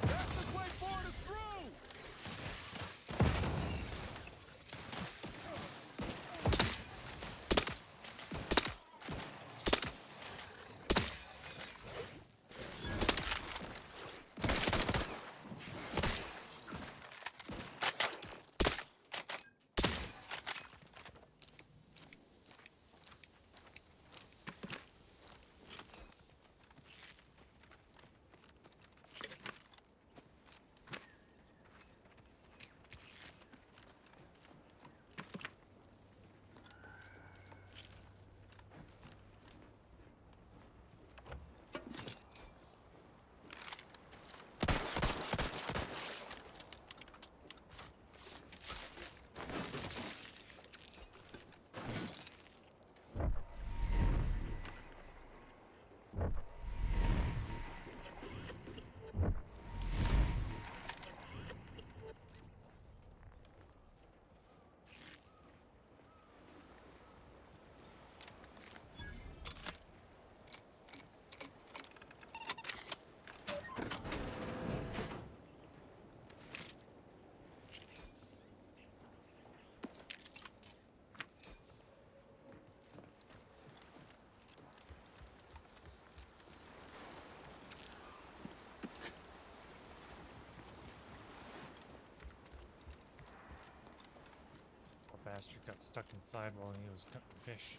Fastest way forward is through! Bastard got stuck inside while he was cutting fish.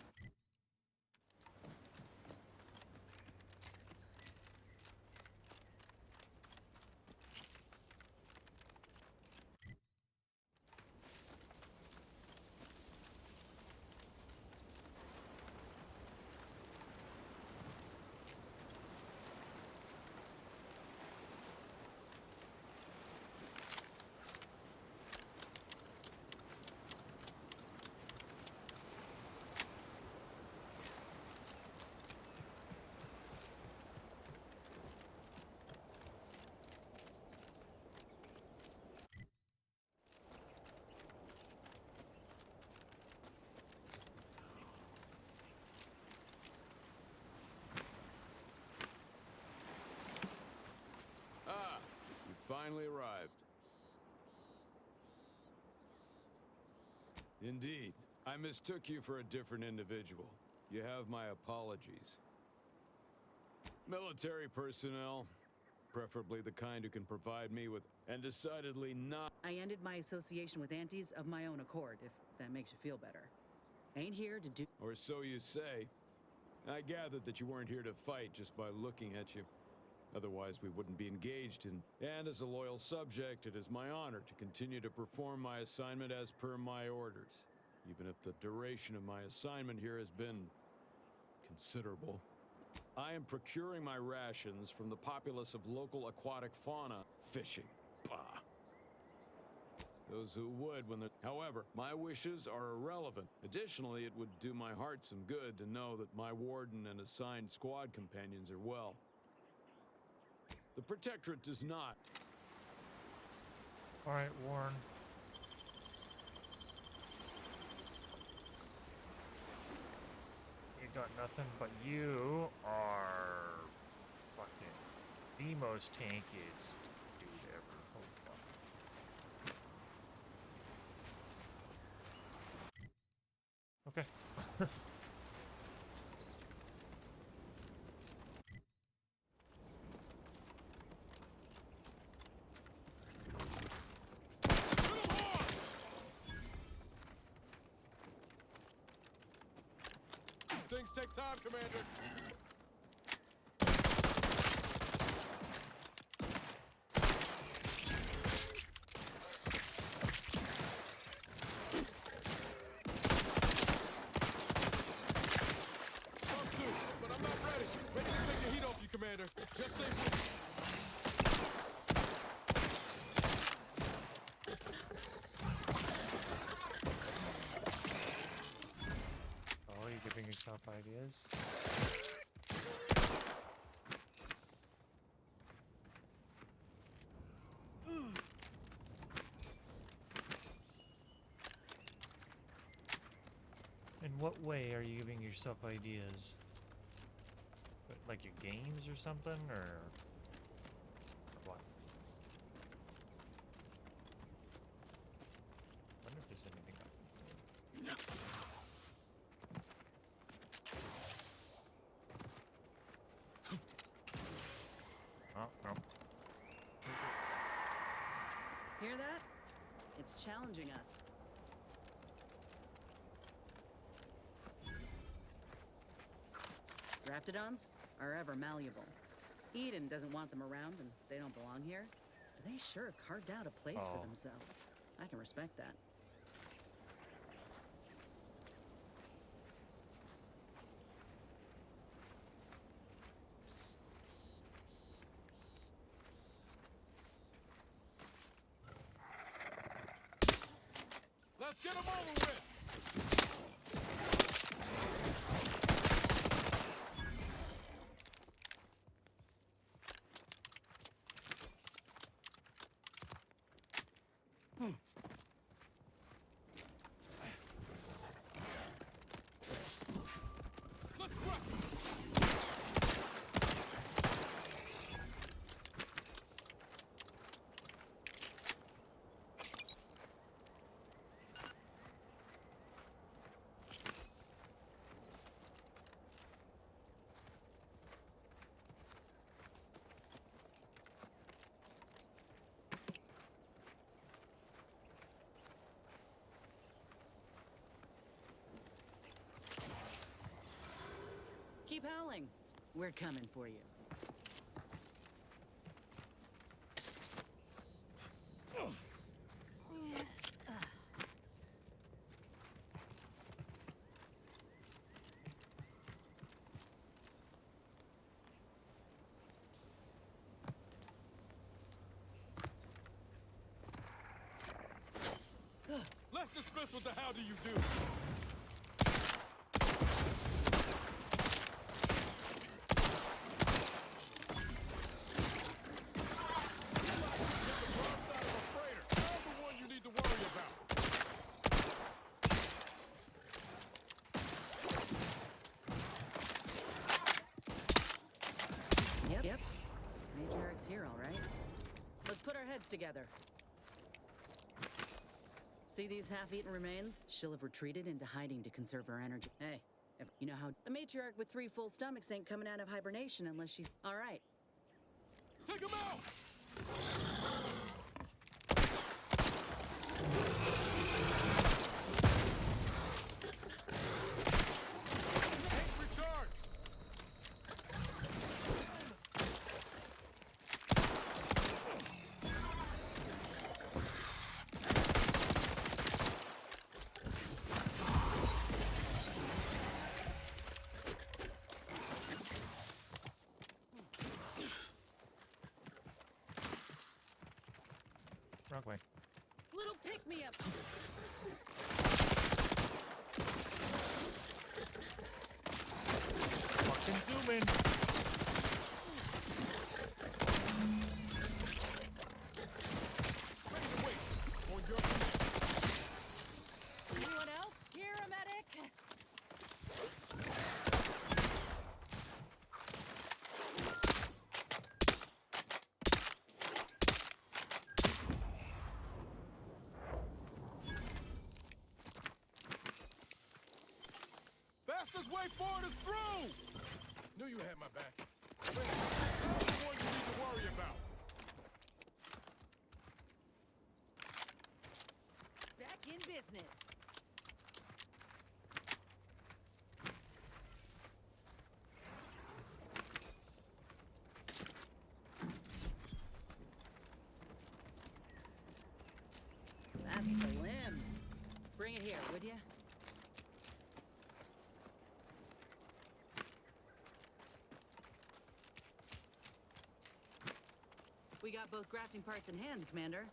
finally arrived. Indeed. I mistook you for a different individual. You have my apologies. Military personnel, preferably the kind who can provide me with, and decidedly not. I ended my association with Antes of my own accord, if that makes you feel better. Ain't here to do. Or so you say. I gathered that you weren't here to fight just by looking at you. Otherwise, we wouldn't be engaged in. And as a loyal subject, it is my honor to continue to perform my assignment as per my orders, even if the duration of my assignment here has been considerable. I am procuring my rations from the populace of local aquatic fauna. Fishing. Bah. Those who would when the... However, my wishes are irrelevant. Additionally, it would do my heart some good to know that my warden and assigned squad companions are well. The Protectorate does not. All right, Warren. You got nothing, but you are fucking the most tankiest dude ever. Holy fuck. Okay. Things take time, Commander. Come to, but I'm not ready. Ready to take the heat off you, Commander. Just say. Oh, you're giving yourself ideas? In what way are you giving yourself ideas? Like your games or something, or what? I wonder if there's anything up. Oh, no. Hear that? It's challenging us. Raptidons are ever malleable. Eden doesn't want them around and they don't belong here. But they sure carved out a place for themselves. I can respect that. Let's get them over with. Let's rock. Keep howling. We're coming for you. Let's dismiss what the hell do you do? Yep. Major Eric's here, all right. Let's put our heads together. See these half-eaten remains? She'll have retreated into hiding to conserve her energy. Hey, if you know how a matriarch with 3 full stomachs ain't coming out of hibernation unless she's all right. Take him out! Recharge! Wrong way. Little pick-me-up. Fucking zoom in. Ready to wait. On your command. Anyone else? Here, a medic. Fastest way forward is through! Knew you had my back. I'm the one you need to worry about. Back in business. That's the limb. Bring it here, would you? We got both grafting parts in hand, Commander.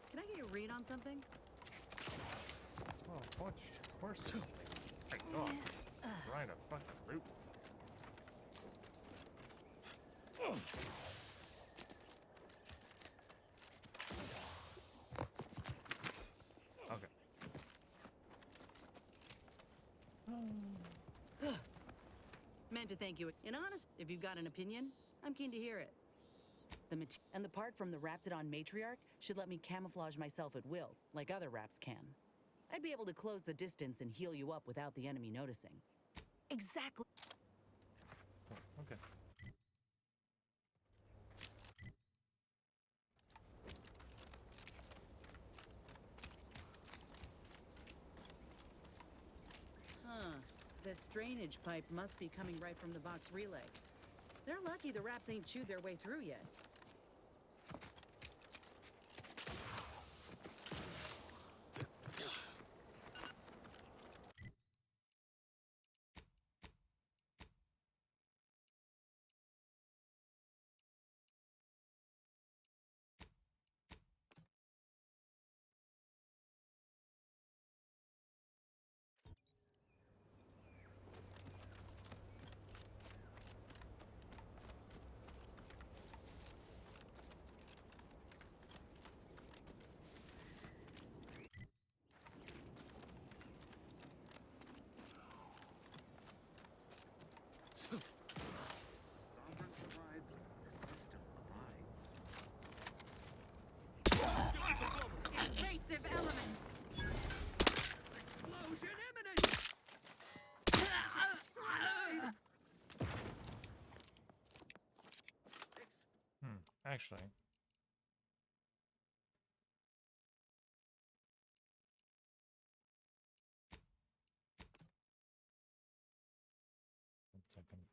Can I get your read on something? Oh, horse. My God. Rhino fucking root. Okay. Meant to thank you. In honest, if you've got an opinion, I'm keen to hear it. And the part from the Raptidon matriarch should let me camouflage myself at will, like other Raps can. I'd be able to close the distance and heal you up without the enemy noticing. Exactly. Oh, okay. Huh. This drainage pipe must be coming right from the Vox relay. They're lucky the Raps ain't chewed their way through yet. Sovereign provides, the system abides. Invasive element! Explosion imminent! Actually. One second.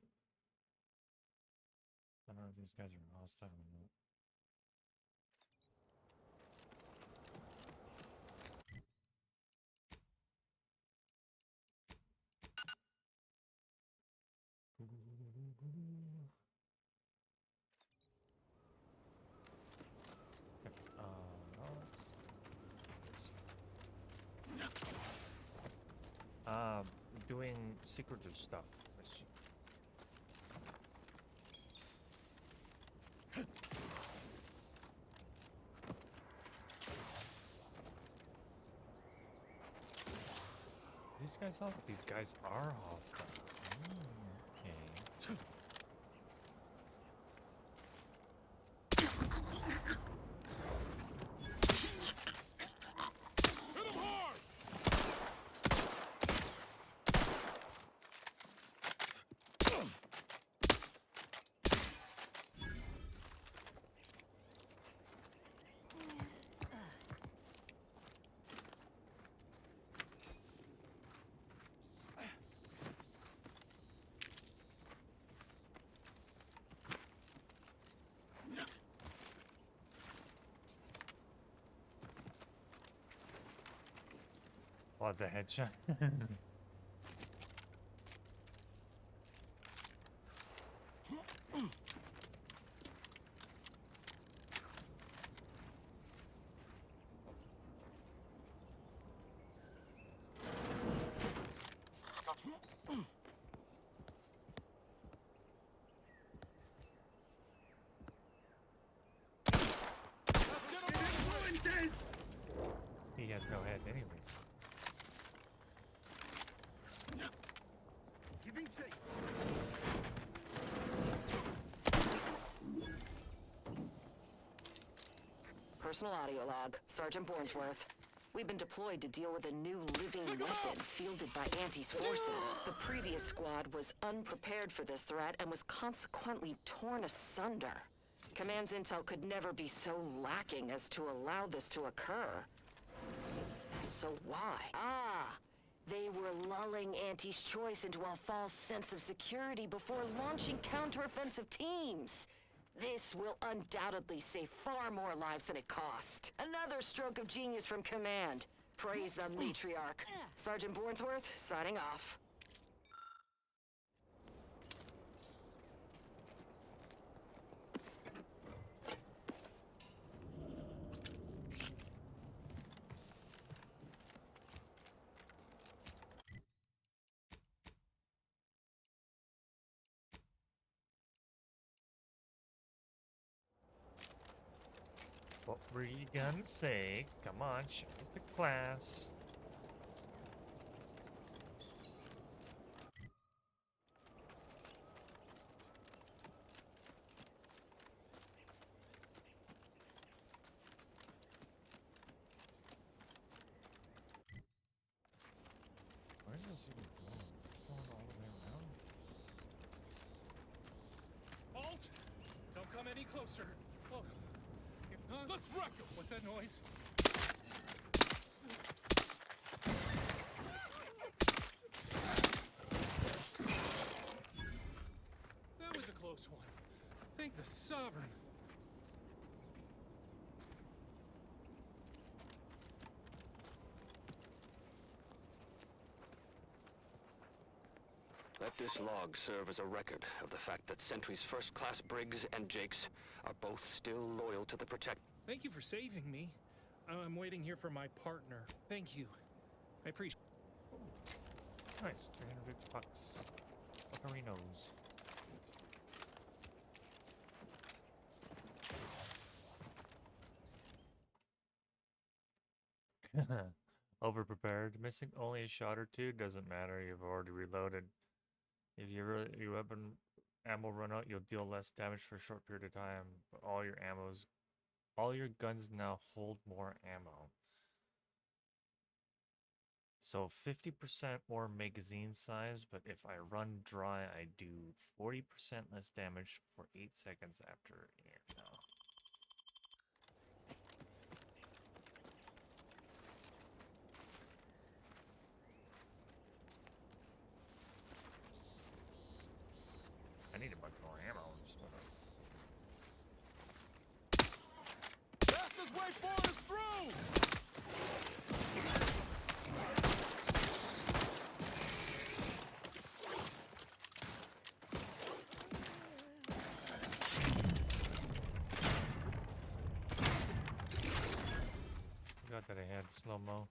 I don't know if these guys are hostile or not. Doing secretive stuff. I see. These guys hostile? These guys are hostile. Okay. Oh, the headshot. He has no head anyways. Giving chase. Personal audio log, Sergeant Bornsworth. We've been deployed to deal with a new living weapon fielded by Auntie's forces. The previous squad was unprepared for this threat and was consequently torn asunder. Command's intel could never be so lacking as to allow this to occur. So why? They were lulling Auntie's choice into a false sense of security before launching counteroffensive teams. This will undoubtedly save far more lives than it cost. Another stroke of genius from Command. Praise the matriarch. Sergeant Bornsworth, signing off. What were you gonna say? Come on, show me the class. Where is this even going? Is this going all the way around? Halt! Don't come any closer. Oh. Let's wreck him! What's that noise? That was a close one. Thank the Sovereign. Let this log serve as a record of the fact that Sentry's first-class Briggs and Jakes are both still loyal to the Protect. Thank you for saving me. I'm waiting here for my partner. Thank you. I appreciate. Nice, 300 bucks. Buccarinos. Overprepared. Missing only a shot or two doesn't matter. You've already reloaded. If your weapon ammo run out, you'll deal less damage for a short period of time. But all your guns now hold more ammo. So 50% more magazine size, but if I run dry, I do 40% less damage for 8 seconds after ammo. I need a bunch more ammo. Just Fastest way forward is through! forgot that I had slow-mo.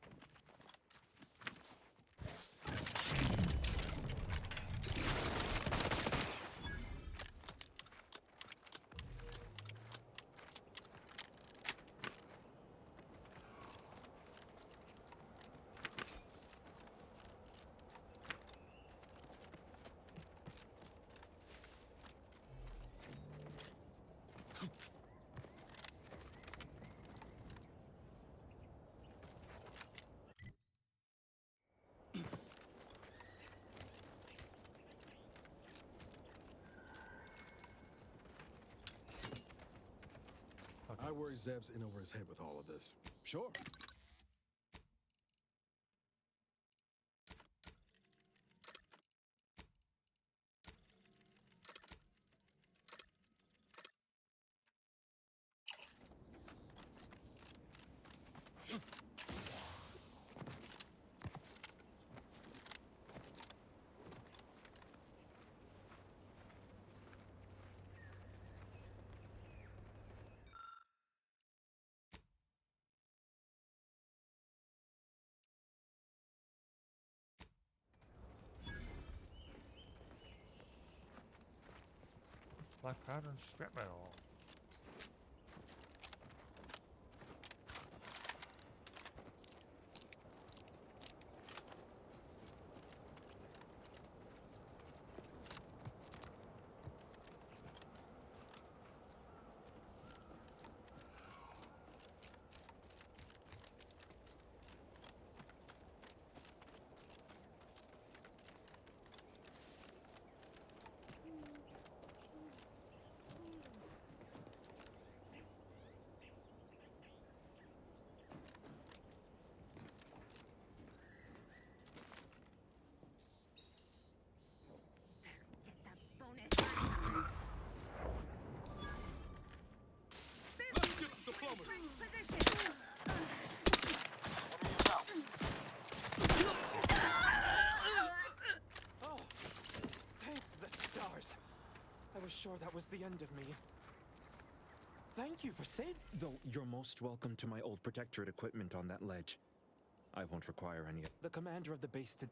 I worry Zeb's in over his head with all of this. Sure. Black powder and scrap metal. Let's get the diplomacy. Oh, thank the stars. I was sure that was the end of me. Thank you for saving. Though you're most welcome to my old Protectorate equipment on that ledge. I won't require any. The commander of the base to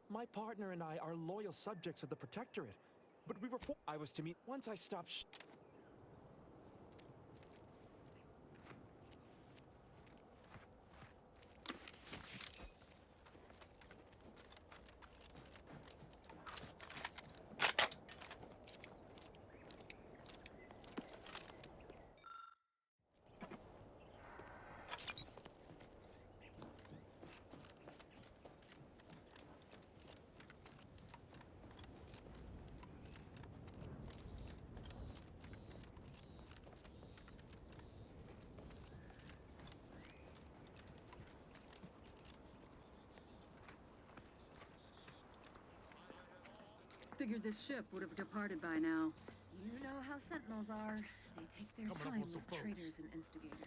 my partner and I are loyal subjects of the Protectorate. But we were I was to meet once I stopped Figured this ship would have departed by now. You know how Sentinels are. They take their time with traitors and instigators.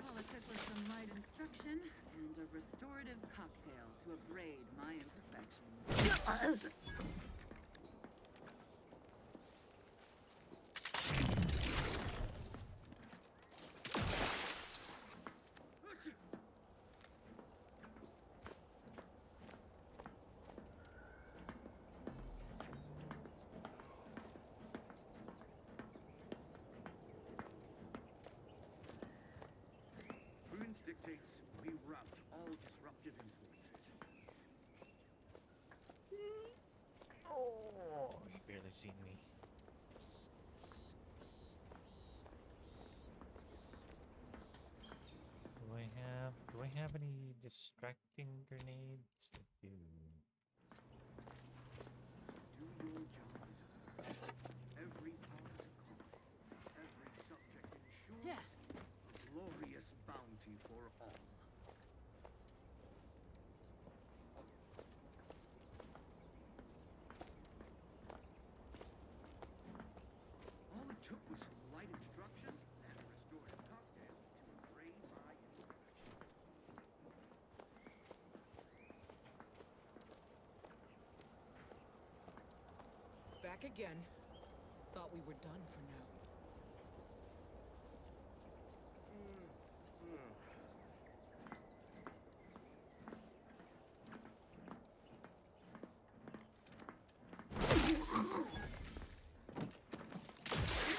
All it took was some light instruction and a restorative cocktail to abrade my imperfections. Prudence dictates we rout all disruptive influences. Oh, you barely seen me. Do I have any distracting grenades? I do. Do your jobs. Every part is a call. Every subject ensures a glorious bounty for all. All it took was some light instruction and a restorative cocktail to abrade my imperfections. Back again. Thought we were done for now.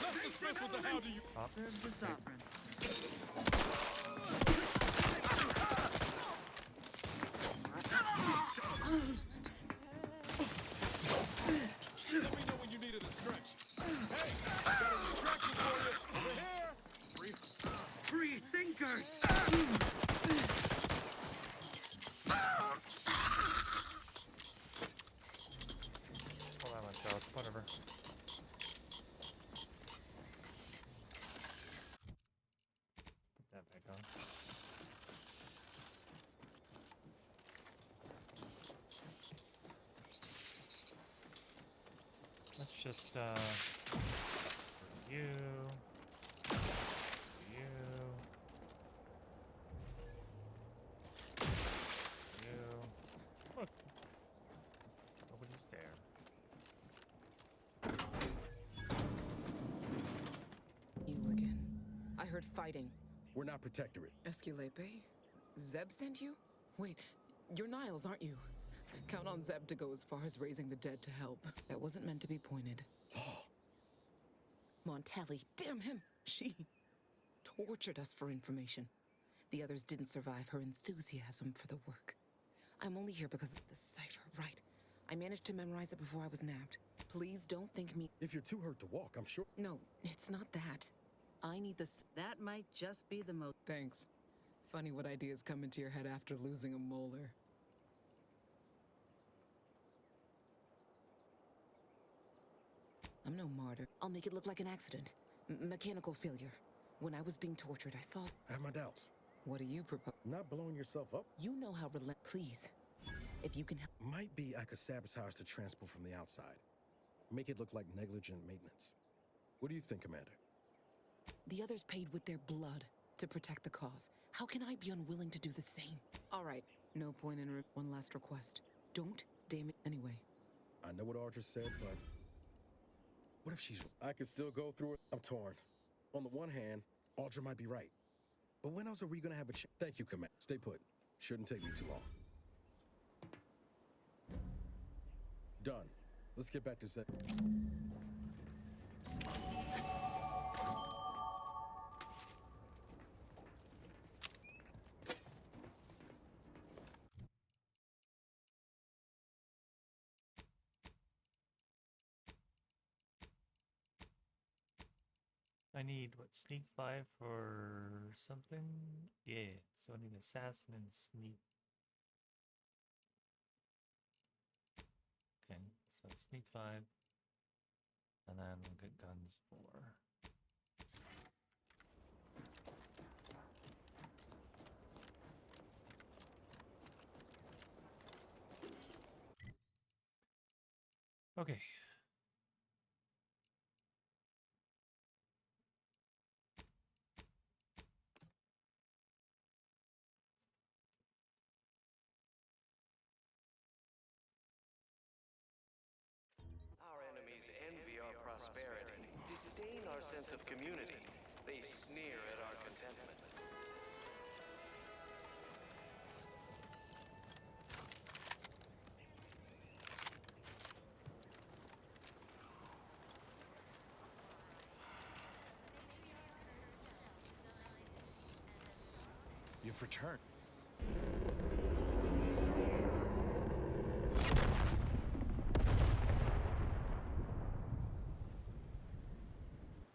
Let's dismiss with the how do you. Serves the sovereign. Let me know when you needed a stretch. Hey, got a distraction for you. Over here. Free thinkers! Hold on myself, whatever. Put that back on. Let's just review. Look. Nobody's there. You again. I heard fighting. We're not Protectorate. Esculape? Zeb sent you? Wait, you're Niles, aren't you? Count on Zeb to go as far as raising the dead to help. That wasn't meant to be pointed. Montelli, damn him! She tortured us for information. The others didn't survive her enthusiasm for the work. I'm only here because of the cipher, right? I managed to memorize it before I was nabbed. Please don't think me. If you're too hurt to walk, I'm sure. No, it's not that. I need this. That might just be the most. Thanks. Funny what ideas come into your head after losing a molar. I'm no martyr. I'll make it look like an accident. Mechanical failure. When I was being tortured, I saw. I have my doubts. What do you propose? Not blowing yourself up? You know how Please. If you can help. Might be I could sabotage the transport from the outside. Make it look like negligent maintenance. What do you think, Commander? The others paid with their blood to protect the cause. How can I be unwilling to do the same? All right, no point in one last request. Don't damn it anyway. I know what Audra said, but what if she's... I could still go through it. I'm torn. On the one hand, Audra might be right. But when else are we gonna have a chance? Thank you, Commander. Stay put. Shouldn't take me too long. Done. Let's get back to set. I need, what, sneak 5 for something? Yeah, so I need assassin and sneak. Okay, so sneak 5. And then we'll get guns 4. Okay. Our enemies envy our prosperity, disdain our sense of community. They sneer at our contentment. You've returned.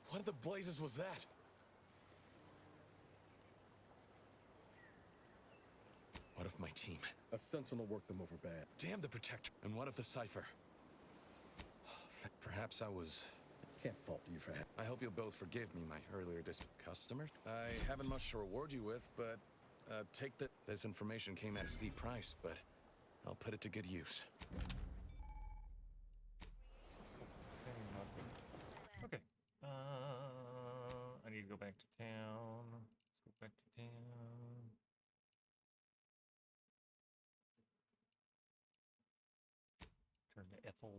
What in the blazes was that? What if my team? A sentinel worked them over bad. Damn the Protector. And what of the Cipher? Perhaps I was... Can't fault you for that. I hope you'll both forgive me my earlier customer. I haven't much to reward you with, but take that. This information came at a steep price, but I'll put it to good use. Okay. I need to go back to town. Let's go back to town. Turn to Ethel.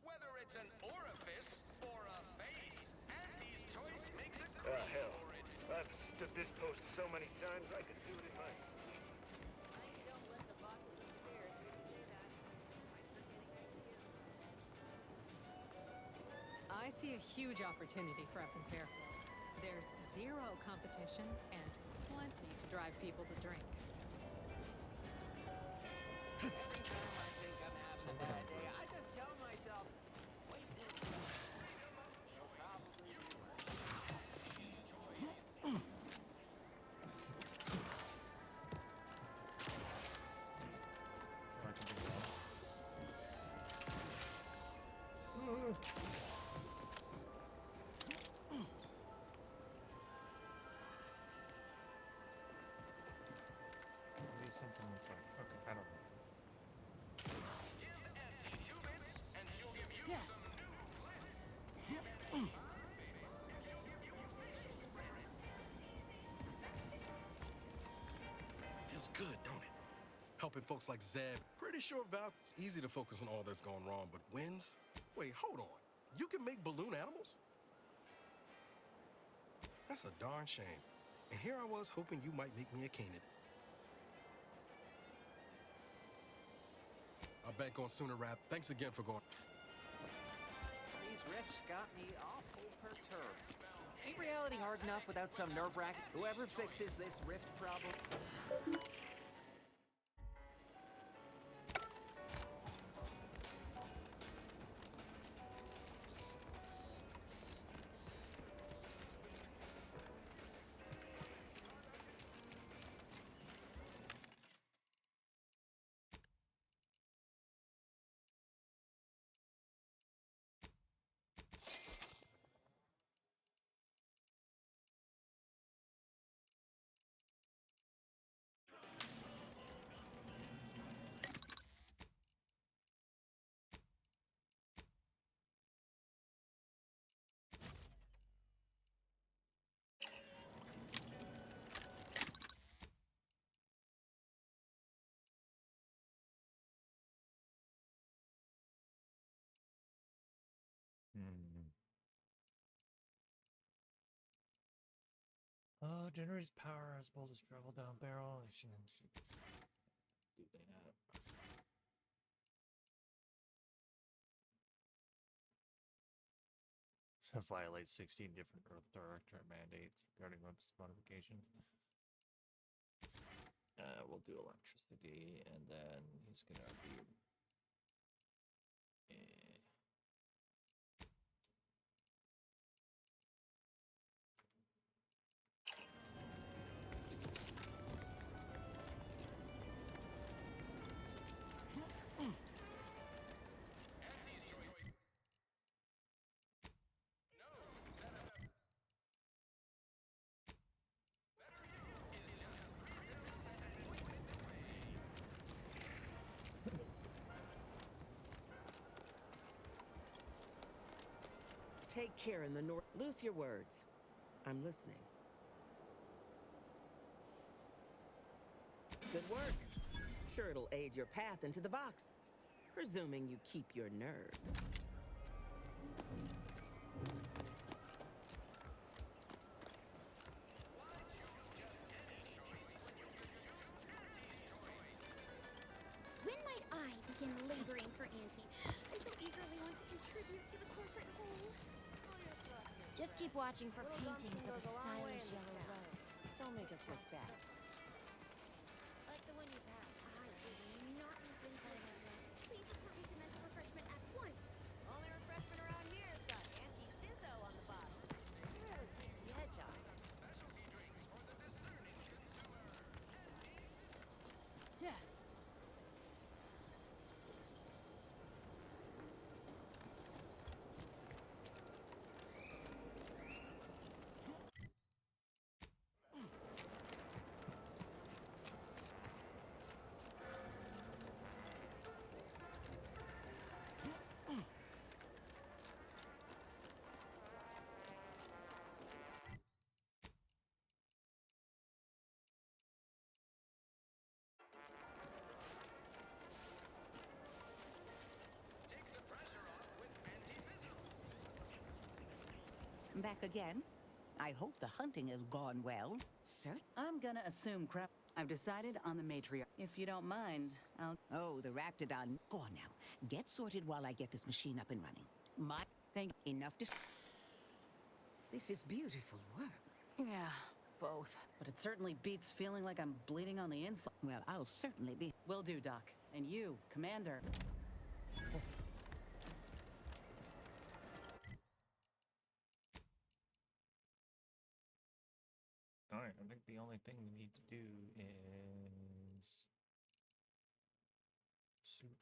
Whether it's an orifice or a face, Auntie's choice makes a Hell. I've stood this post so many times I could do it in my sleep. I see a huge opportunity for us in Fairfield. There's zero competition and plenty to drive people to drink. Every time I think I'm having a bad day, I just tell myself, wait till she'll probably be right. Maybe something inside. Okay, I don't know. Give Auntie 2 helping folks like Zed. Pretty sure Val, it's easy to focus on all that's gone wrong, but wins? Wait, hold on. You can make balloon animals? That's a darn shame. And here I was hoping you might make me a candidate. I'll bank on sooner rather. Thanks again for going. These riffs got me awful perturbed. Ain't reality hard enough without some nerve-wracking? Whoever fixes this rift problem... Generates power as well as travel down barrel. I should do that. Should violate 16 different Earth Director mandates regarding weapons modifications. We'll do electricity, and then he's gonna do. Take care in the north. Loose your words. I'm listening. Good work. Sure, it'll aid your path into the Vox. Presuming you keep your nerve. When might I begin laboring for Auntie? I so eagerly want to contribute to the corporate whole. Just keep watching for paintings of a stylish yellow rose. Don't make us look bad. Like the one you have. I did not intend for that. Please report me to mental refreshment at once. Only refreshment around here has got Auntie Sizzo on the bottle. You're a tasty hedgehog. Yeah. Back again? I hope the hunting has gone well. Sir? I'm gonna assume crap. I've decided on the matriarch. If you don't mind, I'll... Oh, the Raptidon. Go on now. Get sorted while I get this machine up and running. My... Thank... Enough to... This is beautiful work. Yeah, both. But it certainly beats feeling like I'm bleeding on the inside. Well, I'll certainly be... Will do, Doc. And you, Commander. Alright, I think the only thing we need to do is suit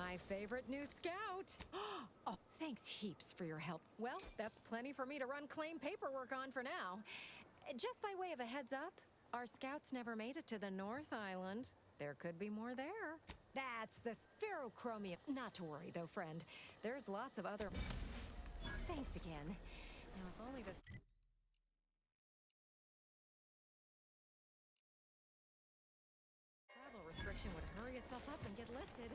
My favorite new scout. Oh, thanks heaps for your help. Well, that's plenty for me to run claim paperwork on for now. Just by way of a heads up, our scouts never made it to the North Island. There could be more there. That's the spherochromium. Not to worry, though, friend. There's lots of other... Thanks again. Now, if only this... travel restriction would hurry itself up and get lifted.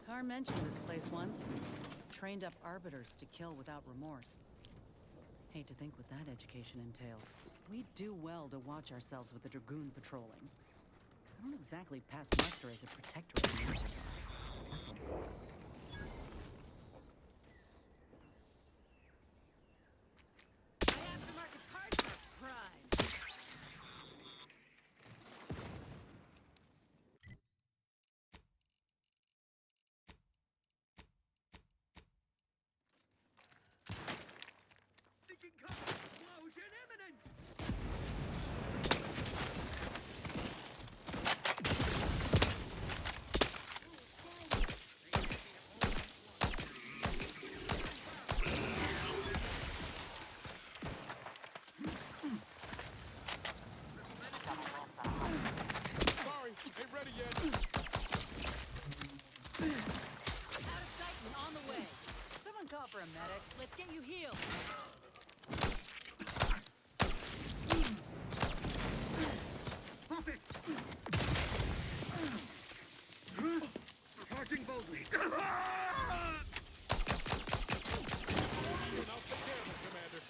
Carr mentioned this place once. Trained up arbiters to kill without remorse. Hate to think what that education entailed. We'd do well to watch ourselves with the Dragoon patrolling. I don't exactly pass muster as a protectorate minister. Asshole. Aftermarket parts are prime. Thinking cover! Explosion imminent! Sorry, ain't ready yet. Out of sight and on the way. Someone call for a medic. Let's get you healed. Pop it! Charging boldly. And I'll take care of it, Commander.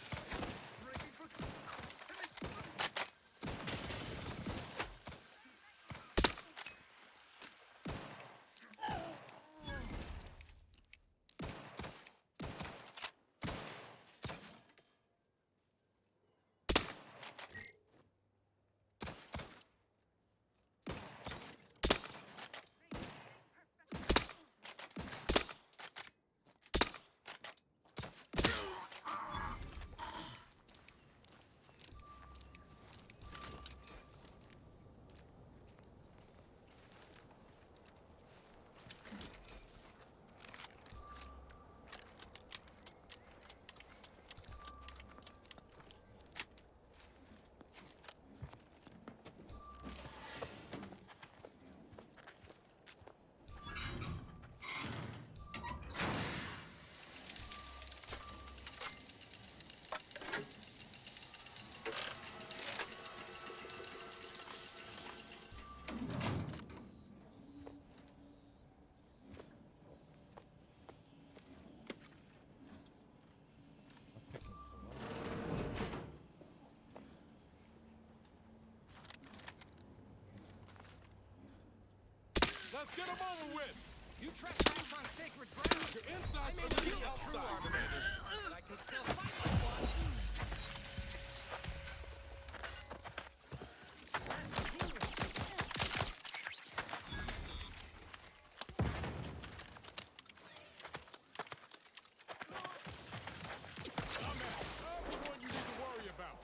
Let's get them over with! You trespass on sacred ground! Your insides are the outside, Commander! But I can still fight like one! I'm the one you need to worry about.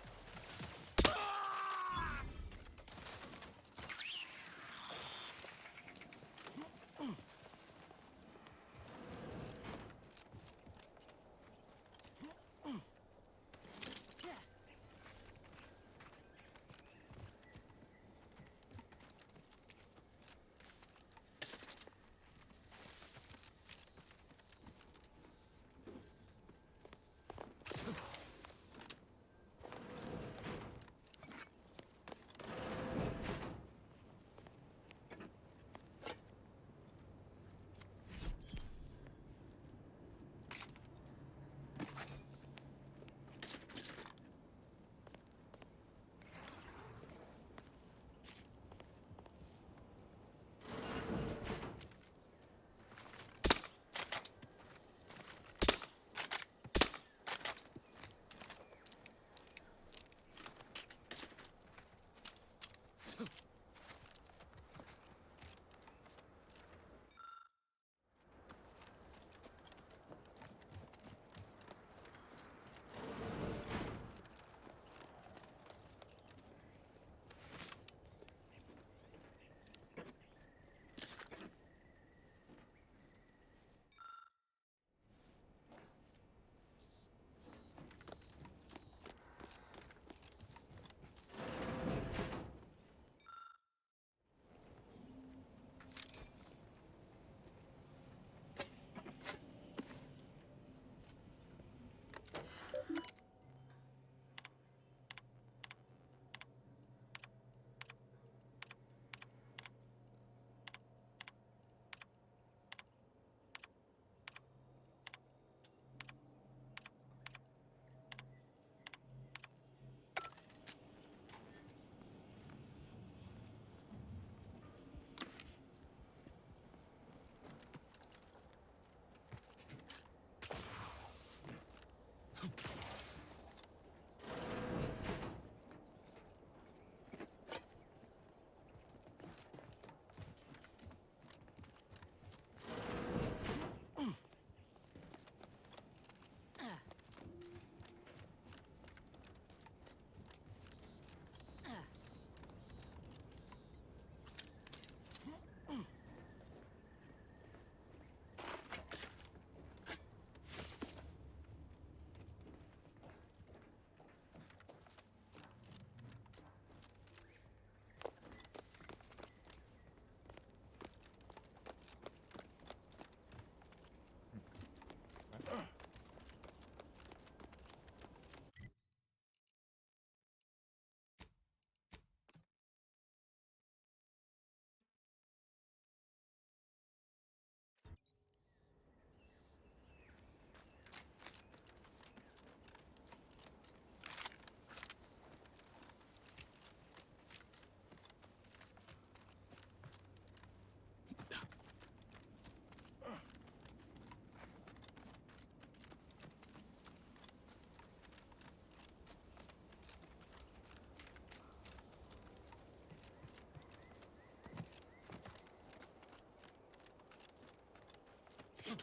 Damned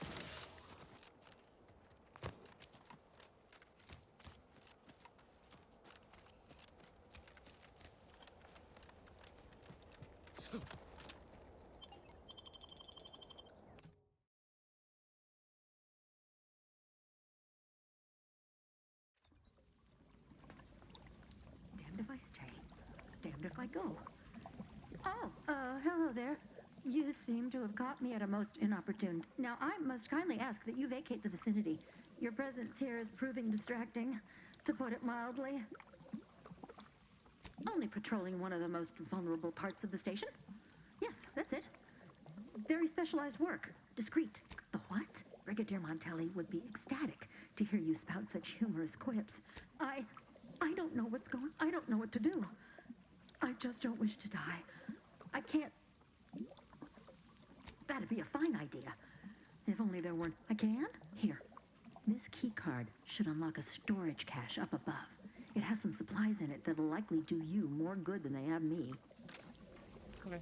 if I stay, damned if I go. Oh, hello there. You seem to have caught me at a most inopportune. Now, I must kindly ask that you vacate the vicinity. Your presence here is proving distracting, to put it mildly. Only patrolling one of the most vulnerable parts of the station? Yes, that's it. Very specialized work. Discreet. The what? Brigadier Montelli would be ecstatic to hear you spout such humorous quips. I don't know what's going. I don't know what to do. I just don't wish to die. I can't. That'd be a fine idea. If only there weren't. I can? Here. This key card should unlock a storage cache up above. It has some supplies in it that'll likely do you more good than they have me. Okay.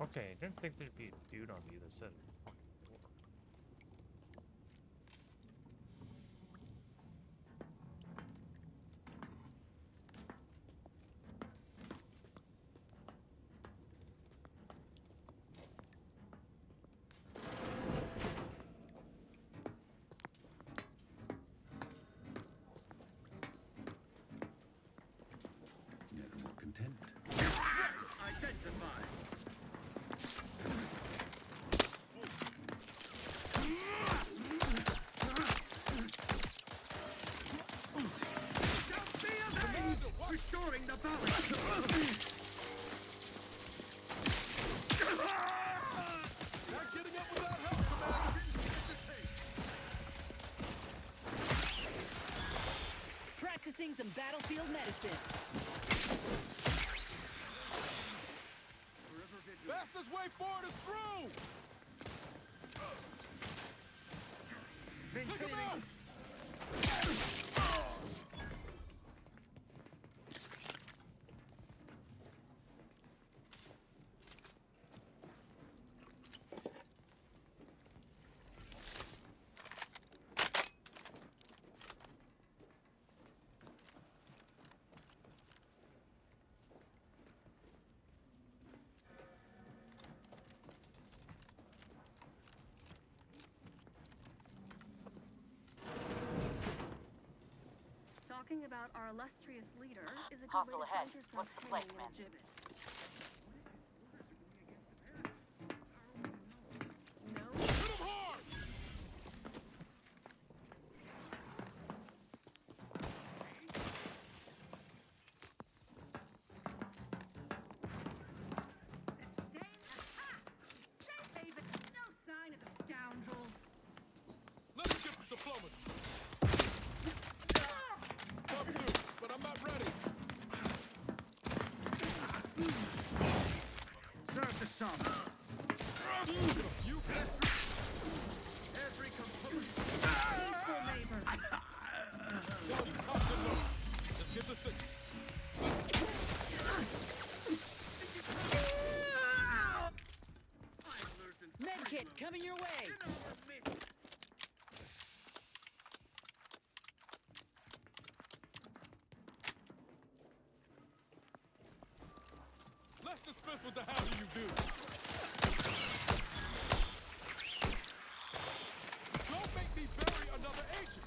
Okay, I didn't think there'd be a dude on the other side of the fucking door. Never more content. Identify! Restoring the balance! Not getting up without help, Commander! Practicing some battlefield medicine. Fastest way forward is through! Take him out! Talking about our illustrious leader is a good Hostile way to ahead. focus What's on the place, attending an man? exhibit. Hit him hard! David, no sign of the scoundrel. Let me get the diplomacy. Tough too, but I'm not ready. Serve the sum. You Every component. Peaceful neighbor. Just pop the note. Let's get the signal. Medkit coming your way. Let's dispense with the how do you do. Don't make me bury another agent.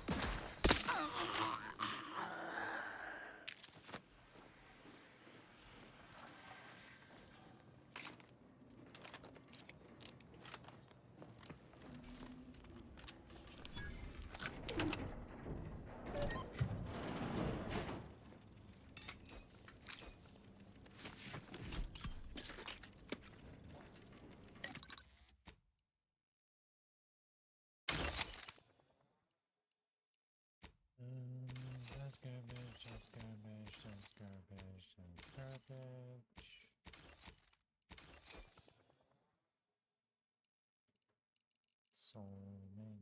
garbage, that's garbage, that's garbage, that's garbage. So many.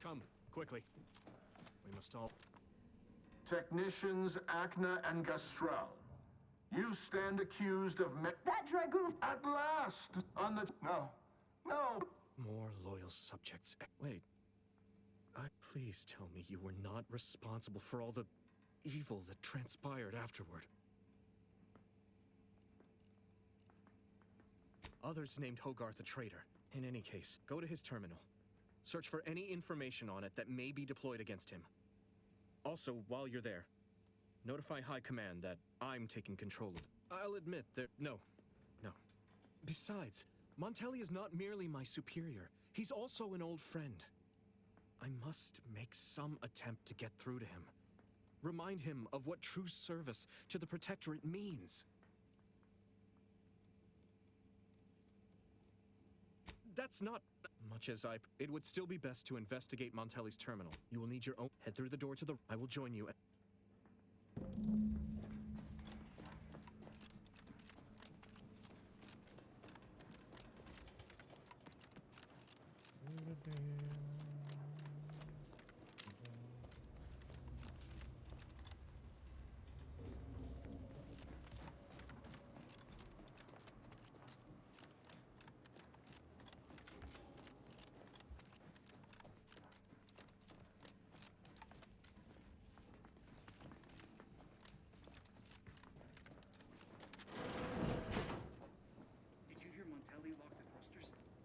Come, quickly. We must all... Technicians Acna and Gastrel. You stand accused of That Dragoon! At last! On the... No. No! More loyal subjects. Wait. Please tell me you were not responsible for all the evil that transpired afterward. Others named Hogarth a traitor. In any case, go to his terminal. Search for any information on it that may be deployed against him. Also, while you're there, notify High Command that I'm taking control of it. I'll admit that... No. Besides, Montelli is not merely my superior. He's also an old friend. I must make some attempt to get through to him. Remind him of what true service to the Protectorate means. That's not... Much as it would still be best to investigate Montelli's terminal. You will need your own... Head through the door to the... I will join you.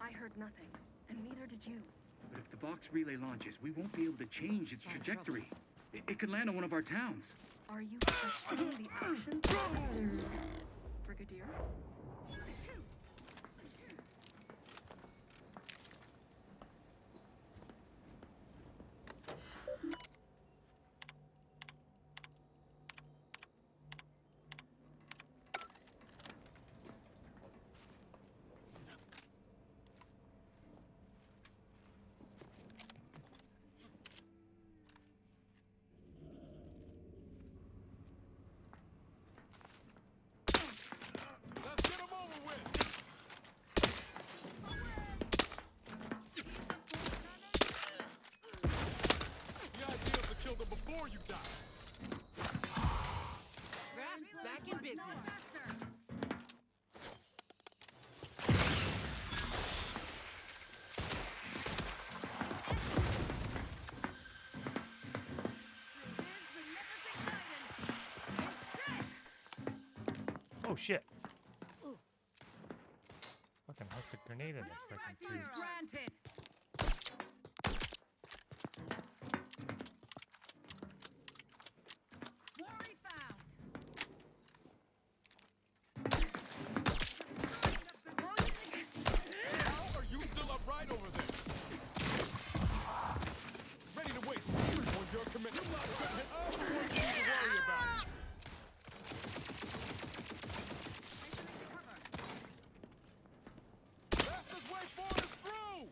I heard nothing, and neither did you. But if the box relay launches, we won't be able to change its trajectory. It could land on one of our towns. Are you questioning the actions of Mr. Brigadier? Oh shit! Fucking hooked a grenade in the freaking tube. Granted. Quarry found. Are you still upright over there? Ready to waste on your commit. You lot couldn't hit all the ones you need to worry about. Fastest way forward is through!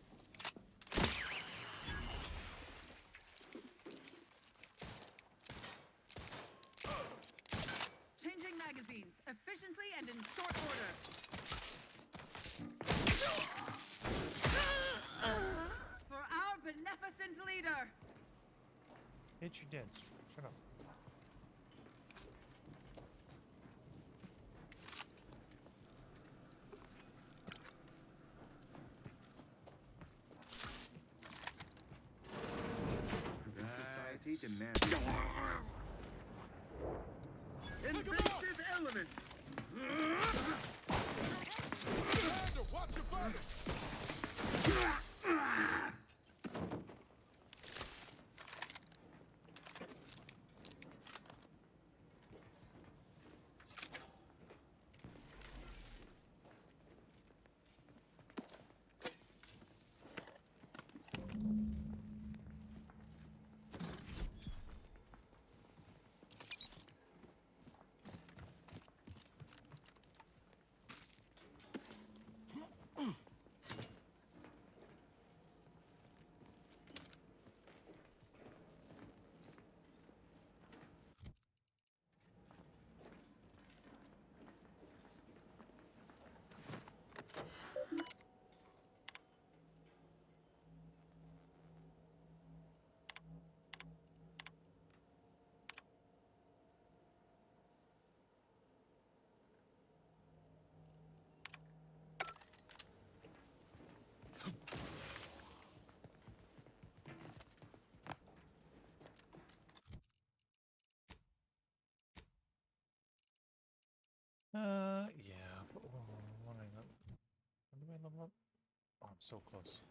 Changing magazines efficiently and in short order. For our beneficent leader. Bitch, you did. Shut up. Society demands invasive elements. Commander, watch your furnace! Yeah, but when do I level up? Oh, I'm so close.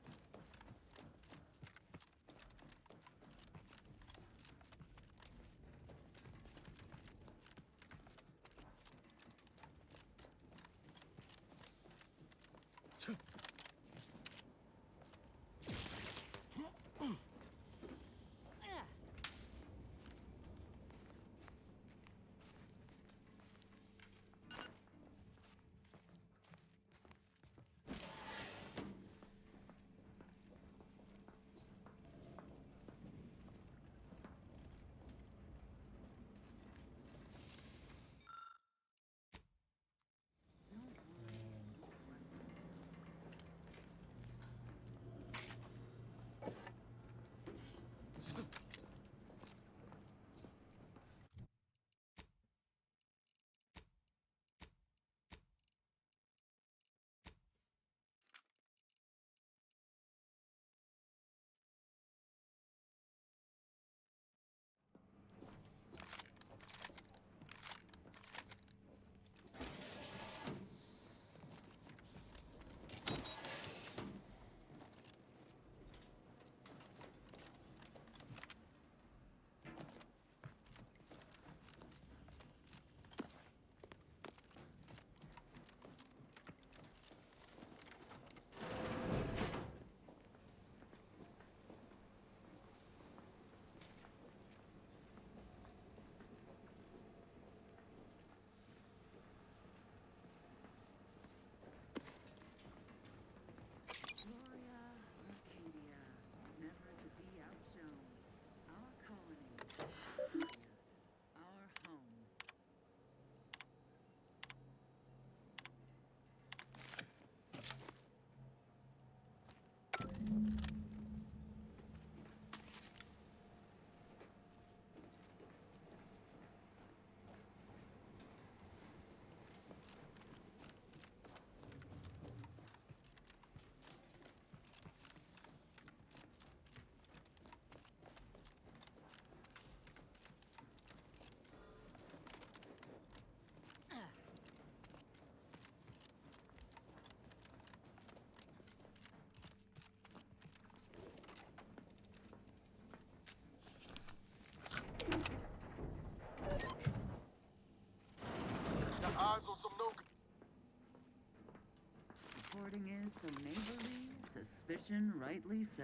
question, rightly so.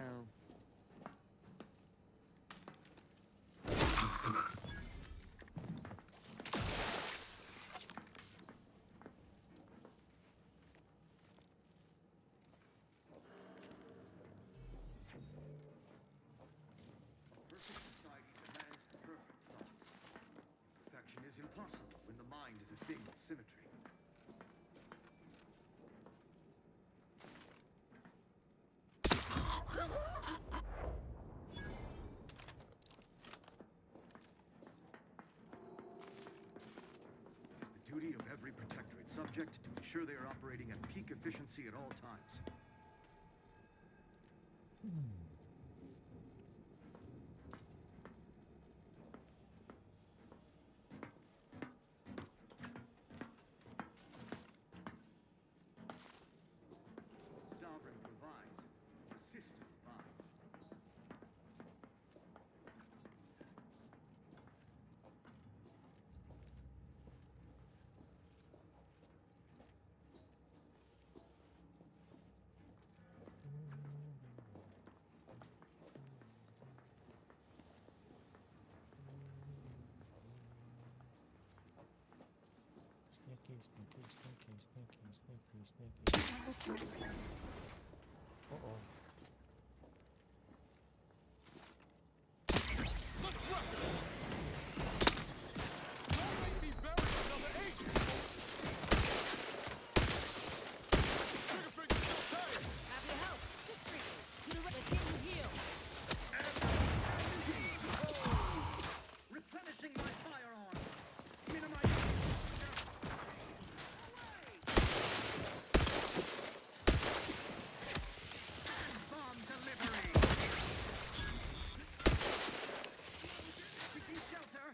Perfect society demands perfect thoughts. Perfection is impossible when the mind is a thing of symmetry. It is the duty of every Protectorate subject to ensure they are operating at peak efficiency at all times. The sovereign provides, the system abides. Sneaky. Uh-oh. Let's rock it! Don't make me bury another agent! Triggerfinger's still tired! Have your help. Discreetly. To the right. The king heal. Replenishing my firearm. Minimizing. Bomb delivery. Seeking shelter.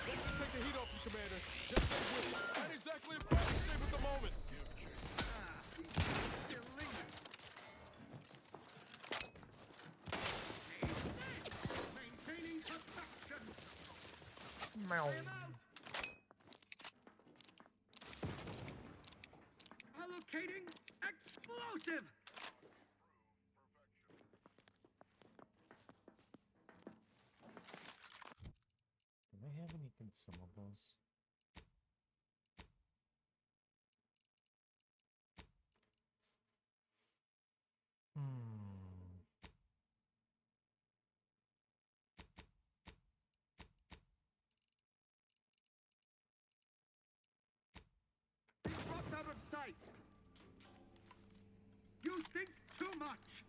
Let me take the heat off you, Commander. Just stay with me. Not exactly a fighting shape at the moment. Still lingers. Maintaining perfection. I am out. Allocating explosive. Do I have any consumables? Dropped out of sight. You think too much.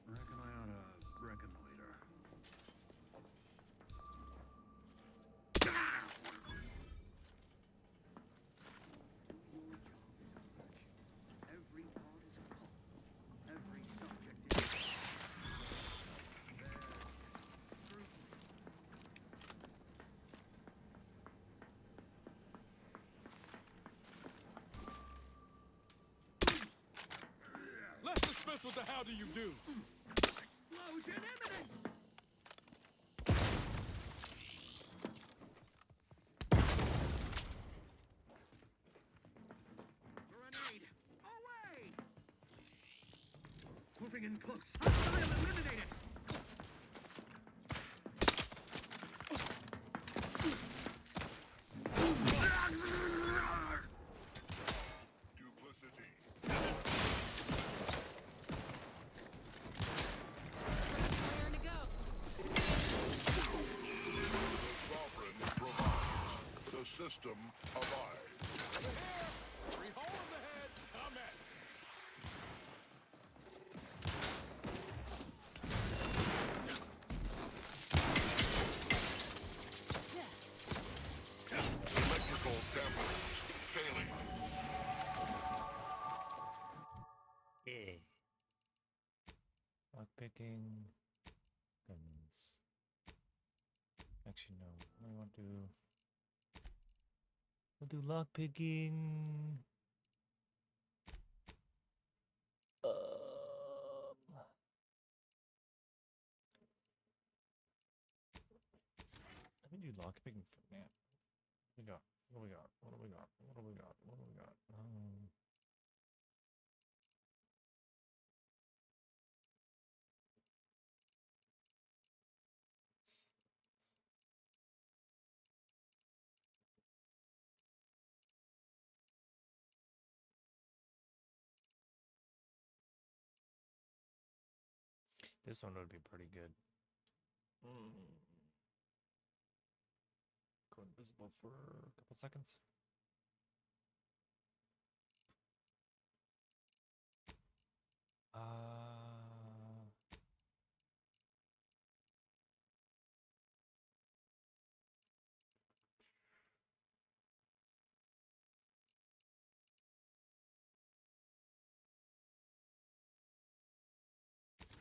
Reckon I ought to reconnoiter. Every thought is a call. Every subject is Let's dispense with the how do you do. explosion imminent. Grenade away. Moving in close. Hostile eliminated. Raring to go. The sovereign provides. The system abides. Free hole in the head. I'm at it. Electrical dampers failing. Yeah. do lock picking. Let me do lock picking for now. What do we got? What do we got? What do we got? What do we got? What do we got? This one would be pretty good. Go invisible for a couple seconds.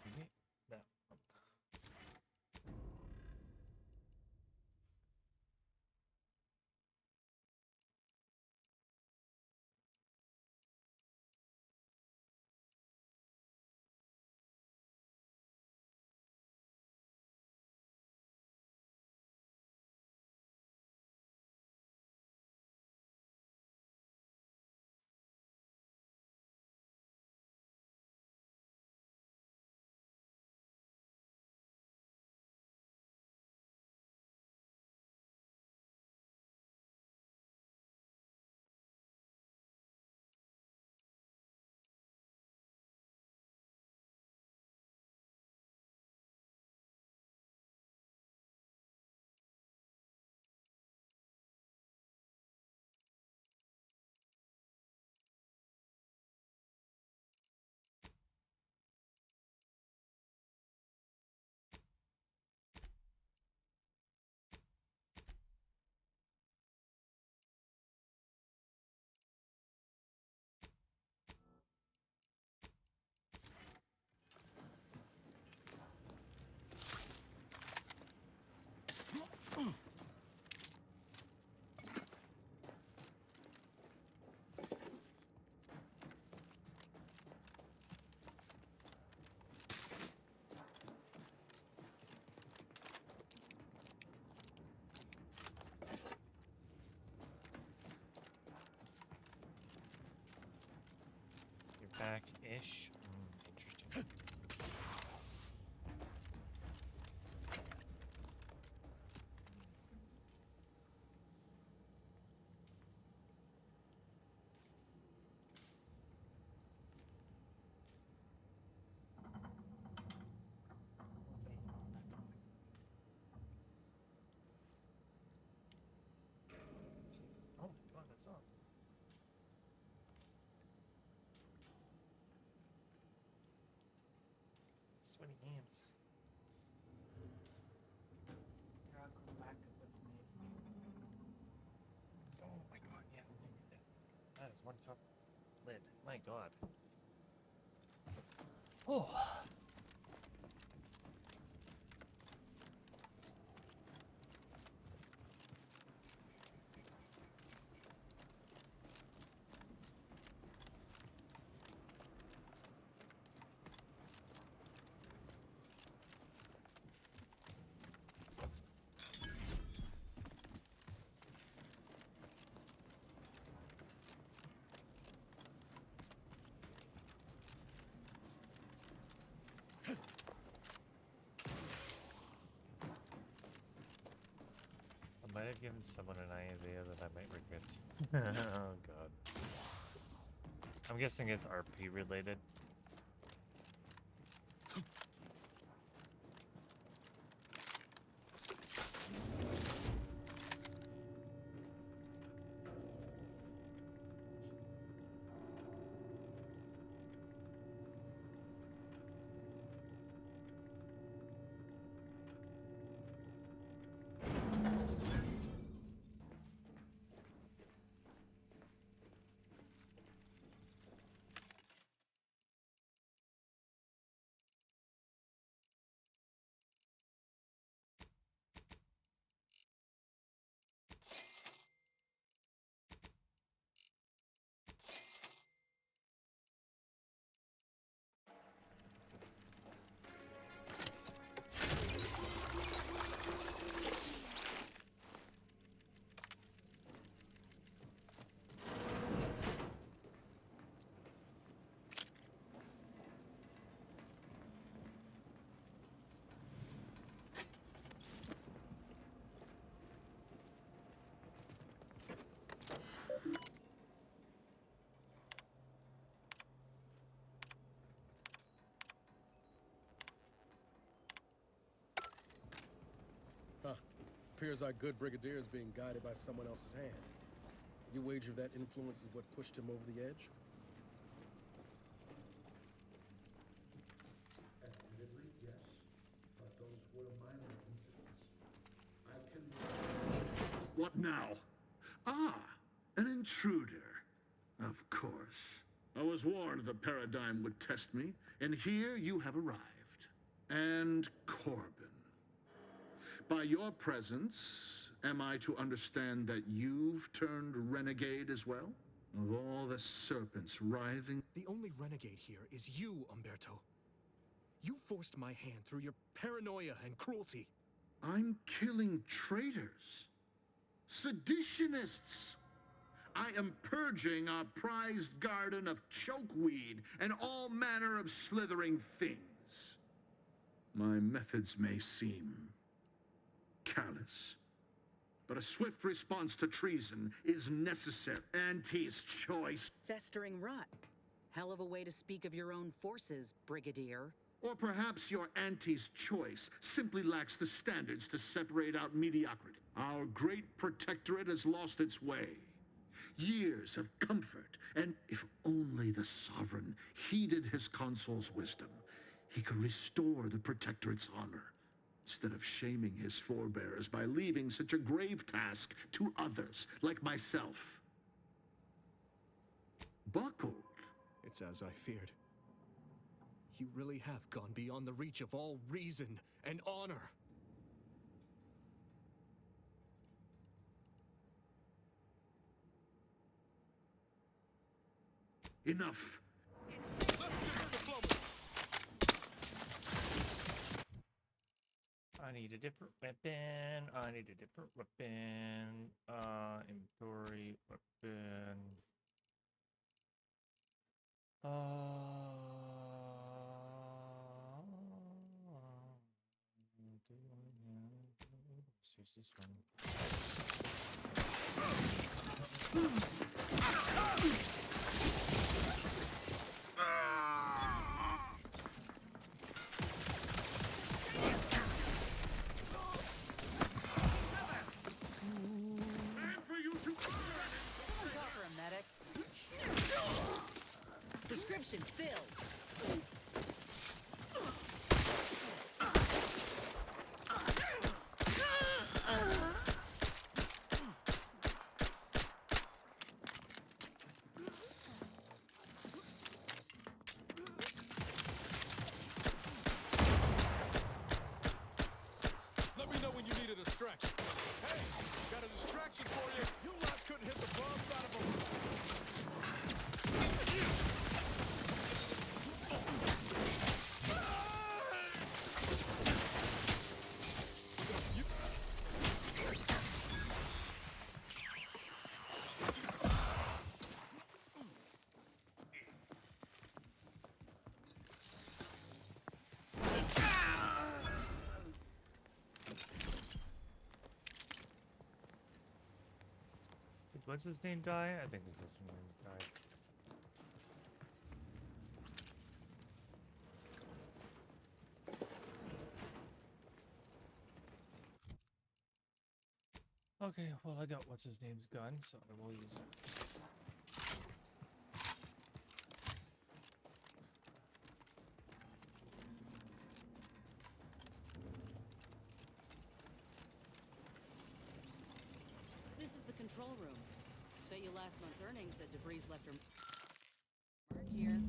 Maybe that one. Back-ish. Interesting. Oh my god, that's up. Sweaty hands. I'll come back and put some hands in. Oh my god, yeah, look at that. That is one tough lid. My god. Oh. I might have given someone an idea that I might regret. Oh god. I'm guessing it's RP related. appears our good brigadier is being guided by someone else's hand. You wager that influence is what pushed him over the edge? Admittedly, yes. But those were minor incidents. I can... What now? Ah, an intruder. Of course. I was warned the Paradigm would test me, and here you have arrived. And Corbin. By your presence, am I to understand that you've turned renegade as well? Of all the serpents writhing... The only renegade here is you, Umberto. You forced my hand through your paranoia and cruelty. I'm killing traitors. Seditionists. I am purging our prized garden of chokeweed and all manner of slithering things. My methods may seem callous, but a swift response to treason is necessary. Auntie's choice. Festering rot. Hell of a way to speak of your own forces, Brigadier. Or perhaps your auntie's choice simply lacks the standards to separate out mediocrity. Our great protectorate has lost its way. Years of comfort, and if only the sovereign heeded his consul's wisdom, he could restore the protectorate's honor, instead of shaming his forebears by leaving such a grave task to others, like myself. Buckled. It's as I feared. You really have gone beyond the reach of all reason and honor. Enough. I need a different weapon. I need a different weapon. Inventory weapon. Let's use this one. Prescriptions filled. Let me know when you need a distraction. Hey, got a distraction for you. You lot couldn't hit the wrong side of a... What's his name die? I think his name died. Okay, well I got what's his name's gun, so I will use it. This is the control room. Bet you last month's earnings that DeVries left her mark here.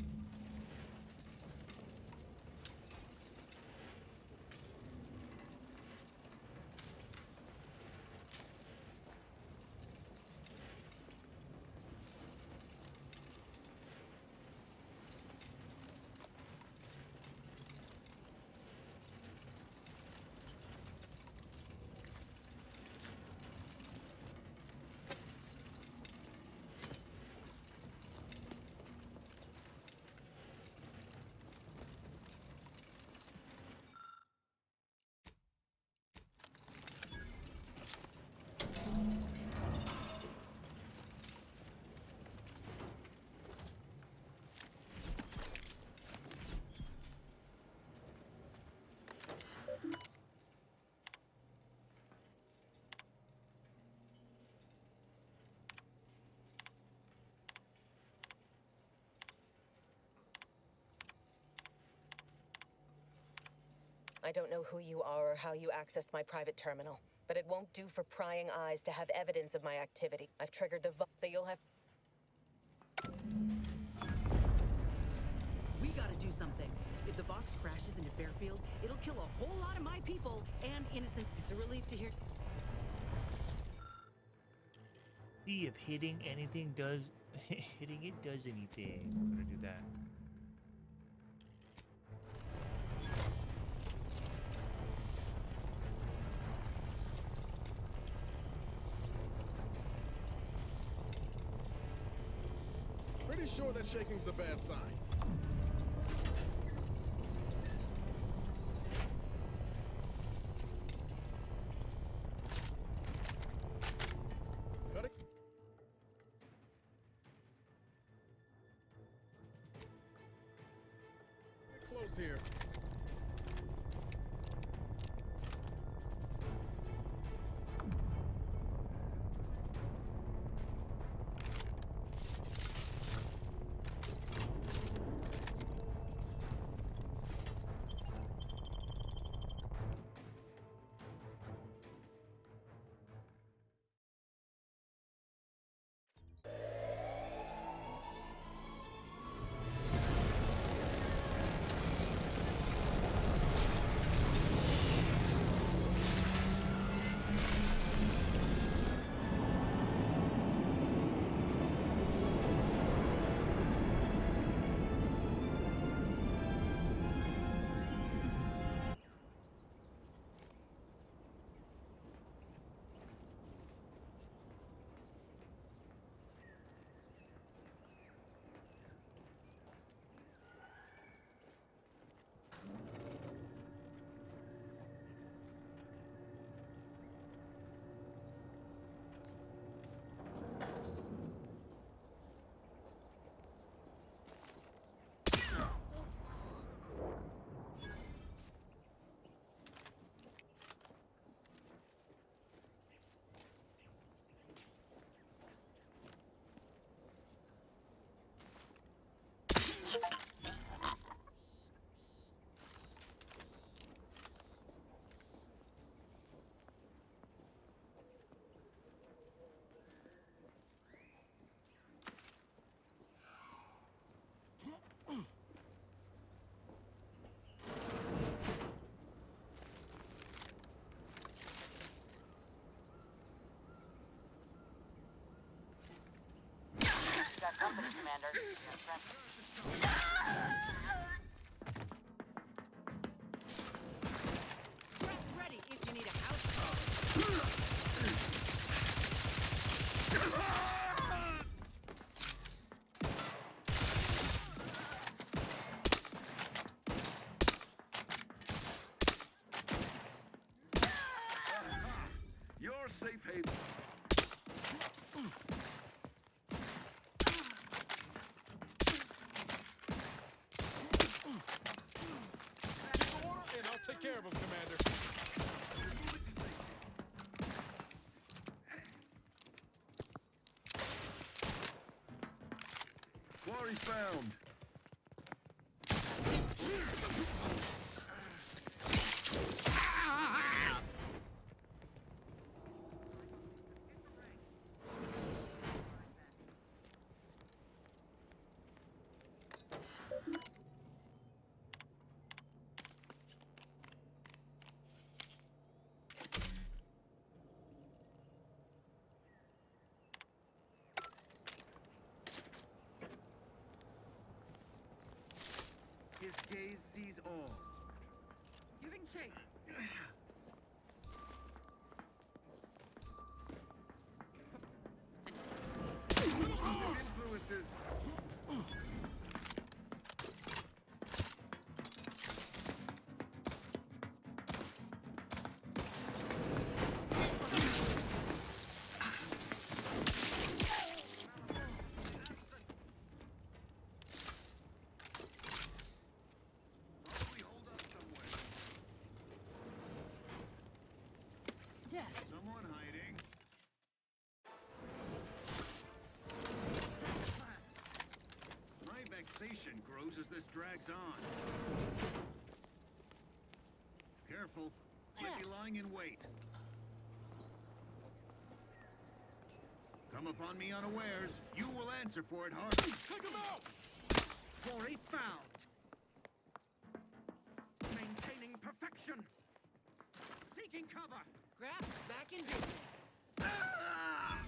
I don't know who you are or how you accessed my private terminal, but it won't do for prying eyes to have evidence of my activity. I've triggered the so you'll have... We gotta do something. If the box crashes into Fairfield, it'll kill a whole lot of my people and innocent. It's a relief to hear. See if hitting anything does... hitting it does anything. I'm gonna do that. Pretty sure that shaking's a bad sign. Cut it. Get close here. Got company, Commander. Press ready if you need a house call. Your safe haven. And I'll take care of him, Commander. Quarry found. His gaze sees all. Giving chase. Influences. Someone hiding. My vexation grows as this drags on. careful. Might be lying in wait. Come upon me unawares. You will answer for it, Hart. Take him out! Quarry found. Maintaining perfection. Seeking cover. Grasp back in business. Ah!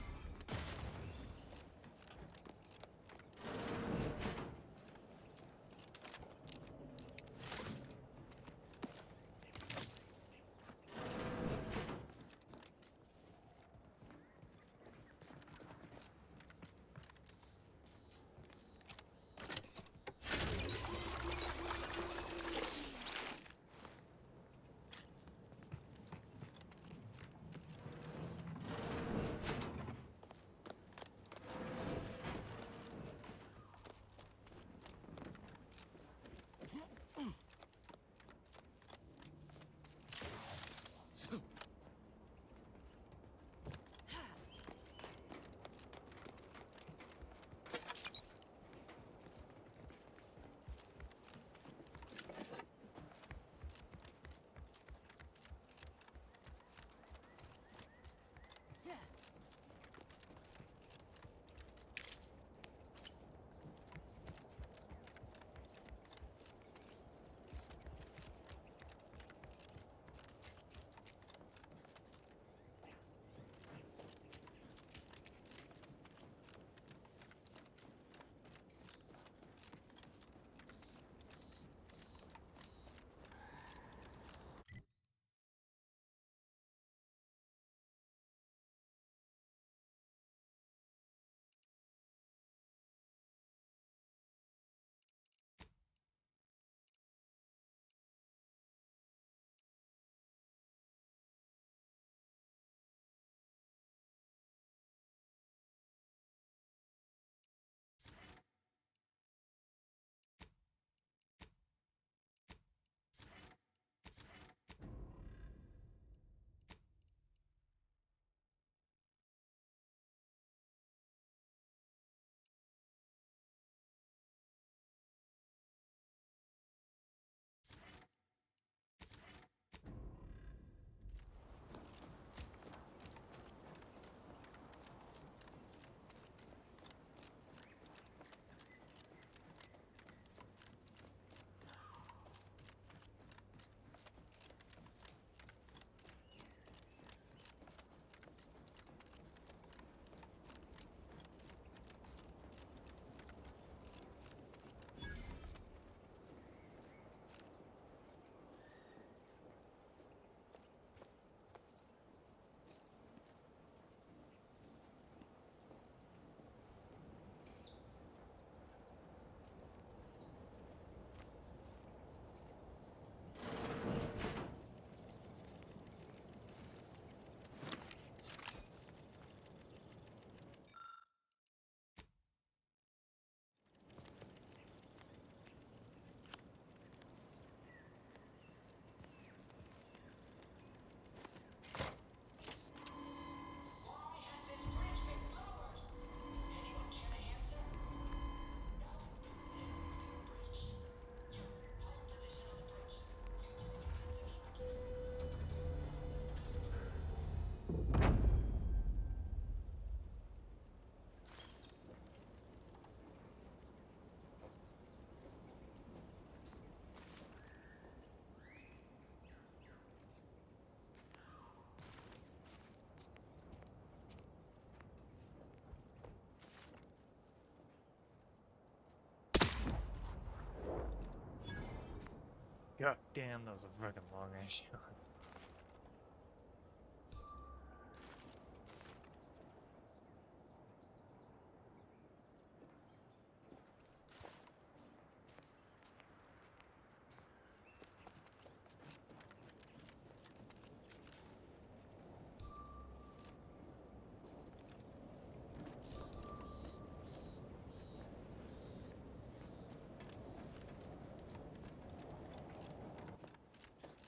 God damn, that was a fucking long ass shot.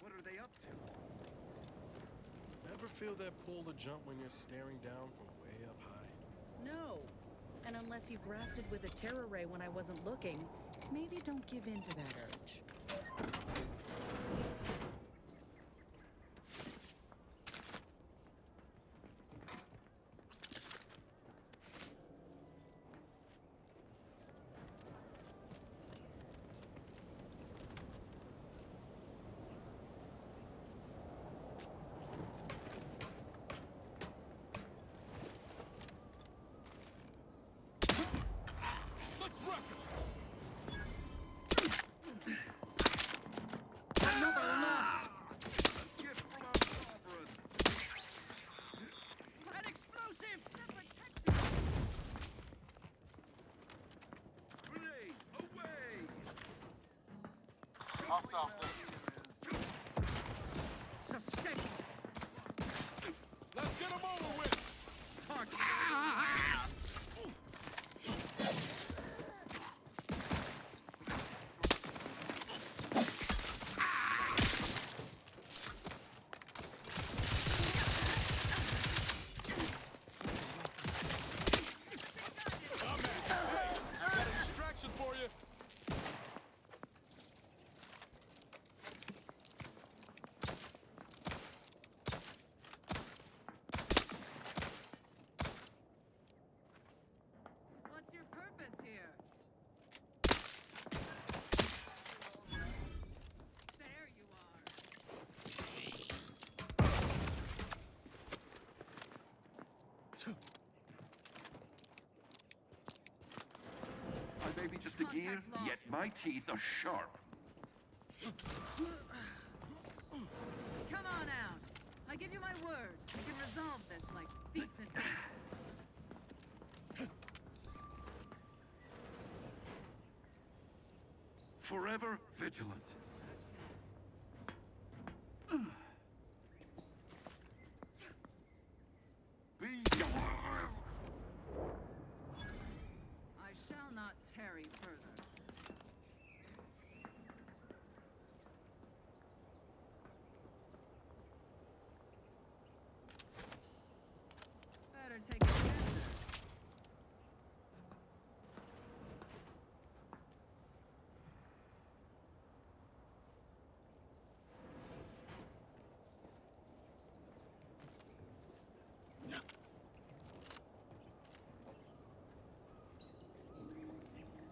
What are they up to? Ever feel that pull to jump when you're staring down from way up high? No. And unless you grafted with a terror ray when I wasn't looking, maybe don't give in to that urge. something. Let's get him over with. For you. What's your purpose here? There you I may be just a gear, yet my teeth are sharp. Come on out. I give you my word. We can resolve this like decent men. Forever vigilant. Be I shall not tarry further. Better take a chance.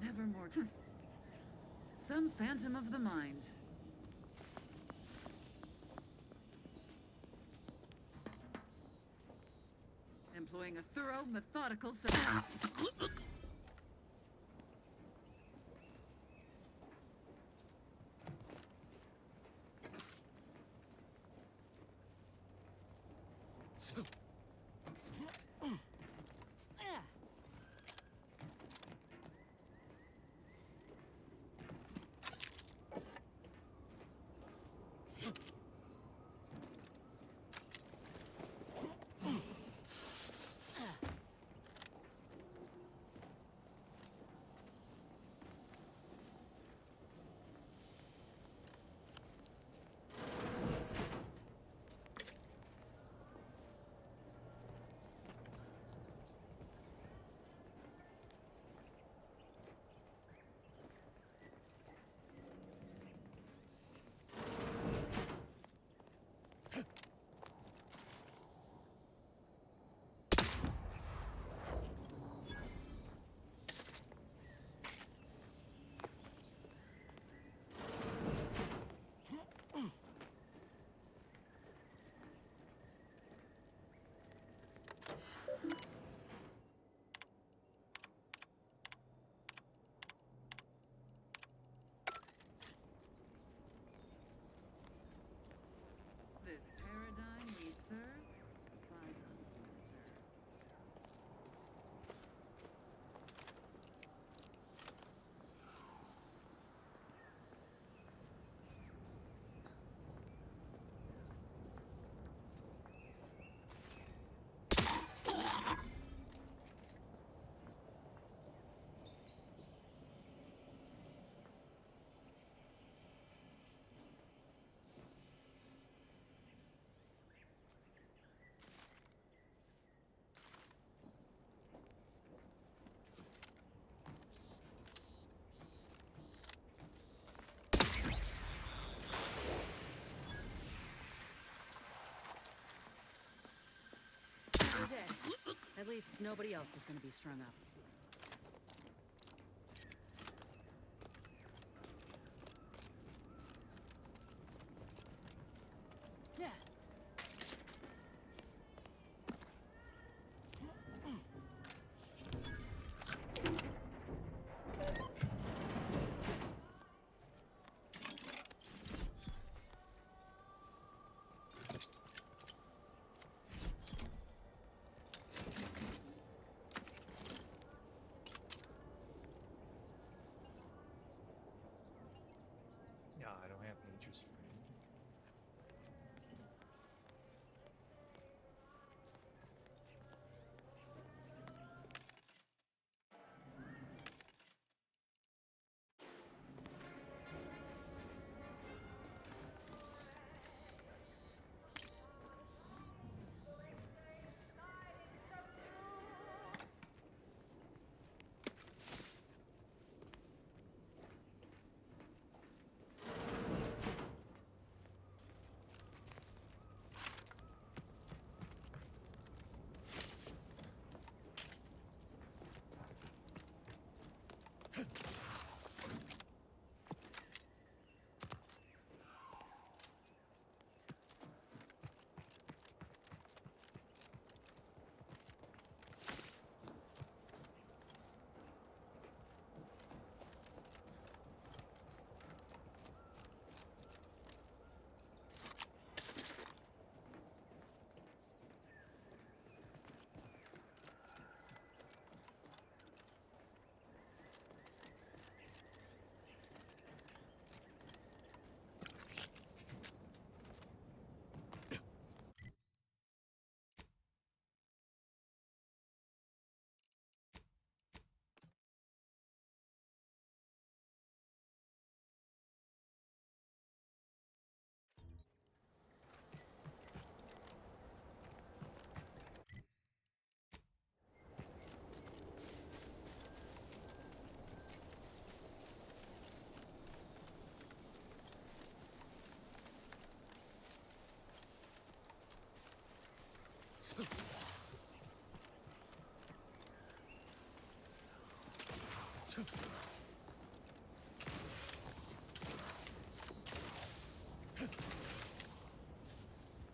Nevermore. Some phantom of the mind. Employing a thorough, methodical search. This paradigm we serve supplies us with reserve. You're dead. At least nobody else is going to be strung up. Yeah. Teacher's friend.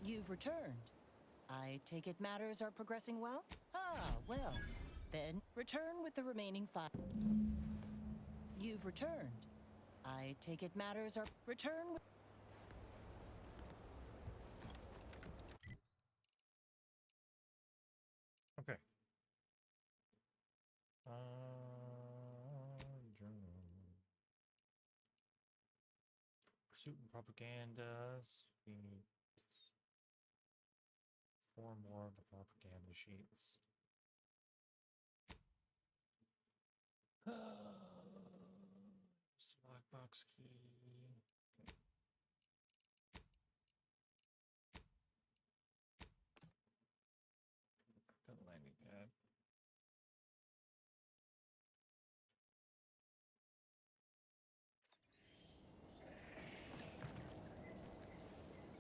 You've returned. I take it matters are progressing well? Ah, well. Then return with the remaining 5. You've returned. I take it matters are return with Okay. Journal. Pursuit and propagandas. We need 4 more of the propaganda sheets. Lockbox key. Okay. The landing pad.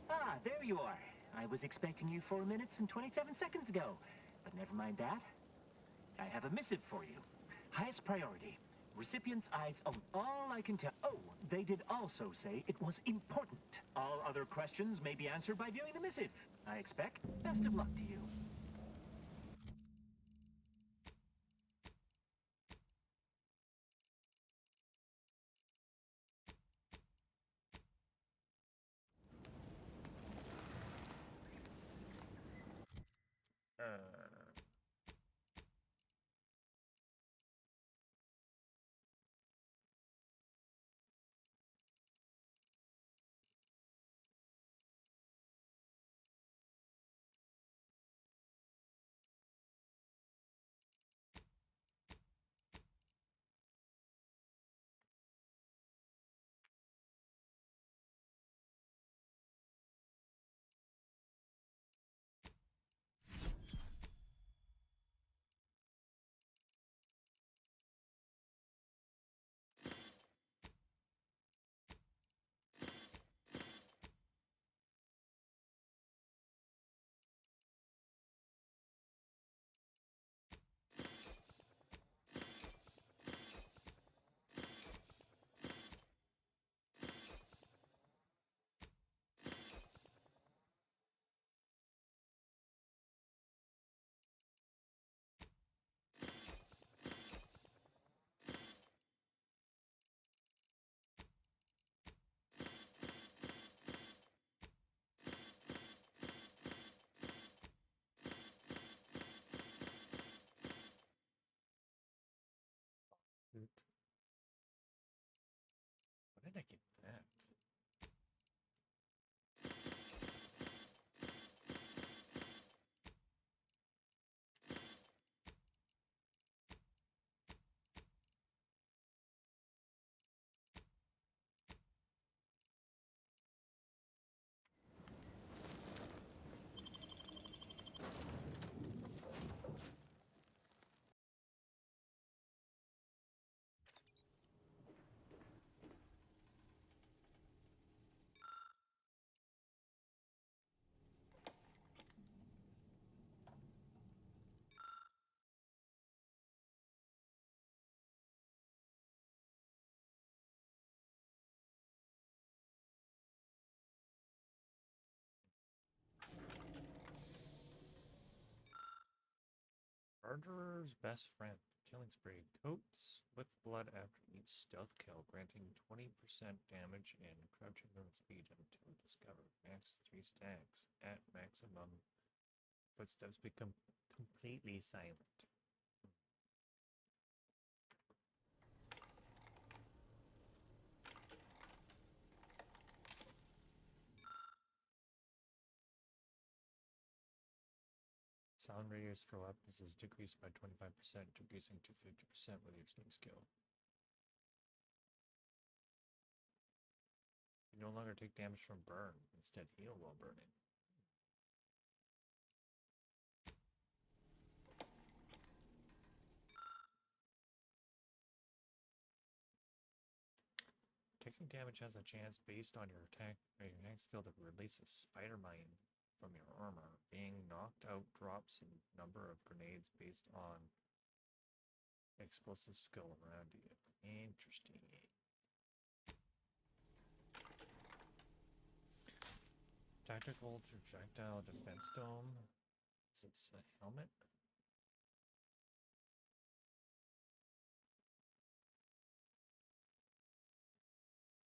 Ah, there you are. I was expecting you 4 minutes and 27 seconds ago. But never mind that. I have a missive for you. Highest priority. Recipient's eyes on all I can tell. Oh, they did also say it was important. All other questions may be answered by viewing the missive, I expect. Best of luck to you. Murderer's best friend. Killing spree. Coats with blood after each stealth kill, granting 20% damage and crouching movement speed until discovered. Max 3 stacks. At maximum, footsteps become completely silent. Sound radius for weapons is decreased by 25%, decreasing to 50% with each new skill. You no longer take damage from burn, instead heal while burning. Taking damage has a chance based on your attack skill to release a spider mine from your armor. Being knocked out drops the number of grenades based on explosive skill around you. Interesting. Tactical projectile defense dome. Is this a helmet?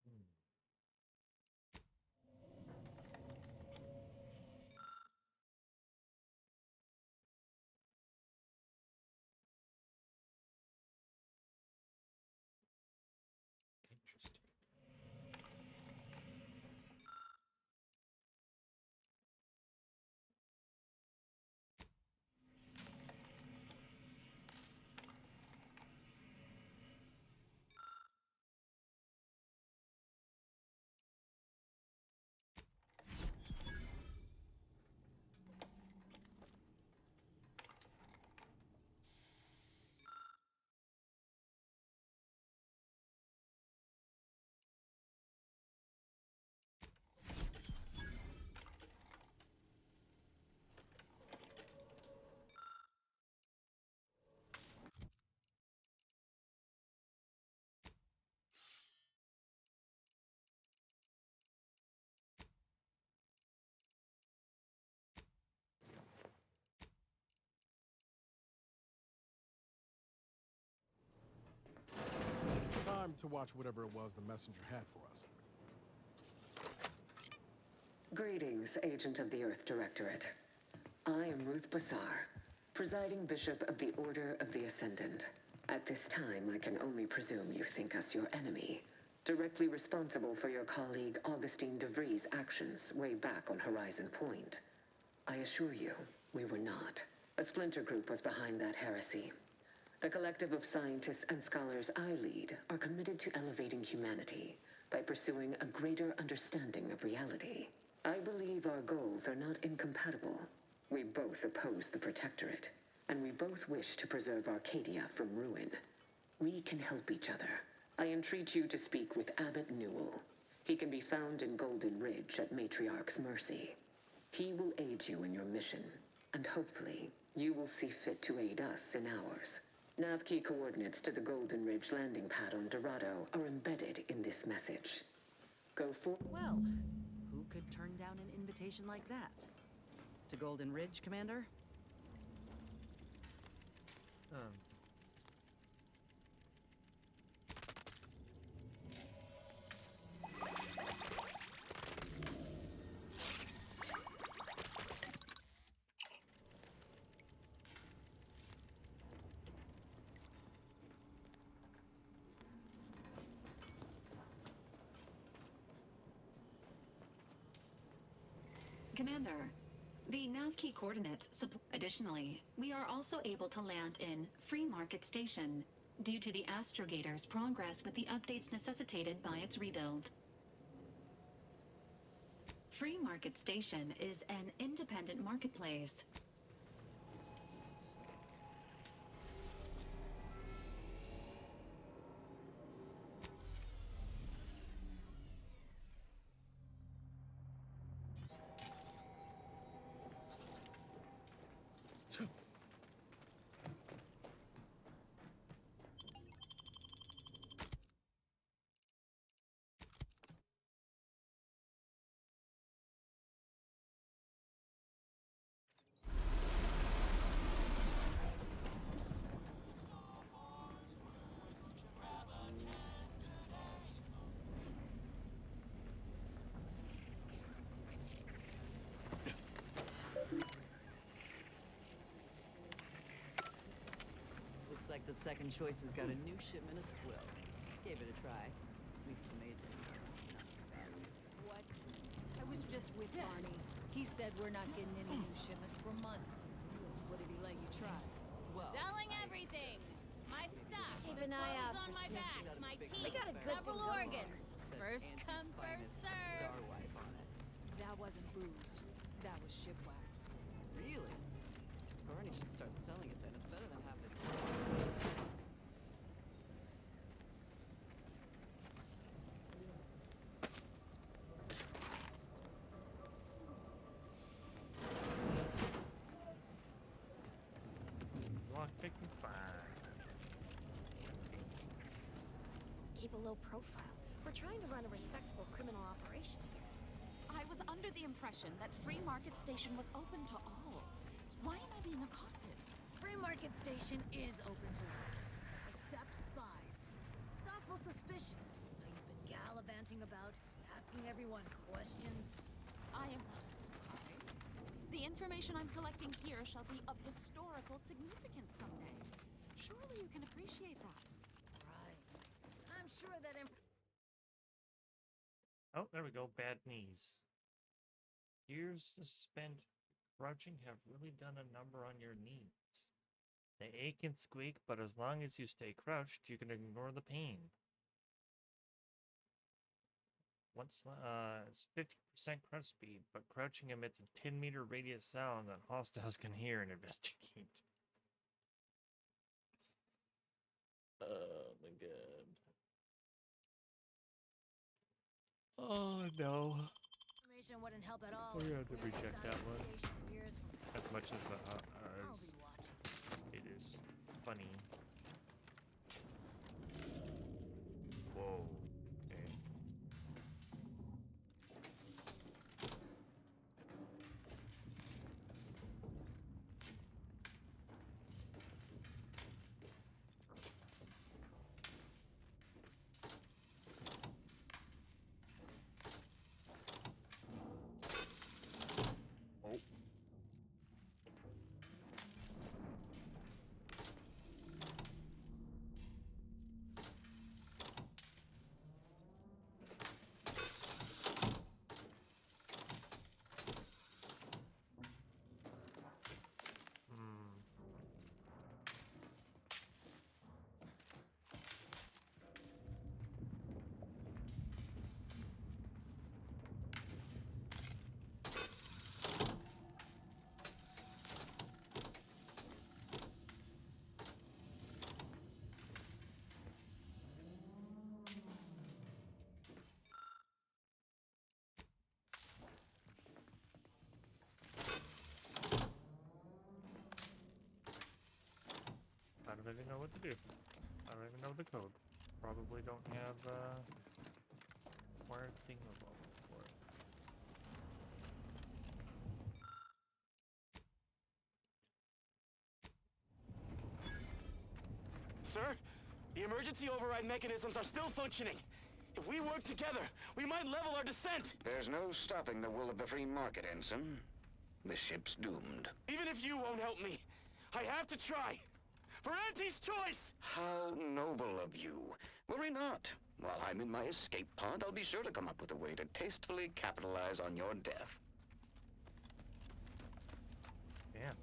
Interesting. Time to watch whatever it was the messenger had for us. Greetings, Agent of the Earth Directorate. I am Ruth Bassar, presiding Bishop of the Order of the Ascendant. At this time, I can only presume you think us your enemy, directly responsible for your colleague Augustine DeVries' actions way back on Horizon Point. I assure you, we were not. A splinter group was behind that heresy. The collective of scientists and scholars I lead are committed to elevating humanity by pursuing a greater understanding of reality. I believe our goals are not incompatible. We both oppose the Protectorate, and we both wish to preserve Arcadia from ruin. We can help each other. I entreat you to speak with Abbot Newell. He can be found in Golden Ridge at Matriarch's Mercy. He will aid you in your mission, and hopefully, you will see fit to aid us in ours. Navkey coordinates to the Golden Ridge landing pad on Dorado are embedded in this message. Go for... Well, who could turn down an invitation like that? To Golden Ridge, Commander? Commander, the Navkey coordinates Additionally, we are also able to land in Free Market Station due to the Astrogator's progress with the updates necessitated by its rebuild. Free Market Station is an independent marketplace. like the second choice has got a new shipment of swill. Gave it a try. We'd some made it. What? I was just with Barney. He said we're not getting any new shipments for months. What did he let you try? Well, Selling everything. My stuff. Keep the an eye out clothes on for my snitches. back. My teeth. We got a good several thing going. organs. First come, first serve. Star wipe on it. That wasn't booze. That was ship wax. Really? Barney should start selling it then. It's better than half his. Lockpicking 5. Keep a low profile. We're trying to run a respectable criminal operation here. I was under the impression that Free Market Station was open to all. Why am I being accosted? Free Market Station is open to all, except spies. It's awful suspicious how you've been gallivanting about, asking everyone questions. I am not a spy. The information I'm collecting here shall be of historical significance someday. Surely you can appreciate that. Right. I'm sure that Oh, there we go. Bad knees. Years spent crouching have really done a number on your knees. They ache and squeak, but as long as you stay crouched, you can ignore the pain. Once, it's 50% crouch speed, but crouching emits a 10-meter radius sound that hostiles can hear and investigate. Oh my god. Oh no. information wouldn't help at all. We have to reject that one. Years from As much as I'll be watching. it is funny. Whoa. Okay. Oh. I don't even know what to do. I don't even know the code. Probably don't have wired signal level for it. Sir, the emergency override mechanisms are still functioning. If we work together, we might level our descent. There's no stopping the will of the free market, Ensign. The ship's doomed. Even if you won't help me, I have to try. For Auntie's choice! How noble of you. Worry not. While I'm in my escape pod, I'll be sure to come up with a way to tastefully capitalize on your death. Damn.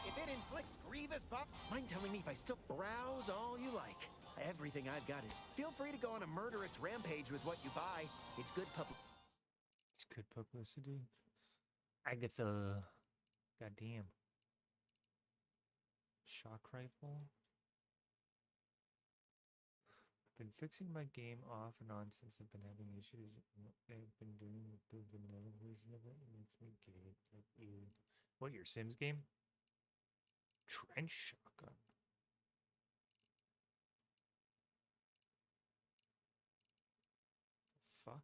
If it inflicts grievous mind telling me if I still browse all you like. Everything I've got is feel free to go on a murderous rampage with what you buy. It's good It's good publicity. Agatha. Goddamn. Shock rifle. Been fixing my game off and on since I've been having issues. What I've been doing with the vanilla version of it makes me gay. Like you. What, your Sims game? Trench shotgun. Fuck.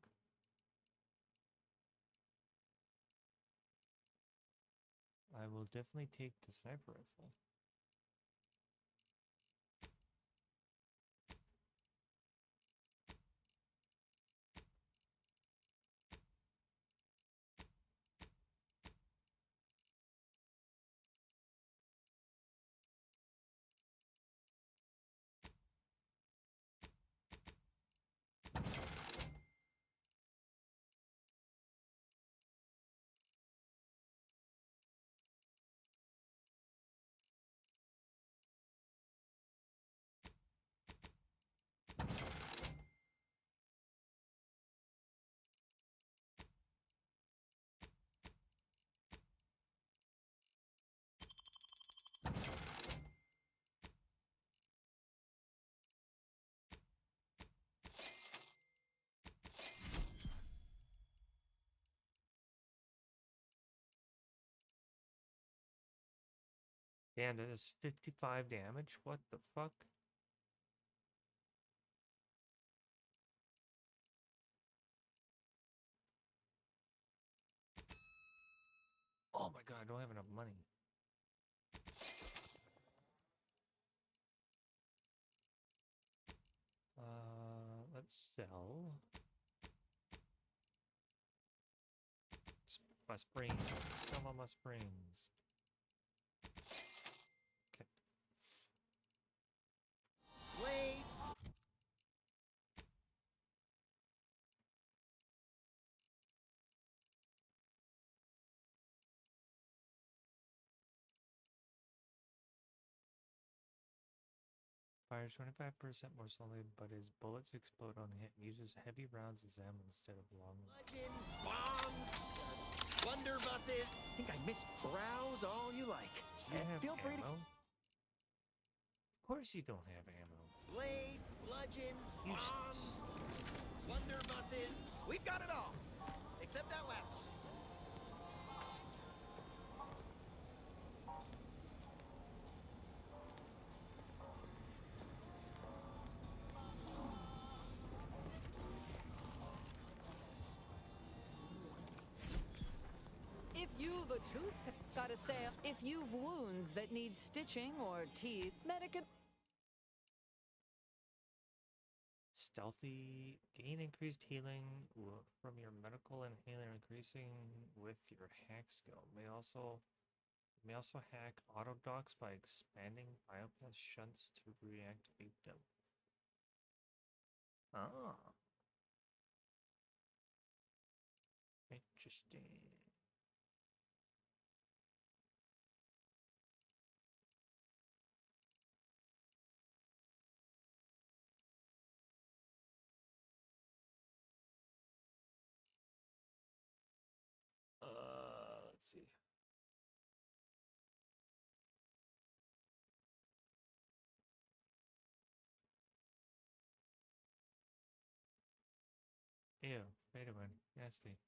will definitely take the sniper rifle. Damn, that is 55 damage? What the fuck? Oh my god, I don't have enough money. Let's sell. My springs. Sell all my springs. Okay. Blades. Fires 25% more slowly, but his bullets explode on hit and uses heavy rounds as ammo instead of long. Bludgeons, bombs, blunderbusses. Think I miss browse all you like. Do you And have feel free ammo? Of course you don't have ammo. to blades, bludgeons, bombs, blunderbusses. We've got it all. Except that last one. If you've a tooth, gotta say, if you've wounds that need stitching or teeth, medicament. Stealthy. Gain increased healing from your medical inhaler, increasing with your hack skill. May also hack auto docks by expanding biopass shunts to reactivate them. Ah. Interesting. Let's see. Ew, wait a minute. Nasty.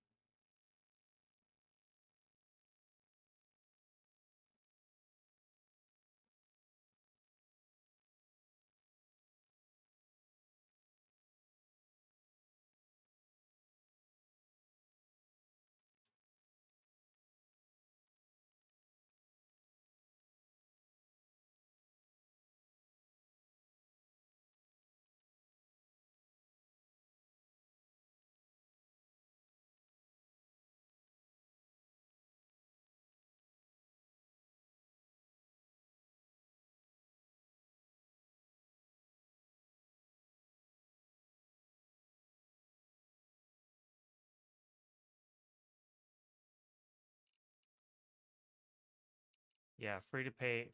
Yeah, free to play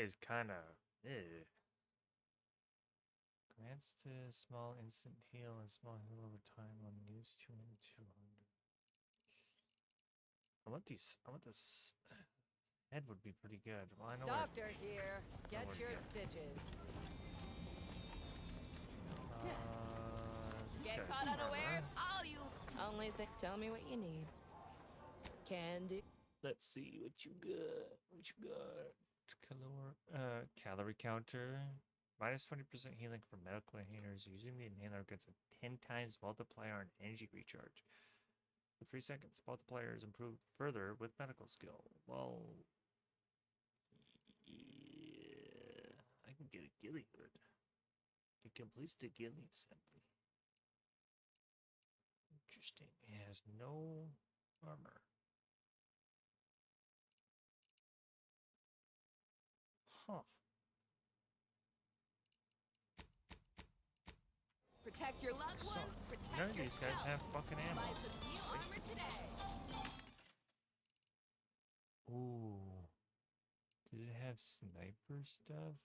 is kind of. Grants to small instant heal and small heal over time on use 200. I want this head would be pretty good. Well, I know Doctor here. Get where to your get. stitches. This Get guy's caught unawares, armor. all you. Only tell me what you need. Candy. Let's see what you got. What you got? Calorie counter. Minus 20% healing for medical inhalers. Using the inhaler gets a 10 times multiplier on energy recharge. For 3 seconds. Both players improved further with medical skill. Well, yeah, I can get a ghillie hood. It completes the ghillie assembly. Interesting. It has no armor. Huh. Protect your loved So, ones, protect none of these guys have fucking ammo. Buy some new armor today. Ooh. Does it have sniper stuff?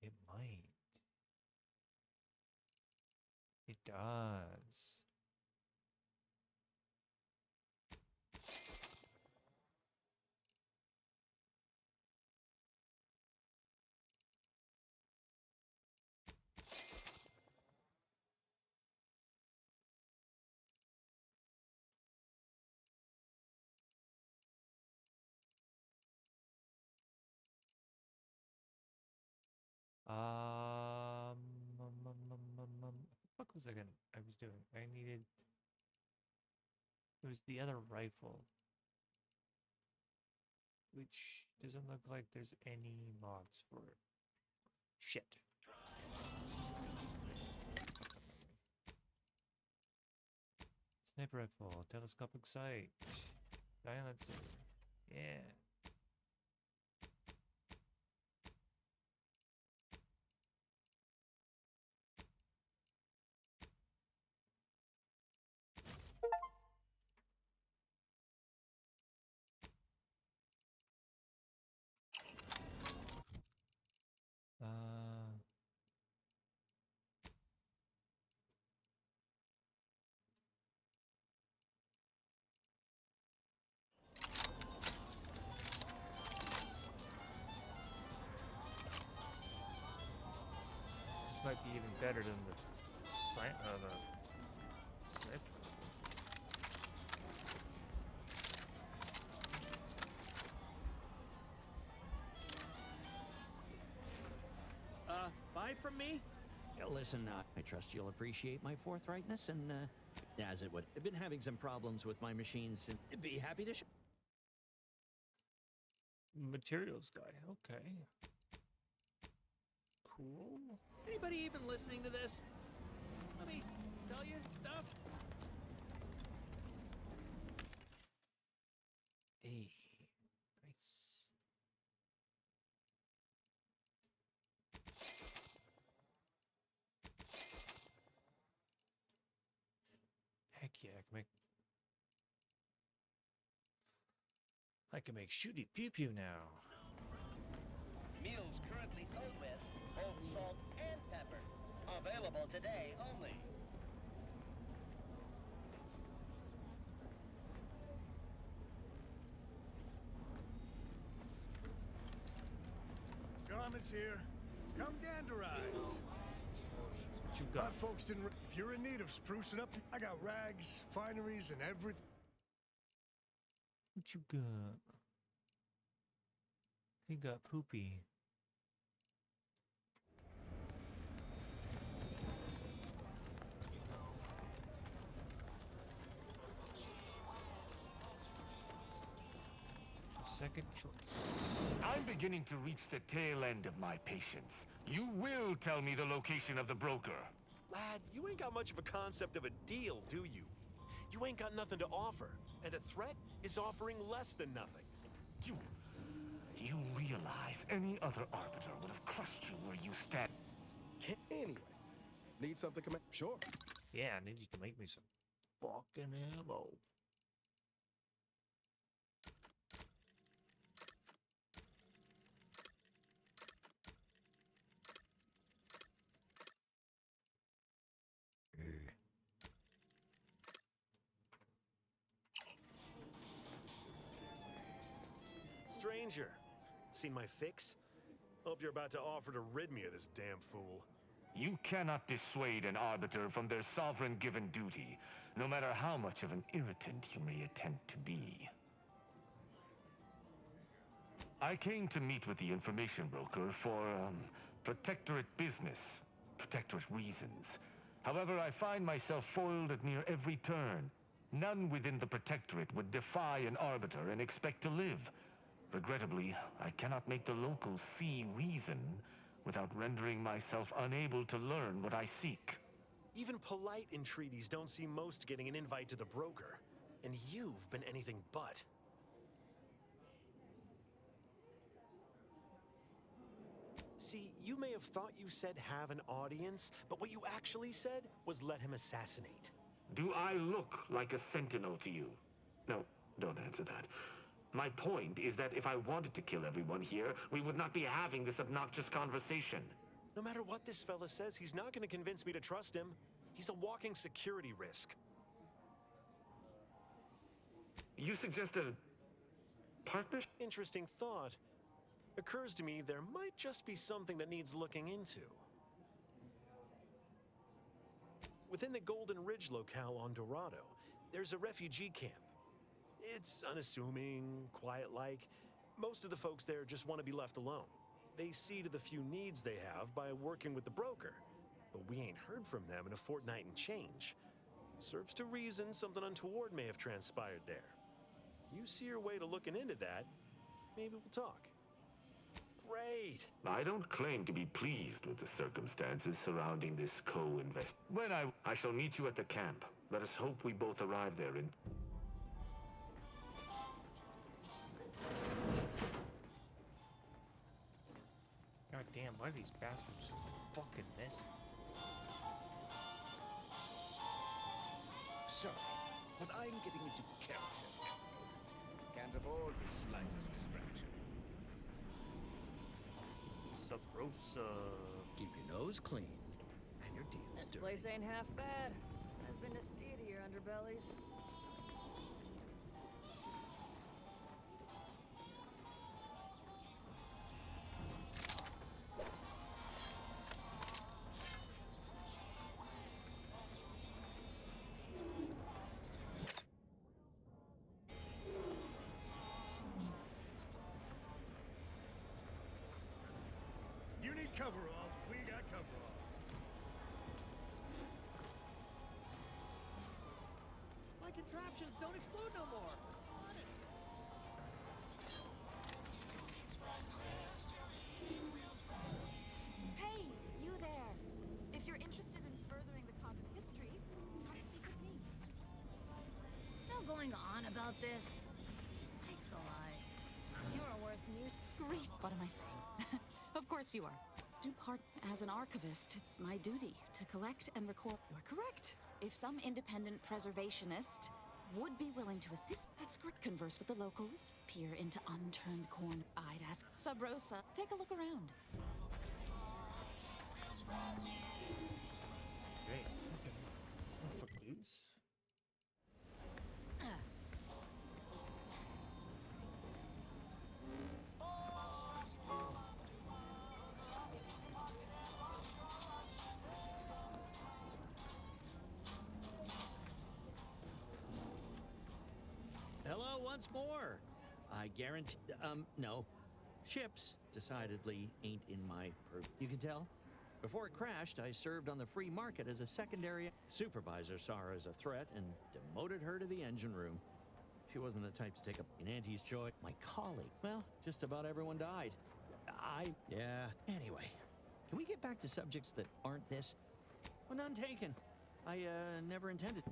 It might. It does. What the fuck was I was doing? I needed. It was the other rifle, which doesn't look like there's any mods for it. Shit. Sniper rifle, telescopic sight, silencer. Yeah. This might be even better than the sniper. Buy from me? Listen, I trust you'll appreciate my forthrightness, and as it would. I've been having some problems with my machines, and be happy to Materials guy, okay. Cool. Anybody even listening to this? Let me sell you stuff. Hey, nice. Heck yeah, I can make shooty pew pew now. Meals currently sold with both salt and pepper. Available today only. Garment's here. Come ganderize. What you got? My folks didn't. If you're in need of sprucing up, I got rags, fineries, and everything. What you got? He got poopy. Second choice. I'm beginning to reach the tail end of my patience. You will tell me the location of the broker. Lad, you ain't got much of a concept of a deal, do you? You ain't got nothing to offer, and a threat is offering less than nothing. You realize any other arbiter would have crushed you where you stand. Anyway, need something come Sure. Yeah, I need you to make me some fucking ammo. Stranger, seen my fix? Hope you're about to offer to rid me of this damn fool. You cannot dissuade an arbiter from their sovereign-given duty, no matter how much of an irritant you may attempt to be. I came to meet with the information broker for, Protectorate business, Protectorate reasons. However, I find myself foiled at near every turn. None within the Protectorate would defy an Arbiter and expect to live. Regrettably, I cannot make the locals see reason without rendering myself unable to learn what I seek. Even polite entreaties don't see most getting an invite to the broker. And you've been anything but. See, you may have thought you said have an audience, but what you actually said was let him assassinate. Do I look like a sentinel to you? No, don't answer that. My point is that if I wanted to kill everyone here, we would not be having this obnoxious conversation. No matter what this fella says, he's not going to convince me to trust him. He's a walking security risk. You suggest a partnership? Interesting thought. Occurs to me there might just be something that needs looking into. Within the Golden Ridge locale on Dorado, there's a refugee camp. It's unassuming, quiet-like. Most of the folks there just want to be left alone. They see to the few needs they have by working with the broker. But we ain't heard from them in a fortnight and change. Serves to reason something untoward may have transpired there. You see your way to looking into that, maybe we'll talk. Great! I don't claim to be pleased with the circumstances surrounding this co-invest. When I shall meet you at the camp. Let us hope we both arrive there in... God damn, why are these bathrooms so fucking messy? Sorry, but I'm getting into character at the moment. Can't afford the slightest distraction. Sabrosa. Keep your nose clean and your deals This dirty. place ain't half bad. I've been to seedier underbellies. You need coveralls. We got coveralls. My contraptions don't explode no more. Hey, you there. If you're interested in furthering the cause of history, come speak with me. Still going on about this? Sakes alive. You're a worse news. Great. What am I saying? Of course you are. Do part as an archivist. It's my duty to collect and record. You're correct. If some independent preservationist would be willing to assist, that's great. Converse with the locals, peer into unturned corn. I'd ask Sub Rosa, take a look around. Great. Okay. Footloose. Hello once more. I guarantee, no. Ships decidedly ain't in my purview. You can tell? Before it crashed, I served on the free market as a secondary. Supervisor saw her as a threat and demoted her to the engine room. She wasn't the type to take up an Auntie's choice. My colleague, well, just about everyone died. Yeah. Anyway, can we get back to subjects that aren't this? Well, none taken. I, never intended.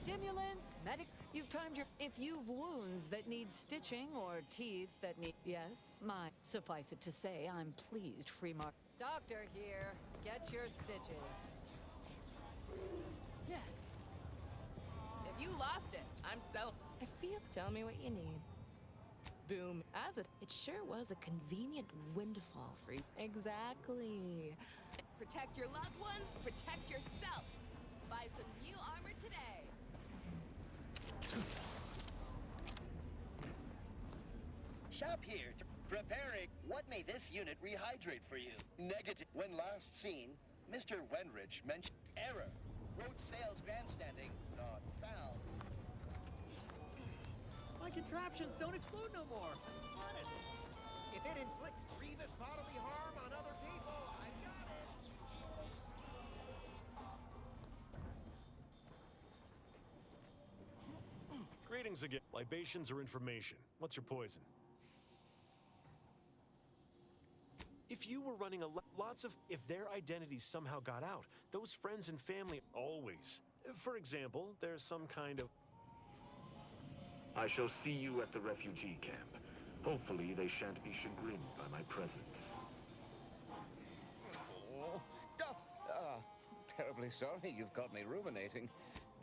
Stimulants, medic. You've timed your. If you've wounds that need stitching or teeth that need. Yes, my. Suffice it to say, I'm pleased, Freemark. Doctor here. Get your stitches. Yeah. If you lost it, I'm selling. I feel. Tell me what you need. Boom. As it sure was a convenient windfall for you. Exactly. Protect your loved ones, protect yourself. Buy some new armor today. Shop here to preparing. What may this unit rehydrate for you? Negative. When last seen, Mr. Wenrich mentioned error. Road sales grandstanding not found. My contraptions don't explode no more. Honest. If it inflicts grievous bodily harm on other people, I got it. Greetings again. Libations or information? What's your poison? If you were running if their identities somehow got out, those friends and family always. For example, there's some kind of... I shall see you at the refugee camp. Hopefully they shan't be chagrined by my presence. Terribly sorry you've got me ruminating.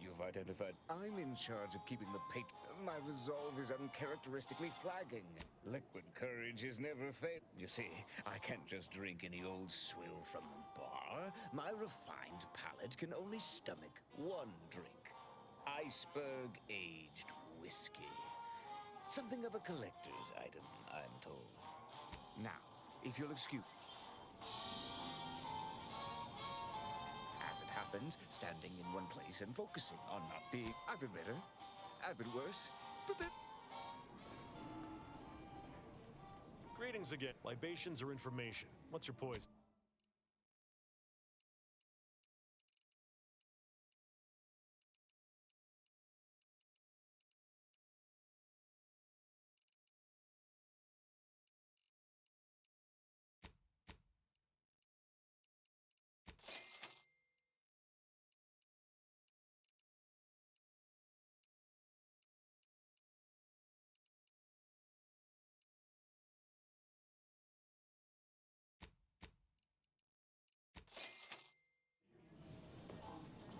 You've identified I'm in charge of keeping the pate. My resolve is uncharacteristically flagging. Liquid courage is never failed. You see, I can't just drink any old swill from the bar. My refined palate can only stomach one drink. Iceberg-aged whiskey. Something of a collector's item, I'm told. Now, if you'll excuse... As it happens, standing in one place and focusing on not being... I've been better. I've been worse. Greetings again. Libations or information? What's your poison?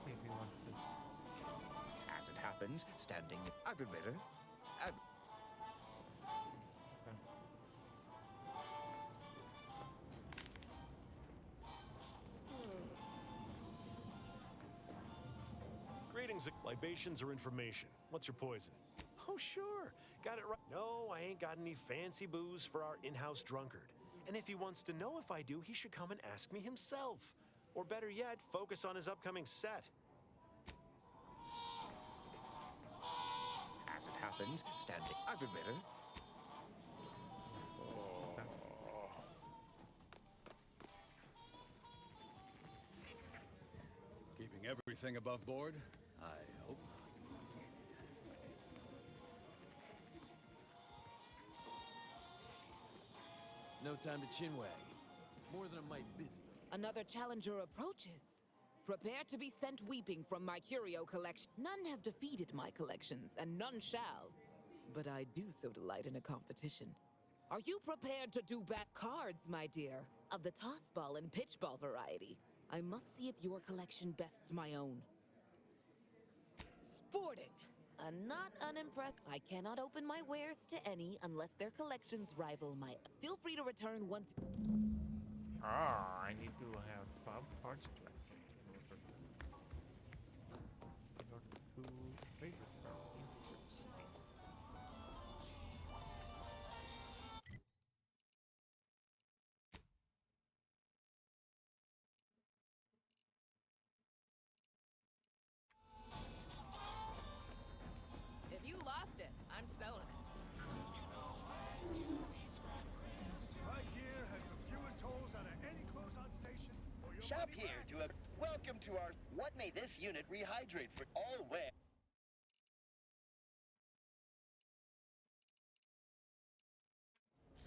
Maybe wants this. As it happens, standing... I've been better. Greetings, libations or information? What's your poison? Oh, sure. Got it right. No, I ain't got any fancy booze for our in-house drunkard. And if he wants to know if I do, he should come and ask me himself. Or better yet, focus on his upcoming set. As it happens, standing... I've been better. Keeping everything above board? I hope not. No time to chinwag. More than a mite busy. Another challenger approaches. Prepare to be sent weeping from my curio collection. None have defeated my collections, and none shall. But I do so delight in a competition. Are you prepared to do back cards, my dear? Of the toss ball and pitch ball variety. I must see if your collection bests my own. Sporting! I'm not unimpressed. I cannot open my wares to any unless their collections rival my... Feel free to return once... I need to have 5 parts collected in order to trade with her. Interesting. If you lost it, I'm selling it. My gear has the fewest holes out of any close-on station. Or your Shop money here back. to a welcome to our what may this unit rehydrate for all wear.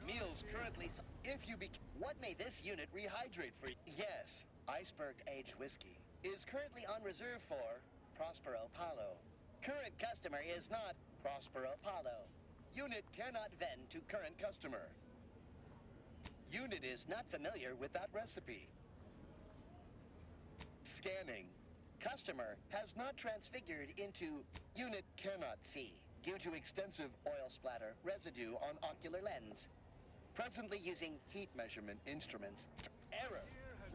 Meals currently if you be what may this unit rehydrate for? Yes, Iceberg aged whiskey is currently on reserve for Prospero Palo. Current customer is not Prospero Palo. Unit cannot vend to current customer. Unit is not familiar with that recipe. Scanning. Customer has not transfigured into unit cannot see due to extensive oil splatter residue on ocular lens. Presently using heat measurement instruments. Error.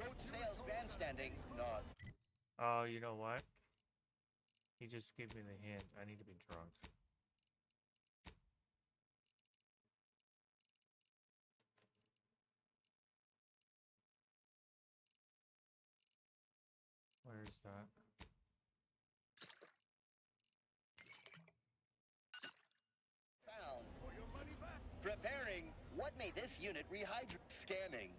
Road sales grandstanding not. Oh, you know what? He just gave me the hint. I need to be drunk. Where's that? may this unit rehydrate? Scanning.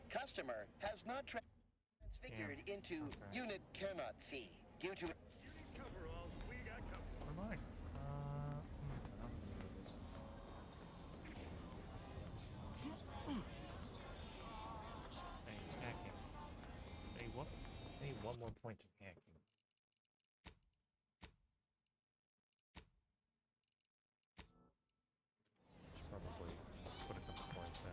Customer has not transfigured into unit cannot see due to. Coveralls, we got cover. Where am I? I'm gonna do this. Hey, it's hacking. Hey, what? Hey, one more point to hacking. Should probably put a couple points in.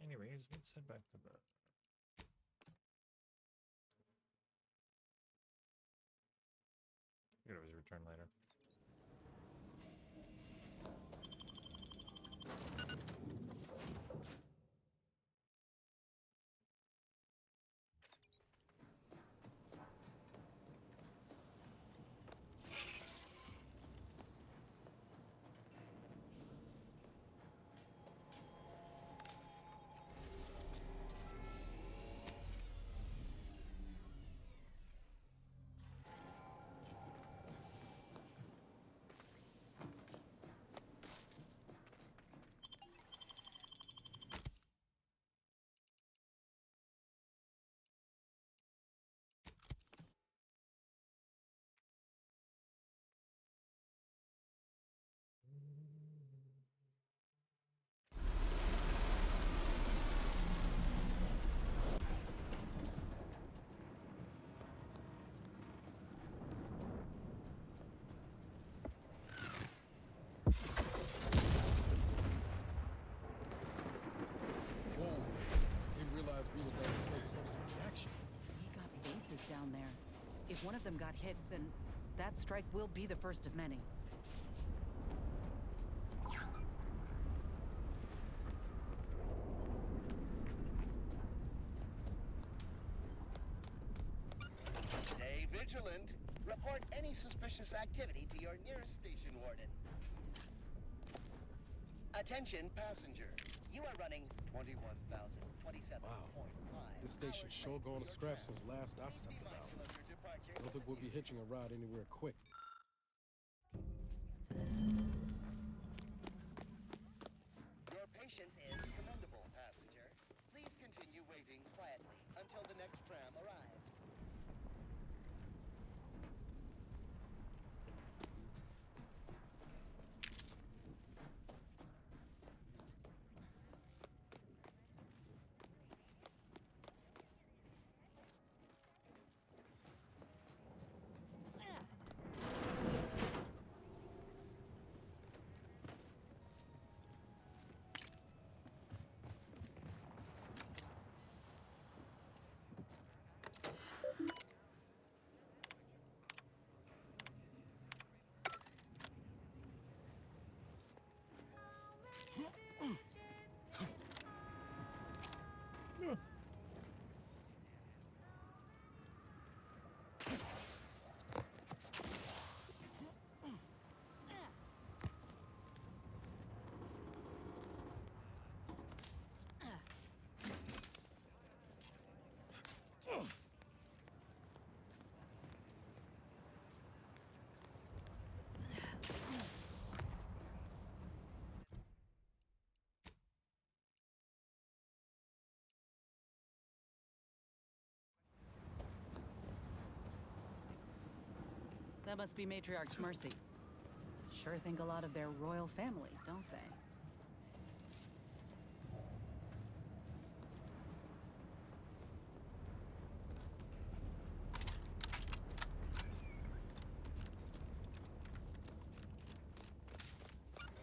Anyways, let's head back to bed. You could always return later. Down there. If one of them got hit, then that strike will be the first of many. Stay vigilant. Report any suspicious activity to your nearest station warden. Attention, passenger. You are running 21,027.5. This station's sure going to scrap since last I stepped about. I don't think we'll be hitching a ride anywhere quick. Your patience is commendable, passenger. Please continue waiting quietly until the next tram arrives. That must be Matriarch's Mercy. Sure think a lot of their royal family, don't they?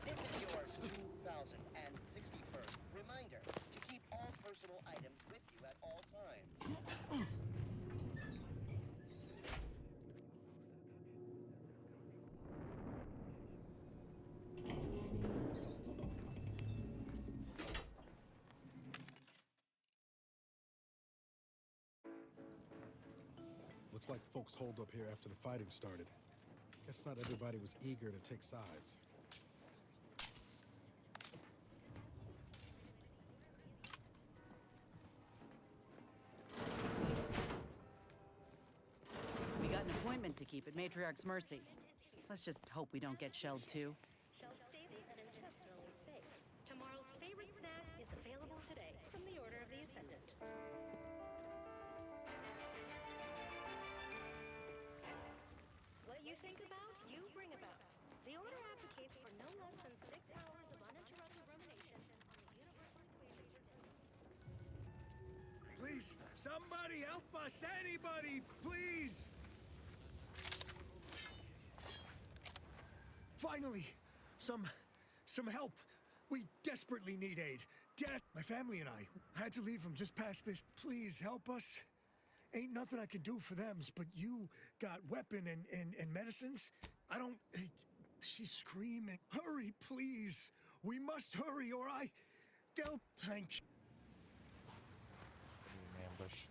This is your 2061st reminder to keep all personal items with you at all times. Looks like folks holed up here after the fighting started. Guess not everybody was eager to take sides. We got an appointment to keep at Matriarch's Mercy. Let's just hope we don't get shelled too. think about, you bring about. The Order advocates for no less than 6 hours of uninterrupted rumination on the universe's Please, somebody help us! Anybody, please! Finally, some help. We desperately need aid. My family and I had to leave from just past this. Please help us. Ain't nothing I can do for them, but you got weapon and medicines? I don't... She's screaming. Hurry, please. We must hurry, or thank you. Ambush.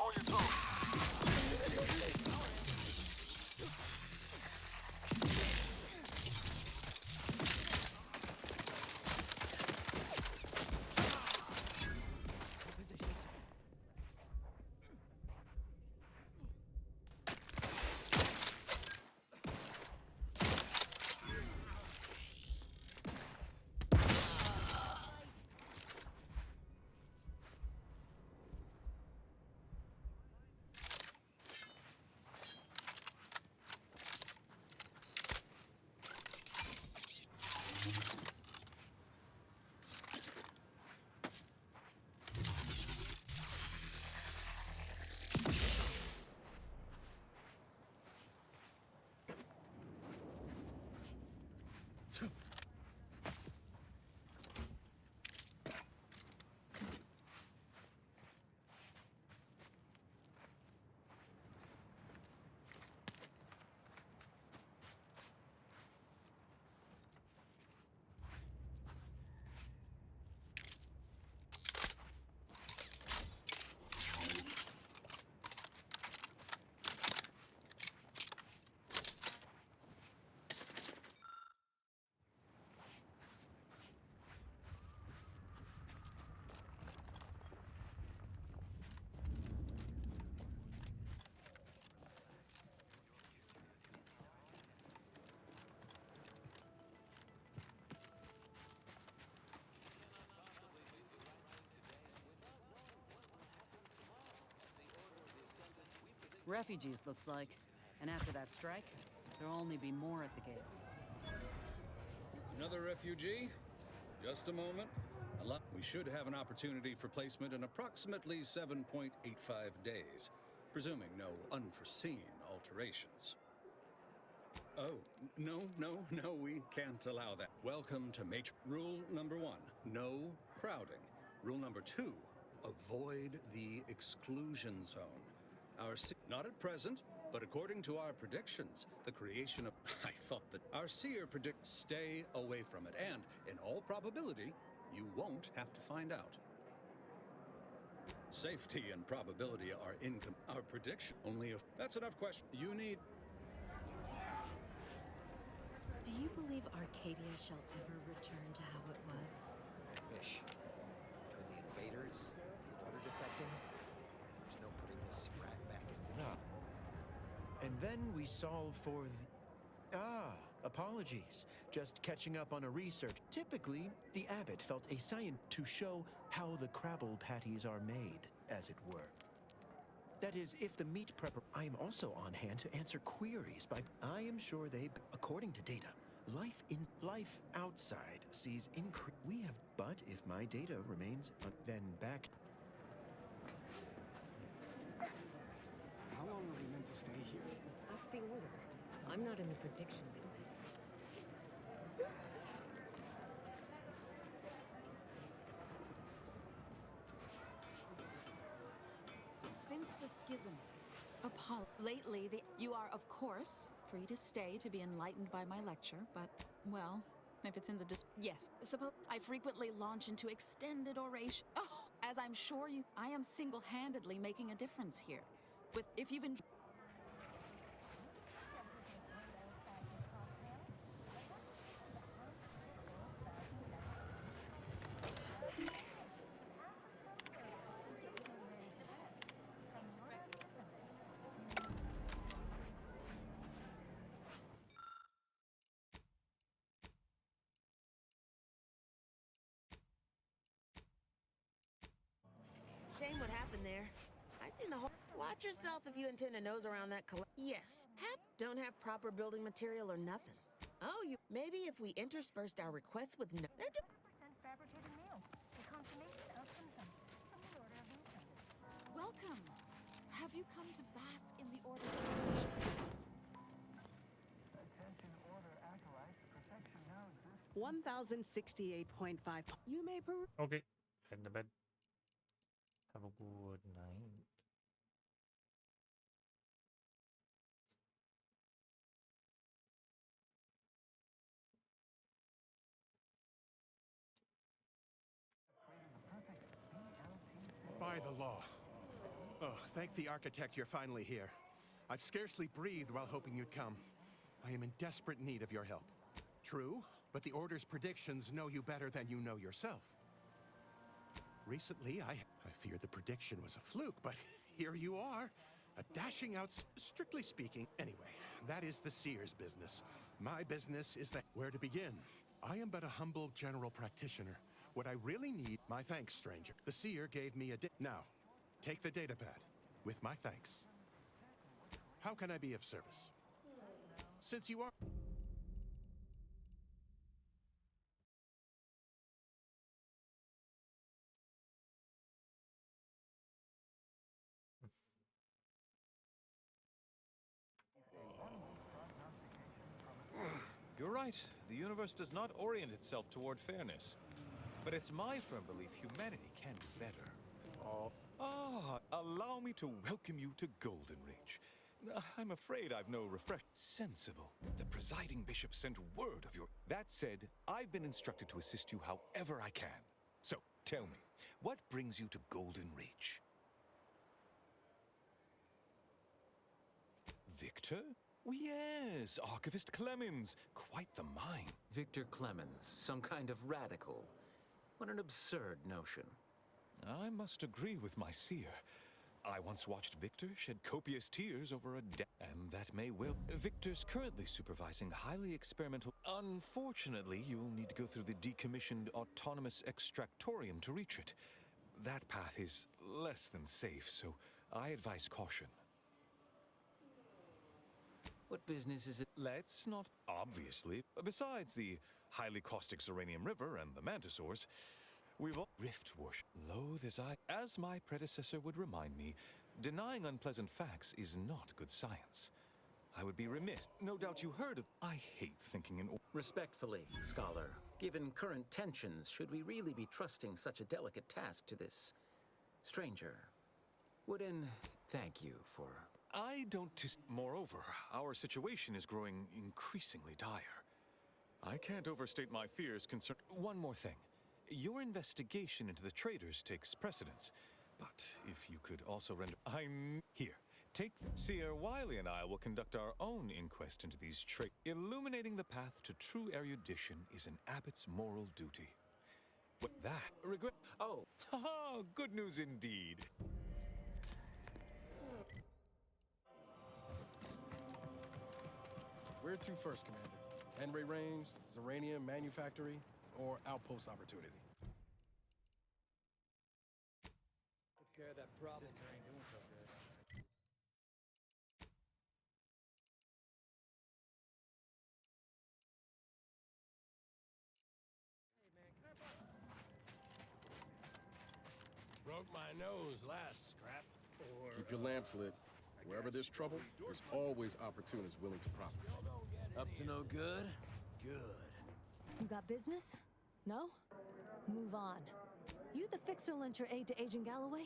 On your toes. Refugees, looks like. And after that strike, there'll only be more at the gates. Another refugee? Just a moment. We should have an opportunity for placement in approximately 7.85 days, presuming no unforeseen alterations. Oh, no, we can't allow that. Welcome to Rule number 1, no crowding. Rule number 2, avoid the exclusion zone. Not at present, but according to our predictions, the creation of... I thought that our seer predicts stay away from it, and in all probability, you won't have to find out. Safety and probability are our prediction. Only if... That's enough question. You need... Do you believe Arcadia shall ever return to how it was? Wish. Between the invaders, the order defecting, there's no putting this rat back in. No. And then we solve for the... apologies. Just catching up on a research. Typically, the abbot felt a science to show how the Crabble patties are made, as it were. That is, if the meat prepper... I am also on hand to answer queries by... I am sure they... According to data, life outside sees increase... We have... But if my data remains... then back... How long are we meant to stay here? Ask the Order. I'm not in the prediction business. Since the schism, lately, you are, of course, free to stay to be enlightened by my lecture, but, well, if it's in the yes, suppose I frequently launch into extended oration. Oh, as I'm sure I am single-handedly making a difference here. If you've enjoyed... Shame what happened there. I seen the whole. Watch yourself if you intend to nose around that. Yes. Don't have proper building material or nothing. Oh, you. Maybe if we interspersed our requests with no. They're 100% fabricated meal. The confirmation of consumption from the Order of the Infinite. Welcome. Have you come to bask in the Order's salvation? Attention, Order acolytes. Perfection now exists. 1068.5. You may Okay. Head to bed. Have a good night. By the law. Oh, thank the architect you're finally here. I've scarcely breathed while hoping you'd come. I am in desperate need of your help. True, but the Order's predictions know you better than you know yourself. Recently, I feared the prediction was a fluke, but here you are. A dashing out, strictly speaking. Anyway, that is the seer's business. My business is that. Where to begin? I am but a humble general practitioner. What I really need, my thanks, stranger. The seer gave me a now, take the datapad, with my thanks. How can I be of service? Since you are... You're right. The universe does not orient itself toward fairness. But it's my firm belief humanity can do better. Allow me to welcome you to Golden Reach. I'm afraid I've no refresh. Sensible. The presiding bishop sent word of your... That said, I've been instructed to assist you however I can. So, tell me, what brings you to Golden Reach? Victor? Oh, yes, Archivist Clemens. Quite the mind. Victor Clemens, some kind of radical. What an absurd notion. I must agree with my seer. I once watched Victor shed copious tears over a and that may well... Victor's currently supervising highly experimental... Unfortunately, you'll need to go through the decommissioned autonomous extractorium to reach it. That path is less than safe, so I advise caution. What business is it? Let's not... Obviously. Besides the highly caustic Zeranium River and the Mantisaurs, we've all... Rift worship. Loath as I... As my predecessor would remind me, denying unpleasant facts is not good science. I would be remiss. No doubt you heard of... I hate thinking in... Respectfully, Scholar, given current tensions, should we really be trusting such a delicate task to this stranger? Wooden, thank you for... I don't... Moreover, our situation is growing increasingly dire. I can't overstate my fears concerning... One more thing. Your investigation into the traders takes precedence. But if you could also render... I'm... Here. Take... Seer Wiley and I will conduct our own inquest into these trade... Illuminating the path to true erudition is an abbot's moral duty. But that... Regret... Oh. Haha, good news indeed. Where to first, Commander? Henry Rames, Zeranium Manufactory, or Outpost Opportunity? Took care of that problem. Sister ain't doing so good. Broke my nose last scrap. Or Keep your lamps lit. Wherever there's trouble, there's always opportunists willing to profit. Up to no good? Good. You got business? No? Move on. You the fixer lent your aid to Agent Galloway?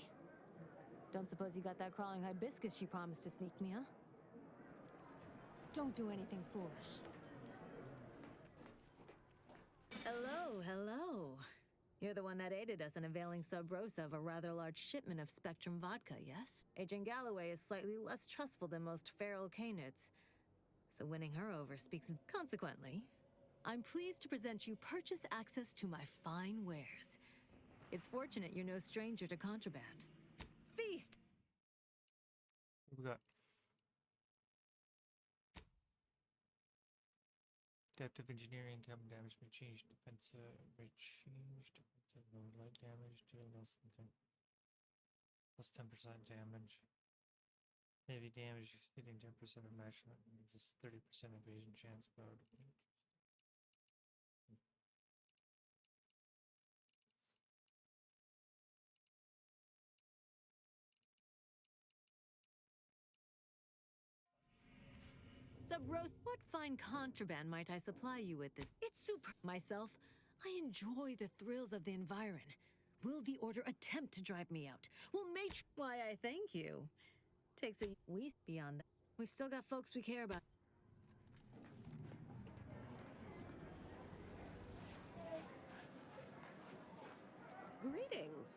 Don't suppose you got that crawling hibiscus she promised to sneak me, huh? Don't do anything foolish. Hello, hello. You're the one that aided us in availing Sub Rosa of a rather large shipment of Spectrum vodka, yes? Agent Galloway is slightly less trustful than most feral canids, so winning her over speaks... Consequently, I'm pleased to present you purchase access to my fine wares. It's fortunate you're no stranger to contraband. Feast! We got adaptive engineering, cabin damage, may change defensive, no light damage, deal less than 10. plus 10% damage. Heavy damage exceeding 10% of maximum, just 30% evasion chance mode. Sub-Rose, what fine contraband might I supply you with this? It's super. Myself, I enjoy the thrills of the environ. Will the Order attempt to drive me out? Will Mage... Why, I thank you. Takes a... We beyond that. We've still got folks we care about. Greetings.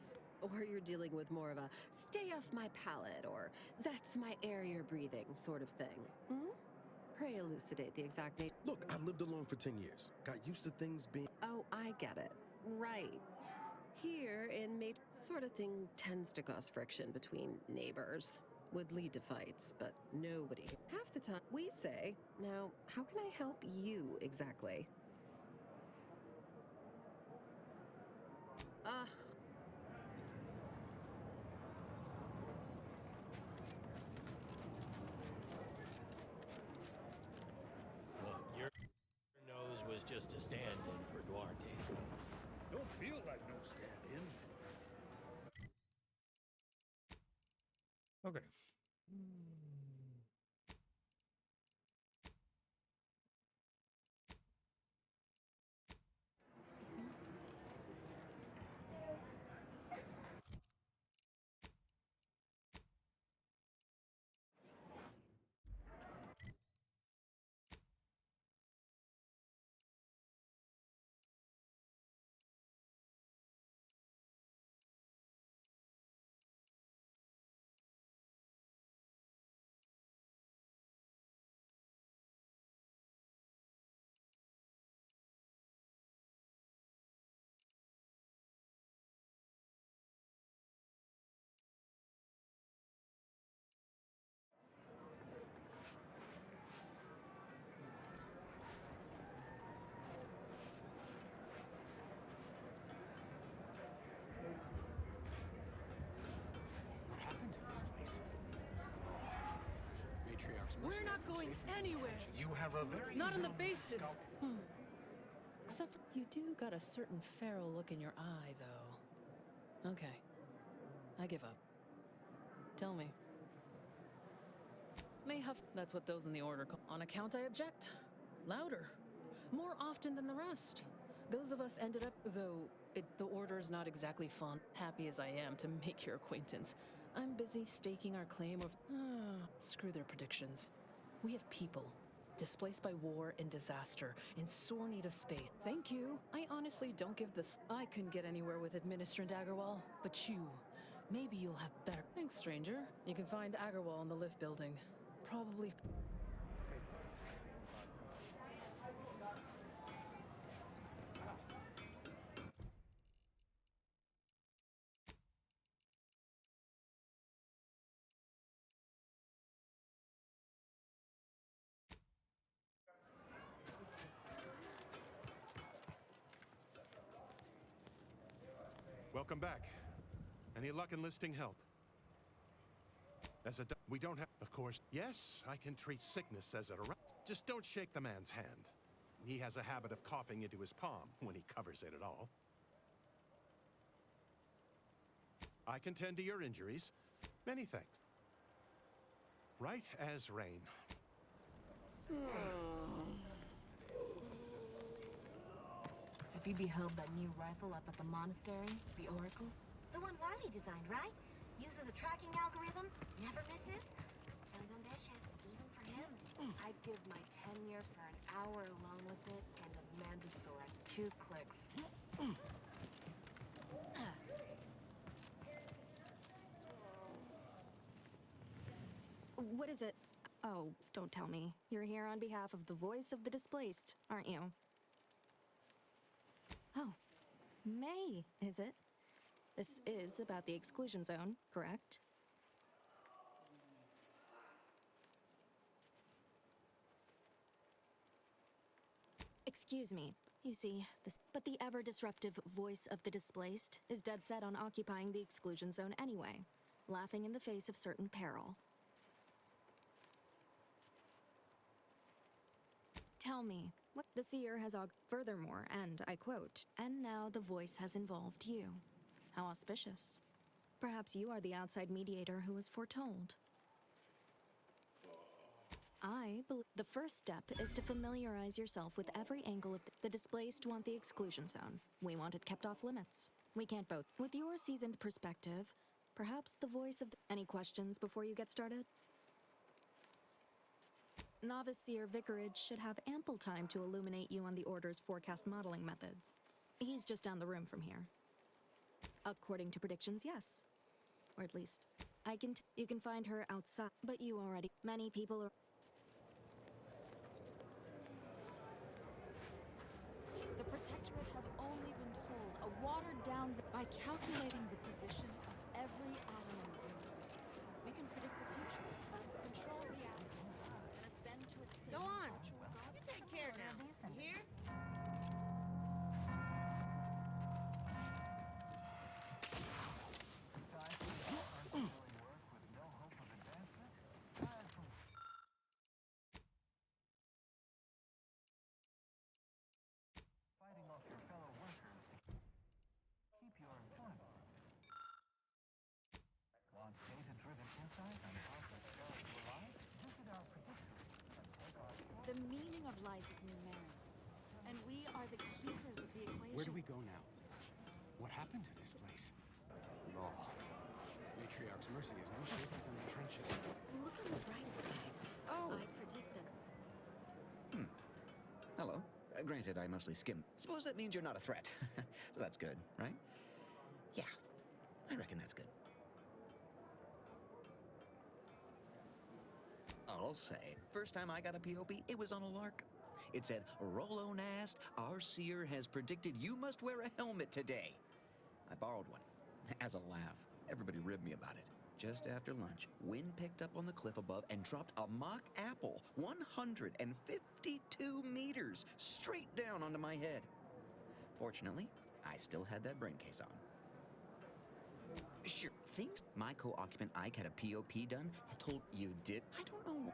Or you're dealing with more of a stay off my palate or that's my air you're breathing sort of thing. Hmm? Pray elucidate the exact nature. Look, I lived alone for 10 years. Got used to things being... Oh, I get it. Right. Here in Mate, sort of thing tends to cause friction between neighbors. Would lead to fights, but nobody. Half the time, we say, now, how can I help you exactly? Ugh. Look, your nose was just a stand-in for Duarte. Don't feel like no stand-in. Okay. What happened to this place? Matriarch's We're not going anywhere. You have a very Not on the young basis. scout- Except for you do got a certain feral look in your eye, though. Okay. I give up. Tell me. Mayhaps that's what those in the Order call. On account, I object. Louder. More often than the rest. Those of us ended up, though the Order's not exactly fond, happy as I am to make your acquaintance. I'm busy staking our claim of, screw their predictions. We have people, displaced by war and disaster, in sore need of space. Thank you. I honestly don't give this. I couldn't get anywhere with Administrant Agarwal, but you, maybe you'll have better. Thanks, stranger. You can find Agarwal in the lift building. Probably. Welcome back. Any luck enlisting help? We don't have... Of course, yes, I can treat sickness as it arises. Just don't shake the man's hand. He has a habit of coughing into his palm when he covers it at all. I can tend to your injuries. Many thanks. Right as rain. Have you beheld that new rifle up at the monastery? The Oracle? The one Wiley designed, right? Uses a tracking algorithm, never misses. Sounds ambitious, even for him. I'd give my tenure for an hour alone with it and a Mantisaur at 2 clicks. What is it? Oh, don't tell me. You're here on behalf of the voice of the displaced, aren't you? Oh, May, is it? This is about the exclusion zone, correct? Excuse me. You see, but the ever-disruptive voice of the displaced is dead set on occupying the exclusion zone anyway. laughing in the face of certain peril. Tell me, what the seer has furthermore, and I quote, and now the voice has involved you. How auspicious. Perhaps you are the outside mediator who was foretold. I believe the first step is to familiarize yourself with every angle of the displaced want the exclusion zone. We want it kept off limits. We can't both. With your seasoned perspective, perhaps the voice of any questions before you get started? Novice Seer Vicarage should have ample time to illuminate you on the Order's forecast modeling methods. He's just down the room from here. According to predictions, yes. Or at least, you can find her outside, but you already, many people are... The Protectorate have only been told a watered-down... By calculating the position of every atom in the universe, we can predict the future, control reality, and ascend to a state... Go on. You take care now. You hear? The meaning of life is numeric, and we are the keepers of the equation. Where do we go now? What happened to this place? Law. Matriarch's Mercy is no safer than the trenches. Look on the bright side. Oh! I predict that... Hello. Granted, I mostly skim. Suppose that means you're not a threat. So that's good, right? Yeah, I reckon that's good. I'll say, first time I got a POP, it was on a lark. It said, Rolo Nast, our seer has predicted you must wear a helmet today. I borrowed one, as a laugh. Everybody ribbed me about it. Just after lunch, wind picked up on the cliff above and dropped a mock apple 152 meters straight down onto my head. Fortunately, I still had that brain case on. Sure, things my co-occupant Ike had a POP done. I told you did. I don't know.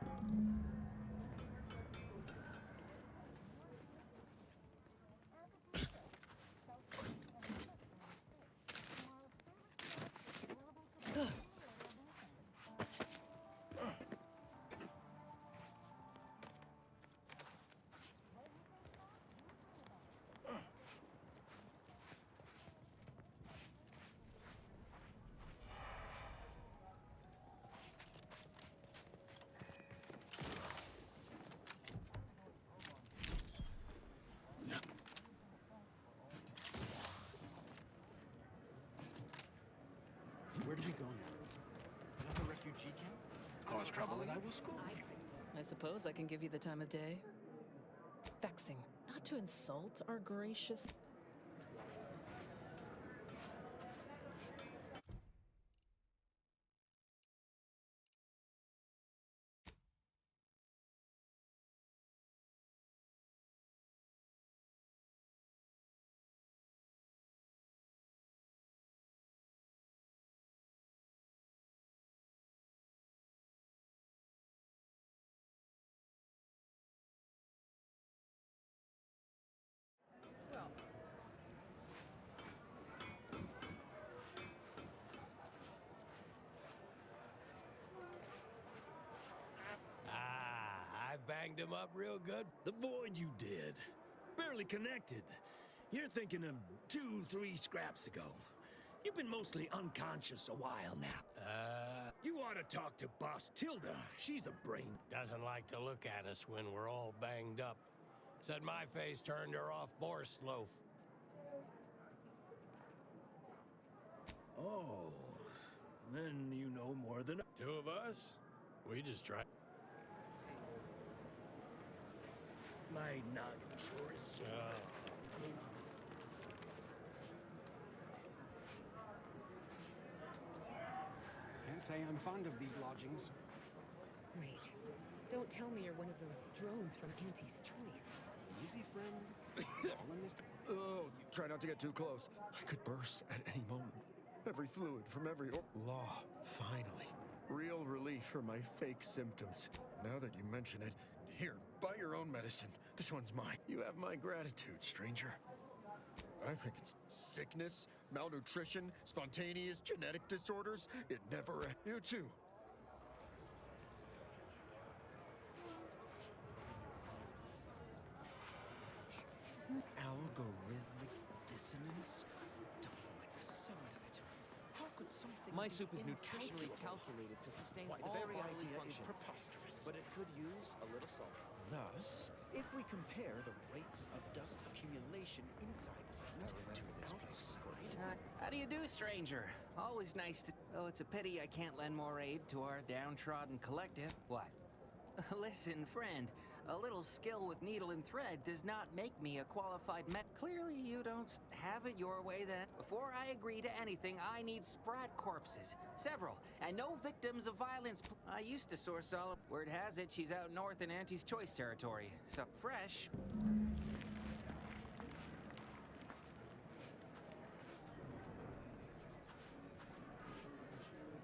Where do we go now? Another refugee camp? Cause trouble and I will school you. I suppose I can give you the time of day. Vexing. Not to insult our gracious... I banged him up real good. The void you did. Barely connected. You're thinking of 2-3 scraps ago. You've been mostly unconscious a while now. You ought to talk to Boss Tilda. She's the brain. Doesn't like to look at us when we're all banged up. Said my face turned her off Boris loaf. Oh, then you know more than... Two of us? We just try... My noggin sure is so... Can't say I'm fond of these lodgings. Wait, don't tell me you're one of those drones from Auntie's Choice. Easy, friend. All in this... Oh, try not to get too close. I could burst at any moment. every fluid from every law. Finally. Real relief for my fake symptoms. Now that you mention it, here, buy your own medicine. This one's mine. You have my gratitude, stranger. I think it's sickness, malnutrition, spontaneous genetic disorders. It never. You too. Algorithmic dissonance? Don't even like the sound of it. How could something My be soup is nutritionally incalculable? calculated to sustain Why, all the very bodily idea is functions, preposterous. but it could use a little salt. Thus, if we compare the rates of dust accumulation inside this element to outside... How do you do, stranger? Always nice to... Oh, it's a pity I can't lend more aid to our downtrodden collective. What? Listen, friend. A little skill with needle and thread does not make me a qualified met. Clearly, you don't have it your way then. Before I agree to anything, I need sprat corpses. Several. And no victims of violence. I used to source all of... Word has it, she's out north in Auntie's Choice territory. So, fresh.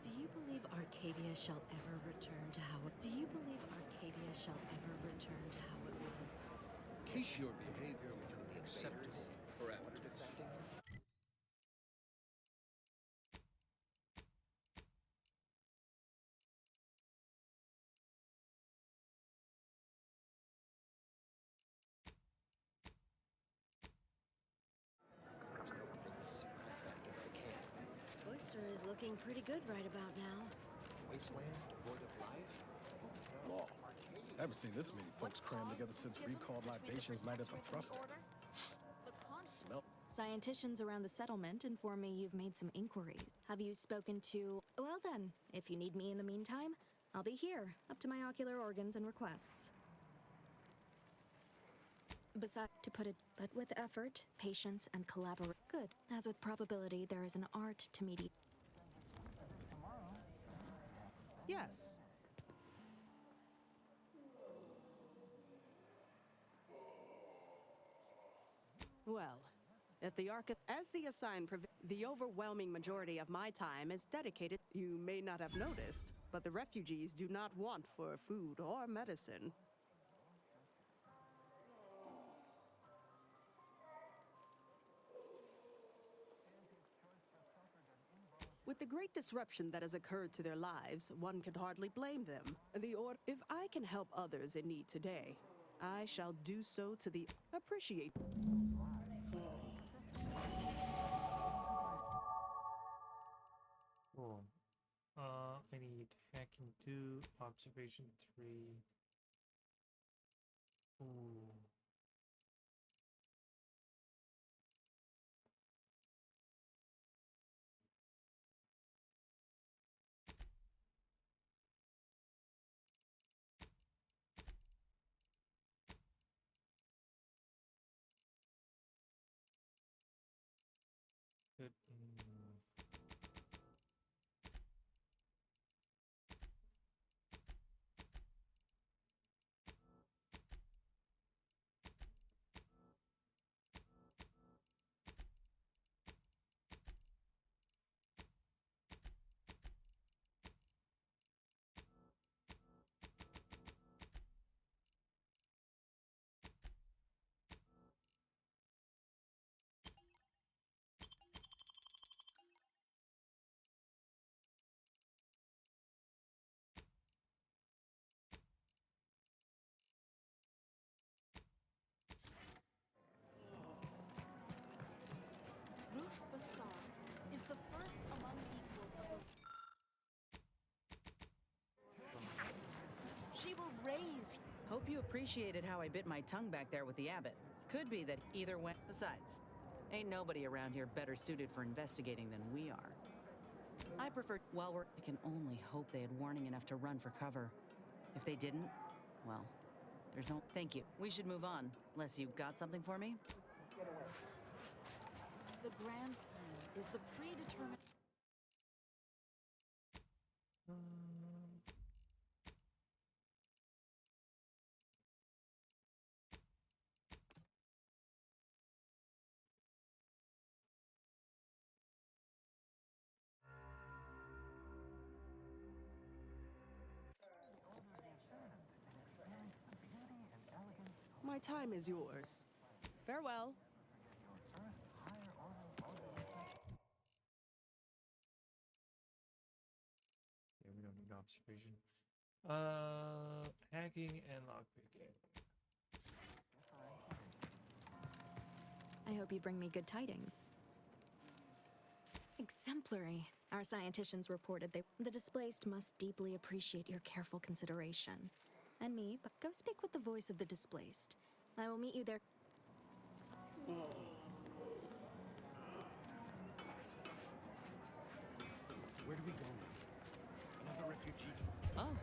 Do you believe Arcadia shall ever return to how it... Do you believe Arcadia shall ever return to how it was? Keep your behavior within the acceptable parameters. Oyster is looking pretty good right about now. Wasteland, devoid of life? Law. I haven't seen this many folks crammed together since recalled libations night at the thruster. Smell. Scienticians around the settlement inform me you've made some inquiries. Have you spoken to... Well then, if you need me in the meantime, I'll be here, up to my ocular organs and requests. Besides, to put it, but with effort, patience, and collaboration. Good. As with probability, there is an art to mediate. Yes. Well, if the as the assigned the overwhelming majority of my time is dedicated, you may not have noticed, but the refugees do not want for food or medicine. With the great disruption that has occurred to their lives, one can hardly blame them. If I can help others in need today, I shall do so to the appreciate. Cool. I need hacking 2, observation 3. Ooh. Good. Ruth Bassar is the first among equals of the... She will raise... Hope you appreciated how I bit my tongue back there with the abbot. Could be that either went. Besides, ain't nobody around here better suited for investigating than we are. I prefer... Well, I can only hope they had warning enough to run for cover. If they didn't, well, there's no... Thank you. We should move on, unless you got something for me? The grand plan is the predetermined... my time is yours. Farewell. Yeah, we don't need observation. Hacking and lockpicking. I hope you bring me good tidings. Exemplary. Our scienticians reported the displaced must deeply appreciate your careful consideration. And me, but go speak with the voice of the displaced. I will meet you there. Where do we go now? Another refugee? Oh.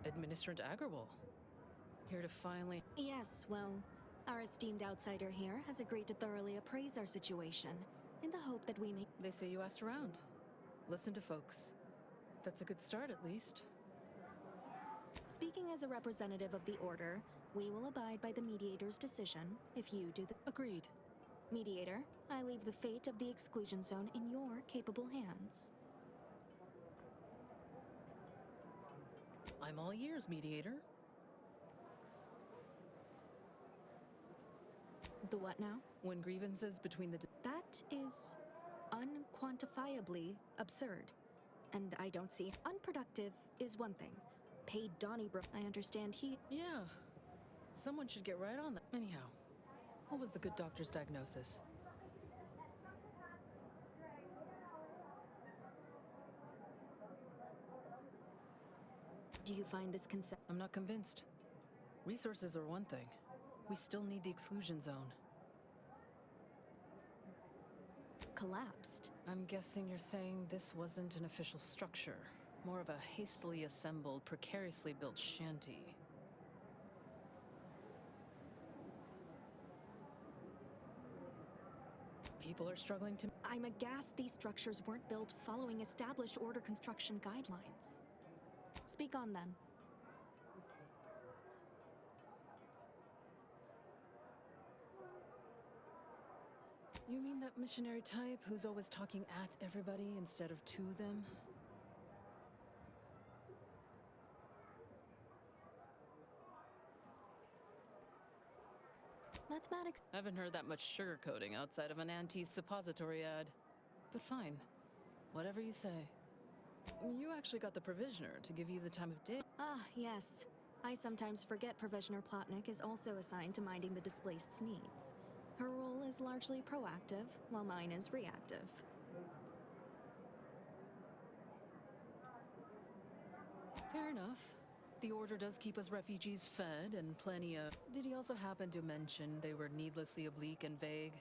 Administrator Agarwal. Here to finally... Yes, well, our esteemed outsider here has agreed to thoroughly appraise our situation, in the hope that we may... They say you asked around. Listen to folks. That's a good start, at least. Speaking as a representative of the Order, we will abide by the Mediator's decision, if you do the... Agreed. Mediator, I leave the fate of the exclusion zone in your capable hands. I'm all ears, Mediator. The what now? When grievances between the... That is unquantifiably absurd. And I don't see... Unproductive is one thing. Paid Donnybrook, I understand he... Yeah. Someone should get right on that. Anyhow, what was the good doctor's diagnosis? Do you find this concept... I'm not convinced. Resources are one thing. We still need the exclusion zone. Collapsed. I'm guessing you're saying this wasn't an official structure. More of a hastily assembled, precariously built shanty. People are struggling to... I'm aghast these structures weren't built following established Order construction guidelines. Speak on, then. You mean that missionary type who's always talking at everybody instead of to them? Mathematics... Haven't heard that much sugarcoating outside of an anti-suppository ad. But fine. Whatever you say. You actually got the Provisioner to give you the time of day. Ah, yes. I sometimes forget Provisioner Plotnik is also assigned to minding the displaced's needs. Her role is largely proactive, while mine is reactive. Fair enough. The Order does keep us refugees fed and plenty of... Did he also happen to mention they were needlessly oblique and vague?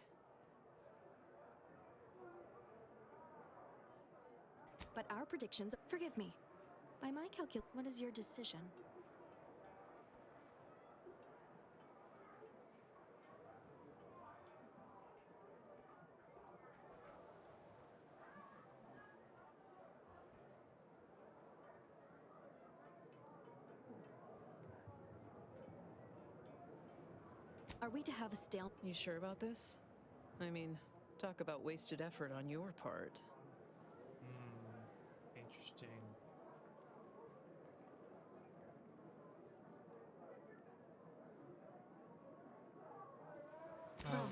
But our predictions... Forgive me. By my what is your decision? Are we to have a stale... You sure about this? I mean, talk about wasted effort on your part. Interesting. Well,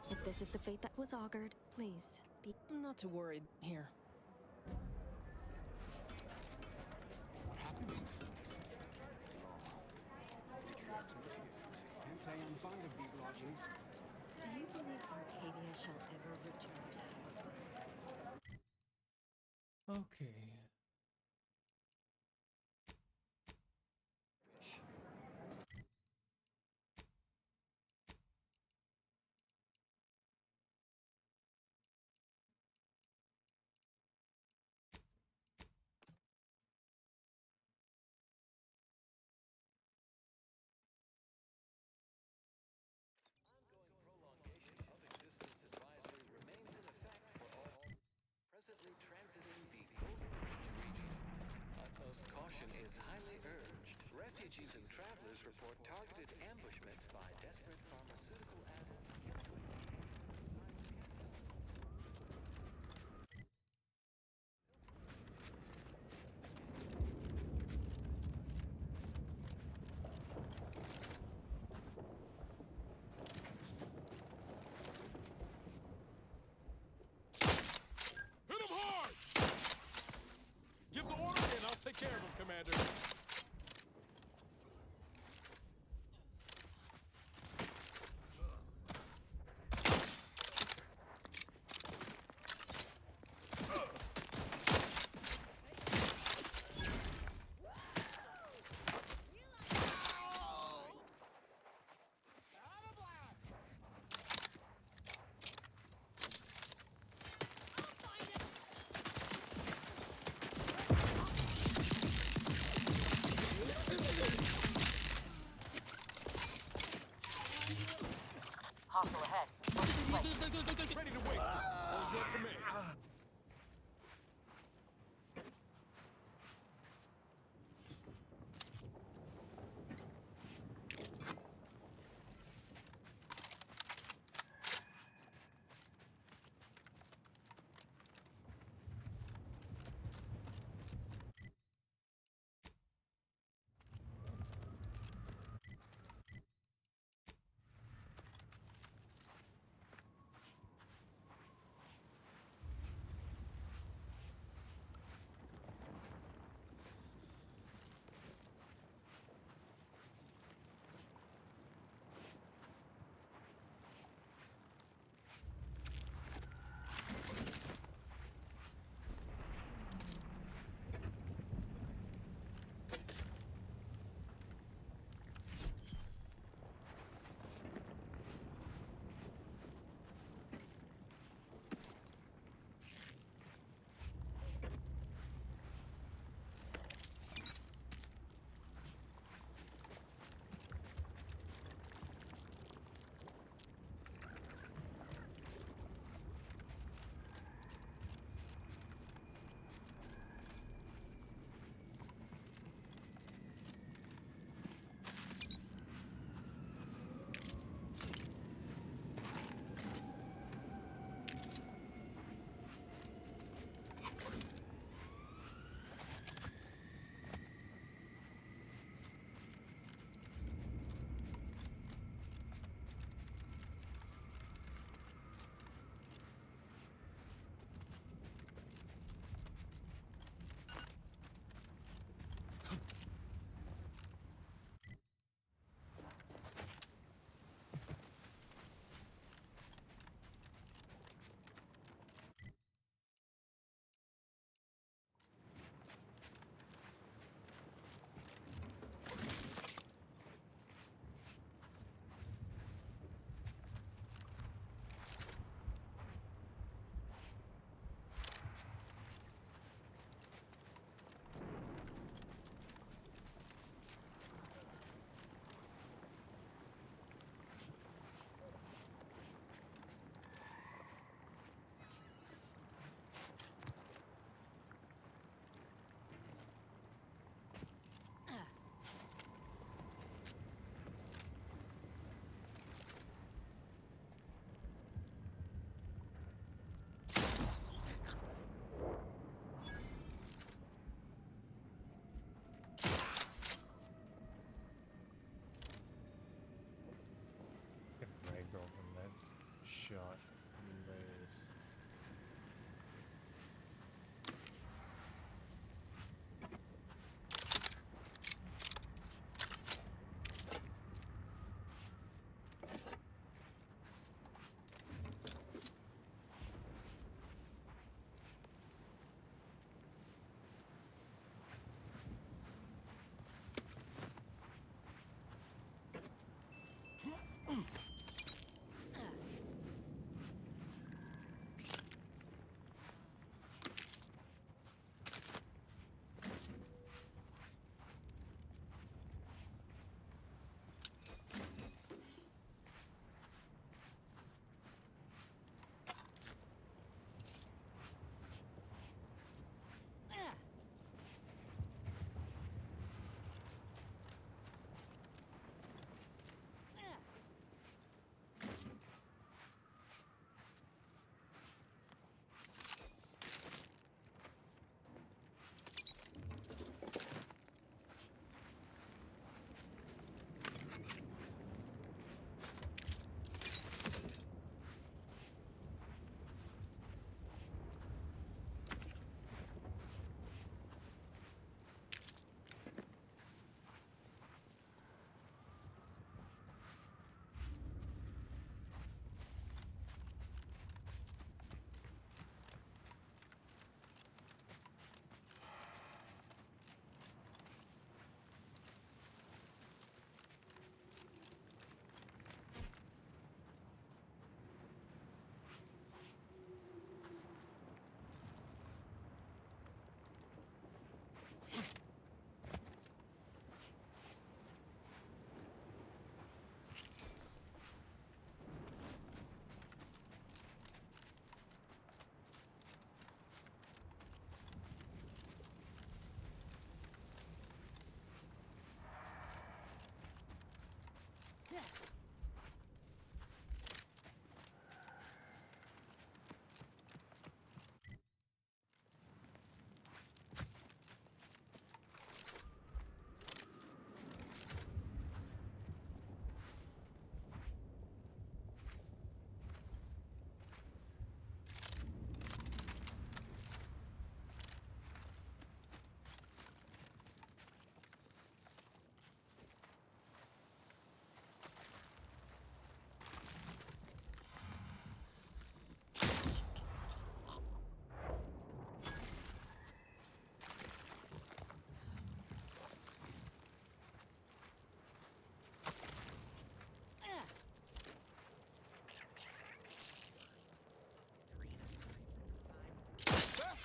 if this is the fate that was augured, please be... Not to worry. Here. What happened to this place? Can't say I'm fond of these lodgings. Do you believe Arcadia shall ever return to Hourglass? Okay. Refugees and travelers report targeted ambushment by desperate pharmaceutical addicts. ahead. Ready to waste it. On your command. Ragdoll from that shot. It's hilarious.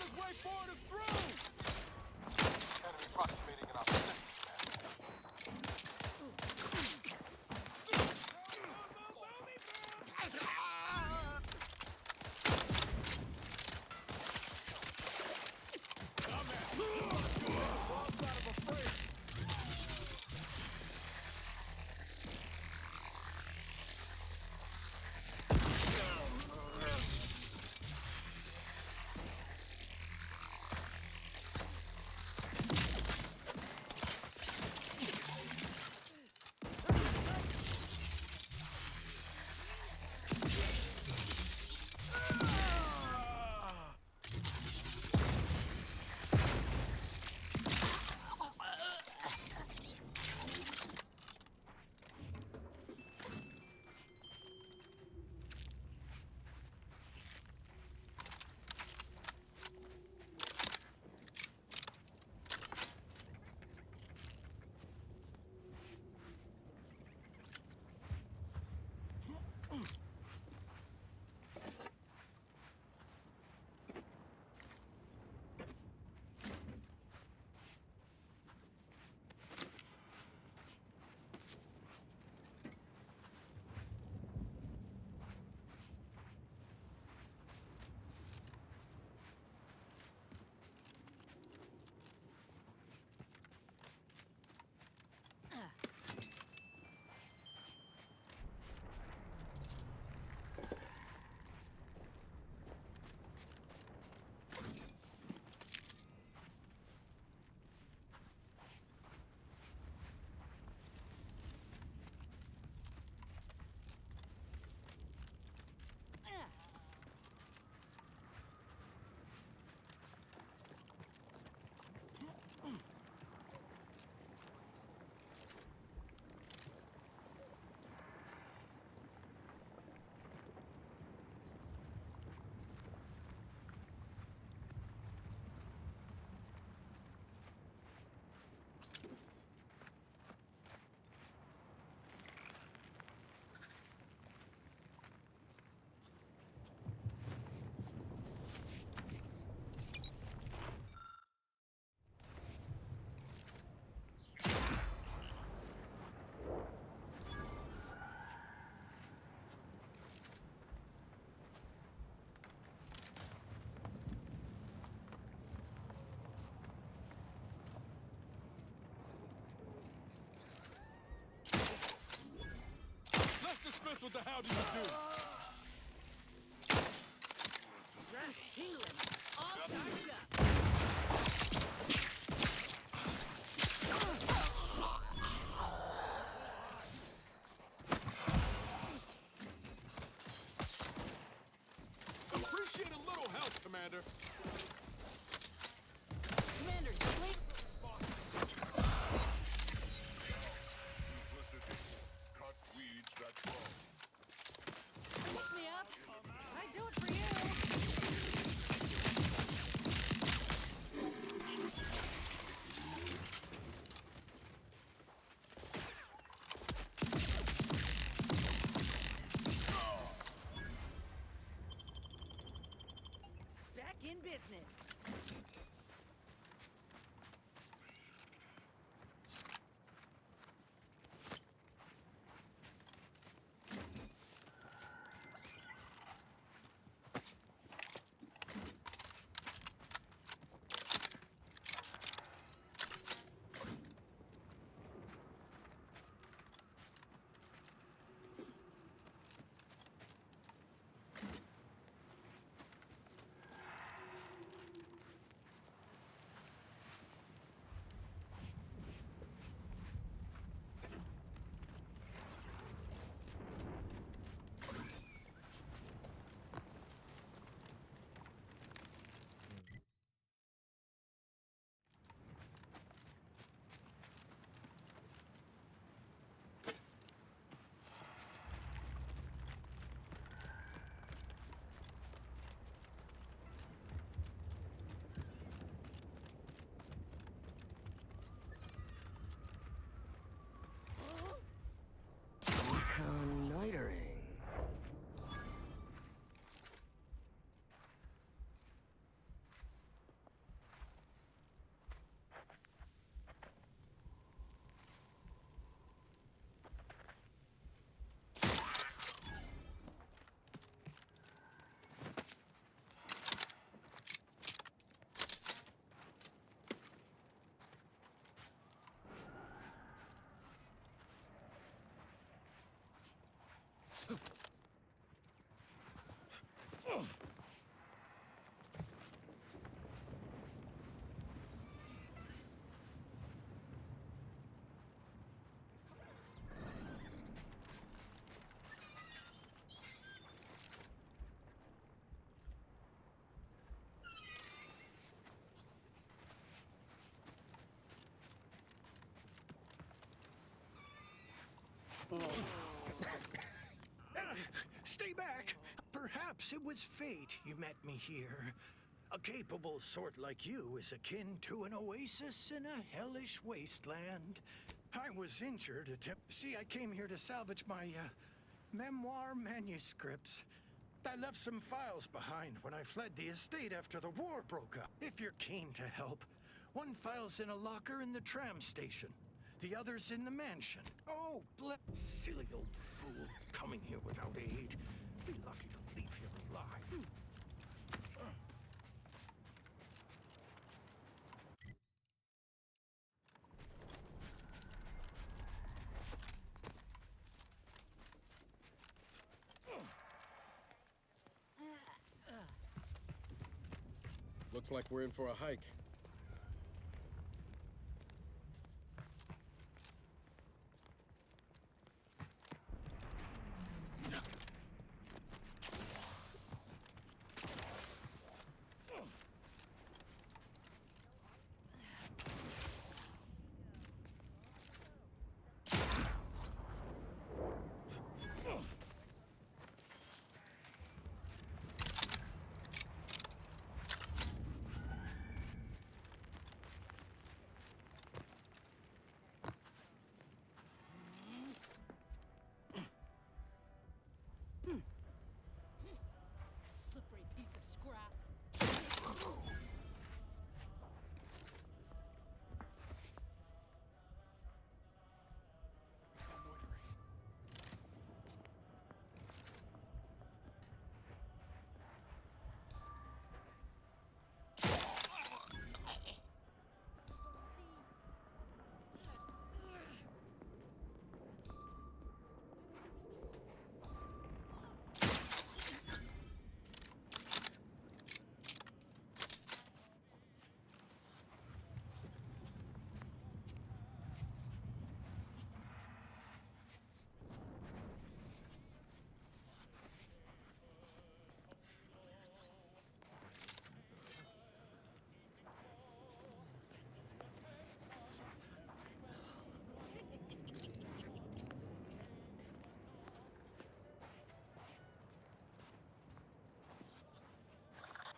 fastest way forward is through! Enemy approximating in our position. Dismiss what the hell did you do? Healing. All charged up. Appreciate a little help, Commander. Commander, wait. Lift me up. I do it for you. Back in business. Stay back. Perhaps it was fate you met me here. A capable sort like you is akin to an oasis in a hellish wasteland. I was injured See, I came here to salvage my, memoir manuscripts. I left some files behind when I fled the estate after the war broke up. If you're keen to help, one file's in a locker in the tram station. The other's in the mansion. Oh, silly old fool, coming here without aid. Be lucky to leave here alive. Looks like we're in for a hike. Slippery piece of scrap.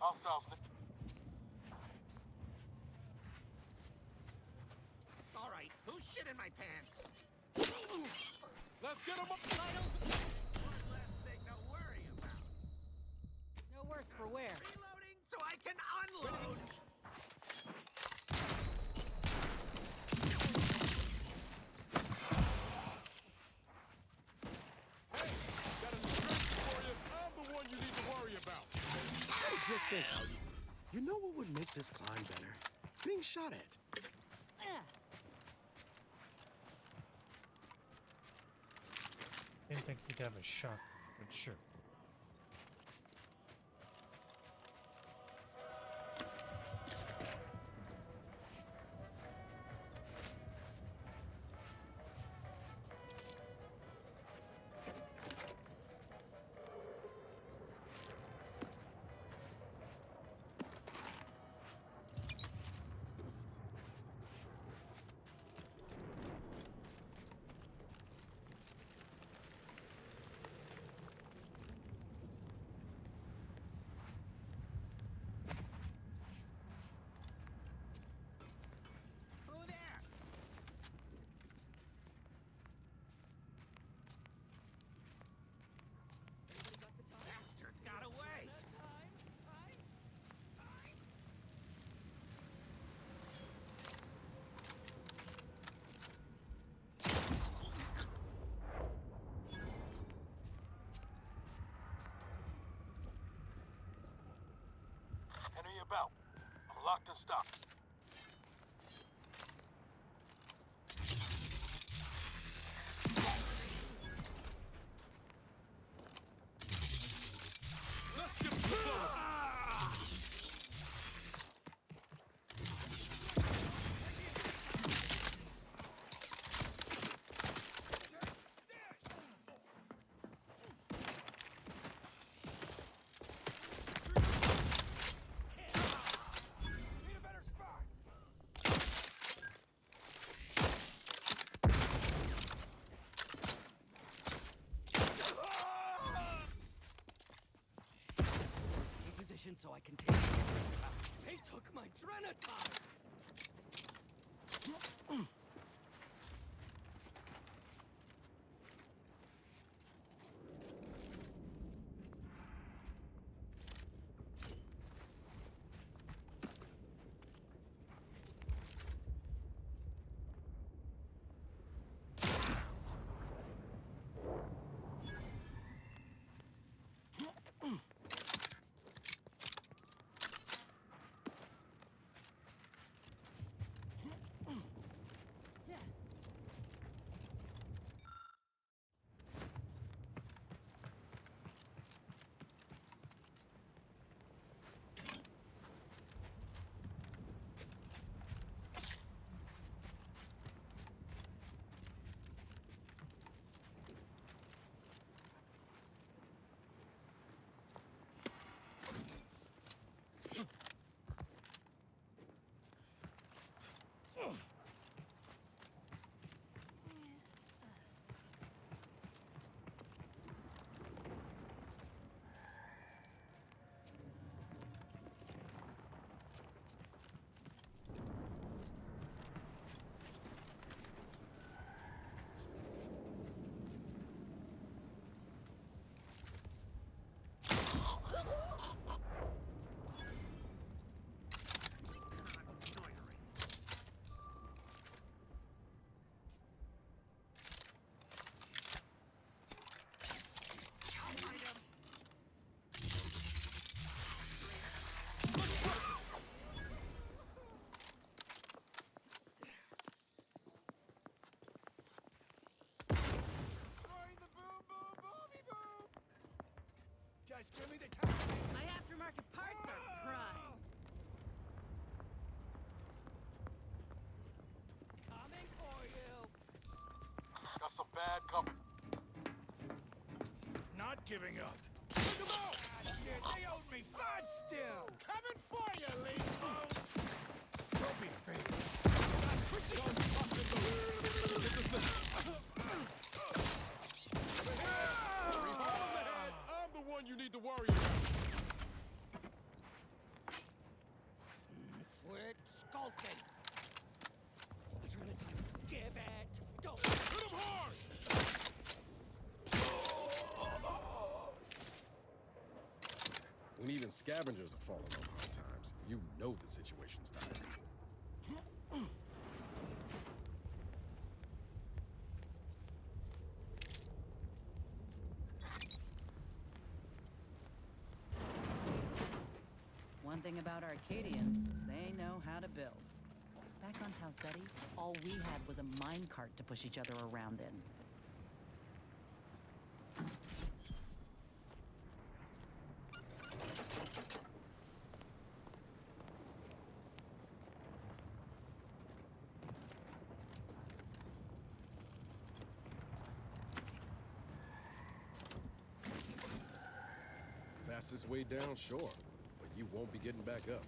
Hostiles. All right, who's shit in my pants? Let's get him up! One less thing to worry about. No worse for wear. Reloading so I can unload. Hey, got a new dress for you. I'm the one you need to worry about. Just think, you know what would make this climb better? Being shot at. Didn't think he'd have a shot, but sure. Enemy about. I'm locked and stocked. Let's get some blood. in so I can take it. They took my Drenaton! Just give me the time. My aftermarket parts are prime. Coming for you. Got some bad company. Not giving up. Look 'em out! Shit, they owed me 5 still. Coming for you, Lethal. Don't be afraid. I'm the one you need to worry about. Quit skulking. Adrenaline, give it. Don't hit him hard. When even scavengers are falling on hard times, you know the situation's dire. One thing about Arcadians is they know how to build. Back on Tau Ceti, all we had was a minecart to push each other around in. Fastest way down, sure, but you won't be getting back up.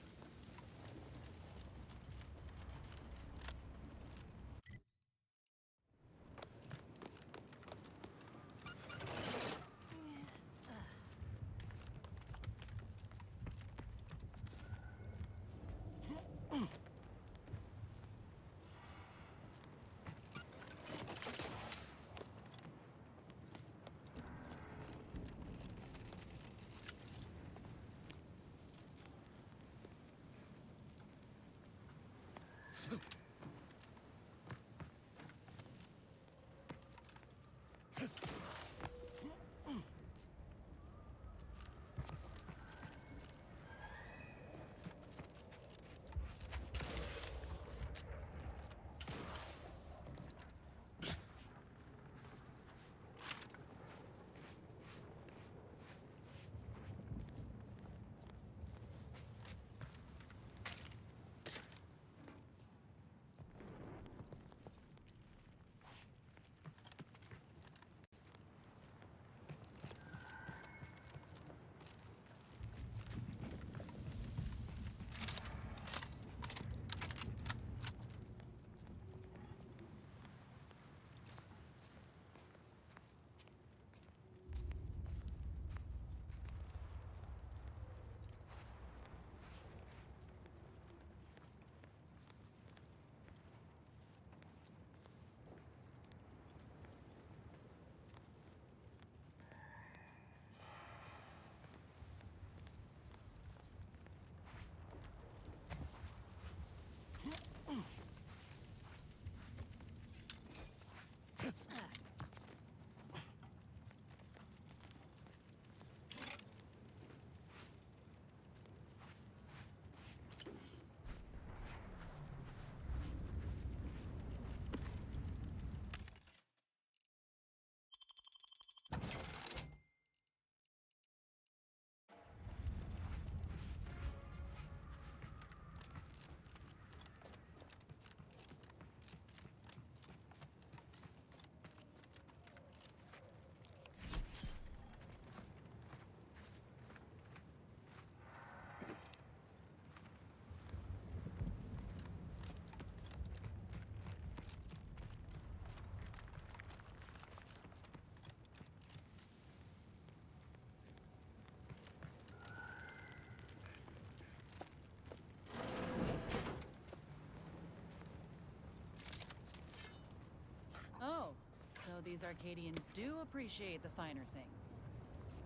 these Arcadians do appreciate the finer things.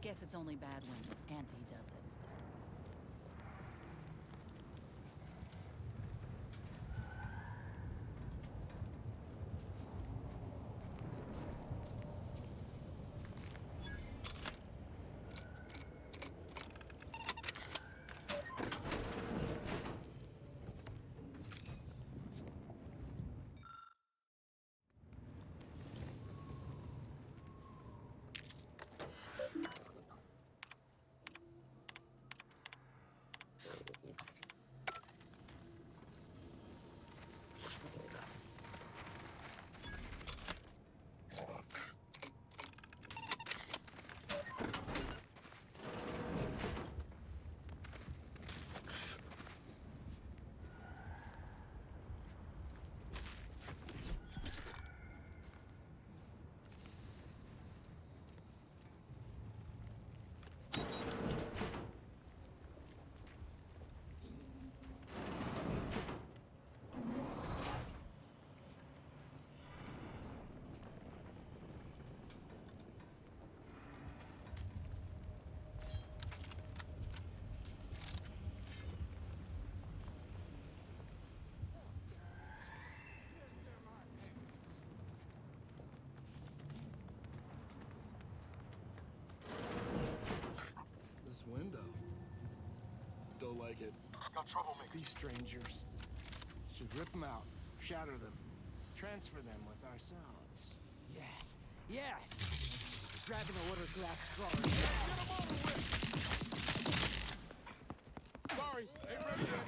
Guess it's only bad when Auntie does it. This window. Don't like it. Got trouble, mate. These strangers. Should rip them out, shatter them, transfer them with ourselves. Yes. Yes! Grabbing a water glass straw. Sorry, ain't ready yet.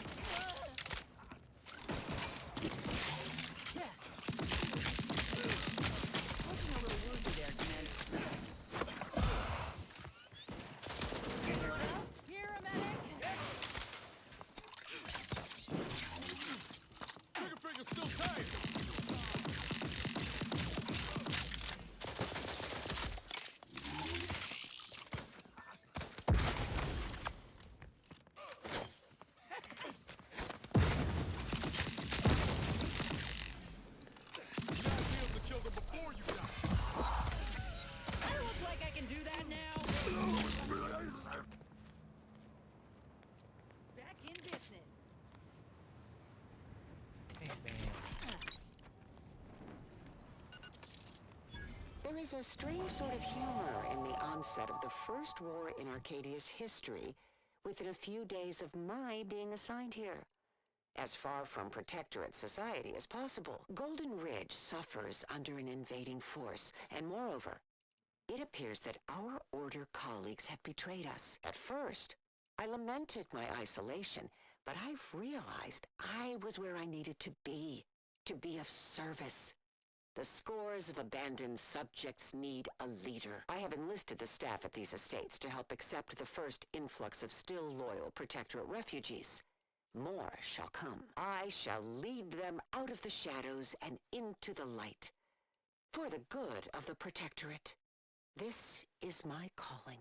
Looking a little woozy there, Commander. Here, a medic! Trigger finger's still tight. You gotta be able to kill them before you die. I look like I can do that now. Back in business. There is a strange sort of humor in the onset of the first war in Arcadia's history, within a few days of my being assigned here. As far from protectorate society as possible, Golden Ridge suffers under an invading force, and moreover, it appears that our Order colleagues have betrayed us. At first, I lamented my isolation, but I've realized I was where I needed to be of service. The scores of abandoned subjects need a leader. I have enlisted the staff at these estates to help accept the first influx of still loyal Protectorate refugees. More shall come. I shall lead them out of the shadows and into the light. For the good of the Protectorate. This is my calling.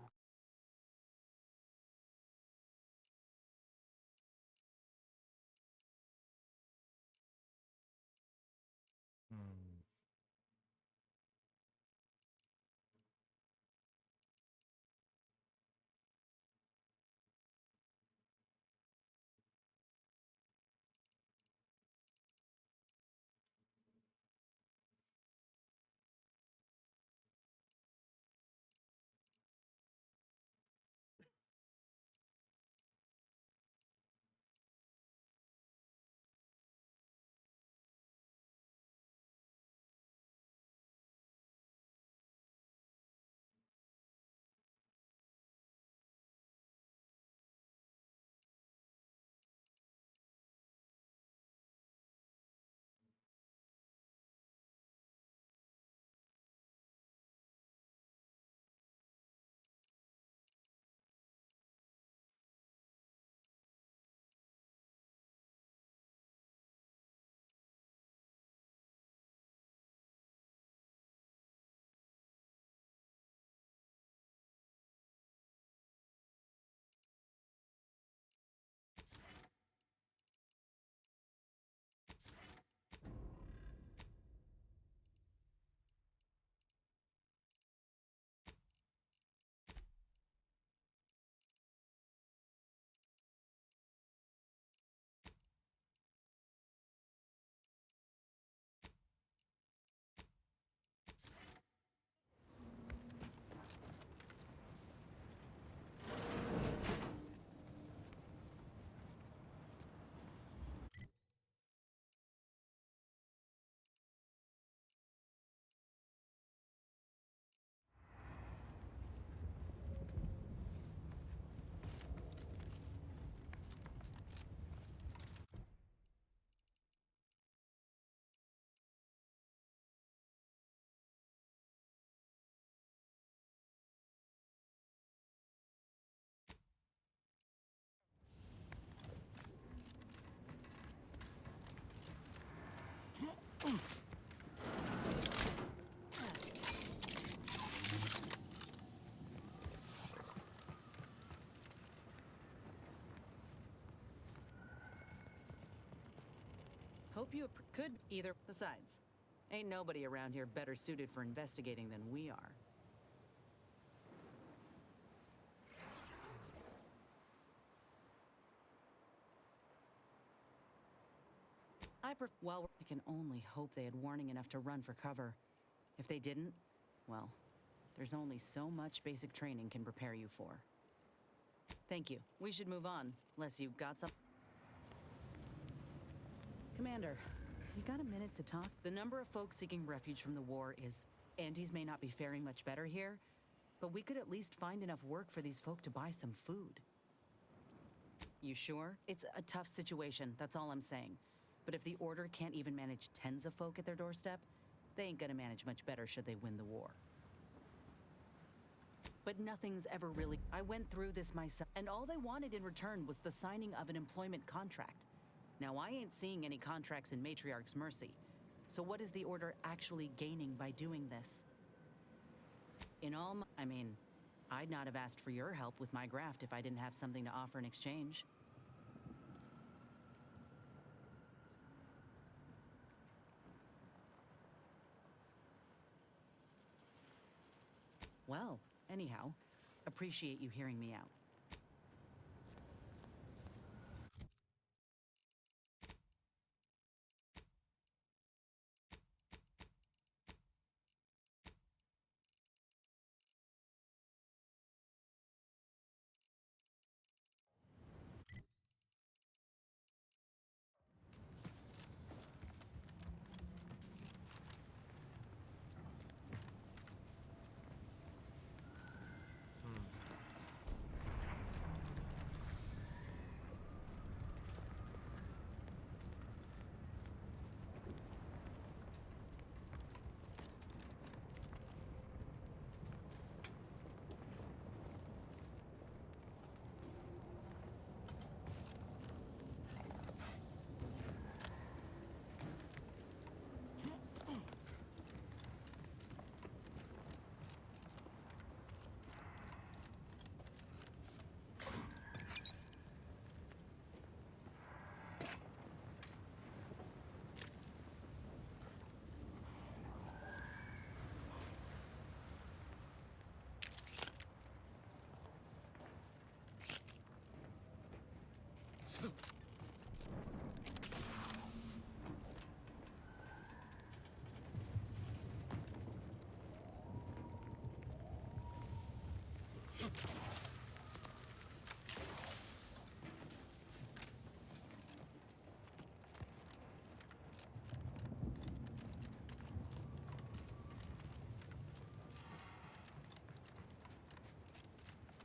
Hope you could either. Besides, ain't nobody around here better suited for investigating than we are. Well, I can only hope they had warning enough to run for cover. If they didn't, well, there's only so much basic training can prepare you for. Thank you. We should move on, unless you've got some... Commander, you got a minute to talk? The number of folks seeking refuge from the war is... Andes may not be faring much better here, but we could at least find enough work for these folk to buy some food. You sure? It's a tough situation, that's all I'm saying. But if the Order can't even manage tens of folk at their doorstep, they ain't gonna manage much better should they win the war. But nothing's ever really... I went through this myself, and all they wanted in return was the signing of an employment contract. Now, I ain't seeing any contracts in Matriarch's Mercy, so what is the Order actually gaining by doing this? In all I mean, I'd not have asked for your help with my graft if I didn't have something to offer in exchange. Well, anyhow, appreciate you hearing me out.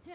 Yeah.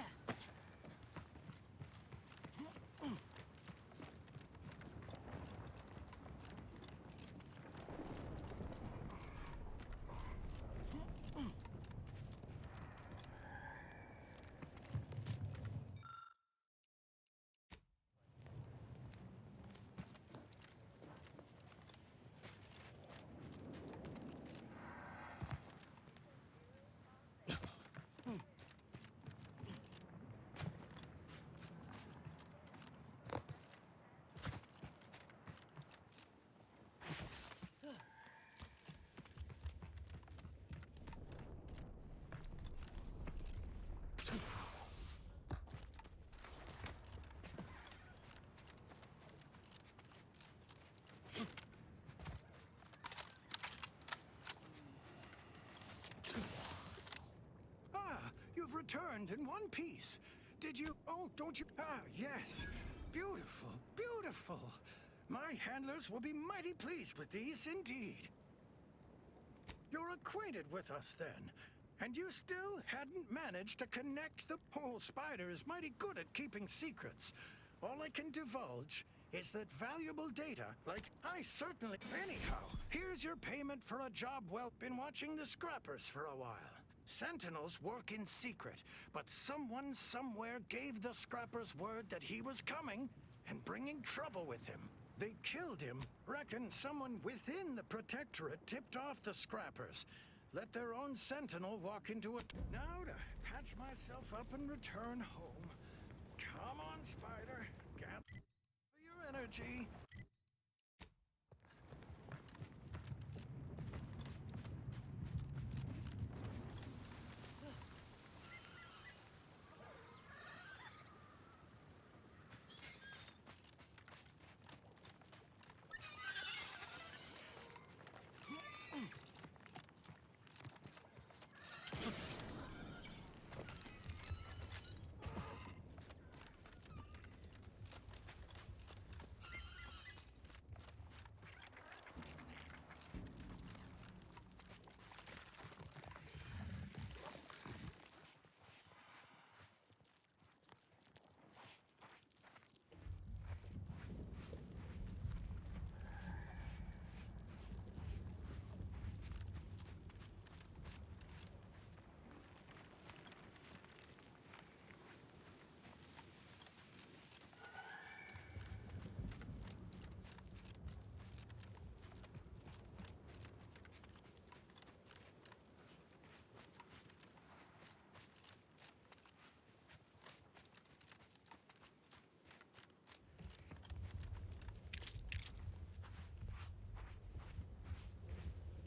You've returned in one piece. Did you? Oh, don't you? Ah, yes. Beautiful, beautiful. My handlers will be mighty pleased with these indeed. You're acquainted with us then, and you still hadn't managed to connect the whole spider is mighty good at keeping secrets. All I can divulge is that valuable data, like I certainly... Anyhow, here's your payment for a job well. Been watching the scrappers for a while. Sentinels work in secret, but someone somewhere gave the scrappers word that he was coming and bringing trouble with him. They killed him. Reckon someone within the Protectorate tipped off the scrappers. Let their own sentinel walk into it. Now to patch myself up and return home. Come on, Spider. Gather your energy.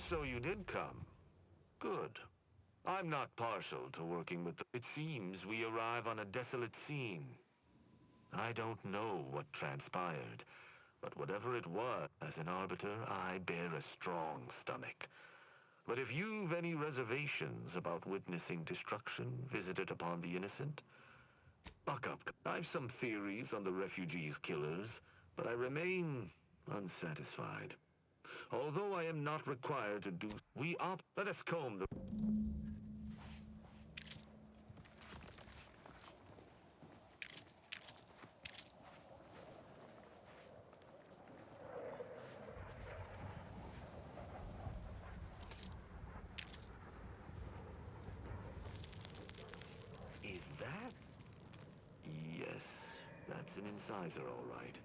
So you did come. Good. I'm not partial to working with the... It seems we arrive on a desolate scene. I don't know what transpired, but whatever it was, as an Arbiter, I bear a strong stomach. But if you've any reservations about witnessing destruction visited upon the innocent, buck up. I've some theories on the refugees' killers, but I remain unsatisfied. Although I am not required to do... Let us comb the... Is that? Yes, that's an incisor, all right.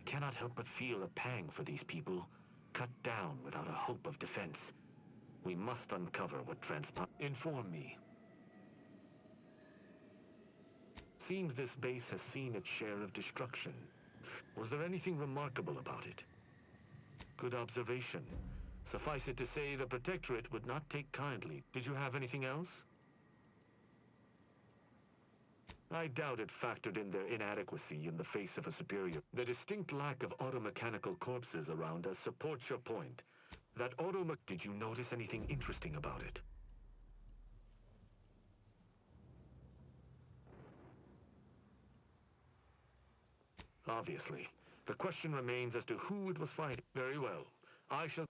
cannot help but feel a pang for these people, cut down without a hope of defense. We must uncover what transpired. Inform me. Seems this base has seen its share of destruction. Was there anything remarkable about it? Good observation. Suffice it to say, the Protectorate would not take kindly. Did you have anything else? I doubt it factored in their inadequacy in the face of a superior. The distinct lack of automechanical corpses around us supports your point. That Did you notice anything interesting about it? Obviously. The question remains as to who it was fighting. Very well. I shall...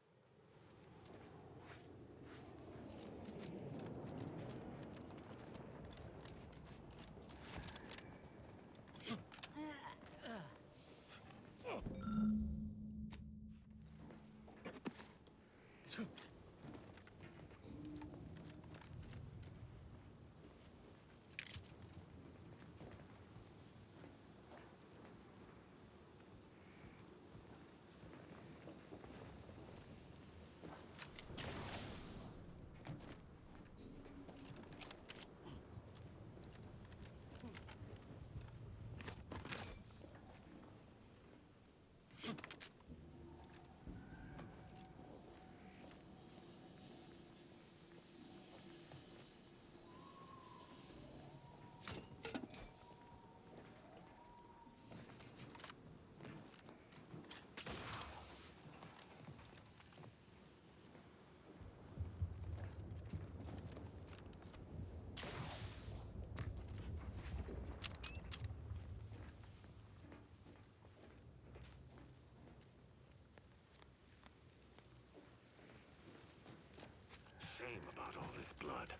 Shame about all this blood.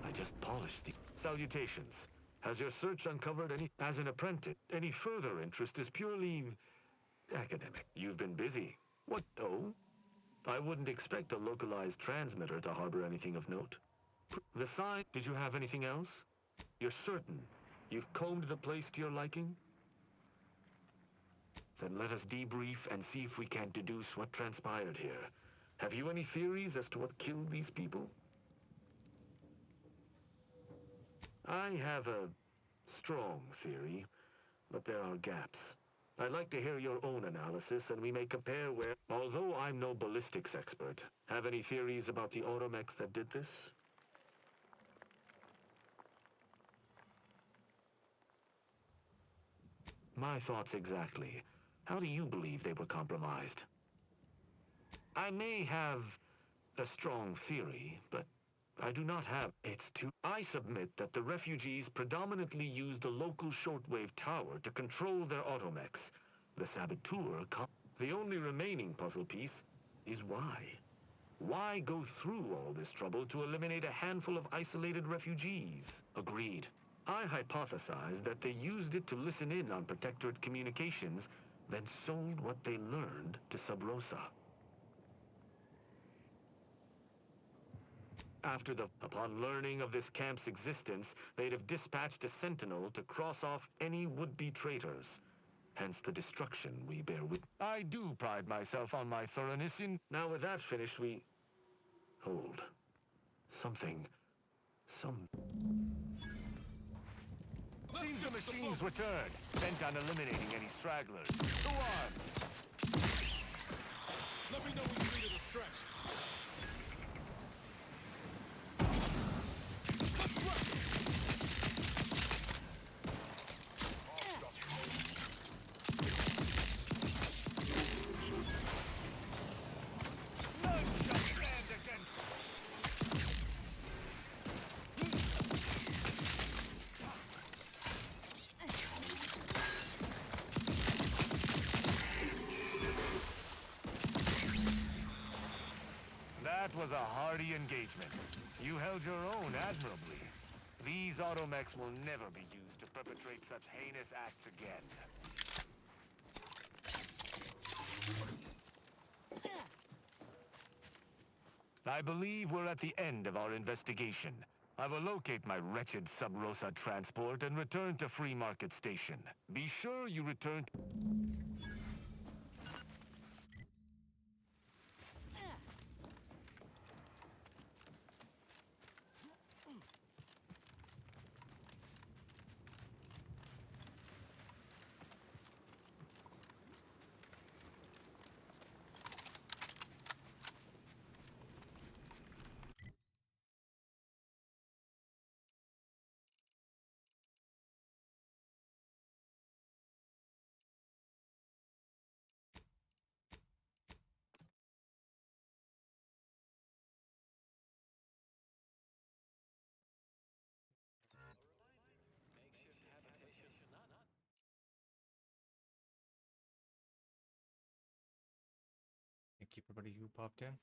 I just polished the... Salutations. Has your search uncovered any... As an apprentice, any further interest is purely... academic. You've been busy. What, oh? I wouldn't expect a localized transmitter to harbor anything of note. The sign... Did you have anything else? You're certain you've combed the place to your liking? Then let us debrief and see if we can deduce what transpired here. Have you any theories as to what killed these people? I have a strong theory, but there are gaps. I'd like to hear your own analysis, and we may compare where... Although I'm no ballistics expert, have any theories about the automechs that did this? My thoughts exactly. How do you believe they were compromised? I may have a strong theory, but I do not have... It's too... I submit that the refugees predominantly used the local shortwave tower to control their automechs. The saboteur... The only remaining puzzle piece is why. Why go through all this trouble to eliminate a handful of isolated refugees? Agreed. I hypothesize that they used it to listen in on Protectorate communications, then sold what they learned to Sub Rosa. Upon learning of this camp's existence, they'd have dispatched a sentinel to cross off any would-be traitors. Hence the destruction we bear with. I do pride myself on my thoroughness in... Now with that finished, we... Hold. Seems the machines returned, bent on eliminating any stragglers. Go on! Let me know when you needed a stretch. That was a hardy engagement. You held your own admirably. These automechs will never be used to perpetrate such heinous acts again. I believe we're at the end of our investigation. I will locate my wretched Sub Rosa transport and return to Free Market Station. Be sure you return... you everybody who popped in.